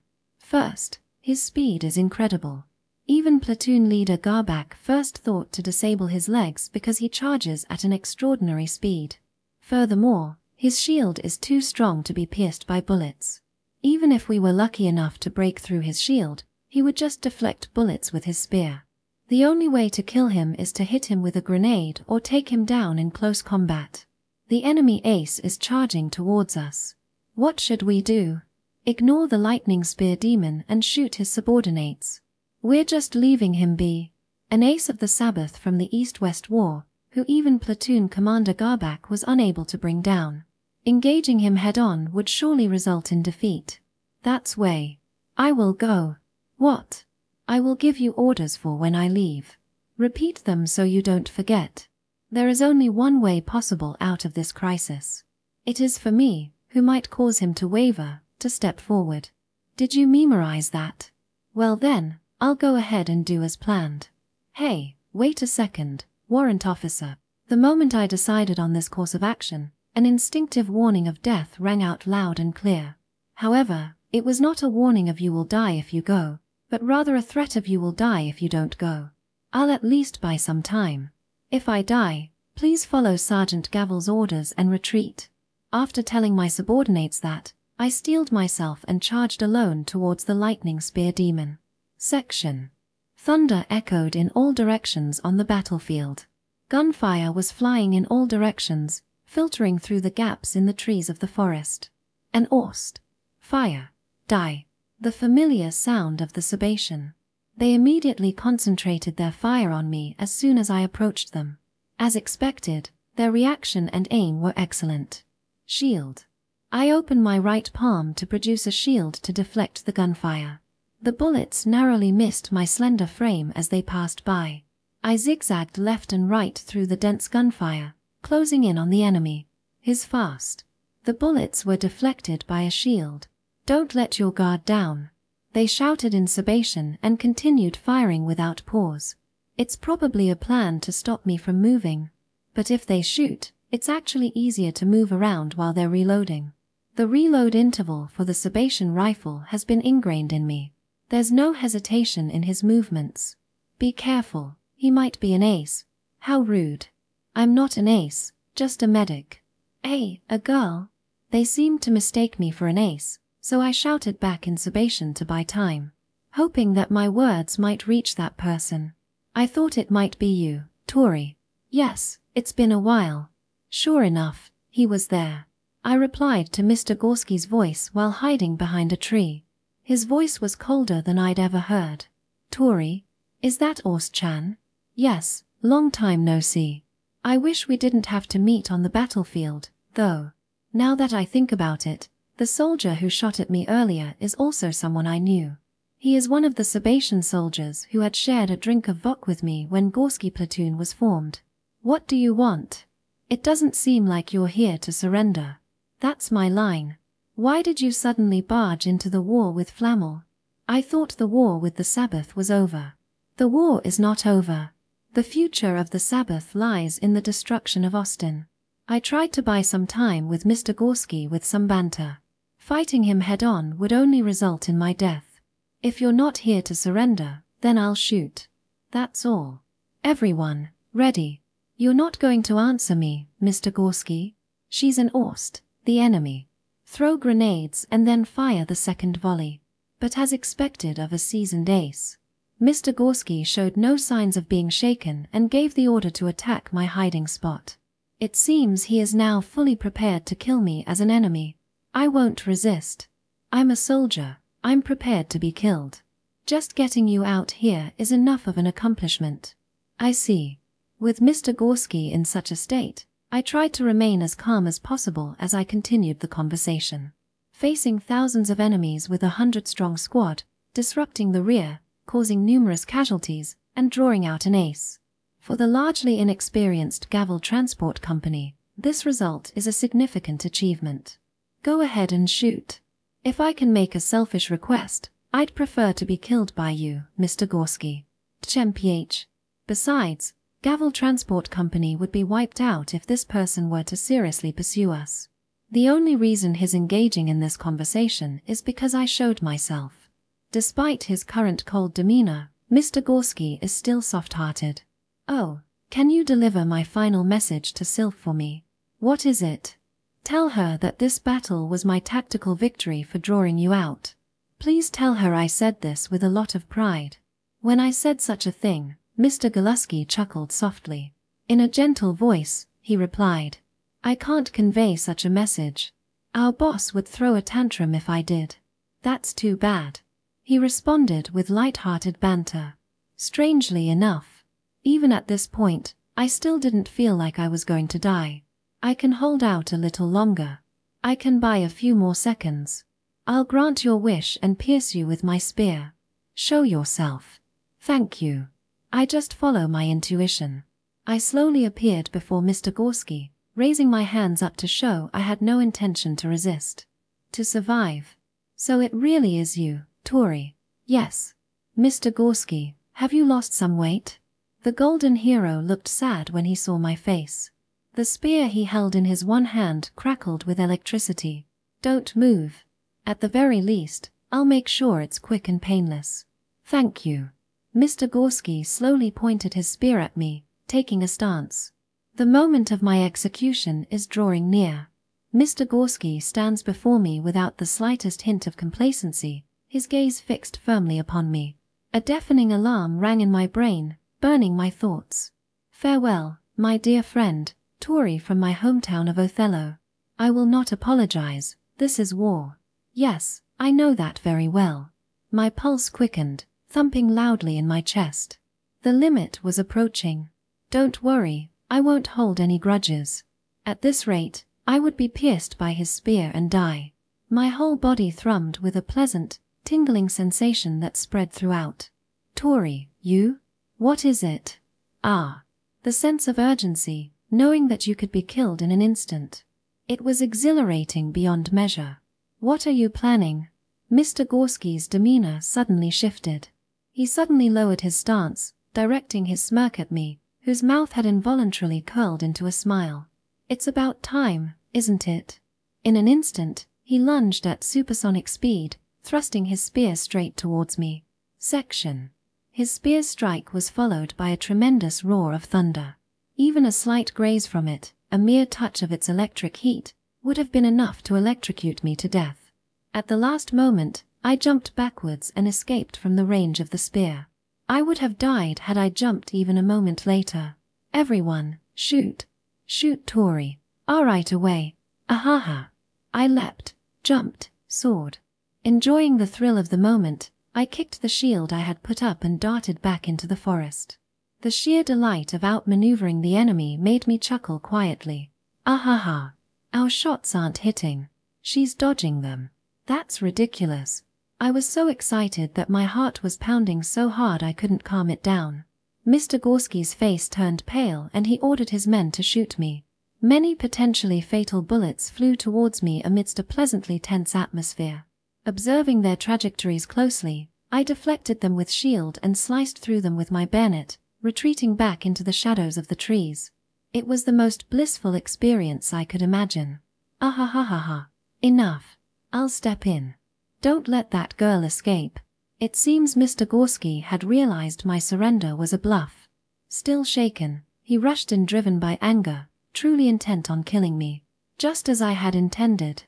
First, his speed is incredible. Even platoon leader Garbak first thought to disable his legs because he charges at an extraordinary speed. Furthermore, his shield is too strong to be pierced by bullets. Even if we were lucky enough to break through his shield, he would just deflect bullets with his spear. The only way to kill him is to hit him with a grenade or take him down in close combat. The enemy ace is charging towards us. What should we do? Ignore the lightning spear demon and shoot his subordinates. We're just leaving him be. An ace of the Sabbath from the East-West War, who even platoon commander Garbak was unable to bring down. Engaging him head-on would surely result in defeat. That's way. I will go. What? I will give you orders for when I leave. Repeat them so you don't forget. There is only one way possible out of this crisis. It is for me, who might cause him to waver, to step forward. Did you memorize that? Well then, I'll go ahead and do as planned. Hey, wait a second, warrant officer. The moment I decided on this course of action, an instinctive warning of death rang out loud and clear. However, it was not a warning of you will die if you go, but rather a threat of you will die if you don't go. I'll at least buy some time. If I die, please follow Sergeant Gavel's orders and retreat. After telling my subordinates that, I steeled myself and charged alone towards the lightning spear demon. Section. Thunder echoed in all directions on the battlefield. Gunfire was flying in all directions, filtering through the gaps in the trees of the forest. An Orst. Fire. Die. The familiar sound of the Sabatian. They immediately concentrated their fire on me as soon as I approached them. As expected, their reaction and aim were excellent. Shield. I opened my right palm to produce a shield to deflect the gunfire. The bullets narrowly missed my slender frame as they passed by. I zigzagged left and right through the dense gunfire, closing in on the enemy. His fast. The bullets were deflected by a shield. Don't let your guard down. They shouted in Sabatian and continued firing without pause. It's probably a plan to stop me from moving. But if they shoot, it's actually easier to move around while they're reloading. The reload interval for the Sabatian rifle has been ingrained in me. There's no hesitation in his movements. Be careful, he might be an ace. How rude. I'm not an ace, just a medic. Hey, a girl? They seemed to mistake me for an ace, so I shouted back in Sabatian to buy time, hoping that my words might reach that person. I thought it might be you, Touri. Yes, it's been a while. Sure enough, he was there. I replied to Mr. Gorski's voice while hiding behind a tree. His voice was colder than I'd ever heard. Touri? Is that Orst-chan? Yes, long time no see. I wish we didn't have to meet on the battlefield, though. Now that I think about it, the soldier who shot at me earlier is also someone I knew. He is one of the Sabatian soldiers who had shared a drink of vodka with me when Gorski platoon was formed. What do you want? It doesn't seem like you're here to surrender. That's my line. Why did you suddenly barge into the war with Flamel? I thought the war with the Sabbath was over. The war is not over. The future of the Sabbath lies in the destruction of Austin. I tried to buy some time with Mr. Gorski with some banter. Fighting him head-on would only result in my death. If you're not here to surrender, then I'll shoot. That's all. Everyone, ready. You're not going to answer me, Mr. Gorski. She's an Orst, the enemy. Throw grenades and then fire the second volley. But as expected of a seasoned ace, Mr. Gorski showed no signs of being shaken and gave the order to attack my hiding spot. It seems he is now fully prepared to kill me as an enemy. I won't resist. I'm a soldier. I'm prepared to be killed. Just getting you out here is enough of an accomplishment. I see. With Mr. Gorski in such a state, I tried to remain as calm as possible as I continued the conversation. Facing thousands of enemies with 100-strong squad, disrupting the rear, causing numerous casualties, and drawing out an ace. For the largely inexperienced Gavel Transport Company, this result is a significant achievement. Go ahead and shoot. If I can make a selfish request, I'd prefer to be killed by you, Mr. Gorski. Tchmph. Besides, Gavel Transport Company would be wiped out if this person were to seriously pursue us. The only reason he's engaging in this conversation is because I showed myself. Despite his current cold demeanor, Mr. Gorski is still soft-hearted. Oh, can you deliver my final message to Sylph for me? What is it? Tell her that this battle was my tactical victory for drawing you out. Please tell her I said this with a lot of pride. When I said such a thing, Mr. Goluski chuckled softly. In a gentle voice, he replied, I can't convey such a message. Our boss would throw a tantrum if I did. That's too bad. He responded with light-hearted banter. Strangely enough, even at this point, I still didn't feel like I was going to die. I can hold out a little longer. I can buy a few more seconds. I'll grant your wish and pierce you with my spear. Show yourself. Thank you. I just follow my intuition. I slowly appeared before Mr. Gorski, raising my hands up to show I had no intention to resist. To survive. So it really is you, Touri. Yes. Mr. Gorski, have you lost some weight? The golden hero looked sad when he saw my face. The spear he held in his one hand crackled with electricity. Don't move. At the very least, I'll make sure it's quick and painless. Thank you. Mr. Gorski slowly pointed his spear at me, taking a stance. The moment of my execution is drawing near. Mr. Gorski stands before me without the slightest hint of complacency, his gaze fixed firmly upon me. A deafening alarm rang in my brain, burning my thoughts. Farewell, My dear friend, Touri from my hometown of Othello. I will not apologize, this is war. Yes, I know that very well. My pulse quickened, thumping loudly in my chest. The limit was approaching. Don't worry, I won't hold any grudges. At this rate, I would be pierced by his spear and die. My whole body thrummed with a pleasant, tingling sensation that spread throughout. Touri, you? What is it? Ah. The sense of urgency, knowing that you could be killed in an instant. It was exhilarating beyond measure. What are you planning? Mr. Gorski's demeanor suddenly shifted. He suddenly lowered his stance, directing his smirk at me, whose mouth had involuntarily curled into a smile. It's about time, isn't it? In an instant, he lunged at supersonic speed, thrusting his spear straight towards me. Section. His spear's strike was followed by a tremendous roar of thunder. Even a slight graze from it, a mere touch of its electric heat, would have been enough to electrocute me to death. At the last moment, I jumped backwards and escaped from the range of the spear. I would have died had I jumped even a moment later. Everyone, shoot. Shoot Touri. Right away. Ahaha. I leapt, jumped, soared. Enjoying the thrill of the moment, I kicked the shield I had put up and darted back into the forest. The sheer delight of outmaneuvering the enemy made me chuckle quietly. Ahaha. Our shots aren't hitting. She's dodging them. That's ridiculous. I was so excited that my heart was pounding so hard I couldn't calm it down. Mr. Gorski's face turned pale and he ordered his men to shoot me. Many potentially fatal bullets flew towards me amidst a pleasantly tense atmosphere. Observing their trajectories closely, I deflected them with shield and sliced through them with my bayonet, retreating back into the shadows of the trees. It was the most blissful experience I could imagine. Ahahaha. Enough. I'll step in. Don't let that girl escape. It seems Mr. Gorski had realized my surrender was a bluff. Still shaken, he rushed in driven by anger, truly intent on killing me. Just as I had intended.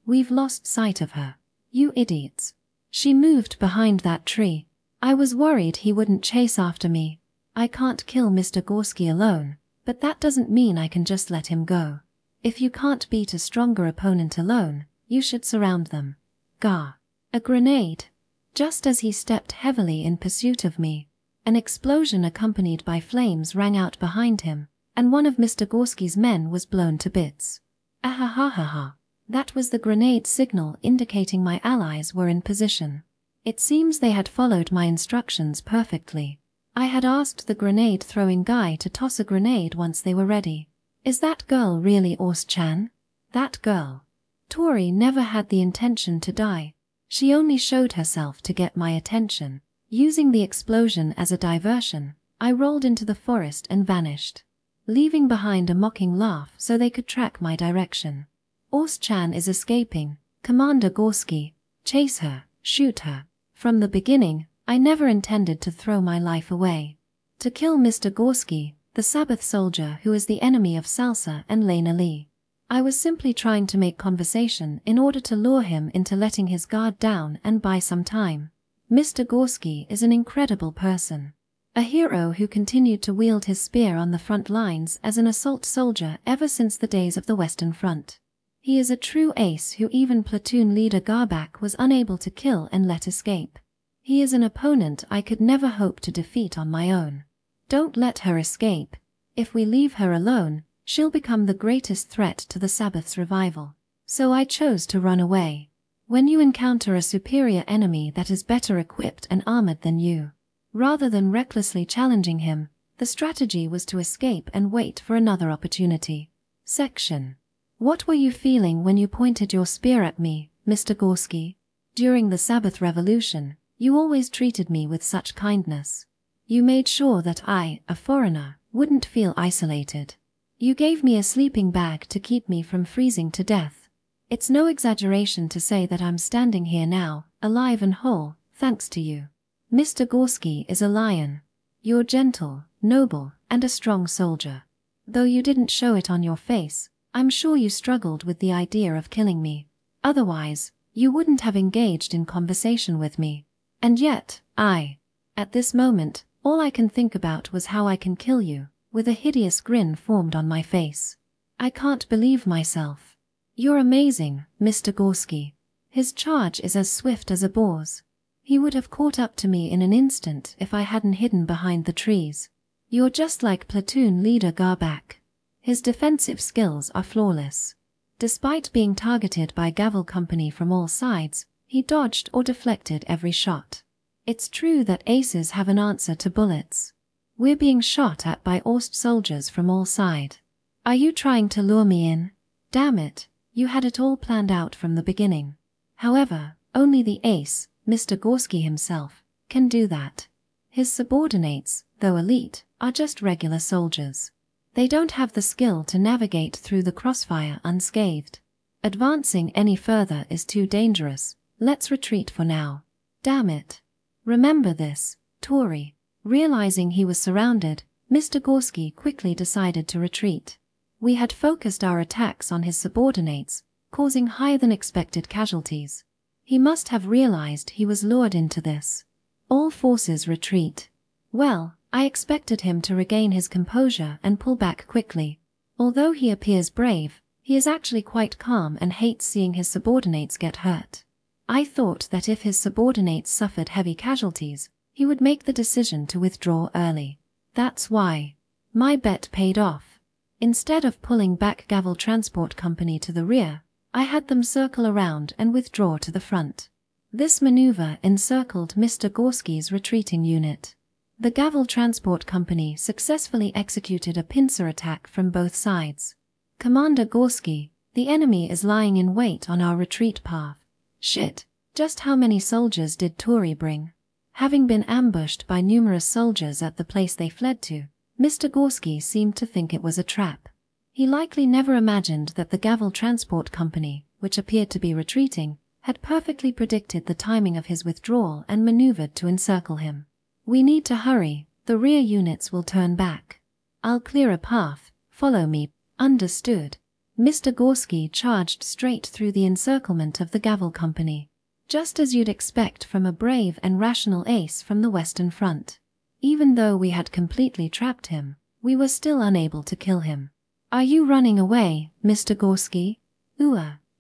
We've lost sight of her. You idiots. She moved behind that tree. I was worried he wouldn't chase after me. I can't kill Mr. Gorski alone, but that doesn't mean I can just let him go. If you can't beat a stronger opponent alone, you should surround them. Gah. A grenade. Just as he stepped heavily in pursuit of me, an explosion accompanied by flames rang out behind him, and one of Mr. Gorski's men was blown to bits. Ahahaha. That was the grenade signal indicating my allies were in position. It seems they had followed my instructions perfectly. I had asked the grenade-throwing guy to toss a grenade once they were ready. Is that girl really Ors-chan? That girl. Touri never had the intention to die. She only showed herself to get my attention. Using the explosion as a diversion, I rolled into the forest and vanished, leaving behind a mocking laugh so they could track my direction. Ors-chan is escaping. Commander Gorski. Chase her, shoot her. From the beginning, I never intended to throw my life away. To kill Mr. Gorski, the Sabbath soldier who is the enemy of Salsa and Lena Lee. I was simply trying to make conversation in order to lure him into letting his guard down and buy some time. Mr. Gorski is an incredible person. A hero who continued to wield his spear on the front lines as an assault soldier ever since the days of the Western Front. He is a true ace who even platoon leader Garbak was unable to kill and let escape. He is an opponent I could never hope to defeat on my own. Don't let her escape. If we leave her alone, she'll become the greatest threat to the Sabbath's revival. So I chose to run away. When you encounter a superior enemy that is better equipped and armored than you, rather than recklessly challenging him, the strategy was to escape and wait for another opportunity. Section. What were you feeling when you pointed your spear at me, Mr. Gorski? During the Sabbath Revolution, you always treated me with such kindness. You made sure that I, a foreigner, wouldn't feel isolated. You gave me a sleeping bag to keep me from freezing to death. It's no exaggeration to say that I'm standing here now, alive and whole, thanks to you. Mr. Gorski is a lion. You're gentle, noble, and a strong soldier. Though you didn't show it on your face, I'm sure you struggled with the idea of killing me. Otherwise, you wouldn't have engaged in conversation with me. And yet, at this moment, all I can think about was how I can kill you. with a hideous grin formed on my face. I can't believe myself. You're amazing, Mr. Gorski. His charge is as swift as a boar's. He would have caught up to me in an instant if I hadn't hidden behind the trees. You're just like platoon leader Garbak. His defensive skills are flawless. Despite being targeted by Gavel Company from all sides, he dodged or deflected every shot. It's true that aces have an answer to bullets. We're being shot at by Orst soldiers from all sides. Are you trying to lure me in? Damn it, you had it all planned out from the beginning. However, only the ace, Mr. Gorski himself, can do that. His subordinates, though elite, are just regular soldiers. They don't have the skill to navigate through the crossfire unscathed. Advancing any further is too dangerous. Let's retreat for now. Damn it. Remember this, Touri. Realizing he was surrounded, Mr. Gorski quickly decided to retreat. We had focused our attacks on his subordinates, causing higher than expected casualties. He must have realized he was lured into this. All forces retreat. Well, I expected him to regain his composure and pull back quickly. Although he appears brave, he is actually quite calm and hates seeing his subordinates get hurt. I thought that if his subordinates suffered heavy casualties, he would make the decision to withdraw early. That's why. My bet paid off. Instead of pulling back Gavel Transport Company to the rear, I had them circle around and withdraw to the front. This maneuver encircled Mr. Gorski's retreating unit. The Gavel Transport Company successfully executed a pincer attack from both sides. Commander Gorski, the enemy is lying in wait on our retreat path. Shit, just how many soldiers did Touri bring? Having been ambushed by numerous soldiers at the place they fled to, Mr. Gorski seemed to think it was a trap. He likely never imagined that the Gavel Transport Company, which appeared to be retreating, had perfectly predicted the timing of his withdrawal and maneuvered to encircle him. We need to hurry, the rear units will turn back. I'll clear a path, follow me. Understood. Mr. Gorski charged straight through the encirclement of the Gavel Company, just as you'd expect from a brave and rational ace from the Western Front. Even though we had completely trapped him, we were still unable to kill him. Are you running away, Mr. Gorski?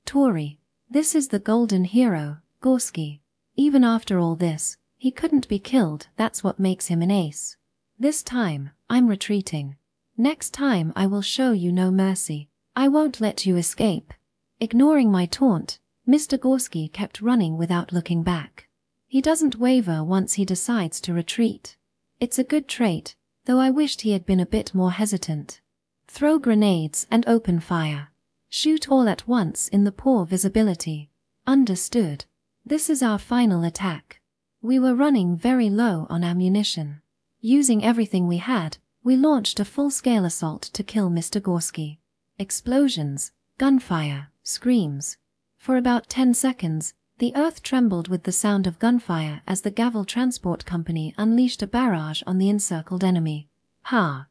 Touri. This is the golden hero, Gorski. Even after all this, he couldn't be killed, that's what makes him an ace. This time, I'm retreating. Next time I will show you no mercy. I won't let you escape. Ignoring my taunt, Mr. Gorski kept running without looking back. He doesn't waver once he decides to retreat. It's a good trait, though I wished he had been a bit more hesitant. Throw grenades and open fire. Shoot all at once in the poor visibility. Understood. This is our final attack. We were running very low on ammunition. Using everything we had, we launched a full-scale assault to kill Mr. Gorski. Explosions, gunfire, screams. For about 10 seconds, the earth trembled with the sound of gunfire as the Gavel Transport Company unleashed a barrage on the encircled enemy. Ha!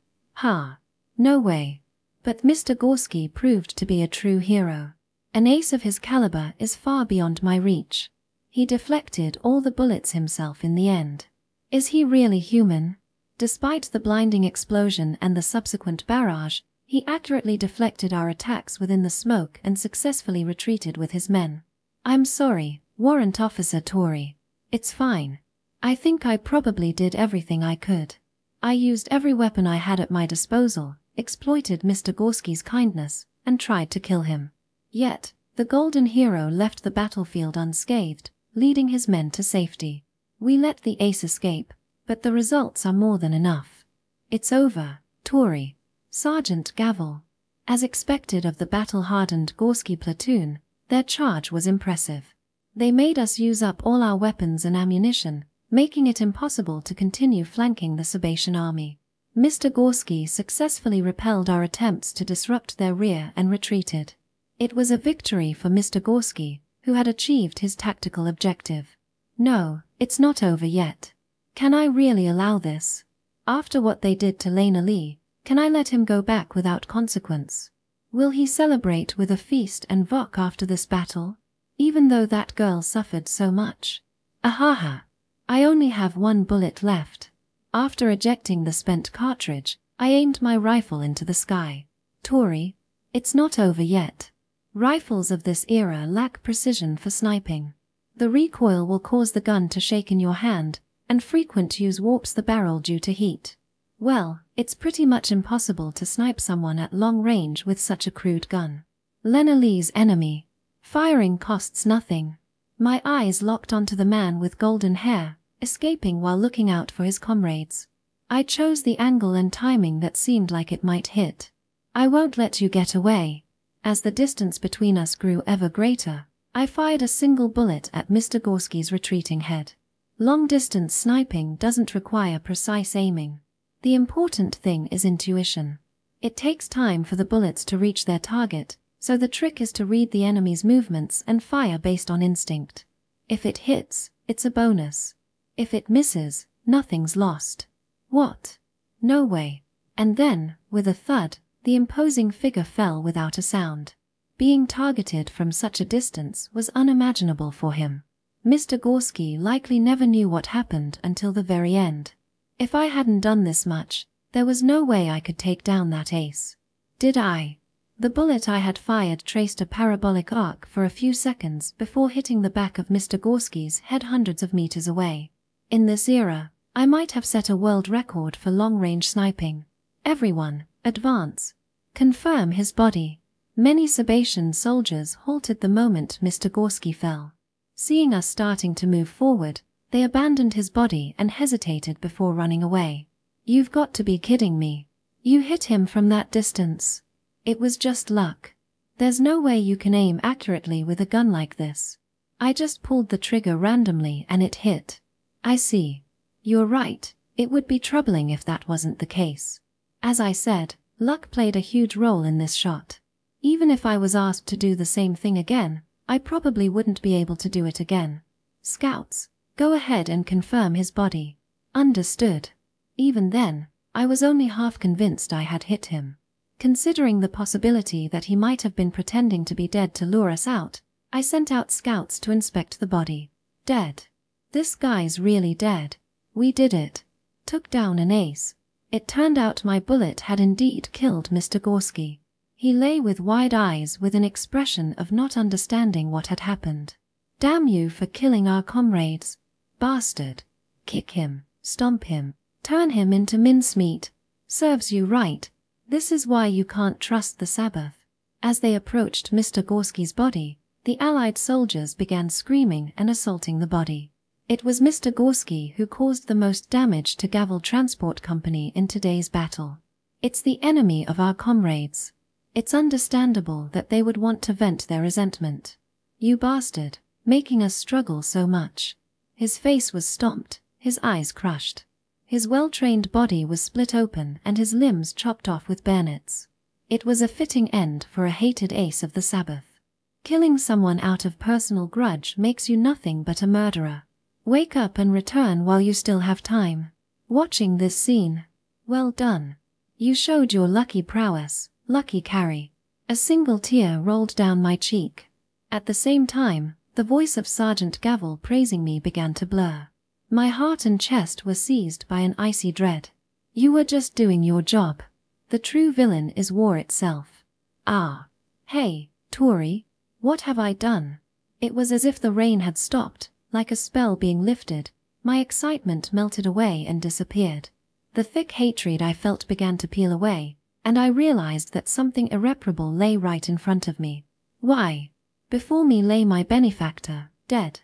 No way. But Mr. Gorski proved to be a true hero. An ace of his caliber is far beyond my reach. He deflected all the bullets himself in the end. Is he really human? Despite the blinding explosion and the subsequent barrage, he accurately deflected our attacks within the smoke and successfully retreated with his men. I'm sorry, Warrant Officer Touri. It's fine. I think I probably did everything I could. I used every weapon I had at my disposal, exploited Mr. Gorski's kindness, and tried to kill him. Yet, the golden hero left the battlefield unscathed, leading his men to safety. We let the ace escape, but the results are more than enough. It's over, Touri. Sergeant Gavel. As expected of the battle-hardened Gorski platoon, their charge was impressive. They made us use up all our weapons and ammunition, making it impossible to continue flanking the Sabatian army. Mr. Gorski successfully repelled our attempts to disrupt their rear and retreated. It was a victory for Mr. Gorski, who had achieved his tactical objective. No, it's not over yet. Can I really allow this? After what they did to Lena Lee, can I let him go back without consequence? Will he celebrate with a feast and vodka after this battle? Even though that girl suffered so much. Ahaha. I only have one bullet left. After ejecting the spent cartridge, I aimed my rifle into the sky. Touri, it's not over yet. Rifles of this era lack precision for sniping. The recoil will cause the gun to shake in your hand, and frequent use warps the barrel due to heat. Well, it's pretty much impossible to snipe someone at long range with such a crude gun. Lena Lee's enemy. Firing costs nothing. My eyes locked onto the man with golden hair, escaping while looking out for his comrades. I chose the angle and timing that seemed like it might hit. I won't let you get away. As the distance between us grew ever greater, I fired a single bullet at Mr. Gorski's retreating head. Long-distance sniping doesn't require precise aiming. The important thing is intuition. It takes time for the bullets to reach their target, so the trick is to read the enemy's movements and fire based on instinct. If it hits, it's a bonus. If it misses, nothing's lost. What? No way. And then, with a thud, the imposing figure fell without a sound. Being targeted from such a distance was unimaginable for him. Mr. Gorski likely never knew what happened until the very end. If I hadn't done this much, there was no way I could take down that ace. Did I? The bullet I had fired traced a parabolic arc for a few seconds before hitting the back of Mr. Gorski's head hundreds of meters away. In this era, I might have set a world record for long-range sniping. Everyone, advance. Confirm his body. Many Sabatian soldiers halted the moment Mr. Gorski fell. Seeing us starting to move forward, they abandoned his body and hesitated before running away. You've got to be kidding me. You hit him from that distance. It was just luck. There's no way you can aim accurately with a gun like this. I just pulled the trigger randomly and it hit. I see. You're right, it would be troubling if that wasn't the case. As I said, luck played a huge role in this shot. Even if I was asked to do the same thing again, I probably wouldn't be able to do it again. Scouts, go ahead and confirm his body. Understood. Even then, I was only half convinced I had hit him. Considering the possibility that he might have been pretending to be dead to lure us out, I sent out scouts to inspect the body. Dead. This guy's really dead. We did it. Took down an ace. It turned out my bullet had indeed killed Mr. Gorski. He lay with wide eyes with an expression of not understanding what had happened. Damn you for killing our comrades. Bastard. Kick him, stomp him, turn him into mincemeat. Serves you right. This is why you can't trust the Sabbath. As they approached Mr. Gorski's body, the Allied soldiers began screaming and assaulting the body. It was Mr. Gorski who caused the most damage to Gavel Transport Company in today's battle. It's the enemy of our comrades. It's understandable that they would want to vent their resentment. You bastard, making us struggle so much. His face was stomped, his eyes crushed. His well-trained body was split open and his limbs chopped off with bayonets. It was a fitting end for a hated ace of the Sabbath. Killing someone out of personal grudge makes you nothing but a murderer. Wake up and return while you still have time. Watching this scene. Well done. You showed your lucky prowess, lucky carry. A single tear rolled down my cheek. At the same time, the voice of Sergeant Gavel praising me began to blur. My heart and chest were seized by an icy dread. You were just doing your job. The true villain is war itself. Ah. Hey, Touri. What have I done? It was as if the rain had stopped, like a spell being lifted. My excitement melted away and disappeared. The thick hatred I felt began to peel away, and I realized that something irreparable lay right in front of me. Why? Before me lay my benefactor, dead.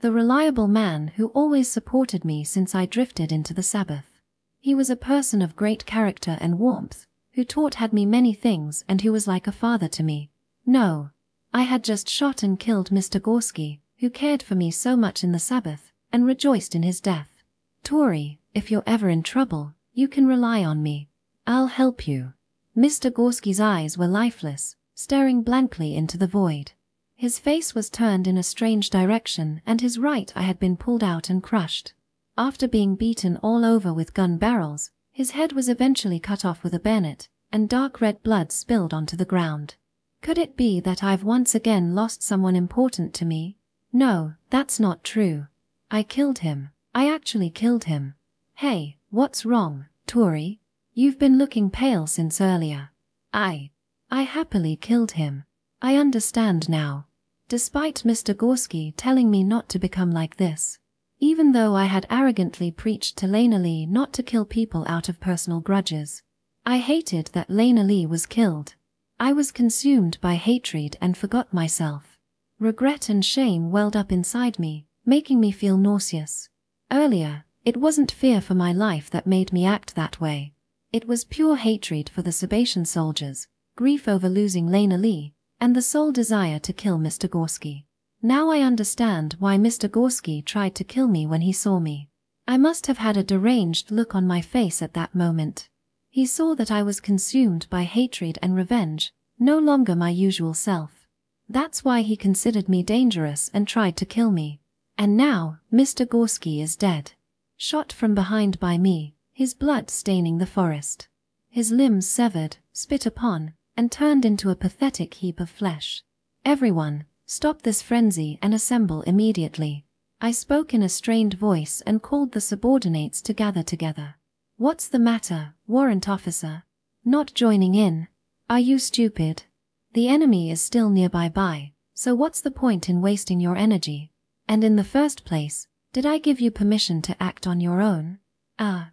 The reliable man who always supported me since I drifted into the Sabbath. He was a person of great character and warmth, who taught me many things and who was like a father to me. No. I had just shot and killed Mr. Gorski, who cared for me so much in the Sabbath, and rejoiced in his death. Touri, if you're ever in trouble, you can rely on me. I'll help you. Mr. Gorski's eyes were lifeless, staring blankly into the void. His face was turned in a strange direction and his right eye had been pulled out and crushed. After being beaten all over with gun barrels, his head was eventually cut off with a bayonet, and dark red blood spilled onto the ground. Could it be that I've once again lost someone important to me? No, that's not true. I killed him. I actually killed him. Hey, what's wrong, Touri? You've been looking pale since earlier. I happily killed him. I understand now. Despite Mr. Gorski telling me not to become like this. Even though I had arrogantly preached to Lena Lee not to kill people out of personal grudges. I hated that Lena Lee was killed. I was consumed by hatred and forgot myself. Regret and shame welled up inside me, making me feel nauseous. Earlier, it wasn't fear for my life that made me act that way. It was pure hatred for the Sebastian soldiers, grief over losing Lena Lee, and the sole desire to kill Mr. Gorski. Now I understand why Mr. Gorski tried to kill me when he saw me. I must have had a deranged look on my face at that moment. He saw that I was consumed by hatred and revenge, no longer my usual self. That's why he considered me dangerous and tried to kill me. And now, Mr. Gorski is dead. Shot from behind by me, his blood staining the forest. His limbs severed, spit upon, and turned into a pathetic heap of flesh. Everyone, stop this frenzy and assemble immediately. I spoke in a strained voice and called the subordinates to gather together. What's the matter, warrant officer? Not joining in? Are you stupid? The enemy is still nearby, so what's the point in wasting your energy? And in the first place, did I give you permission to act on your own?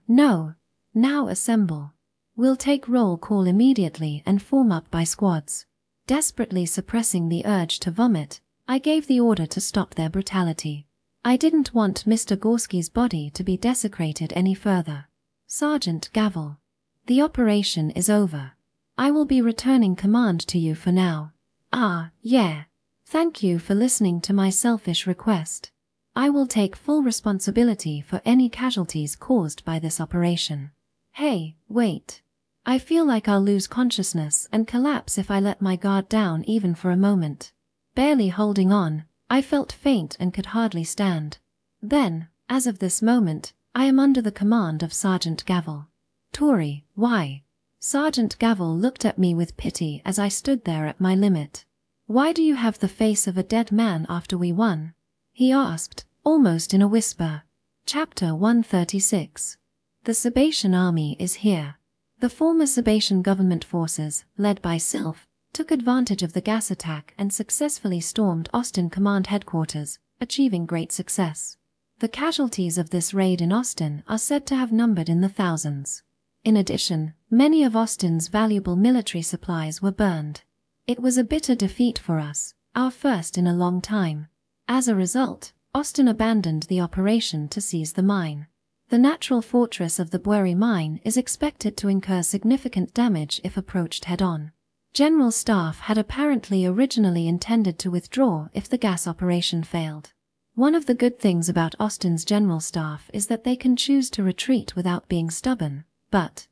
No. Now assemble. We'll take roll call immediately and form up by squads. Desperately suppressing the urge to vomit, I gave the order to stop their brutality. I didn't want Mr. Gorski's body to be desecrated any further. Sergeant Gavel. The operation is over. I will be returning command to you for now. Yeah. Thank you for listening to my selfish request. I will take full responsibility for any casualties caused by this operation. Hey, wait. I feel like I'll lose consciousness and collapse if I let my guard down even for a moment. Barely holding on, I felt faint and could hardly stand. Then, as of this moment, I am under the command of Sergeant Gavel. Touri, why? Sergeant Gavel looked at me with pity as I stood there at my limit. Why do you have the face of a dead man after we won? He asked, almost in a whisper. Chapter 136. The Sebastian army is here. The former Sebastian government forces, led by Sylph, took advantage of the gas attack and successfully stormed Austin Command Headquarters, achieving great success. The casualties of this raid in Austin are said to have numbered in the thousands. In addition, many of Austin's valuable military supplies were burned. It was a bitter defeat for us, our first in a long time. As a result, Austin abandoned the operation to seize the mine. The natural fortress of the Bury mine is expected to incur significant damage if approached head-on. General Staff had apparently originally intended to withdraw if the gas operation failed. One of the good things about Austin's General Staff is that they can choose to retreat without being stubborn, but,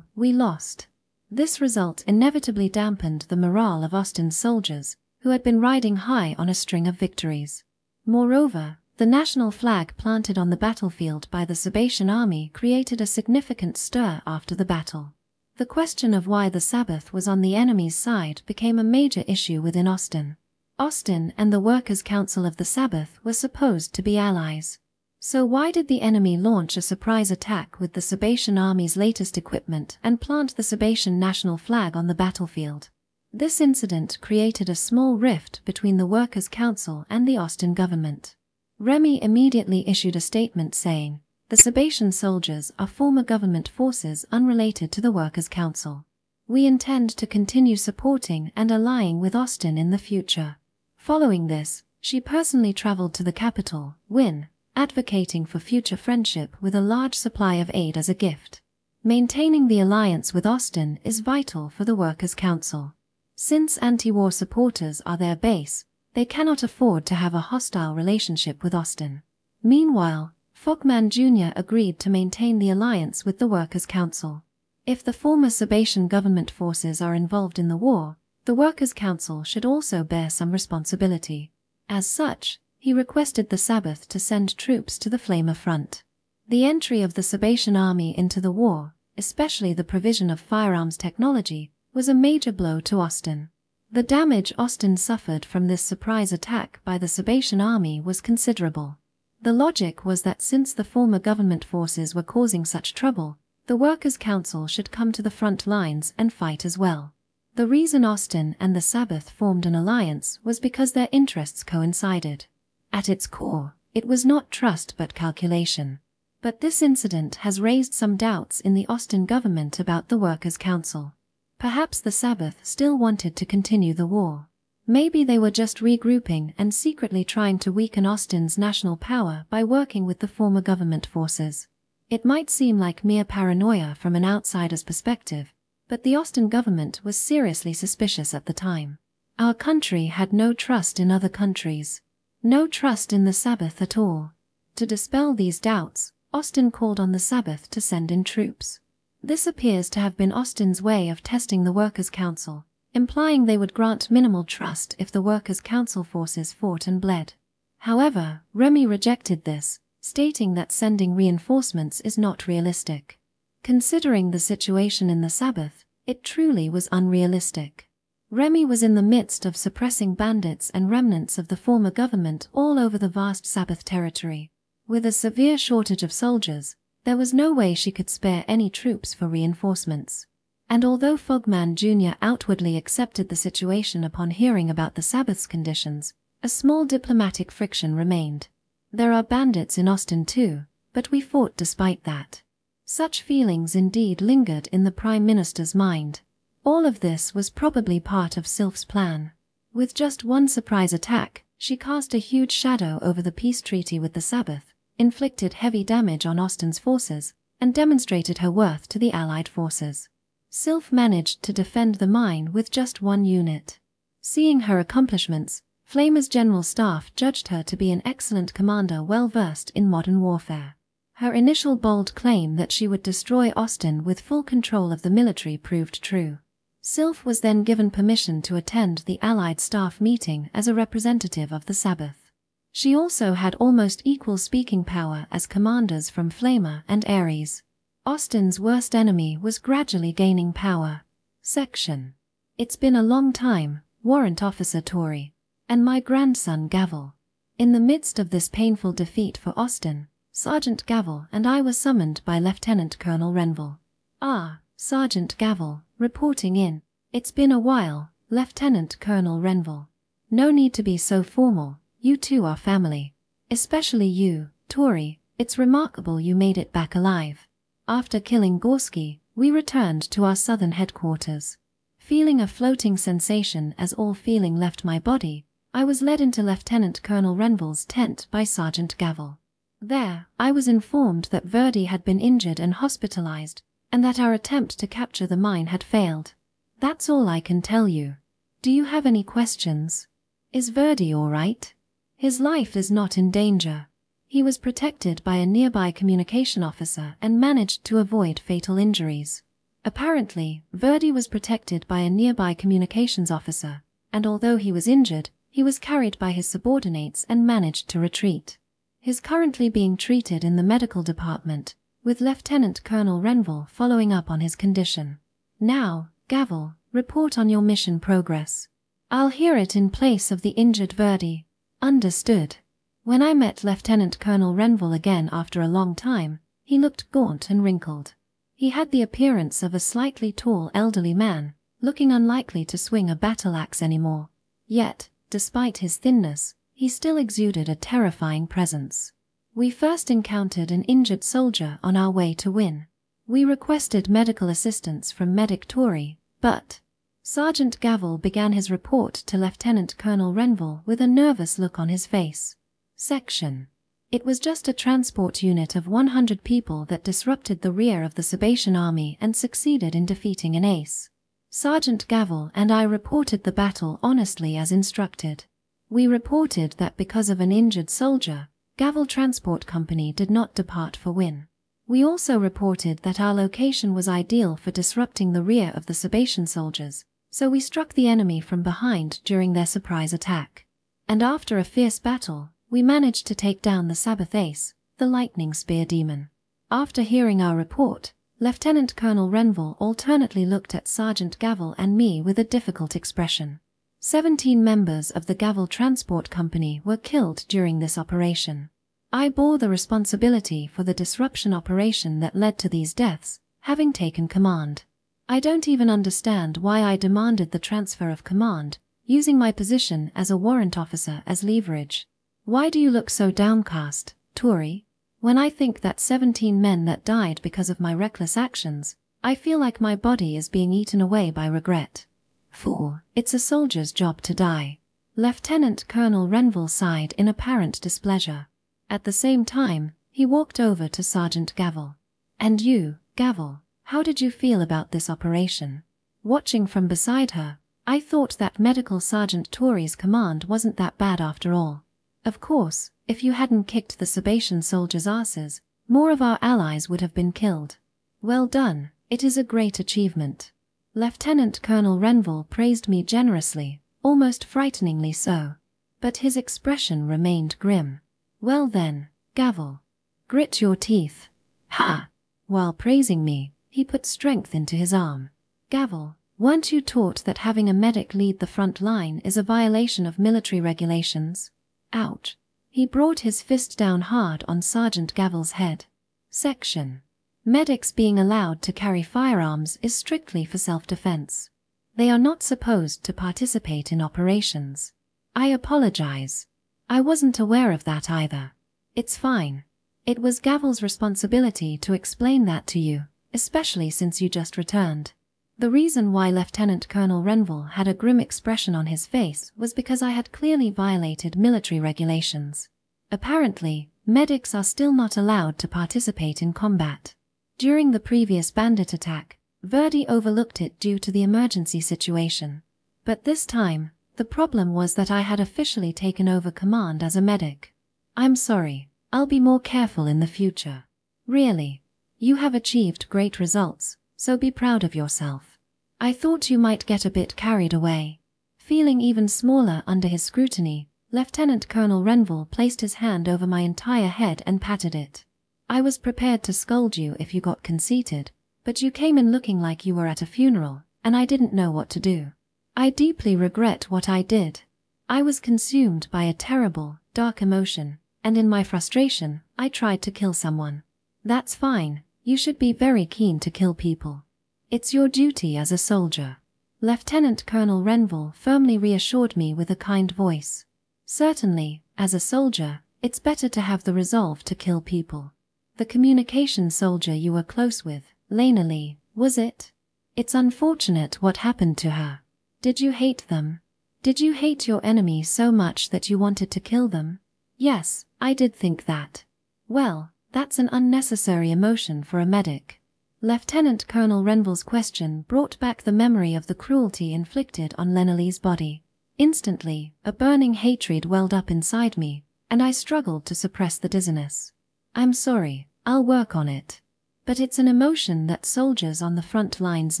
we lost. This result inevitably dampened the morale of Austin's soldiers, who had been riding high on a string of victories. Moreover, the national flag planted on the battlefield by the Sebastian army created a significant stir after the battle. The question of why the Sabbath was on the enemy's side became a major issue within Austin. Austin and the Workers' Council of the Sabbath were supposed to be allies. So why did the enemy launch a surprise attack with the Sebastian army's latest equipment and plant the Sebastian national flag on the battlefield? This incident created a small rift between the Workers' Council and the Austin government. Remy immediately issued a statement saying, "The Sebastian soldiers are former government forces unrelated to the Workers' Council. We intend to continue supporting and allying with Austin in the future." Following this, she personally traveled to the capital, Wynne, advocating for future friendship with a large supply of aid as a gift. Maintaining the alliance with Austin is vital for the Workers' Council. Since anti-war supporters are their base, they cannot afford to have a hostile relationship with Austin. Meanwhile, Fogman Jr. agreed to maintain the alliance with the Workers' Council. If the former Sebastian government forces are involved in the war, the Workers' Council should also bear some responsibility. As such, he requested the Sabbath to send troops to the Flamer front. The entry of the Sebastian army into the war, especially the provision of firearms technology, was a major blow to Austin. The damage Austin suffered from this surprise attack by the Sebastian army was considerable. The logic was that since the former government forces were causing such trouble, The Workers' Council should come to the front lines and fight as well. The reason Austin and the Sabbath formed an alliance was because their interests coincided. At its core, it was not trust but calculation. But this incident has raised some doubts in the Austin government about the Workers' Council. Perhaps the Sabbath still wanted to continue the war. Maybe they were just regrouping and secretly trying to weaken Austin's national power by working with the former government forces. It might seem like mere paranoia from an outsider's perspective, but the Austin government was seriously suspicious at the time. Our country had no trust in other countries. No trust in the Sabbath at all. To dispel these doubts, Austin called on the Sabbath to send in troops. This appears to have been Austin's way of testing the Workers' Council, implying they would grant minimal trust if the Workers' Council forces fought and bled. However, Remy rejected this, stating that sending reinforcements is not realistic. Considering the situation in the Sabbath, it truly was unrealistic. Remy was in the midst of suppressing bandits and remnants of the former government all over the vast Sabbath territory. With a severe shortage of soldiers, there was no way she could spare any troops for reinforcements. And although Fogman Jr. outwardly accepted the situation upon hearing about the Sabbath's conditions, a small diplomatic friction remained. There are bandits in Austin too, but we fought despite that. Such feelings indeed lingered in the Prime Minister's mind. All of this was probably part of Sylph's plan. With just one surprise attack, she cast a huge shadow over the peace treaty with the Sabbath, inflicted heavy damage on Austin's forces, and demonstrated her worth to the Allied forces. Sylph managed to defend the mine with just one unit. Seeing her accomplishments, Flamer's general staff judged her to be an excellent commander well versed in modern warfare. Her initial bold claim that she would destroy Austin with full control of the military proved true. Sylph was then given permission to attend the Allied staff meeting as a representative of the Sabbath. She also had almost equal speaking power as commanders from Flamer and Ares. Austin's worst enemy was gradually gaining power. Section. It's been a long time, Warrant Officer Touri, and my grandson Gavel. In the midst of this painful defeat for Austin, Sergeant Gavel and I were summoned by Lieutenant Colonel Renville. Ah, Sergeant Gavel, reporting in. It's been a while, Lieutenant Colonel Renville. No need to be so formal, you two are family. Especially you, Touri, it's remarkable you made it back alive. After killing Gorski, we returned to our southern headquarters. Feeling a floating sensation as all feeling left my body, I was led into Lieutenant Colonel Renville's tent by Sergeant Gavel. There, I was informed that Verdi had been injured and hospitalized, and that our attempt to capture the mine had failed. That's all I can tell you. Do you have any questions? Is Verdi all right? His life is not in danger. He was protected by a nearby communication officer and managed to avoid fatal injuries. Apparently, Verdi was protected by a nearby communications officer, and although he was injured, he was carried by his subordinates and managed to retreat. He's currently being treated in the medical department, with Lieutenant Colonel Renville following up on his condition. Now, Gavel, report on your mission progress. I'll hear it in place of the injured Verdi. Understood. When I met Lieutenant Colonel Renville again after a long time, he looked gaunt and wrinkled. He had the appearance of a slightly tall elderly man, looking unlikely to swing a battle axe anymore. Yet, despite his thinness, he still exuded a terrifying presence. We first encountered an injured soldier on our way to Win. We requested medical assistance from Medic Touri, but Sergeant Gavel began his report to Lieutenant Colonel Renville with a nervous look on his face. Section. It was just a transport unit of 100 people that disrupted the rear of the Sabatian army and succeeded in defeating an ace. Sergeant Gavel and I reported the battle honestly as instructed. We reported that because of an injured soldier, Gavel Transport Company did not depart for Win. We also reported that our location was ideal for disrupting the rear of the Sabatian soldiers, so we struck the enemy from behind during their surprise attack. And after a fierce battle, we managed to take down the Sabbath Ace, the Lightning Spear Demon. After hearing our report, Lieutenant Colonel Renville alternately looked at Sergeant Gavel and me with a difficult expression. 17 members of the Gavel Transport Company were killed during this operation. I bore the responsibility for the disruption operation that led to these deaths, having taken command. I don't even understand why I demanded the transfer of command, using my position as a warrant officer as leverage. Why do you look so downcast, Touri? When I think that 17 men that died because of my reckless actions, I feel like my body is being eaten away by regret. Fool, it's a soldier's job to die. Lieutenant Colonel Renville sighed in apparent displeasure. At the same time, he walked over to Sergeant Gavel. And you, Gavel, how did you feel about this operation? Watching from beside her, I thought that Medical Sergeant Touri's command wasn't that bad after all. Of course, if you hadn't kicked the Sabatian soldiers' asses, more of our allies would have been killed. Well done, it is a great achievement. Lieutenant Colonel Renville praised me generously, almost frighteningly so. But his expression remained grim. Well then, Gavel. Grit your teeth. Ha! While praising me, he put strength into his arm. Gavel, weren't you taught that having a medic lead the front line is a violation of military regulations? Ouch. He brought his fist down hard on Sergeant Gavel's head. Section. Medics being allowed to carry firearms is strictly for self-defense. They are not supposed to participate in operations. I apologize. I wasn't aware of that either. It's fine. It was Gavel's responsibility to explain that to you, especially since you just returned. The reason why Lieutenant Colonel Renville had a grim expression on his face was because I had clearly violated military regulations. Apparently, medics are still not allowed to participate in combat. During the previous bandit attack, Verdi overlooked it due to the emergency situation. But this time, the problem was that I had officially taken over command as a medic. I'm sorry, I'll be more careful in the future. Really. You have achieved great results, so be proud of yourself. I thought you might get a bit carried away. Feeling even smaller under his scrutiny, Lieutenant Colonel Renville placed his hand over my entire head and patted it. I was prepared to scold you if you got conceited, but you came in looking like you were at a funeral, and I didn't know what to do. I deeply regret what I did. I was consumed by a terrible, dark emotion, and in my frustration, I tried to kill someone. That's fine, you should be very keen to kill people. It's your duty as a soldier. Lieutenant Colonel Renville firmly reassured me with a kind voice. Certainly, as a soldier, it's better to have the resolve to kill people. The communication soldier you were close with, Lena Lee, was it? It's unfortunate what happened to her. Did you hate them? Did you hate your enemy so much that you wanted to kill them? Yes, I did think that. Well, that's an unnecessary emotion for a medic. Lieutenant Colonel Renville's question brought back the memory of the cruelty inflicted on Lena Lee's body. Instantly, a burning hatred welled up inside me, and I struggled to suppress the dizziness. I'm sorry, I'll work on it. But it's an emotion that soldiers on the front lines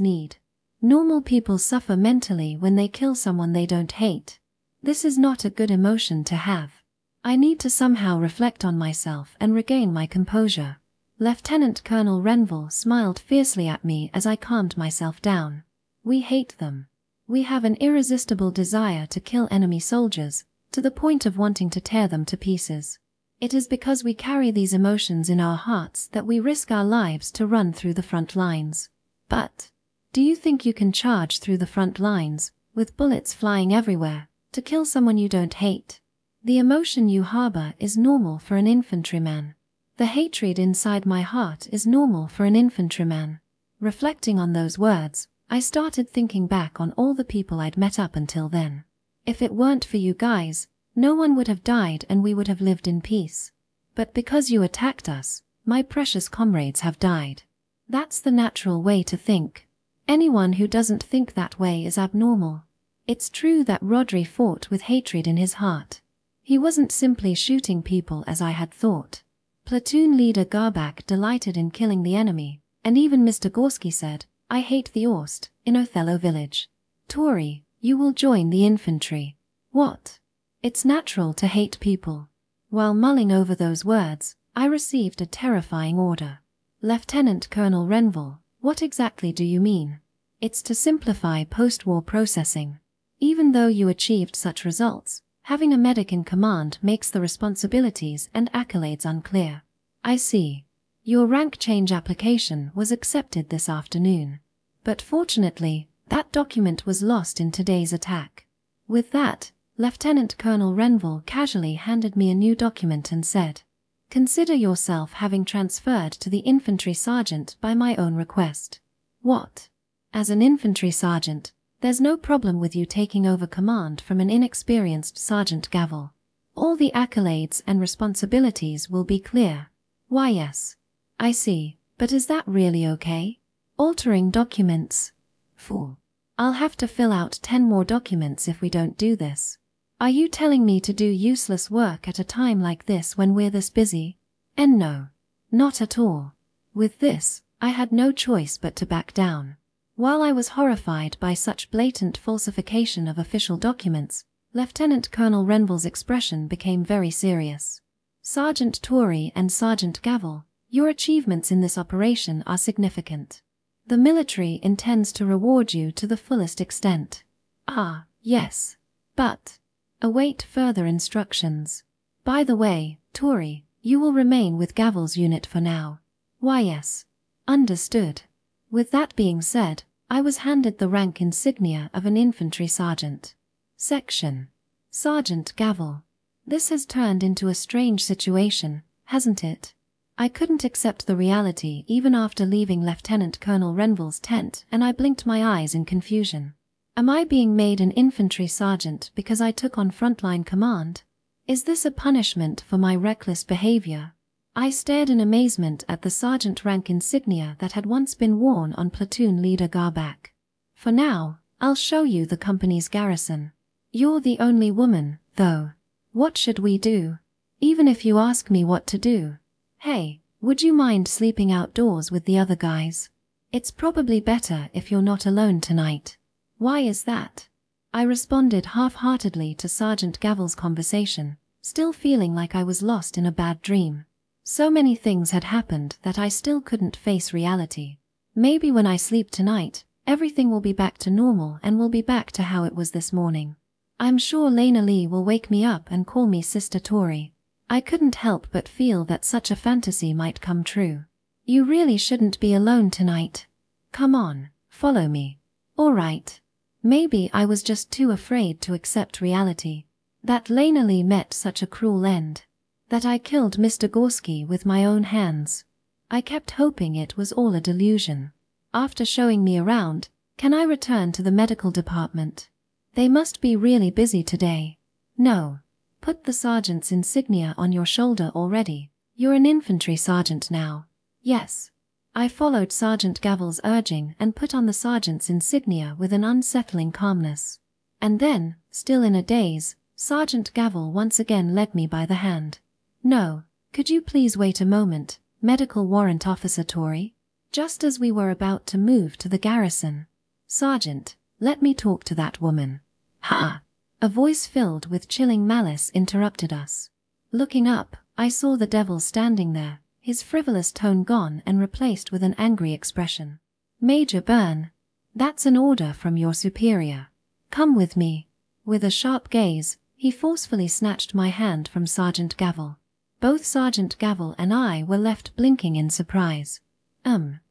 need. Normal people suffer mentally when they kill someone they don't hate. This is not a good emotion to have. I need to somehow reflect on myself and regain my composure. Lieutenant Colonel Renville smiled fiercely at me as I calmed myself down. We hate them. We have an irresistible desire to kill enemy soldiers, to the point of wanting to tear them to pieces. It is because we carry these emotions in our hearts that we risk our lives to run through the front lines. But, do you think you can charge through the front lines, with bullets flying everywhere, to kill someone you don't hate? The emotion you harbor is normal for an infantryman. The hatred inside my heart is normal for an infantryman. Reflecting on those words, I started thinking back on all the people I'd met up until then. If it weren't for you guys, no one would have died and we would have lived in peace. But because you attacked us, my precious comrades have died. That's the natural way to think. Anyone who doesn't think that way is abnormal. It's true that Rodri fought with hatred in his heart. He wasn't simply shooting people as I had thought. Platoon leader Garbak delighted in killing the enemy, and even Mr. Gorski said, I hate the Orst, in Othello village. Touri, you will join the infantry. What? It's natural to hate people. While mulling over those words, I received a terrifying order. Lieutenant Colonel Renville, what exactly do you mean? It's to simplify post-war processing. Even though you achieved such results, having a medic in command makes the responsibilities and accolades unclear. I see. Your rank change application was accepted this afternoon. But fortunately, that document was lost in today's attack. With that, Lieutenant Colonel Renville casually handed me a new document and said, "Consider yourself having transferred to the infantry sergeant by my own request." What? As an infantry sergeant, there's no problem with you taking over command from an inexperienced Sergeant Gavel. All the accolades and responsibilities will be clear. Why yes. I see, but is that really okay? Altering documents? Fool. I'll have to fill out 10 more documents if we don't do this. Are you telling me to do useless work at a time like this when we're this busy? And no. Not at all. With this, I had no choice but to back down. While I was horrified by such blatant falsification of official documents, Lieutenant Colonel Renville's expression became very serious. "Sergeant Touri and Sergeant Gavel, your achievements in this operation are significant. The military intends to reward you to the fullest extent." "Ah, yes. But await further instructions. By the way, Touri, you will remain with Gavel's unit for now." "Why yes. Understood." With that being said, I was handed the rank insignia of an infantry sergeant. Section. Sergeant Gavel. This has turned into a strange situation, hasn't it? I couldn't accept the reality even after leaving Lieutenant Colonel Renville's tent, and I blinked my eyes in confusion. Am I being made an infantry sergeant because I took on frontline command? Is this a punishment for my reckless behavior? I stared in amazement at the sergeant rank insignia that had once been worn on platoon leader Garbak. "For now, I'll show you the company's garrison. You're the only woman, though. What should we do? Even if you ask me what to do. Hey, would you mind sleeping outdoors with the other guys? It's probably better if you're not alone tonight." "Why is that?" I responded half-heartedly to Sergeant Gavel's conversation, still feeling like I was lost in a bad dream. So many things had happened that I still couldn't face reality. Maybe when I sleep tonight, everything will be back to normal and will be back to how it was this morning. I'm sure Lena Lee will wake me up and call me Sister Touri. I couldn't help but feel that such a fantasy might come true. "You really shouldn't be alone tonight. Come on, follow me." All right. Maybe I was just too afraid to accept reality. That Lena Lee met such a cruel end. That I killed Mr. Gorski with my own hands. I kept hoping it was all a delusion. After showing me around, can I return to the medical department? They must be really busy today. No. Put the sergeant's insignia on your shoulder already. You're an infantry sergeant now. Yes. I followed Sergeant Gavel's urging and put on the sergeant's insignia with an unsettling calmness. And then, still in a daze, Sergeant Gavel once again led me by the hand. "No, could you please wait a moment, Medical Warrant Officer Touri?" Just as we were about to move to the garrison. "Sergeant, let me talk to that woman." "Ha!" A voice filled with chilling malice interrupted us. Looking up, I saw the devil standing there, his frivolous tone gone and replaced with an angry expression. "Major Byrne, that's an order from your superior. Come with me." With a sharp gaze, he forcefully snatched my hand from Sergeant Gavel. Both Sergeant Gavel and I were left blinking in surprise.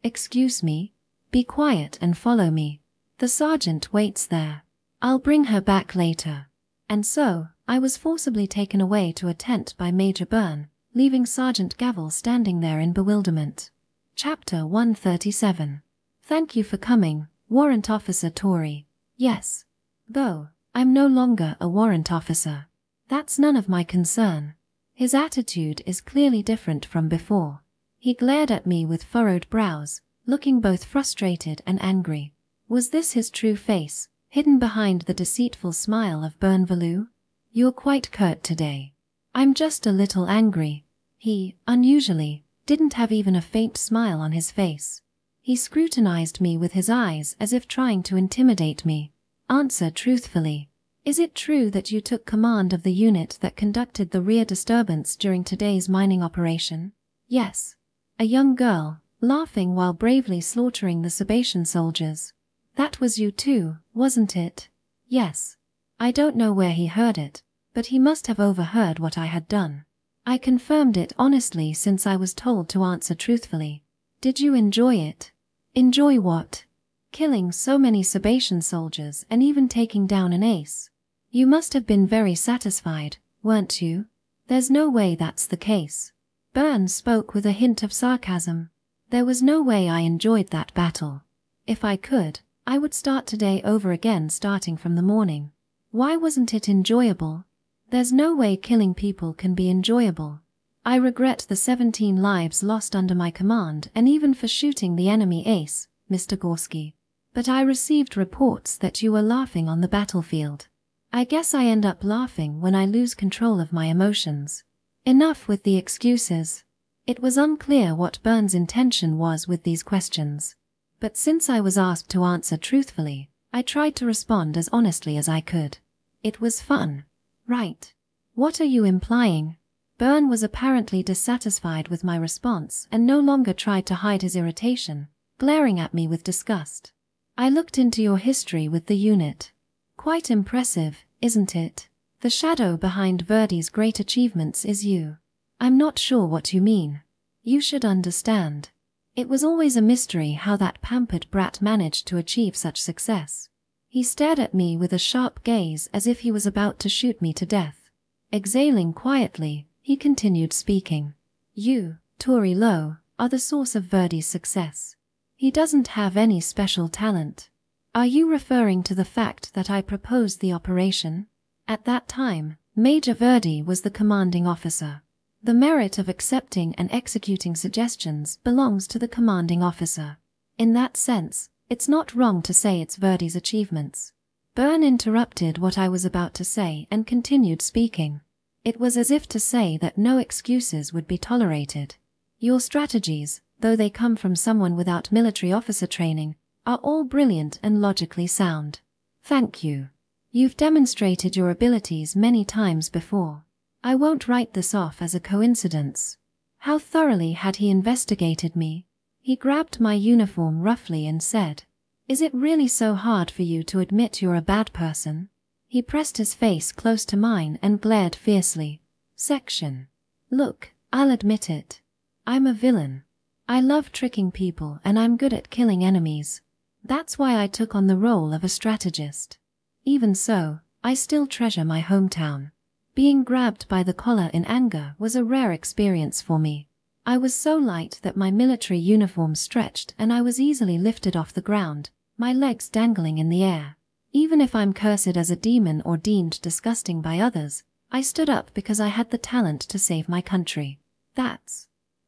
Excuse me? Be quiet and follow me. The sergeant waits there. I'll bring her back later." And so, I was forcibly taken away to a tent by Major Byrne, leaving Sergeant Gavel standing there in bewilderment. Chapter 137. Thank you for coming, Warrant Officer Touri. Yes. Though, I'm no longer a warrant officer. That's none of my concern. His attitude is clearly different from before. He glared at me with furrowed brows, looking both frustrated and angry. Was this his true face, hidden behind the deceitful smile of Bernvalou? "You're quite curt today." "I'm just a little angry." He, unusually, didn't have even a faint smile on his face. He scrutinized me with his eyes as if trying to intimidate me. "Answer truthfully. Is it true that you took command of the unit that conducted the rear disturbance during today's mining operation?" "Yes." A young girl, laughing while bravely slaughtering the Sabatian soldiers. "That was you too, wasn't it?" "Yes." I don't know where he heard it, but he must have overheard what I had done. I confirmed it honestly since I was told to answer truthfully. Did you enjoy it? Enjoy what? Killing so many Sabatian soldiers and even taking down an ace. You must have been very satisfied, weren't you? There's no way that's the case. Burns spoke with a hint of sarcasm. There was no way I enjoyed that battle. If I could, I would start today over again starting from the morning. Why wasn't it enjoyable? There's no way killing people can be enjoyable. I regret the 17 lives lost under my command and even for shooting the enemy ace, Mr. Gorski. But I received reports that you were laughing on the battlefield. I guess I end up laughing when I lose control of my emotions. Enough with the excuses. It was unclear what Burns' intention was with these questions. But since I was asked to answer truthfully, I tried to respond as honestly as I could. It was fun. Right. What are you implying? Burn was apparently dissatisfied with my response and no longer tried to hide his irritation, glaring at me with disgust. I looked into your history with the unit. Quite impressive, isn't it? The shadow behind Verdi's great achievements is you. I'm not sure what you mean. You should understand. It was always a mystery how that pampered brat managed to achieve such success. He stared at me with a sharp gaze as if he was about to shoot me to death. Exhaling quietly, he continued speaking. You, Touri Noel, are the source of Verdi's success. He doesn't have any special talent. Are you referring to the fact that I proposed the operation? At that time, Major Verdi was the commanding officer. The merit of accepting and executing suggestions belongs to the commanding officer. In that sense, it's not wrong to say it's Verdi's achievements. Burn interrupted what I was about to say and continued speaking. It was as if to say that no excuses would be tolerated. Your strategies, though they come from someone without military officer training, are all brilliant and logically sound. Thank you. You've demonstrated your abilities many times before. I won't write this off as a coincidence. How thoroughly had he investigated me? He grabbed my uniform roughly and said, "Is it really so hard for you to admit you're a bad person?" He pressed his face close to mine and glared fiercely. Section. Look, I'll admit it. I'm a villain. I love tricking people and I'm good at killing enemies. That's why I took on the role of a strategist. Even so, I still treasure my hometown. Being grabbed by the collar in anger was a rare experience for me. I was so light that my military uniform stretched and I was easily lifted off the ground, my legs dangling in the air. Even if I'm cursed as a demon or deemed disgusting by others, I stood up because I had the talent to save my country.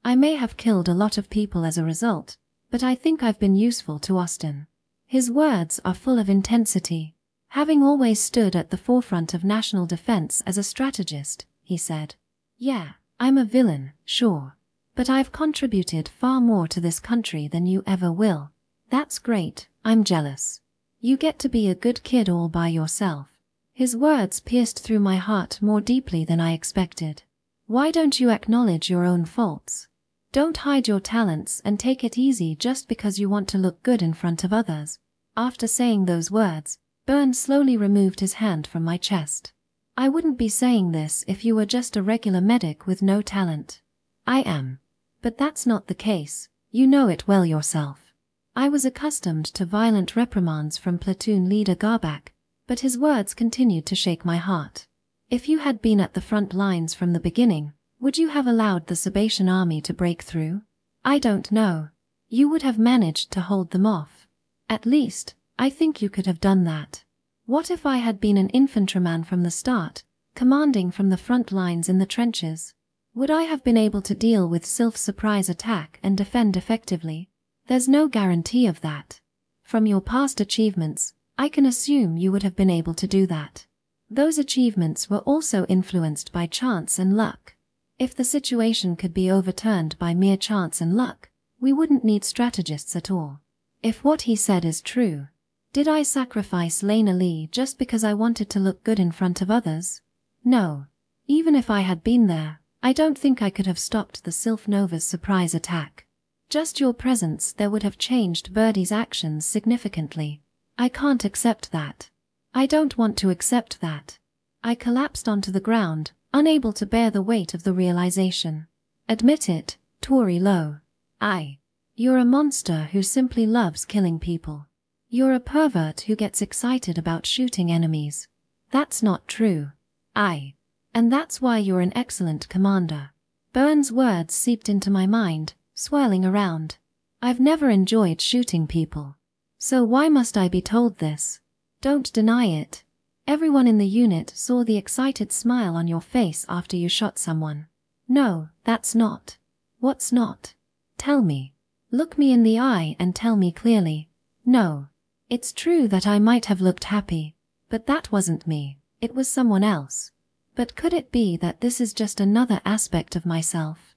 I may have killed a lot of people as a result, but I think I've been useful to Austin. His words are full of intensity. Having always stood at the forefront of national defense as a strategist, he said. Yeah, I'm a villain, sure. But I've contributed far more to this country than you ever will. That's great, I'm jealous. You get to be a good kid all by yourself. His words pierced through my heart more deeply than I expected. Why don't you acknowledge your own faults? Don't hide your talents and take it easy just because you want to look good in front of others. After saying those words, Burns slowly removed his hand from my chest. I wouldn't be saying this if you were just a regular medic with no talent. I am. But that's not the case, you know it well yourself. I was accustomed to violent reprimands from platoon leader Garbak, but his words continued to shake my heart. If you had been at the front lines from the beginning, would you have allowed the Sabatian army to break through? I don't know. You would have managed to hold them off. At least, I think you could have done that. What if I had been an infantryman from the start, commanding from the front lines in the trenches? Would I have been able to deal with self-surprise attack and defend effectively? There's no guarantee of that. From your past achievements, I can assume you would have been able to do that. Those achievements were also influenced by chance and luck. If the situation could be overturned by mere chance and luck, we wouldn't need strategists at all. If what he said is true, did I sacrifice Lena Lee just because I wanted to look good in front of others? No. Even if I had been there, I don't think I could have stopped the Sylph Nova's surprise attack. Just your presence there would have changed Verdi's actions significantly. I can't accept that. I don't want to accept that. I collapsed onto the ground, unable to bear the weight of the realization. Admit it, Touri Noel. You're a monster who simply loves killing people. You're a pervert who gets excited about shooting enemies. That's not true. And that's why you're an excellent commander. Burn's words seeped into my mind, swirling around. I've never enjoyed shooting people. So why must I be told this? Don't deny it. Everyone in the unit saw the excited smile on your face after you shot someone. No, that's not. What's not? Tell me. Look me in the eye and tell me clearly. No. It's true that I might have looked happy, but that wasn't me, it was someone else. But could it be that this is just another aspect of myself?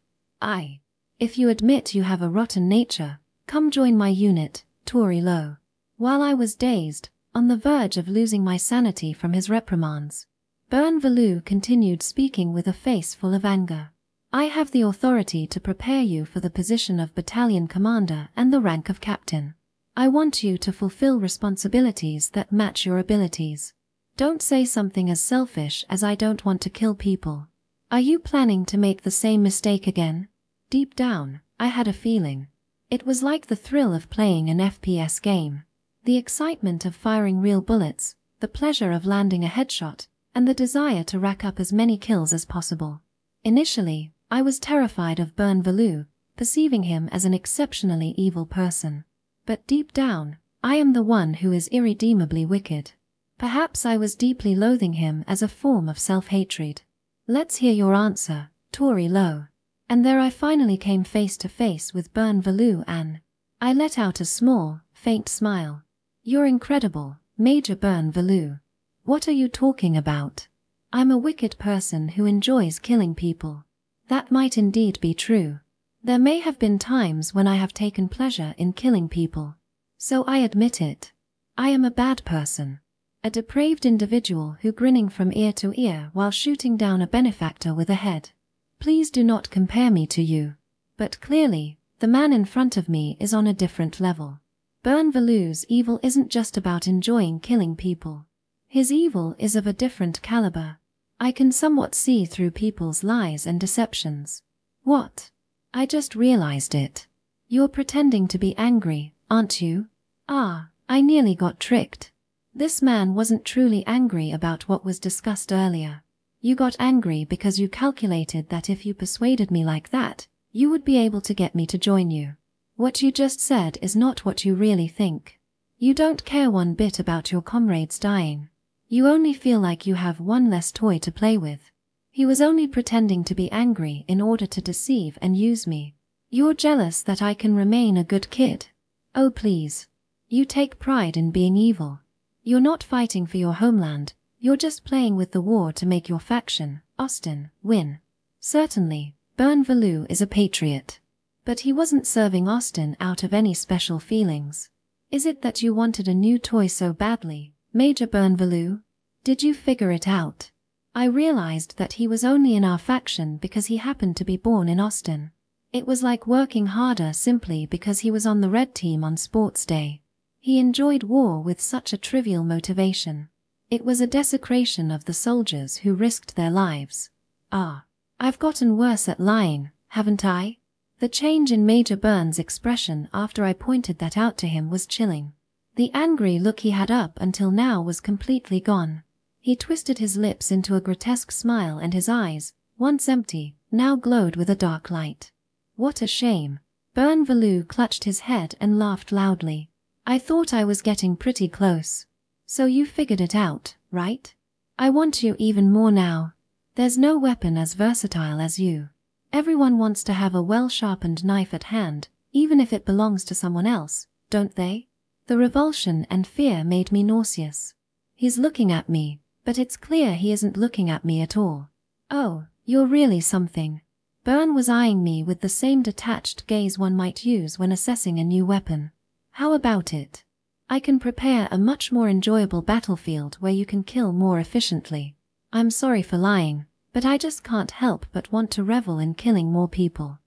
If you admit you have a rotten nature, come join my unit, Touri Noel. While I was dazed, on the verge of losing my sanity from his reprimands, Burnvaloo continued speaking with a face full of anger. I have the authority to prepare you for the position of battalion commander and the rank of captain. I want you to fulfill responsibilities that match your abilities. Don't say something as selfish as I don't want to kill people. Are you planning to make the same mistake again? Deep down, I had a feeling. It was like the thrill of playing an FPS game. The excitement of firing real bullets, the pleasure of landing a headshot, and the desire to rack up as many kills as possible. Initially, I was terrified of Burnvaloo, perceiving him as an exceptionally evil person. But deep down, I am the one who is irredeemably wicked. Perhaps I was deeply loathing him as a form of self-hatred. Let's hear your answer, Touri Noel. And there I finally came face to face with Burnvaloo and I let out a small, faint smile. You're incredible, Major Burnvaloo. What are you talking about? I'm a wicked person who enjoys killing people. That might indeed be true. There may have been times when I have taken pleasure in killing people. So I admit it. I am a bad person. A depraved individual who grinning from ear to ear while shooting down a benefactor with a head. Please do not compare me to you. But clearly, the man in front of me is on a different level. Burnvaloo's evil isn't just about enjoying killing people. His evil is of a different caliber. I can somewhat see through people's lies and deceptions. What? I just realized it. You're pretending to be angry, aren't you? I nearly got tricked. This man wasn't truly angry about what was discussed earlier. You got angry because you calculated that if you persuaded me like that, you would be able to get me to join you. What you just said is not what you really think. You don't care one bit about your comrades dying. You only feel like you have one less toy to play with. He was only pretending to be angry in order to deceive and use me. You're jealous that I can remain a good kid. Oh please. You take pride in being evil. You're not fighting for your homeland, you're just playing with the war to make your faction, Austin, win. Certainly, Burnvaloo is a patriot. But he wasn't serving Austin out of any special feelings. Is it that you wanted a new toy so badly, Major Burnvaloo? Did you figure it out? I realized that he was only in our faction because he happened to be born in Austin. It was like working harder simply because he was on the red team on sports day. He enjoyed war with such a trivial motivation. It was a desecration of the soldiers who risked their lives. I've gotten worse at lying, haven't I? The change in Major Burn's expression after I pointed that out to him was chilling. The angry look he had up until now was completely gone. He twisted his lips into a grotesque smile and his eyes, once empty, now glowed with a dark light. What a shame. Burnvaloo clutched his head and laughed loudly. I thought I was getting pretty close. So you figured it out, right? I want you even more now. There's no weapon as versatile as you. Everyone wants to have a well-sharpened knife at hand, even if it belongs to someone else, don't they? The revulsion and fear made me nauseous. He's looking at me, but it's clear he isn't looking at me at all. Oh, you're really something. Burn was eyeing me with the same detached gaze one might use when assessing a new weapon. How about it? I can prepare a much more enjoyable battlefield where you can kill more efficiently. I'm sorry for lying, but I just can't help but want to revel in killing more people.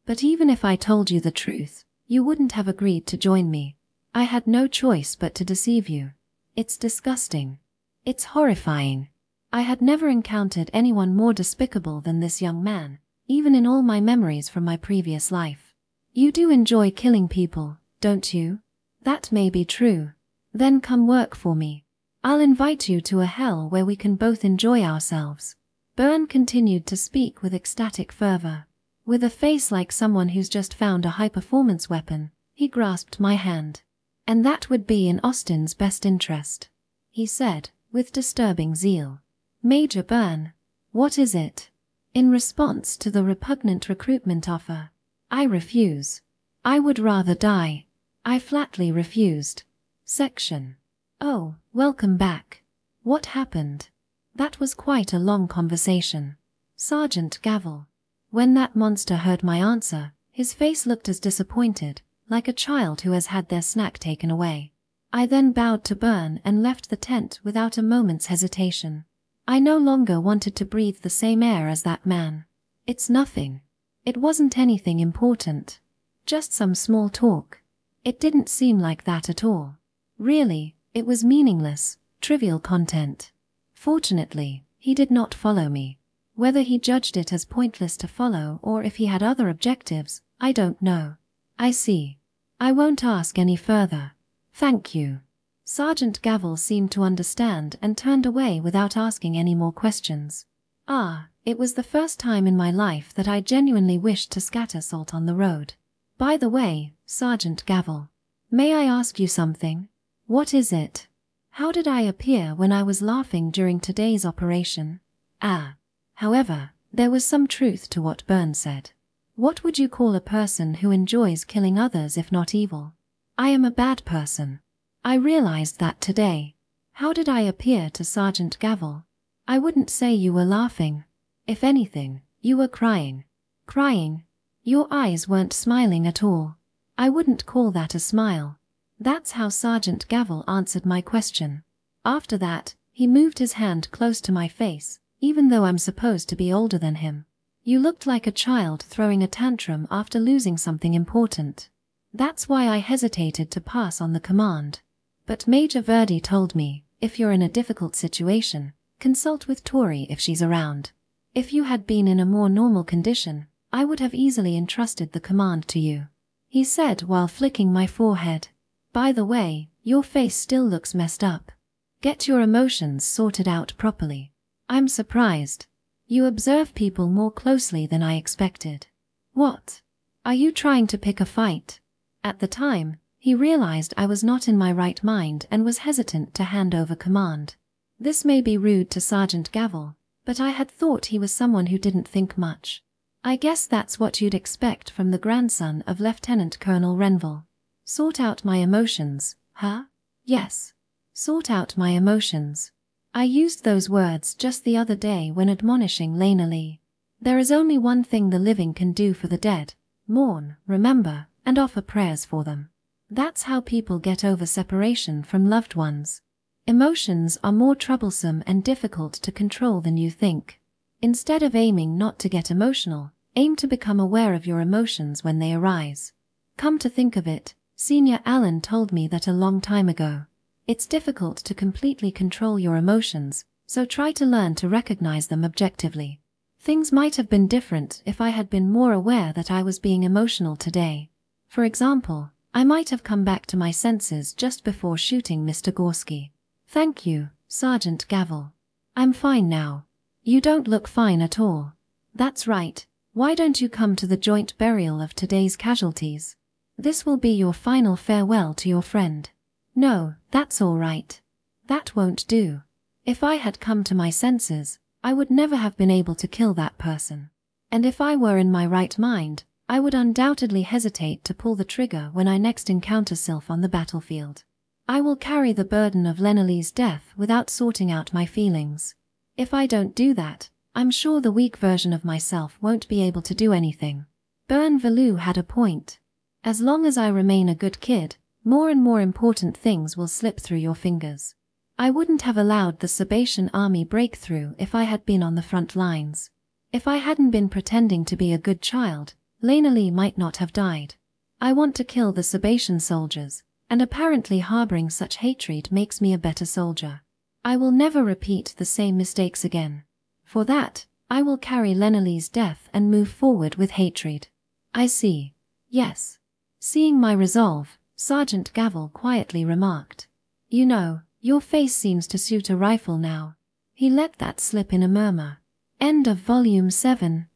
But even if I told you the truth, you wouldn't have agreed to join me. I had no choice but to deceive you. It's disgusting. It's horrifying. I had never encountered anyone more despicable than this young man, even in all my memories from my previous life. You do enjoy killing people, don't you? That may be true. Then come work for me. I'll invite you to a hell where we can both enjoy ourselves. Byrne continued to speak with ecstatic fervor. With a face like someone who's just found a high-performance weapon, he grasped my hand. And that would be in Austin's best interest, he said, with disturbing zeal. Major Byrne, what is it? In response to the repugnant recruitment offer, I refuse. I would rather die. I flatly refused. Section. Oh, welcome back. What happened? That was quite a long conversation. Sergeant Gavel. When that monster heard my answer, his face looked as disappointed, like a child who has had their snack taken away. I then bowed to Byrne and left the tent without a moment's hesitation. I no longer wanted to breathe the same air as that man. It's nothing. It wasn't anything important. Just some small talk. It didn't seem like that at all. Really, it was meaningless, trivial content. Fortunately, he did not follow me. Whether he judged it as pointless to follow or if he had other objectives, I don't know. I see. I won't ask any further. Thank you. Sergeant Gavel seemed to understand and turned away without asking any more questions. It was the first time in my life that I genuinely wished to scatter salt on the road. By the way, Sergeant Gavel, may I ask you something? What is it? How did I appear when I was laughing during today's operation? However, there was some truth to what Byrne said. What would you call a person who enjoys killing others if not evil? I am a bad person. I realized that today. How did I appear to Sergeant Gavel? I wouldn't say you were laughing. If anything, you were crying. Crying? Your eyes weren't smiling at all. I wouldn't call that a smile. That's how Sergeant Gavel answered my question. After that, he moved his hand close to my face, even though I'm supposed to be older than him. You looked like a child throwing a tantrum after losing something important. That's why I hesitated to pass on the command. But Major Verdi told me, if you're in a difficult situation, consult with Touri if she's around. If you had been in a more normal condition, I would have easily entrusted the command to you, he said while flicking my forehead. By the way, your face still looks messed up. Get your emotions sorted out properly. I'm surprised. You observe people more closely than I expected. What? Are you trying to pick a fight? At the time, he realized I was not in my right mind and was hesitant to hand over command. This may be rude to Sergeant Gavel, but I had thought he was someone who didn't think much. I guess that's what you'd expect from the grandson of Lieutenant Colonel Renville. Sort out my emotions, huh? Yes. Sort out my emotions. I used those words just the other day when admonishing Lena Lee. There is only one thing the living can do for the dead: mourn, remember, and offer prayers for them. That's how people get over separation from loved ones. Emotions are more troublesome and difficult to control than you think. Instead of aiming not to get emotional, aim to become aware of your emotions when they arise. Come to think of it, Senior Allen told me that a long time ago. It's difficult to completely control your emotions, so try to learn to recognize them objectively. Things might have been different if I had been more aware that I was being emotional today. For example, I might have come back to my senses just before shooting Mr. Gorski. Thank you, Sergeant Gavel. I'm fine now. You don't look fine at all. That's right. Why don't you come to the joint burial of today's casualties? This will be your final farewell to your friend. No, that's all right. That won't do. If I had come to my senses, I would never have been able to kill that person. And if I were in my right mind, I would undoubtedly hesitate to pull the trigger when I next encounter Sylph on the battlefield. I will carry the burden of Lena Lee's death without sorting out my feelings. If I don't do that, I'm sure the weak version of myself won't be able to do anything. Byrne Valou had a point. As long as I remain a good kid, more and more important things will slip through your fingers. I wouldn't have allowed the Sabatian army breakthrough if I had been on the front lines. If I hadn't been pretending to be a good child, Lena Lee might not have died. I want to kill the Sabatian soldiers, and apparently harboring such hatred makes me a better soldier. I will never repeat the same mistakes again. For that, I will carry Lenali's death and move forward with hatred. I see. Yes. Seeing my resolve, Sergeant Gavel quietly remarked. You know, your face seems to suit a rifle now. He let that slip in a murmur. End of Volume 7.